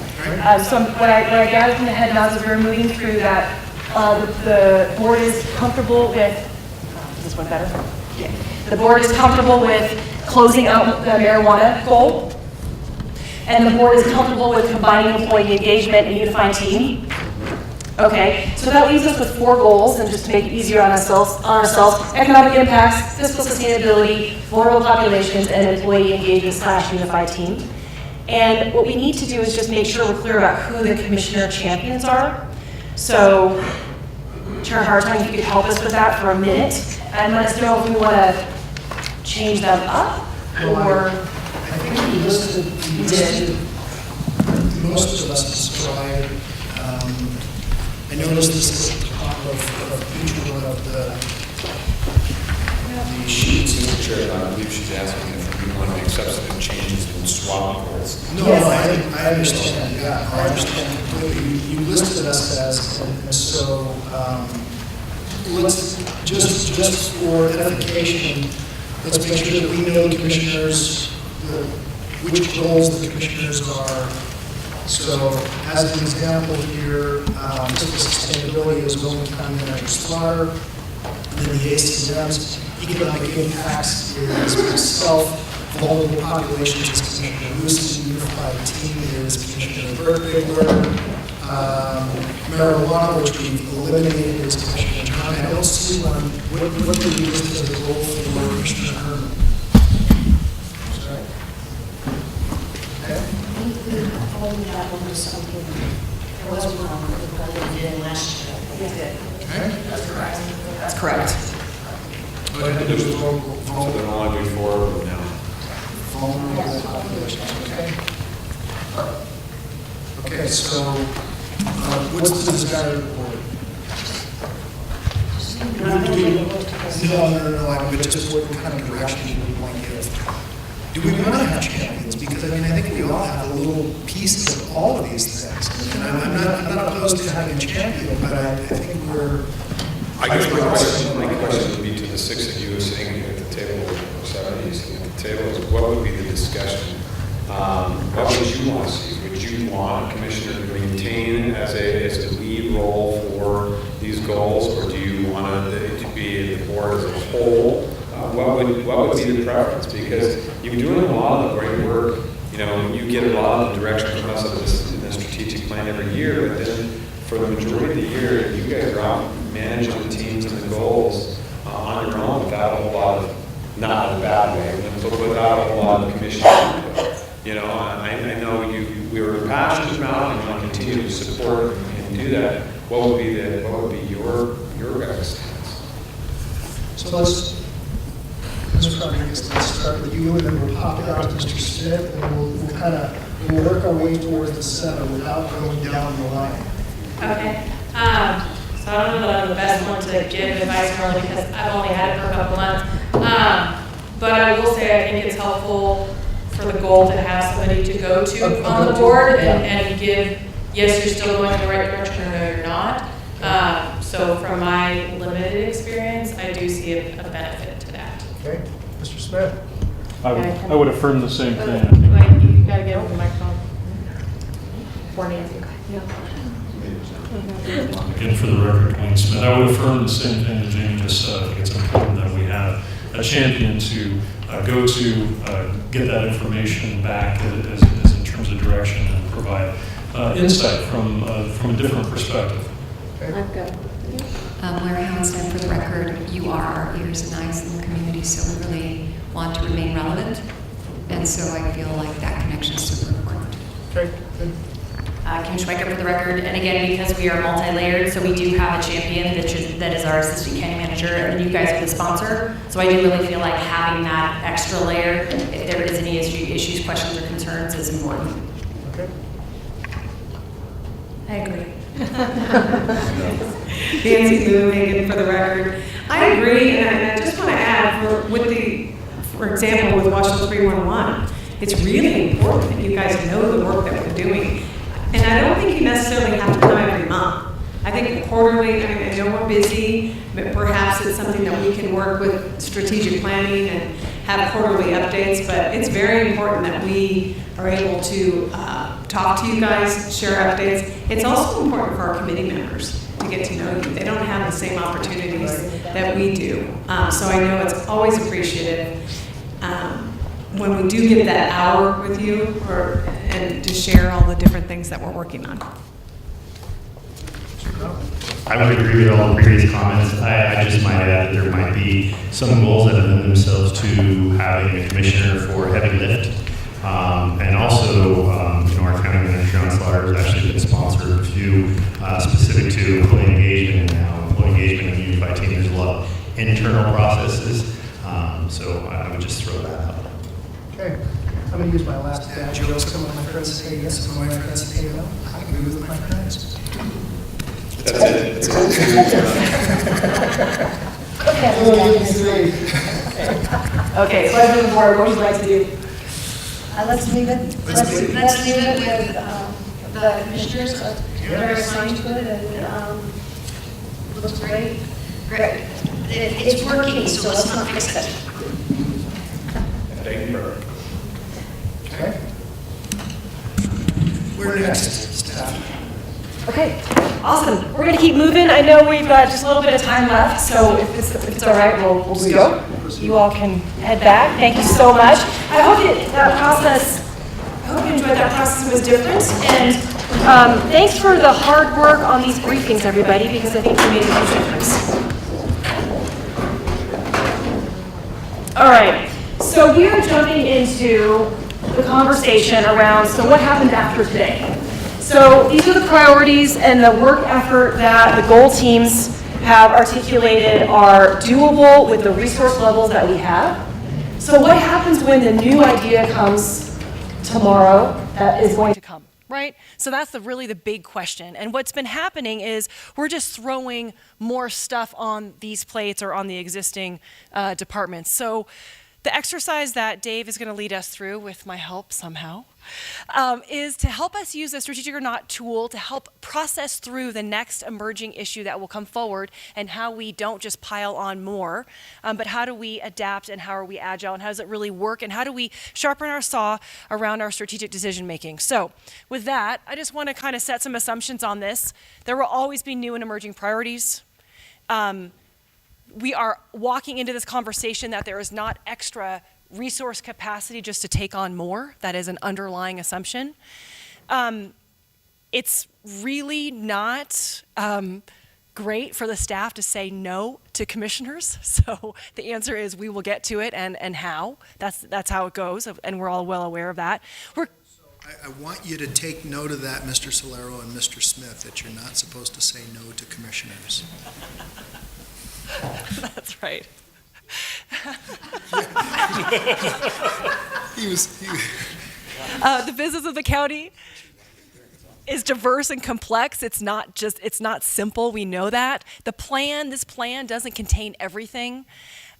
So what I gathered from the head nods is we're moving through that the board is comfortable with, is this one better? Yeah. The board is comfortable with closing out the marijuana goal. And the board is comfortable with combining employee engagement and unifying team. Okay, so that leaves us with 4 goals, and just to make it easier on ourselves, economic impacts, fiscal sustainability, vulnerable populations, and employee engagement / unified team. And what we need to do is just make sure we're clear about who the commissioner champions are. So, Chair Hartung, if you could help us with that for a minute, and let us know if we want to change them up, or... I think you listed most of us, so I noticed this at the top of each one of the sheets. Mr. Chair, I believe she's asking if we want to make substantive changes and swap goals. No, I understand. Yeah, I understand completely. You listed us as, and so let's just for edification, let's make sure that we know the commissioners. Which goals the commissioners are. So, as an example here, fiscal sustainability is low income and slaughter. Then the ACMs, economic impacts is myself, vulnerable populations is Commissioner Lewis, unified team is Commissioner Berkeley, marijuana, which we've eliminated, is Commissioner John. I don't see one. What do we list as a goal for Commissioner Herman? That one was something, there was one we probably did last year. We did. That's correct. So then I'll do 4 of them now. Okay, so what's the desire of the board? No, but just what kind of direction do we want to give? Do we want to have champions? Because, I mean, I think we all have a little piece of all of these things. And I'm not opposed to having a champion, but I think we're... I guess my question would be to the 6 of you sitting at the table, or 7 of you sitting at the table, is what would be the discussion? What would you want to see? Would you want a commissioner to maintain as a lead role for these goals, or do you want it to be the board as a whole? What would be the preference? Because you're doing a lot of the great work. You know, you get a lot of the direction from us in the strategic plan every year, but then for the majority of the year, you guys are out managing the teams and the goals on your own without a whole lot of, not in a bad way, but without a whole lot of commission input. You know, I know we were passionate about and want to continue to support and do that. What would be your guys' stance? So Mr. Rodriguez, let's start with you, and then we'll pop it out to Mr. Smith, and we'll work our way towards the center without going down the line. Okay. So I don't know that I'm the best one to give advice for because I've only had it for a couple months. But I will say I think it's helpful for the goal to have somebody to go to on the board and give, yes, you're still going in the right direction, or no, you're not. So from my limited experience, I do see a benefit to that. Okay, Mr. Smith. I would affirm the same thing. Like, you gotta get over the microphone. For Nancy. Again, for the record, Wayne Smith, I would affirm the same thing that Jamie just said. I think it's important that we have a champion to go to, get that information back as in terms of direction and provide insight from a different perspective. I've got Larry Howenstein, for the record, you are our ears and eyes in the community, so we really want to remain relevant. And so I feel like that connection is super important. Okay, good. Kim Schweiker for the record, and again, because we are multi-layered, so we do have a champion that is our assistant county manager, and you guys are the sponsor. So I do really feel like having that extra layer, if there is any issues, questions, or concerns, is important. Okay. I agree. Nancy Lou Hagan for the record. I agree, and I just want to add, for example, with Washington 311, it's really important that you guys know the work that we're doing. And I don't think you necessarily have to come every month. I think quarterly, I know we're busy, but perhaps it's something that we can work with strategic planning and have quarterly updates, but it's very important that we are able to talk to you guys, share updates. It's also important for our committee members to get to know you. They don't have the same opportunities that we do. So I know it's always appreciated when we do get that hour with you and to share all the different things that we're working on. I would agree with all the previous comments. I just might add that there might be some goals that lend themselves to having a commissioner for heavy lift. And also, our county manager, John Slaughter, has actually been sponsored a few specific to employee engagement. And now employee engagement and unified team, there's a lot of internal processes. So I would just throw that out. Okay, I'm going to use my last dad joke. Some of my friends say yes, some of my friends say no. I agree with my friends. That's it. Okay, pleasure of the board, what would you like to do? Let's leave it with the commissioners that are assigned to it, and looks great. Great. It's working, so let's not fix it. Thank you. Okay. We're next, staff. Okay, awesome. We're going to keep moving. I know we've got just a little bit of time left, so if it's all right, we'll just go. You all can head back. Thank you so much. I hope you enjoyed that process. It was different. And thanks for the hard work on these briefings, everybody, because I think you made a huge difference. All right, so we are jumping into the conversation around, so what happened after today? So these are the priorities and the work effort that the goal teams have articulated are doable with the resource levels that we have. So what happens when the new idea comes tomorrow that is going to come? Right? So that's really the big question. And what's been happening is we're just throwing more stuff on these plates or on the existing departments. So the exercise that Dave is going to lead us through with my help somehow is to help us use the strategic or not tool to help process through the next emerging issue that will come forward and how we don't just pile on more, but how do we adapt and how are we agile and how does it really work and how do we sharpen our saw around our strategic decision making. So with that, I just want to kind of set some assumptions on this. There will always be new and emerging priorities. We are walking into this conversation that there is not extra resource capacity just to take on more. That is an underlying assumption. It's really not great for the staff to say no to commissioners. So the answer is we will get to it and how. That's how it goes, and we're all well aware of that. I want you to take note of that, Mr. Solero and Mr. Smith, that you're not supposed to say no to commissioners. That's right. The business of the county is diverse and complex. It's not simple. We know that. This plan doesn't contain everything.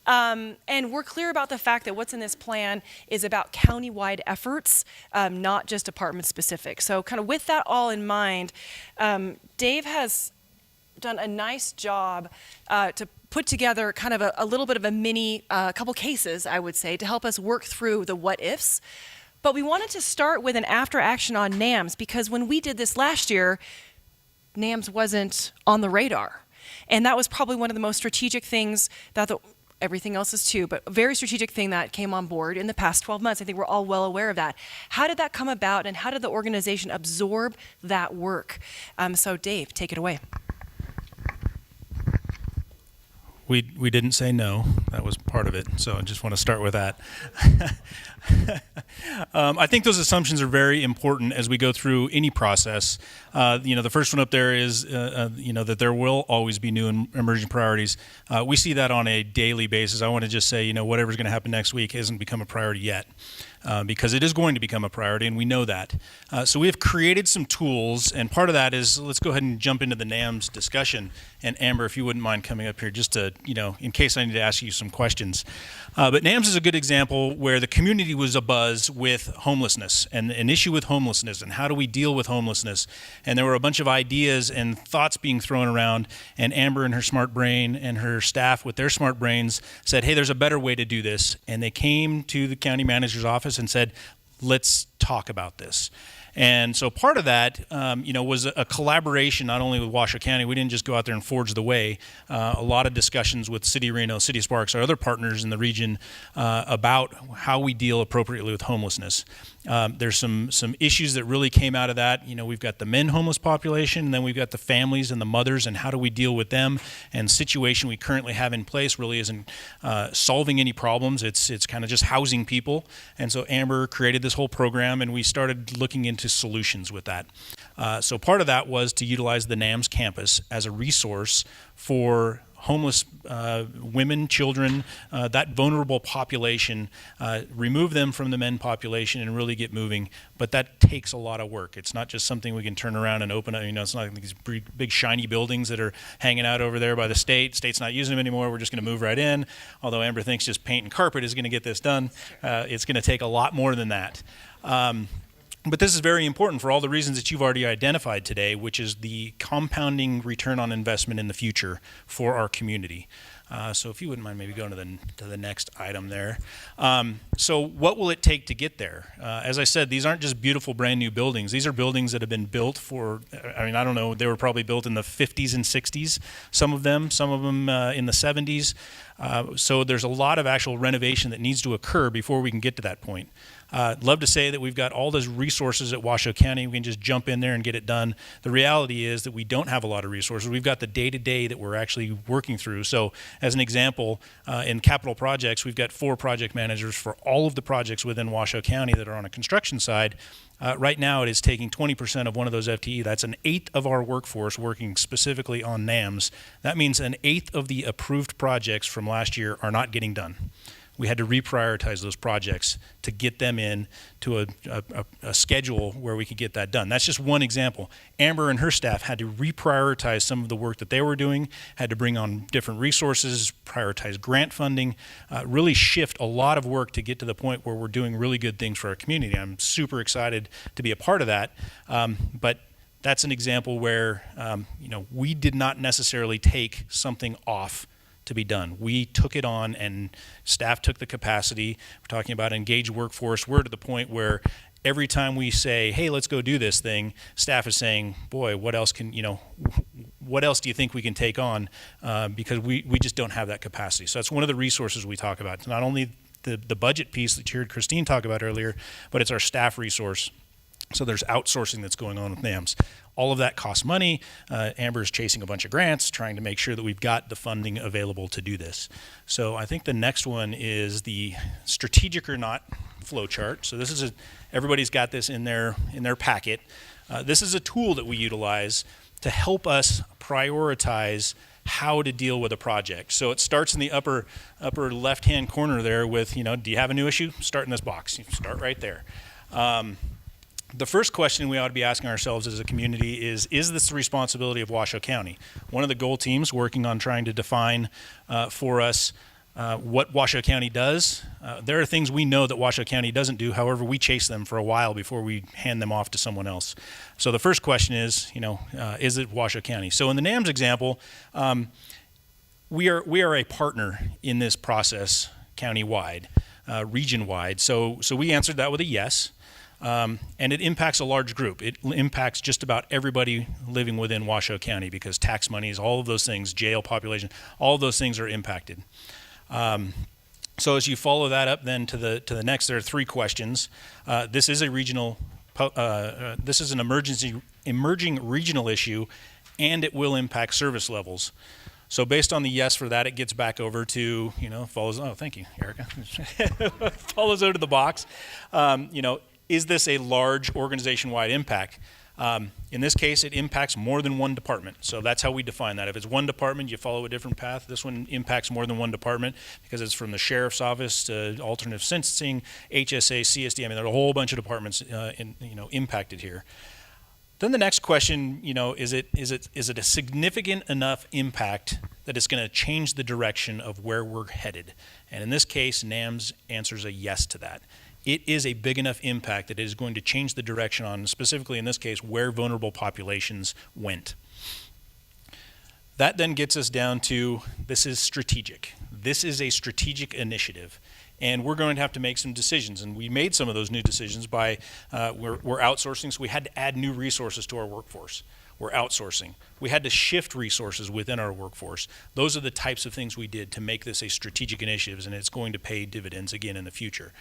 And we're clear about the fact that what's in this plan is about county-wide efforts, not just department specific. So kind of with that all in mind, Dave has done a nice job to put together kind of a little bit of a mini couple cases, I would say, to help us work through the what ifs. But we wanted to start with an after action on NAMS because when we did this last year, NAMS wasn't on the radar. And that was probably one of the most strategic things everything else is too, but a very strategic thing that came on board in the past 12 months. I think we're all well aware of that. How did that come about and how did the organization absorb that work? So Dave, take it away. We didn't say no. That was part of it. So I just want to start with that. I think those assumptions are very important as we go through any process. The first one up there is, that there will always be new and emerging priorities. We see that on a daily basis. I want to just say, whatever's going to happen next week hasn't become a priority yet. Because it is going to become a priority, and we know that. So we have created some tools, and part of that is, let's go ahead and jump into the NAMS discussion. And Amber, if you wouldn't mind coming up here just to, in case I need to ask you some questions. But NAMS is a good example where the community was abuzz with homelessness and an issue with homelessness and how do we deal with homelessness. And there were a bunch of ideas and thoughts being thrown around, and Amber and her smart brain and her staff with their smart brains said, hey, there's a better way to do this. And they came to the county manager's office and said, let's talk about this. And so part of that, was a collaboration not only with Washoe County. We didn't just go out there and forge the way. A lot of discussions with City of Reno, City of Sparks, our other partners in the region about how we deal appropriately with homelessness. There's some issues that really came out of that. We've got the men homeless population, and then we've got the families and the mothers, and how do we deal with them? And situation we currently have in place really isn't solving any problems. It's kind of just housing people. And so Amber created this whole program, and we started looking into solutions with that. So part of that was to utilize the NAMS campus as a resource for homeless women, children, that vulnerable population, remove them from the men population and really get moving. But that takes a lot of work. It's not just something we can turn around and open. It's not like these big shiny buildings that are hanging out over there by the state. State's not using them anymore. We're just going to move right in. Although Amber thinks just paint and carpet is going to get this done. It's going to take a lot more than that. But this is very important for all the reasons that you've already identified today, which is the compounding return on investment in the future for our community. So if you wouldn't mind maybe going to the next item there. So what will it take to get there? As I said, these aren't just beautiful brand new buildings. These are buildings that have been built for, I don't know, they were probably built in the 50s and 60s, some of them in the 70s. So there's a lot of actual renovation that needs to occur before we can get to that point. Love to say that we've got all those resources at Washoe County. We can just jump in there and get it done. The reality is that we don't have a lot of resources. We've got the day-to-day that we're actually working through. So As an example, in capital projects, we've got 4 project managers for all of the projects within Washoe County that are on a construction side. Right now, it is taking 20% of one of those FTE. That's an eighth of our workforce working specifically on NAMs. That means an eighth of the approved projects from last year are not getting done. We had to reprioritize those projects to get them in to a schedule where we could get that done. That's just one example. Amber and her staff had to reprioritize some of the work that they were doing, had to bring on different resources, prioritize grant funding, really shift a lot of work to get to the point where we're doing really good things for our community. I'm super excited to be a part of that, but that's an example where we did not necessarily take something off to be done. We took it on, and staff took the capacity. We're talking about engaged workforce. We're to the point where every time we say, hey, let's go do this thing, staff is saying, boy, what else do you think we can take on? Because we just don't have that capacity. So that's one of the resources we talk about. It's not only the budget piece that you heard Christine talk about earlier, but it's our staff resource. So there's outsourcing that's going on with NAMS. All of that costs money. Amber's chasing a bunch of grants, trying to make sure that we've got the funding available to do this. So I think the next one is the strategic or not flow chart. So this is everybody's got this in their packet. This is a tool that we utilize to help us prioritize how to deal with a project. So it starts in the upper left-hand corner there with, do you have a new issue? Start in this box. You start right there. The first question we ought to be asking ourselves as a community is this the responsibility of Washoe County? One of the goal teams working on trying to define for us what Washoe County does. There are things we know that Washoe County doesn't do. However, we chase them for a while before we hand them off to someone else. So the first question is it Washoe County? So in the NAMS example, we are a partner in this process county-wide, region-wide. So we answered that with a yes. And it impacts a large group. It impacts just about everybody living within Washoe County because tax monies, all of those things, jail population, all of those things are impacted. So as you follow that up then to the next, there are 3 questions. This is this is an emerging regional issue, and it will impact service levels. So based on the yes for that, it gets back over to, thank you, Erica. Follows over to the box. Is this a large organization-wide impact? In this case, it impacts more than one department. So that's how we define that. If it's one department, you follow a different path. This one impacts more than one department because it's from the sheriff's office to alternative sentencing, HSA, CSD. I mean, there are a whole bunch of departments impacted here. Then the next question, is it a significant enough impact that it's going to change the direction of where we're headed? And in this case, NAMS answers a yes to that. It is a big enough impact that it is going to change the direction on, specifically in this case, where vulnerable populations went. That then gets us down to, this is strategic. This is a strategic initiative. And we're going to have to make some decisions. And we made some of those new decisions by, we're outsourcing, so we had to add new resources to our workforce. We're outsourcing. We had to shift resources within our workforce. Those are the types of things we did to make this a strategic initiative, and it's going to pay dividends again in the future.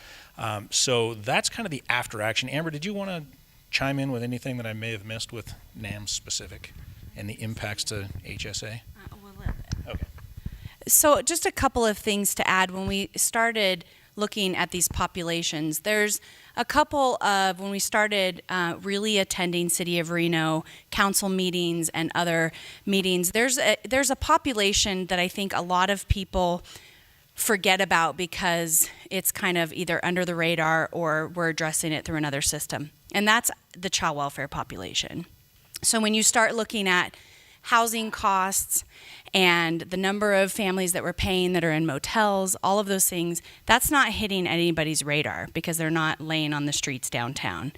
So that's kind of the after action. Amber, did you want to chime in with anything that I may have missed with NAMS specific and the impacts to HSA? Okay. So just a couple of things to add. When we started looking at these populations, there's a couple of, when we started really attending City of Reno council meetings and other meetings, there's a population that I think a lot of people forget about because it's kind of either under the radar or we're addressing it through another system. And that's the child welfare population. So when you start looking at housing costs and the number of families that we're paying that are in motels, all of those things, that's not hitting anybody's radar because they're not laying on the streets downtown.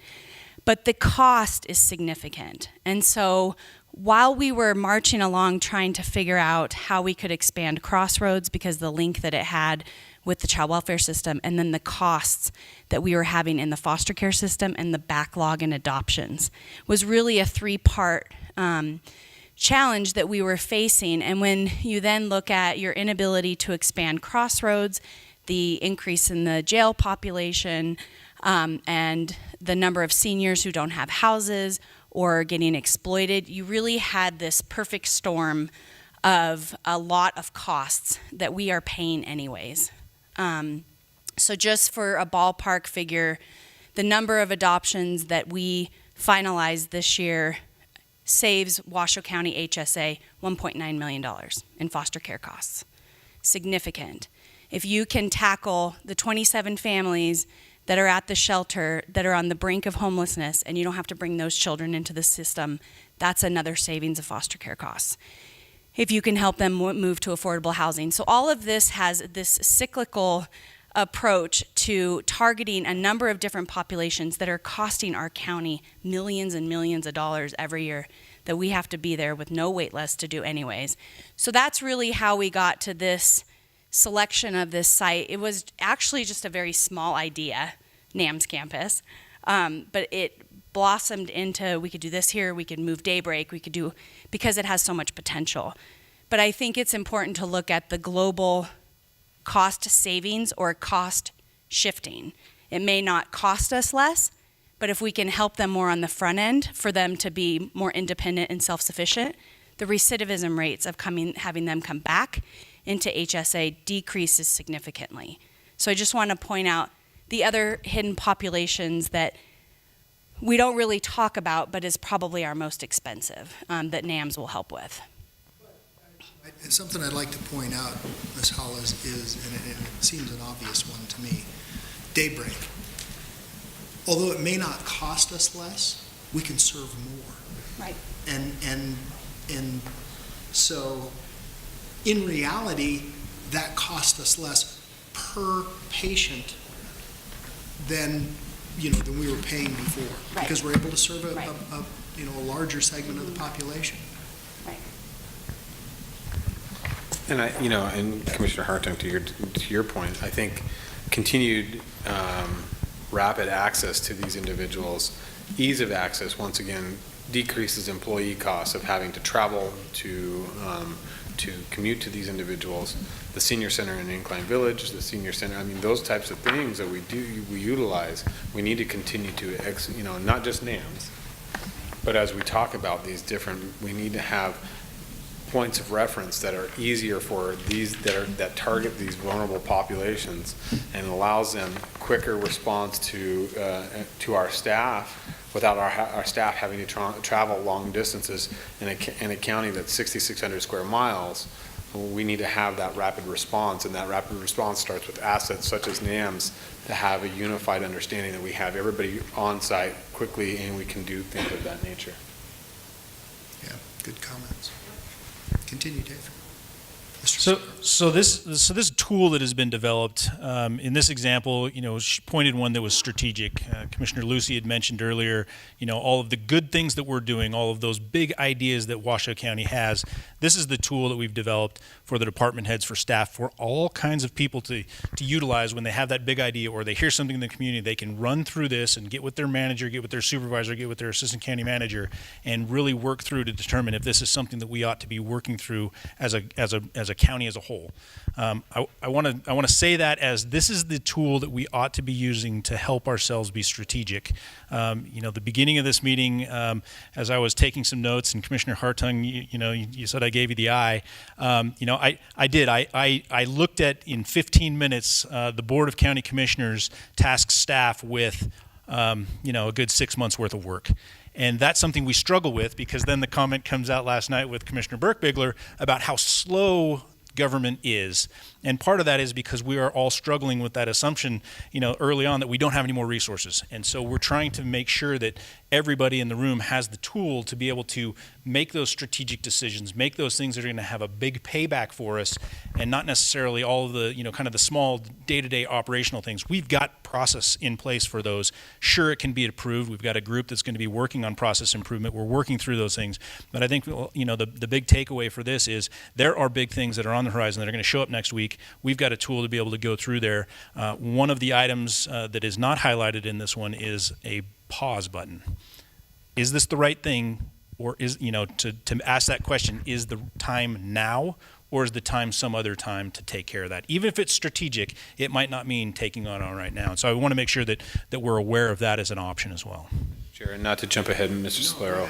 But the cost is significant. And so while we were marching along trying to figure out how we could expand Crossroads because the link that it had with the child welfare system, and then the costs that we were having in the foster care system and the backlog in adoptions, was really a 3-part challenge that we were facing. And when you then look at your inability to expand Crossroads, the increase in the jail population, and the number of seniors who don't have houses or getting exploited, you really had this perfect storm of a lot of costs that we are paying anyways. So just for a ballpark figure, the number of adoptions that we finalized this year saves Washoe County HSA $1.9 million in foster care costs. Significant. If you can tackle the 27 families that are at the shelter that are on the brink of homelessness and you don't have to bring those children into the system, that's another savings of foster care costs. If you can help them move to affordable housing. So all of this has this cyclical approach to targeting a number of different populations that are costing our county millions and millions of dollars every year that we have to be there with no wait list to do anyways. So that's really how we got to this selection of this site. It was actually just a very small idea, NAMS campus, but it blossomed into we could do this here, we could move Daybreak, we could do, because it has so much potential. But I think it's important to look at the global cost savings or cost shifting. It may not cost us less, but if we can help them more on the front end for them to be more independent and self-sufficient, the recidivism rates of having them come back into HSA decreases significantly. So I just want to point out the other hidden populations that we don't really talk about, but is probably our most expensive, that NAMS will help with. Something I'd like to point out, Ms. Hollis, is, and it seems an obvious one to me, Daybreak. Although it may not cost us less, we can serve more. Right. And so, in reality, that cost us less per patient than we were paying before, right. Because we're able to serve right. a larger segment of the population. Right. And and Commissioner Hartung, to your point, I think continued rapid access to these individuals, ease of access, once again, decreases employee costs of having to travel to commute to these individuals. The senior center in Incline Village, the senior center, those types of things that we utilize, we need to continue to, not just NAMS, but as we talk about these different, we need to have points of reference that are easier for these that target these vulnerable populations and allows them quicker response to our staff without our staff having to travel long distances in a county that's 6,600 square miles. We need to have that rapid response, and that rapid response starts with assets such as NAMS to have a unified understanding that we have everybody on site quickly and we can do things of that nature. Yeah, good comments. Continue, Dave. So this tool that has been developed in this example, pointed one that was strategic. Commissioner Lucy had mentioned earlier, all of the good things that we're doing, all of those big ideas that Washoe County has. This is the tool that we've developed for the department heads, for staff, for all kinds of people to utilize when they have that big idea or they hear something in the community. They can run through this and get with their manager, get with their supervisor, get with their assistant county manager, and really work through to determine if this is something that we ought to be working through as a county as a whole. I want to say that as this is the tool that we ought to be using to help ourselves be strategic. The beginning of this meeting, as I was taking some notes, and Commissioner Hartung, you said I gave you the eye. I did. I looked at in 15 minutes the Board of County Commissioners tasked staff with a good 6 months worth of work. And that's something we struggle with, because then the comment comes out last night with Commissioner Burke-Bigler about how slow government is. And part of that is because we are all struggling with that assumption, early on, that we don't have any more resources. And so we're trying to make sure that everybody in the room has the tool to be able to make those strategic decisions, make those things that are going to have a big payback for us, and not necessarily all of the, kind of the small day-to-day operational things. We've got process in place for those. Sure, it can be approved. We've got a group that's going to be working on process improvement. We're working through those things. But I think, the big takeaway for this is there are big things that are on the horizon that are going to show up next week. We've got a tool to be able to go through there. One of the items that is not highlighted in this one is a pause button. Is this the right thing? Or is, to ask that question, is the time now, or is the time some other time to take care of that? Even if it's strategic, it might not mean taking on right now. So I want to make sure that we're aware of that as an option as well. Sure, and not to jump ahead, Mr. Solero.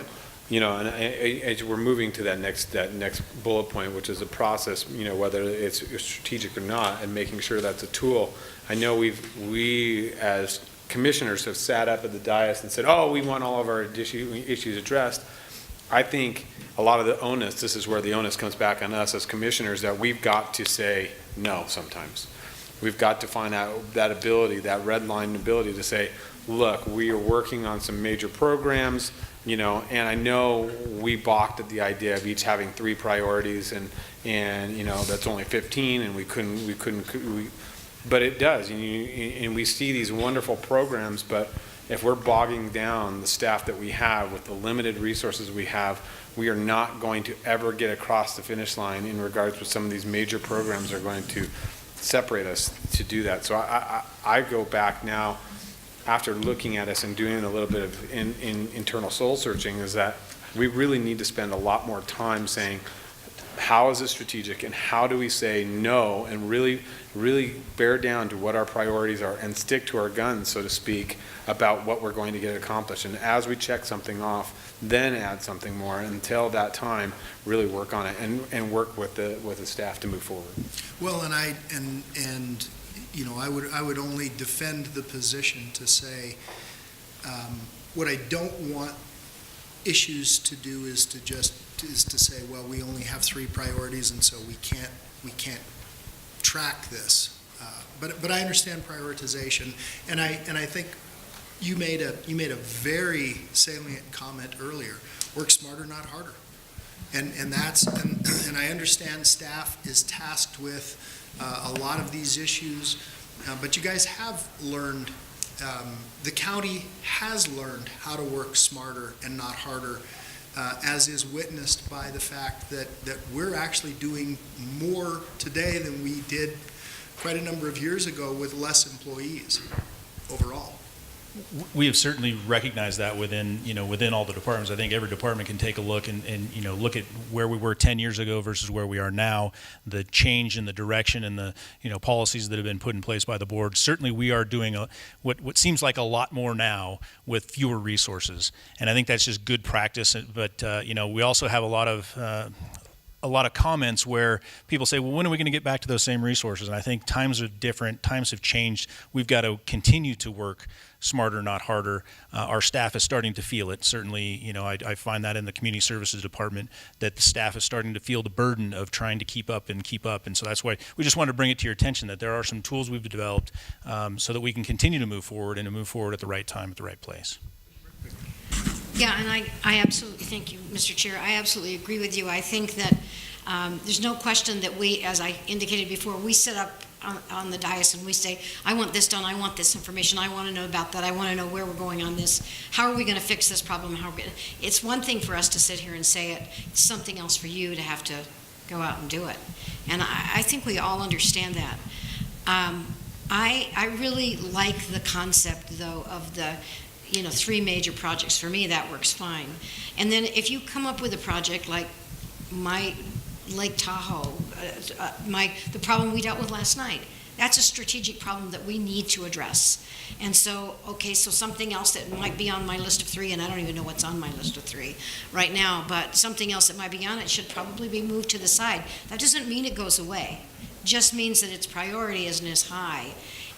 as we're moving to that next bullet point, which is a process, whether it's strategic or not, and making sure that's a tool. I know we as commissioners have sat up at the dais and said, oh, we want all of our issues addressed. I think a lot of the onus, this is where the onus comes back on us as commissioners, that we've got to say no sometimes. We've got to find out that ability, that red line ability to say, look, we are working on some major programs, and I know we balked at the idea of each having 3 priorities, and that's only 15, and we couldn't, but it does, and we see these wonderful programs, but if we're bogging down the staff that we have with the limited resources we have, we are not going to ever get across the finish line in regards to some of these major programs are going to separate us to do that. So I go back now, after looking at us and doing a little bit of internal soul searching, is that we really need to spend a lot more time saying, how is it strategic, and how do we say no and really bear down to what our priorities are and stick to our guns, so to speak, about what we're going to get accomplished. And as we check something off, then add something more. Until that time, really work on it and work with the staff to move forward. Well, and I would only defend the position to say what I don't want issues to do is to say, well, we only have 3 priorities, and so we can't track this. But I understand prioritization, and I think you made a very salient comment earlier. Work smarter, not harder, and I understand staff is tasked with a lot of these issues, but you guys have learned. The county has learned how to work smarter and not harder, as is witnessed by the fact that we're actually doing more today than we did quite a number of years ago with less employees overall. We have certainly recognized that within all the departments. I think every department can take a look and look at where we were 10 years ago versus where we are now, the change in the direction and the policies that have been put in place by the board. Certainly we are doing what seems like a lot more now with fewer resources, and I think that's just good practice. But we also have a lot of comments where people say, well, when are we going to get back to those same resources? And I think times are different, times have changed. We've got to continue to work smarter, not harder. Our staff is starting to feel it. Certainly, I find that in the community services department, that the staff is starting to feel the burden of trying to keep up. And so that's why we just want to bring it to your attention that there are some tools we've developed so that we can continue to move forward and to move forward at the right time, at the right place. Yeah, and I absolutely, thank you, Mr. Chair. I absolutely agree with you. I think that there's no question that we, as I indicated before, we sit up on the dais and we say, I want this done, I want this information, I want to know about that, I want to know where we're going on this, how are we going to fix this problem, it's one thing for us to sit here and say it, it's something else for you to have to go out and do it. And I think we all understand that. I really like the concept, though, of the 3 major projects. For me, that works fine. And then if you come up with a project like my Lake Tahoe, the problem we dealt with last night, that's a strategic problem that we need to address. And so, so something else that might be on my list of 3, and I don't even know what's on my list of 3 right now, but something else that might be on it should probably be moved to the side. That doesn't mean it goes away. It just means that its priority isn't as high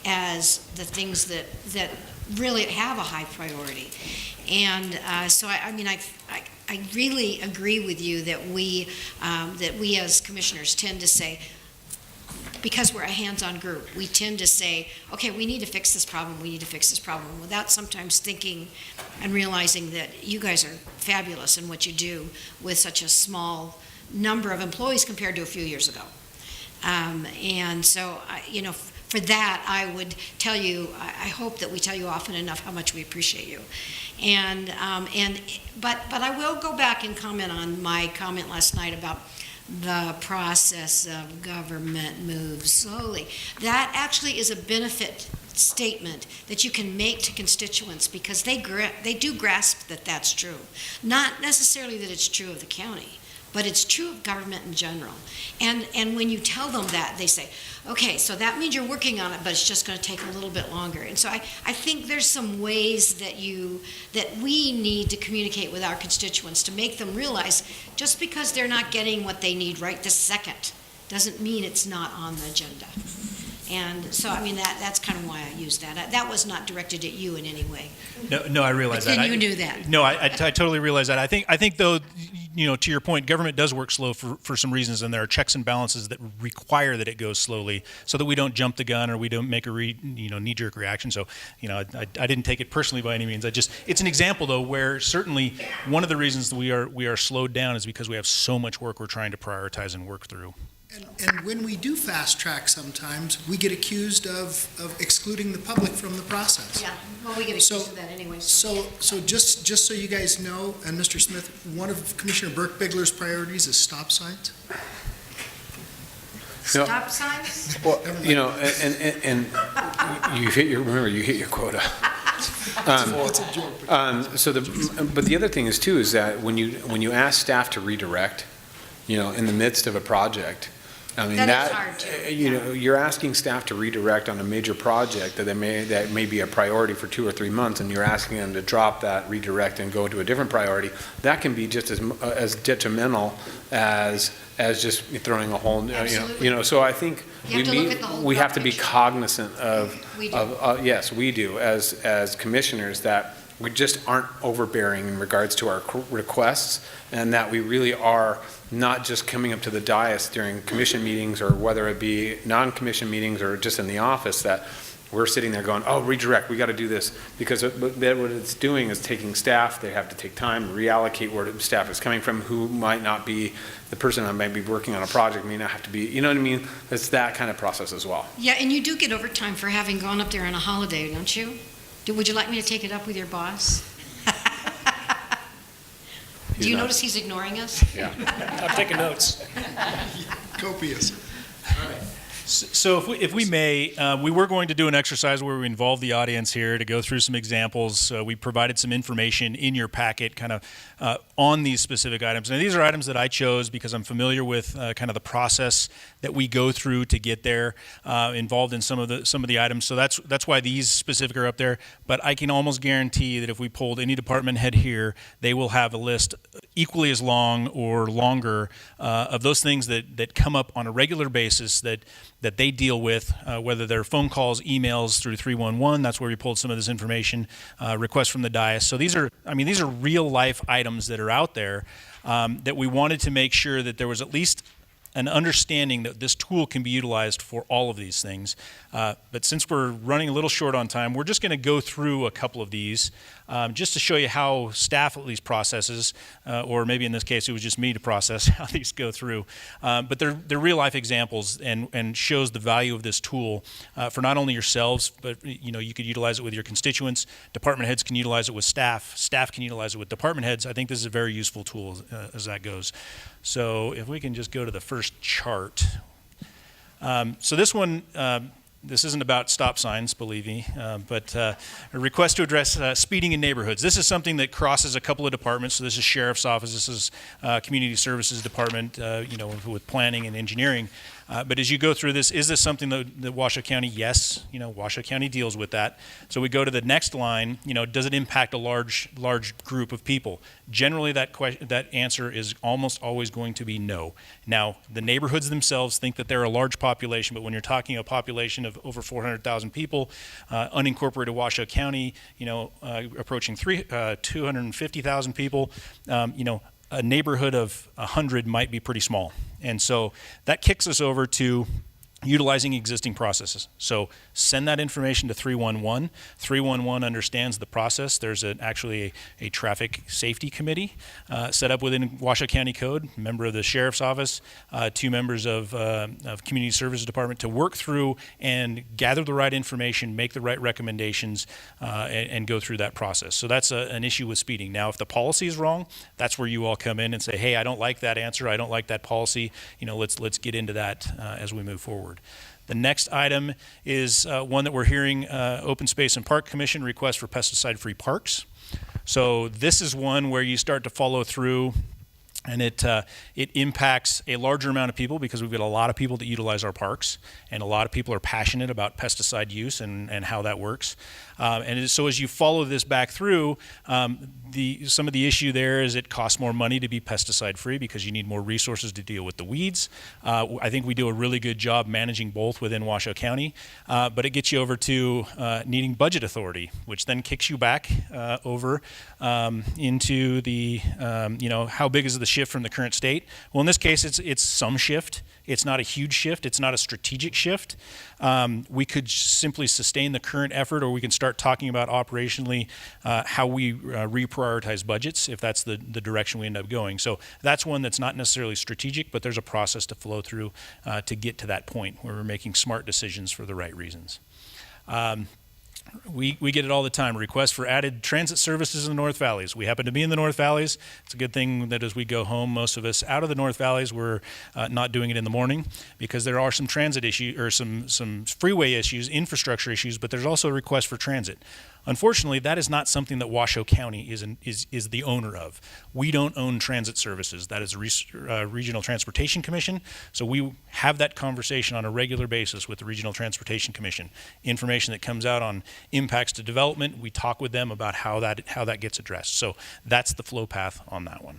as the things that really have a high priority. And so I really agree with you that we as commissioners tend to say, because we're a hands-on group, we tend to say, okay, we need to fix this problem, without sometimes thinking and realizing that you guys are fabulous in what you do with such a small number of employees compared to a few years ago. And so, for that, I would tell you, I hope that we tell you often enough how much we appreciate you. But I will go back and comment on my comment last night about the process of government moves slowly. That actually is a benefit statement that you can make to constituents because they do grasp that that's true. Not necessarily that it's true of the county, but it's true of government in general. And when you tell them that, they say, okay, so that means you're working on it, but it's just going to take a little bit longer. And so I think there's some ways that we need to communicate with our constituents to make them realize just because they're not getting what they need right this second doesn't mean it's not on the agenda. And so, I mean, that's kind of why I used that. That was not directed at you in any way. No, I realize But that. then you knew that. No, I totally realize that. I think though, to your point, government does work slow for some reasons, and there are checks and balances that require that it goes slowly, so that we don't jump the gun or we don't make a knee-jerk reaction. So, I didn't take it personally by any means. It's an example though where certainly one of the reasons that we are slowed down is because we have so much work we're trying to prioritize and work through. And when we do fast track sometimes, we get accused of excluding the public from the process. Yeah, well, we get accused of that anyway. So just so you guys know, and Mr. Smith, one of Commissioner Burke-Bigler's priorities is stop signs. Stop signs? Well, and you hit your quota. It's a joke. But the other thing is too, is that when you ask staff to redirect, in the midst of a project, I mean, that is hard too. You're asking staff to redirect on a major project that may be a priority for 2 or 3 months, and you're asking them to drop that, redirect, and go to a different priority. That can be just as detrimental as just throwing a whole, So I think we have to be cognizant of. We do. Yes, we do as commissioners, that we just aren't overbearing in regards to our requests, and that we really are not just coming up to the dais during commission meetings, or whether it be non-commission meetings or just in the office, that we're sitting there going, oh, redirect, we got to do this. Because what it's doing is taking staff, they have to take time, reallocate where the staff is coming from, who might not be, the person that might be working on a project may not have to be, you know what I mean? It's that kind of process as well. Yeah, and you do get overtime for having gone up there on a holiday, don't you? Would you like me to take it up with your boss? Do you notice he's ignoring us? Yeah. I'm taking notes. Copious. All right. So if we may, we were going to do an exercise where we involve the audience here to go through some examples. We provided some information in your packet kind of on these specific items. And these are items that I chose because I'm familiar with kind of the process that we go through to get there, involved in some of the items. So that's why these specific are up there. But I can almost guarantee that if we polled any department head here, they will have a list equally as long or longer of those things that come up on a regular basis that they deal with, whether they're phone calls, emails through 311. That's where we pulled some of this information, requests from the dais. So these are real life items that are out there that we wanted to make sure that there was at least an understanding that this tool can be utilized for all of these things. But since we're running a little short on time, we're just going to go through a couple of these just to show you how staff at least processes, or maybe in this case it was just me to process how these go through. But they're real life examples and shows the value of this tool for not only yourselves, but you could utilize it with your constituents. Department heads can utilize it with staff. Staff can utilize it with department heads. I think this is a very useful tool as that goes. So if we can just go to the first chart. So this one, this isn't about stop signs, believe me, but a request to address speeding in neighborhoods. This is something that crosses a couple of departments. So this is Sheriff's Office, this is Community Services Department, with planning and engineering. But as you go through this, is this something that Washoe County? Yes, Washoe County deals with that. So we go to the next line. Does it impact a large group of people? Generally, that answer is almost always going to be no. Now, the neighborhoods themselves think that they're a large population, but when you're talking a population of over 400,000 people, unincorporated Washoe County, approaching 250,000 people, a neighborhood of 100 might be pretty small. And so that kicks us over to utilizing existing processes. So send that information to 311. 311 understands the process. There's actually a traffic safety committee set up within Washoe County Code, member of the Sheriff's Office, 2 members of Community Services Department to work through and gather the right information, make the right recommendations, and go through that process. So that's an issue with speeding. Now, if the policy is wrong, that's where you all come in and say, hey, I don't like that answer. I don't like that policy. Let's get into that as we move forward. The next item is one that we're hearing, Open Space and Park Commission request for pesticide-free parks. So this is one where you start to follow through And it impacts a larger amount of people because we've got a lot of people that utilize our parks, and a lot of people are passionate about pesticide use and how that works. So as you follow this back through, some of the issue there is it costs more money to be pesticide free because you need more resources to deal with the weeds. I think we do a really good job managing both within Washoe County, but it gets you over to needing budget authority, which then kicks you back over into the, how big is the shift from the current state? Well, in this case, it's some shift. It's not a huge shift. It's not a strategic shift. We could simply sustain the current effort, or we can start talking about operationally how we reprioritize budgets if that's the direction we end up going. So that's one that's not necessarily strategic, but there's a process to flow through to get to that point where we're making smart decisions for the right reasons. We get it all the time, requests for added transit services in the North Valleys. We happen to be in the North Valleys. It's a good thing that as we go home, most of us out of the North Valleys, we're not doing it in the morning because there are some transit issues or some freeway issues, infrastructure issues, but there's also a request for transit. Unfortunately, that is not something that Washoe County is the owner of. We don't own transit services. That is a Regional Transportation Commission. So we have that conversation on a regular basis with the Regional Transportation Commission. Information that comes out on impacts to development, we talk with them about how that gets addressed. So that's the flow path on that one.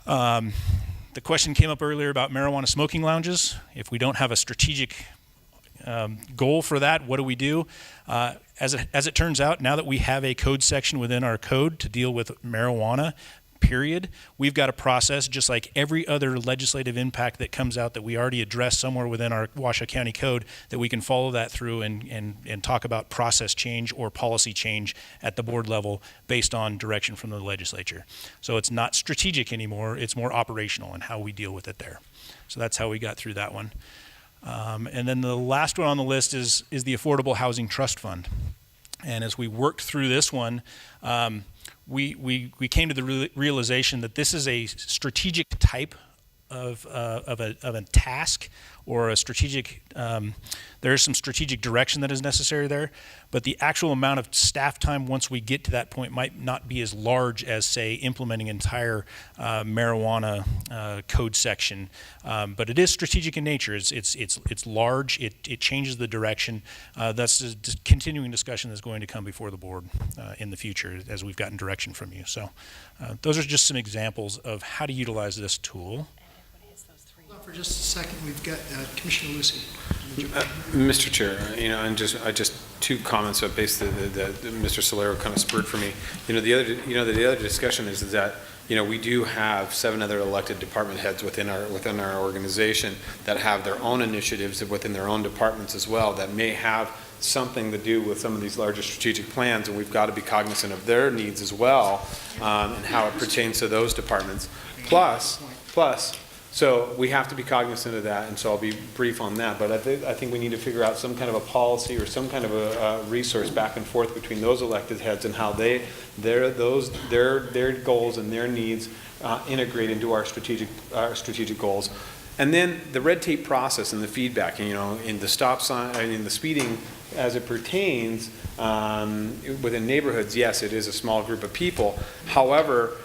The question came up earlier about marijuana smoking lounges. If we don't have a strategic goal for that, what do we do? As it turns out, now that we have a code section within our code to deal with marijuana, period, we've got a process just like every other legislative impact that comes out that we already address somewhere within our Washoe County code, that we can follow that through and talk about process change or policy change at the board level based on direction from the legislature. So it's not strategic anymore, it's more operational in how we deal with it there. So that's how we got through that one. And then the last one on the list is the Affordable Housing Trust Fund. And as we worked through this one, we came to the realization that this is a strategic type of a task or a strategic, there is some strategic direction that is necessary there, but the actual amount of staff time once we get to that point might not be as large as, say, implementing entire marijuana code section, but it is strategic in nature. It's large, it changes the direction. That's a continuing discussion that's going to come before the board in the future as we've gotten direction from you. So those are just some examples of how to utilize this tool. For just a second, we've got Commissioner Lucy. Mr. Chair, and just two comments that basically that Mr. Solero kind of spurred for me. The other discussion is that we do have 7 other elected department heads within our organization that have their own initiatives within their own departments as well that may have something to do with some of these larger strategic plans, and we've got to be cognizant of their needs as well and how it pertains to those departments. Plus. So we have to be cognizant of that, and so I'll be brief on that. But I think we need to figure out some kind of a policy or some kind of a resource back and forth between those elected heads and how their goals and their needs integrate into our strategic goals. And then the red tape process and the feedback, in the stop sign, in the speeding as it pertains within neighborhoods. Yes, it is a small group of people. However,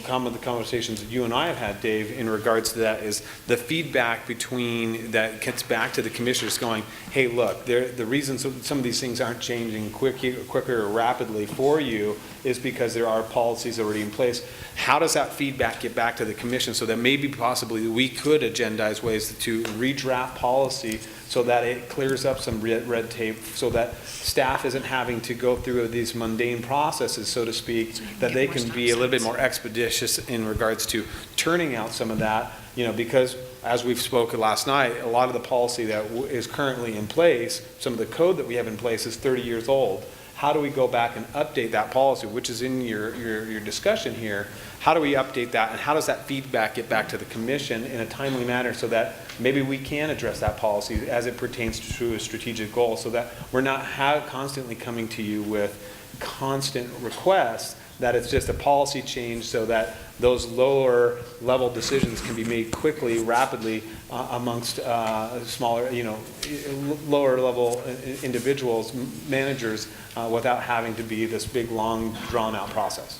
some of the conversations that you and I have had, Dave, in regards to that is the feedback between that gets back to the commissioners going, hey, look, the reason some of these things aren't changing quicker or rapidly for you is because there are policies already in place. How does that feedback get back to the commission so that maybe possibly we could agendize ways to redraft policy so that it clears up some red tape, so that staff isn't having to go through these mundane processes, so to speak, that they can be a little bit more expeditious in regards to turning out some of that, because as we've spoken last night, a lot of the policy that is currently in place, some of the code that we have in place is 30 years old. How do we go back and update that policy, which is in your discussion here? How do we update that, and how does that feedback get back to the commission in a timely manner so that maybe we can address that policy as it pertains to a strategic goal, so that we're not constantly coming to you with constant requests, that it's just a policy change so that those lower level decisions can be made quickly, rapidly amongst smaller, lower level individuals, managers, without having to be this big, long, drawn out process.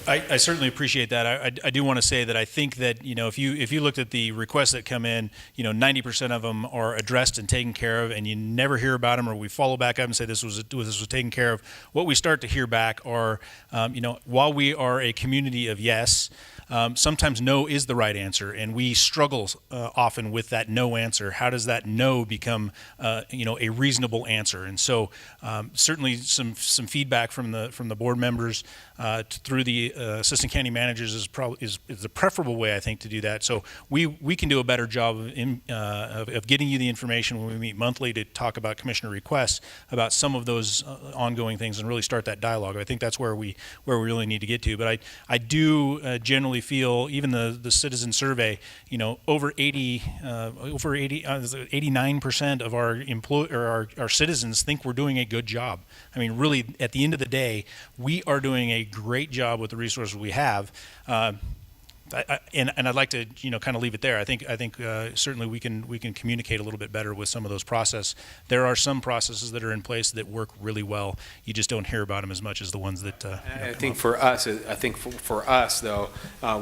I certainly appreciate that. I do want to say that I think that, if you looked at the requests that come in, 90% of them are addressed and taken care of, and you never hear about them, or we follow back up and say this was taken care of. What we start to hear back are, while we are a community of yes, sometimes no is the right answer, and we struggle often with that no answer. How does that no become, a reasonable answer? And so, certainly some feedback from the board members through the assistant county managers is the preferable way, I think, to do that. So we can do a better job of getting you the information when we meet monthly to talk about commissioner requests about some of those ongoing things and really start that dialogue. I think that's where we really need to get to. But I do generally feel, even the citizen survey, over 89% of our citizens think we're doing a good job. I mean, really, at the end of the day, we are doing a great job with the resources we have. And I'd like to kind of leave it there. I think certainly we can communicate a little bit better with some of those processes. There are some processes that are in place that work really well. You just don't hear about them as much as the ones that. I think for us though,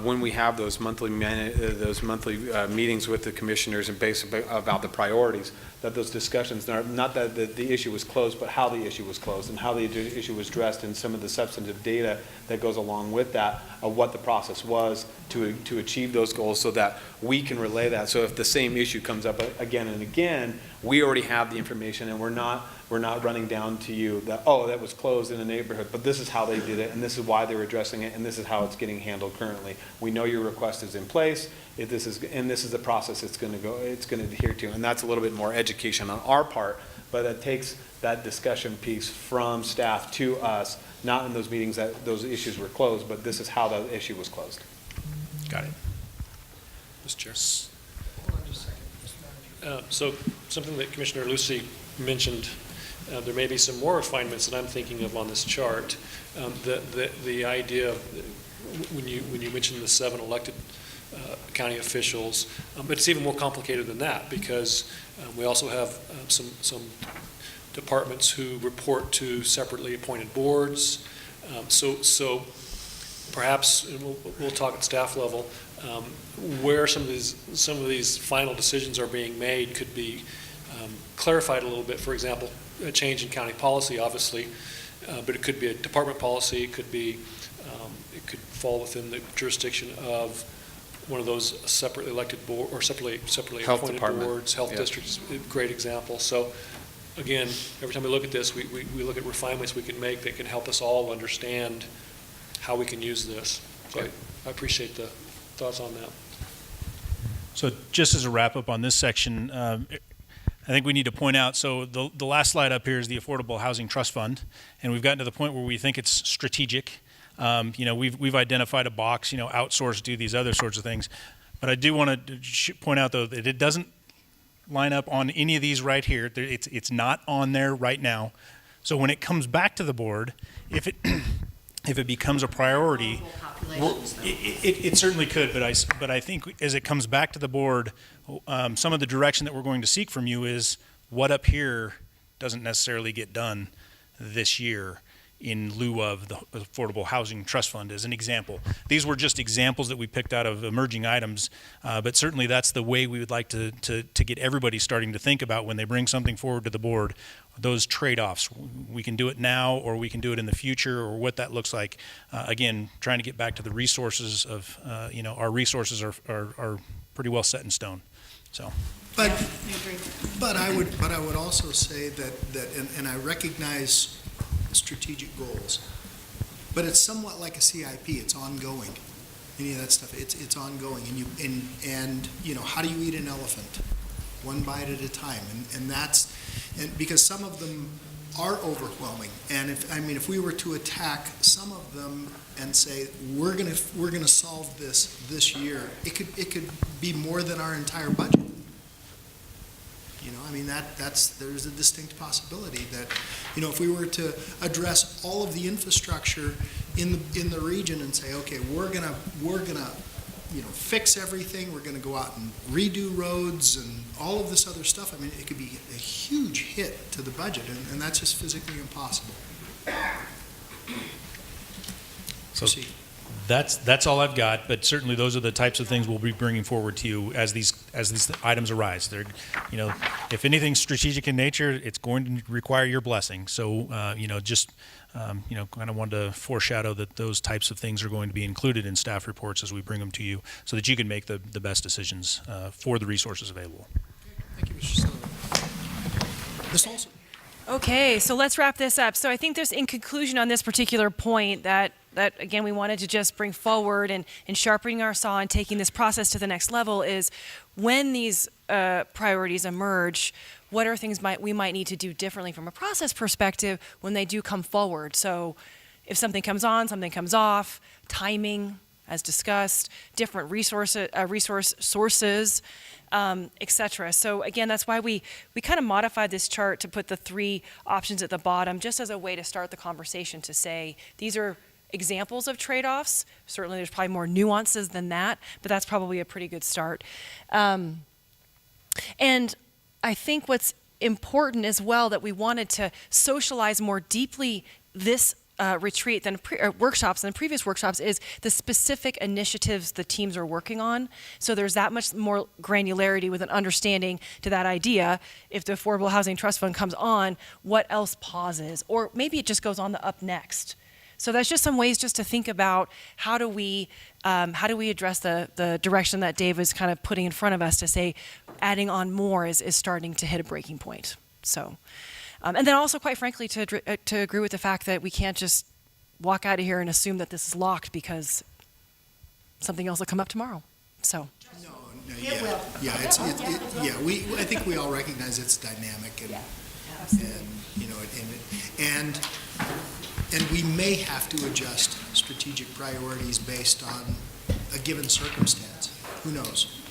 when we have those monthly meetings with the commissioners and basically about the priorities, that those discussions are not that the issue was closed, but how the issue was closed and how the issue was addressed, and some of the substantive data that goes along with that of what the process was to achieve those goals, so that we can relay that. So if the same issue comes up again and again, we already have the information, and we're not running down to you that, oh, that was closed in a neighborhood, but this is how they did it, and this is why they're addressing it, and this is how it's getting handled currently. We know your request is in place. This is the process it's going to adhere to, and that's a little bit more education on our part, but it takes that discussion piece from staff to us, not in those meetings that those issues were closed, but this is how the issue was closed. Got it. Mr. Chair. So something that Commissioner Lucy mentioned, there may be some more refinements that I'm thinking of on this chart. The idea of when you mentioned the 7 elected county officials, but it's even more complicated than that, because we also have some departments who report to separately appointed boards. So perhaps, and we'll talk at staff level, where some of these final decisions are being made could be clarified a little bit. For example, a change in county policy, obviously, but it could be a department policy. It could fall within the jurisdiction of one of those separately elected board or separately Health appointed department. boards. Health districts, a great example. So again, every time we look at this, we look at refinements we can make that can help us all understand how we can use this. So I appreciate the thoughts on that. So just as a wrap up on this section, I think we need to point out, so the last slide up here is the Affordable Housing Trust Fund, and we've gotten to the point where we think it's strategic. We've identified a box, outsource, do these other sorts of things. But I do want to point out, though, that it doesn't line up on any of these right here. It's not on there right now. So when it comes back to the board, if it becomes a priority, it certainly could. But I think as it comes back to the board, some of the direction that we're going to seek from you is what up here doesn't necessarily get done this year, in lieu of the Affordable Housing Trust Fund, as an example. These were just examples that we picked out of emerging items, but certainly that's the way we would like to get everybody starting to think about when they bring something forward to the board, those trade-offs. We can do it now, or we can do it in the future, or what that looks like. Again, trying to get back to the resources of, our resources are pretty well set in stone. So. But I would also say that and I recognize strategic goals, but it's somewhat like a CIP. It's ongoing. Any of that stuff, it's ongoing, and how do you eat an elephant? One bite at a time, and because some of them are overwhelming, and if we were to attack some of them and say we're gonna solve this year, it could be more than our entire budget. There's a distinct possibility that, if we were to address all of the infrastructure in the region and say, okay, we're gonna fix everything, we're gonna go out and redo roads and all of this other stuff, it could be a huge hit to the budget, and that's just physically impossible. So That's all I've got, but certainly those are the types of things we'll be bringing forward to you as these items arise. They're, if anything's strategic in nature, it's going to require your blessing. So, kind of wanted to foreshadow that those types of things are going to be included in staff reports as we bring them to you, so that you can make the best decisions for the resources available. Thank you, Mr. Sullivan. Ms. Olson. Okay, so let's wrap this up. So I think there's, in conclusion on this particular point, that again, we wanted to just bring forward and sharpening our saw and taking this process to the next level is when these priorities emerge, what are things we might need to do differently from a process perspective when they do come forward. So if something comes on, something comes off, timing, as discussed, different resource sources, etc. So again, that's why we kind of modified this chart to put the 3 options at the bottom, just as a way to start the conversation, to say these are examples of trade-offs. Certainly there's probably more nuances than that, but that's probably a pretty good start. And I think what's important as well, that we wanted to socialize more deeply this retreat than workshops than previous workshops, is the specific initiatives the teams are working on. So there's that much more granularity with an understanding to that idea. If the Affordable Housing Trust Fund comes on, what else pauses? Or maybe it just goes on the up next. So that's just some ways just to think about how do we address the direction that Dave was kind of putting in front of us, to say adding on more is starting to hit a breaking point. So, and then also, quite frankly, to agree with the fact that we can't just walk out of here and assume that this is locked because something else will come up tomorrow. So. I think we all recognize it's dynamic, and we may have to adjust strategic priorities based on a given circumstance. Who knows?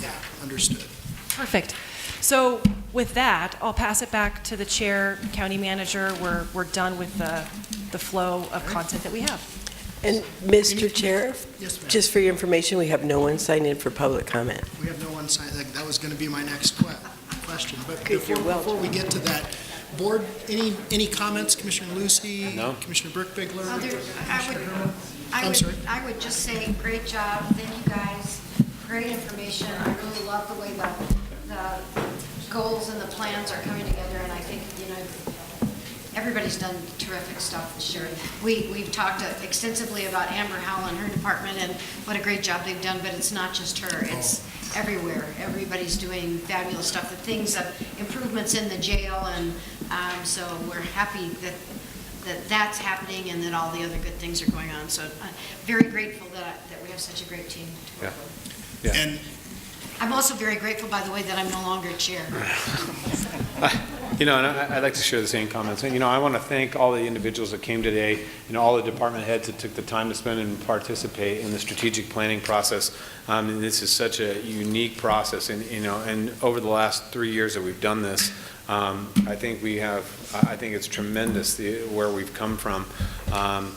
Yeah, understood. Perfect. So with that, I'll pass it back to the chair, county manager. We're done with the flow of content that we have. And Mr. Chair, Yes, ma'am. just for your information, we have no one signed in for public comment. We have no one signed. That was going to be my next question. But Good, you're before we get to that, board, any comments, Commissioner Lucy? No. Commissioner Burke-Bigler? I would just say, great job. Thank you guys. Great information. I really love the way the goals and the plans are coming together, and I think, everybody's done terrific stuff this year. We've talked extensively about Amber Howell and her department and what a great job they've done, but it's not just her. It's everywhere. Everybody's doing fabulous stuff. The things, improvements in the jail, and so we're happy that that's happening and that all the other good things are going on. So I'm very grateful that we have such a great team to work with. Yeah. And I'm also very grateful, by the way, that I'm no longer chair. And I'd like to share the same comments. And, I want to thank all the individuals that came today, all the department heads that took the time to spend and participate in the strategic planning process. This is such a unique process, and over the last 3 years that we've done this, I think it's tremendous where we've come from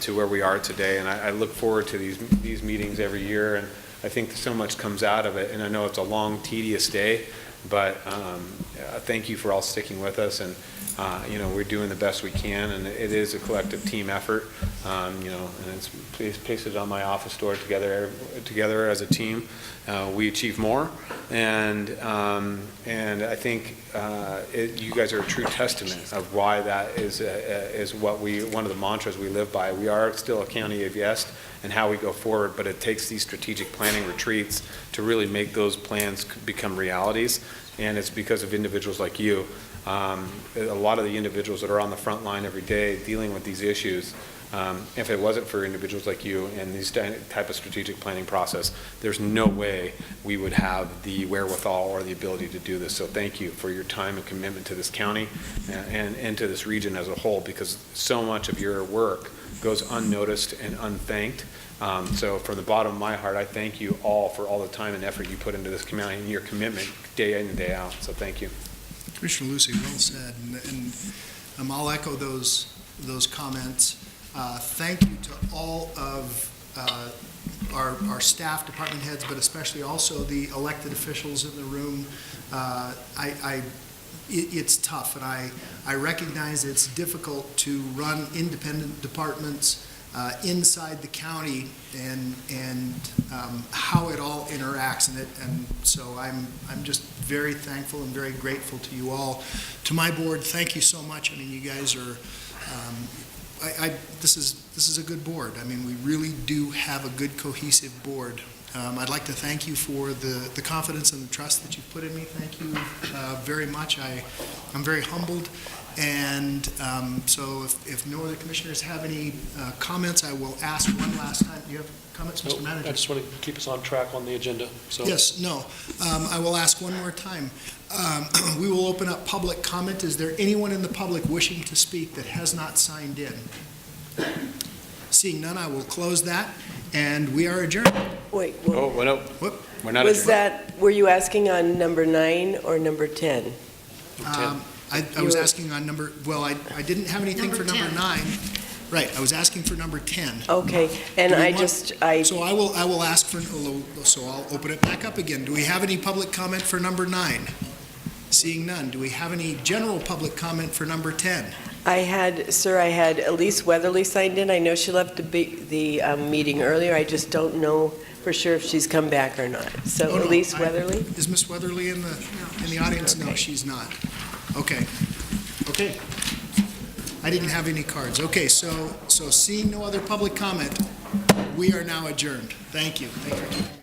to where we are today. And I look forward to these meetings every year, and I think so much comes out of it. And I know it's a long, tedious day, but thank you for all sticking with us, and we're doing the best we can, and it is a collective team effort, and it's pasted on my office door. Together as a team, we achieve more, and I think you guys are a true testament of why that is one of the mantras we live by. We are still a county of yes, and how we go forward, but it takes these strategic planning retreats to really make those plans become realities, and it's because of individuals like you. A lot of the individuals that are on the front line every day dealing with these issues, if it wasn't for individuals like you and these type of strategic planning process, there's no way we would have the wherewithal or the ability to do this. So thank you for your time and commitment to this county and to this region as a whole, because so much of your work goes unnoticed and unthanked. So from the bottom of my heart, I thank you all for all the time and effort you put into this community and your commitment day in and day out. So thank you. Commissioner Lucy, well said, and I'll echo those comments. Thank you to all of our staff, department heads, but especially also the elected officials in the room. It's tough, and I recognize it's difficult to run independent departments inside the county and how it all interacts. And so I'm just very thankful and very grateful to you all. To my board, thank you so much. I mean, you guys are, this is a good board. I mean, we really do have a good cohesive board. I'd like to thank you for the confidence and the trust that you've put in me. Thank you very much. I'm very humbled. And so if no other commissioners have any comments, I will ask one last time. Do you have comments, Mr. Manager? I just want to keep us on track on the agenda. So. Yes, no. I will ask one more time. We will open up public comment. Is there anyone in the public wishing to speak that has not signed in? Seeing none, I will close that, and we are adjourned. Wait, Oh, well, no, we're not was adjourned. were you asking on number 9 or number 10? I was asking on number, well, I didn't have anything for number 9. Right, I was asking for number 10. Okay, and So I will ask for, so I'll open it back up again. Do we have any public comment for number 9? Seeing none. Do we have any general public comment for number 10? I had Elise Weatherly signed in. I know she left the meeting earlier. I just don't know for sure if she's come back or not. So Oh, no, Elise Weatherly? Is Miss Weatherly in the audience? No, she's not. Okay. Okay. I didn't have any cards. Okay, so seeing no other public comment, we are now adjourned. Thank you. Thank you.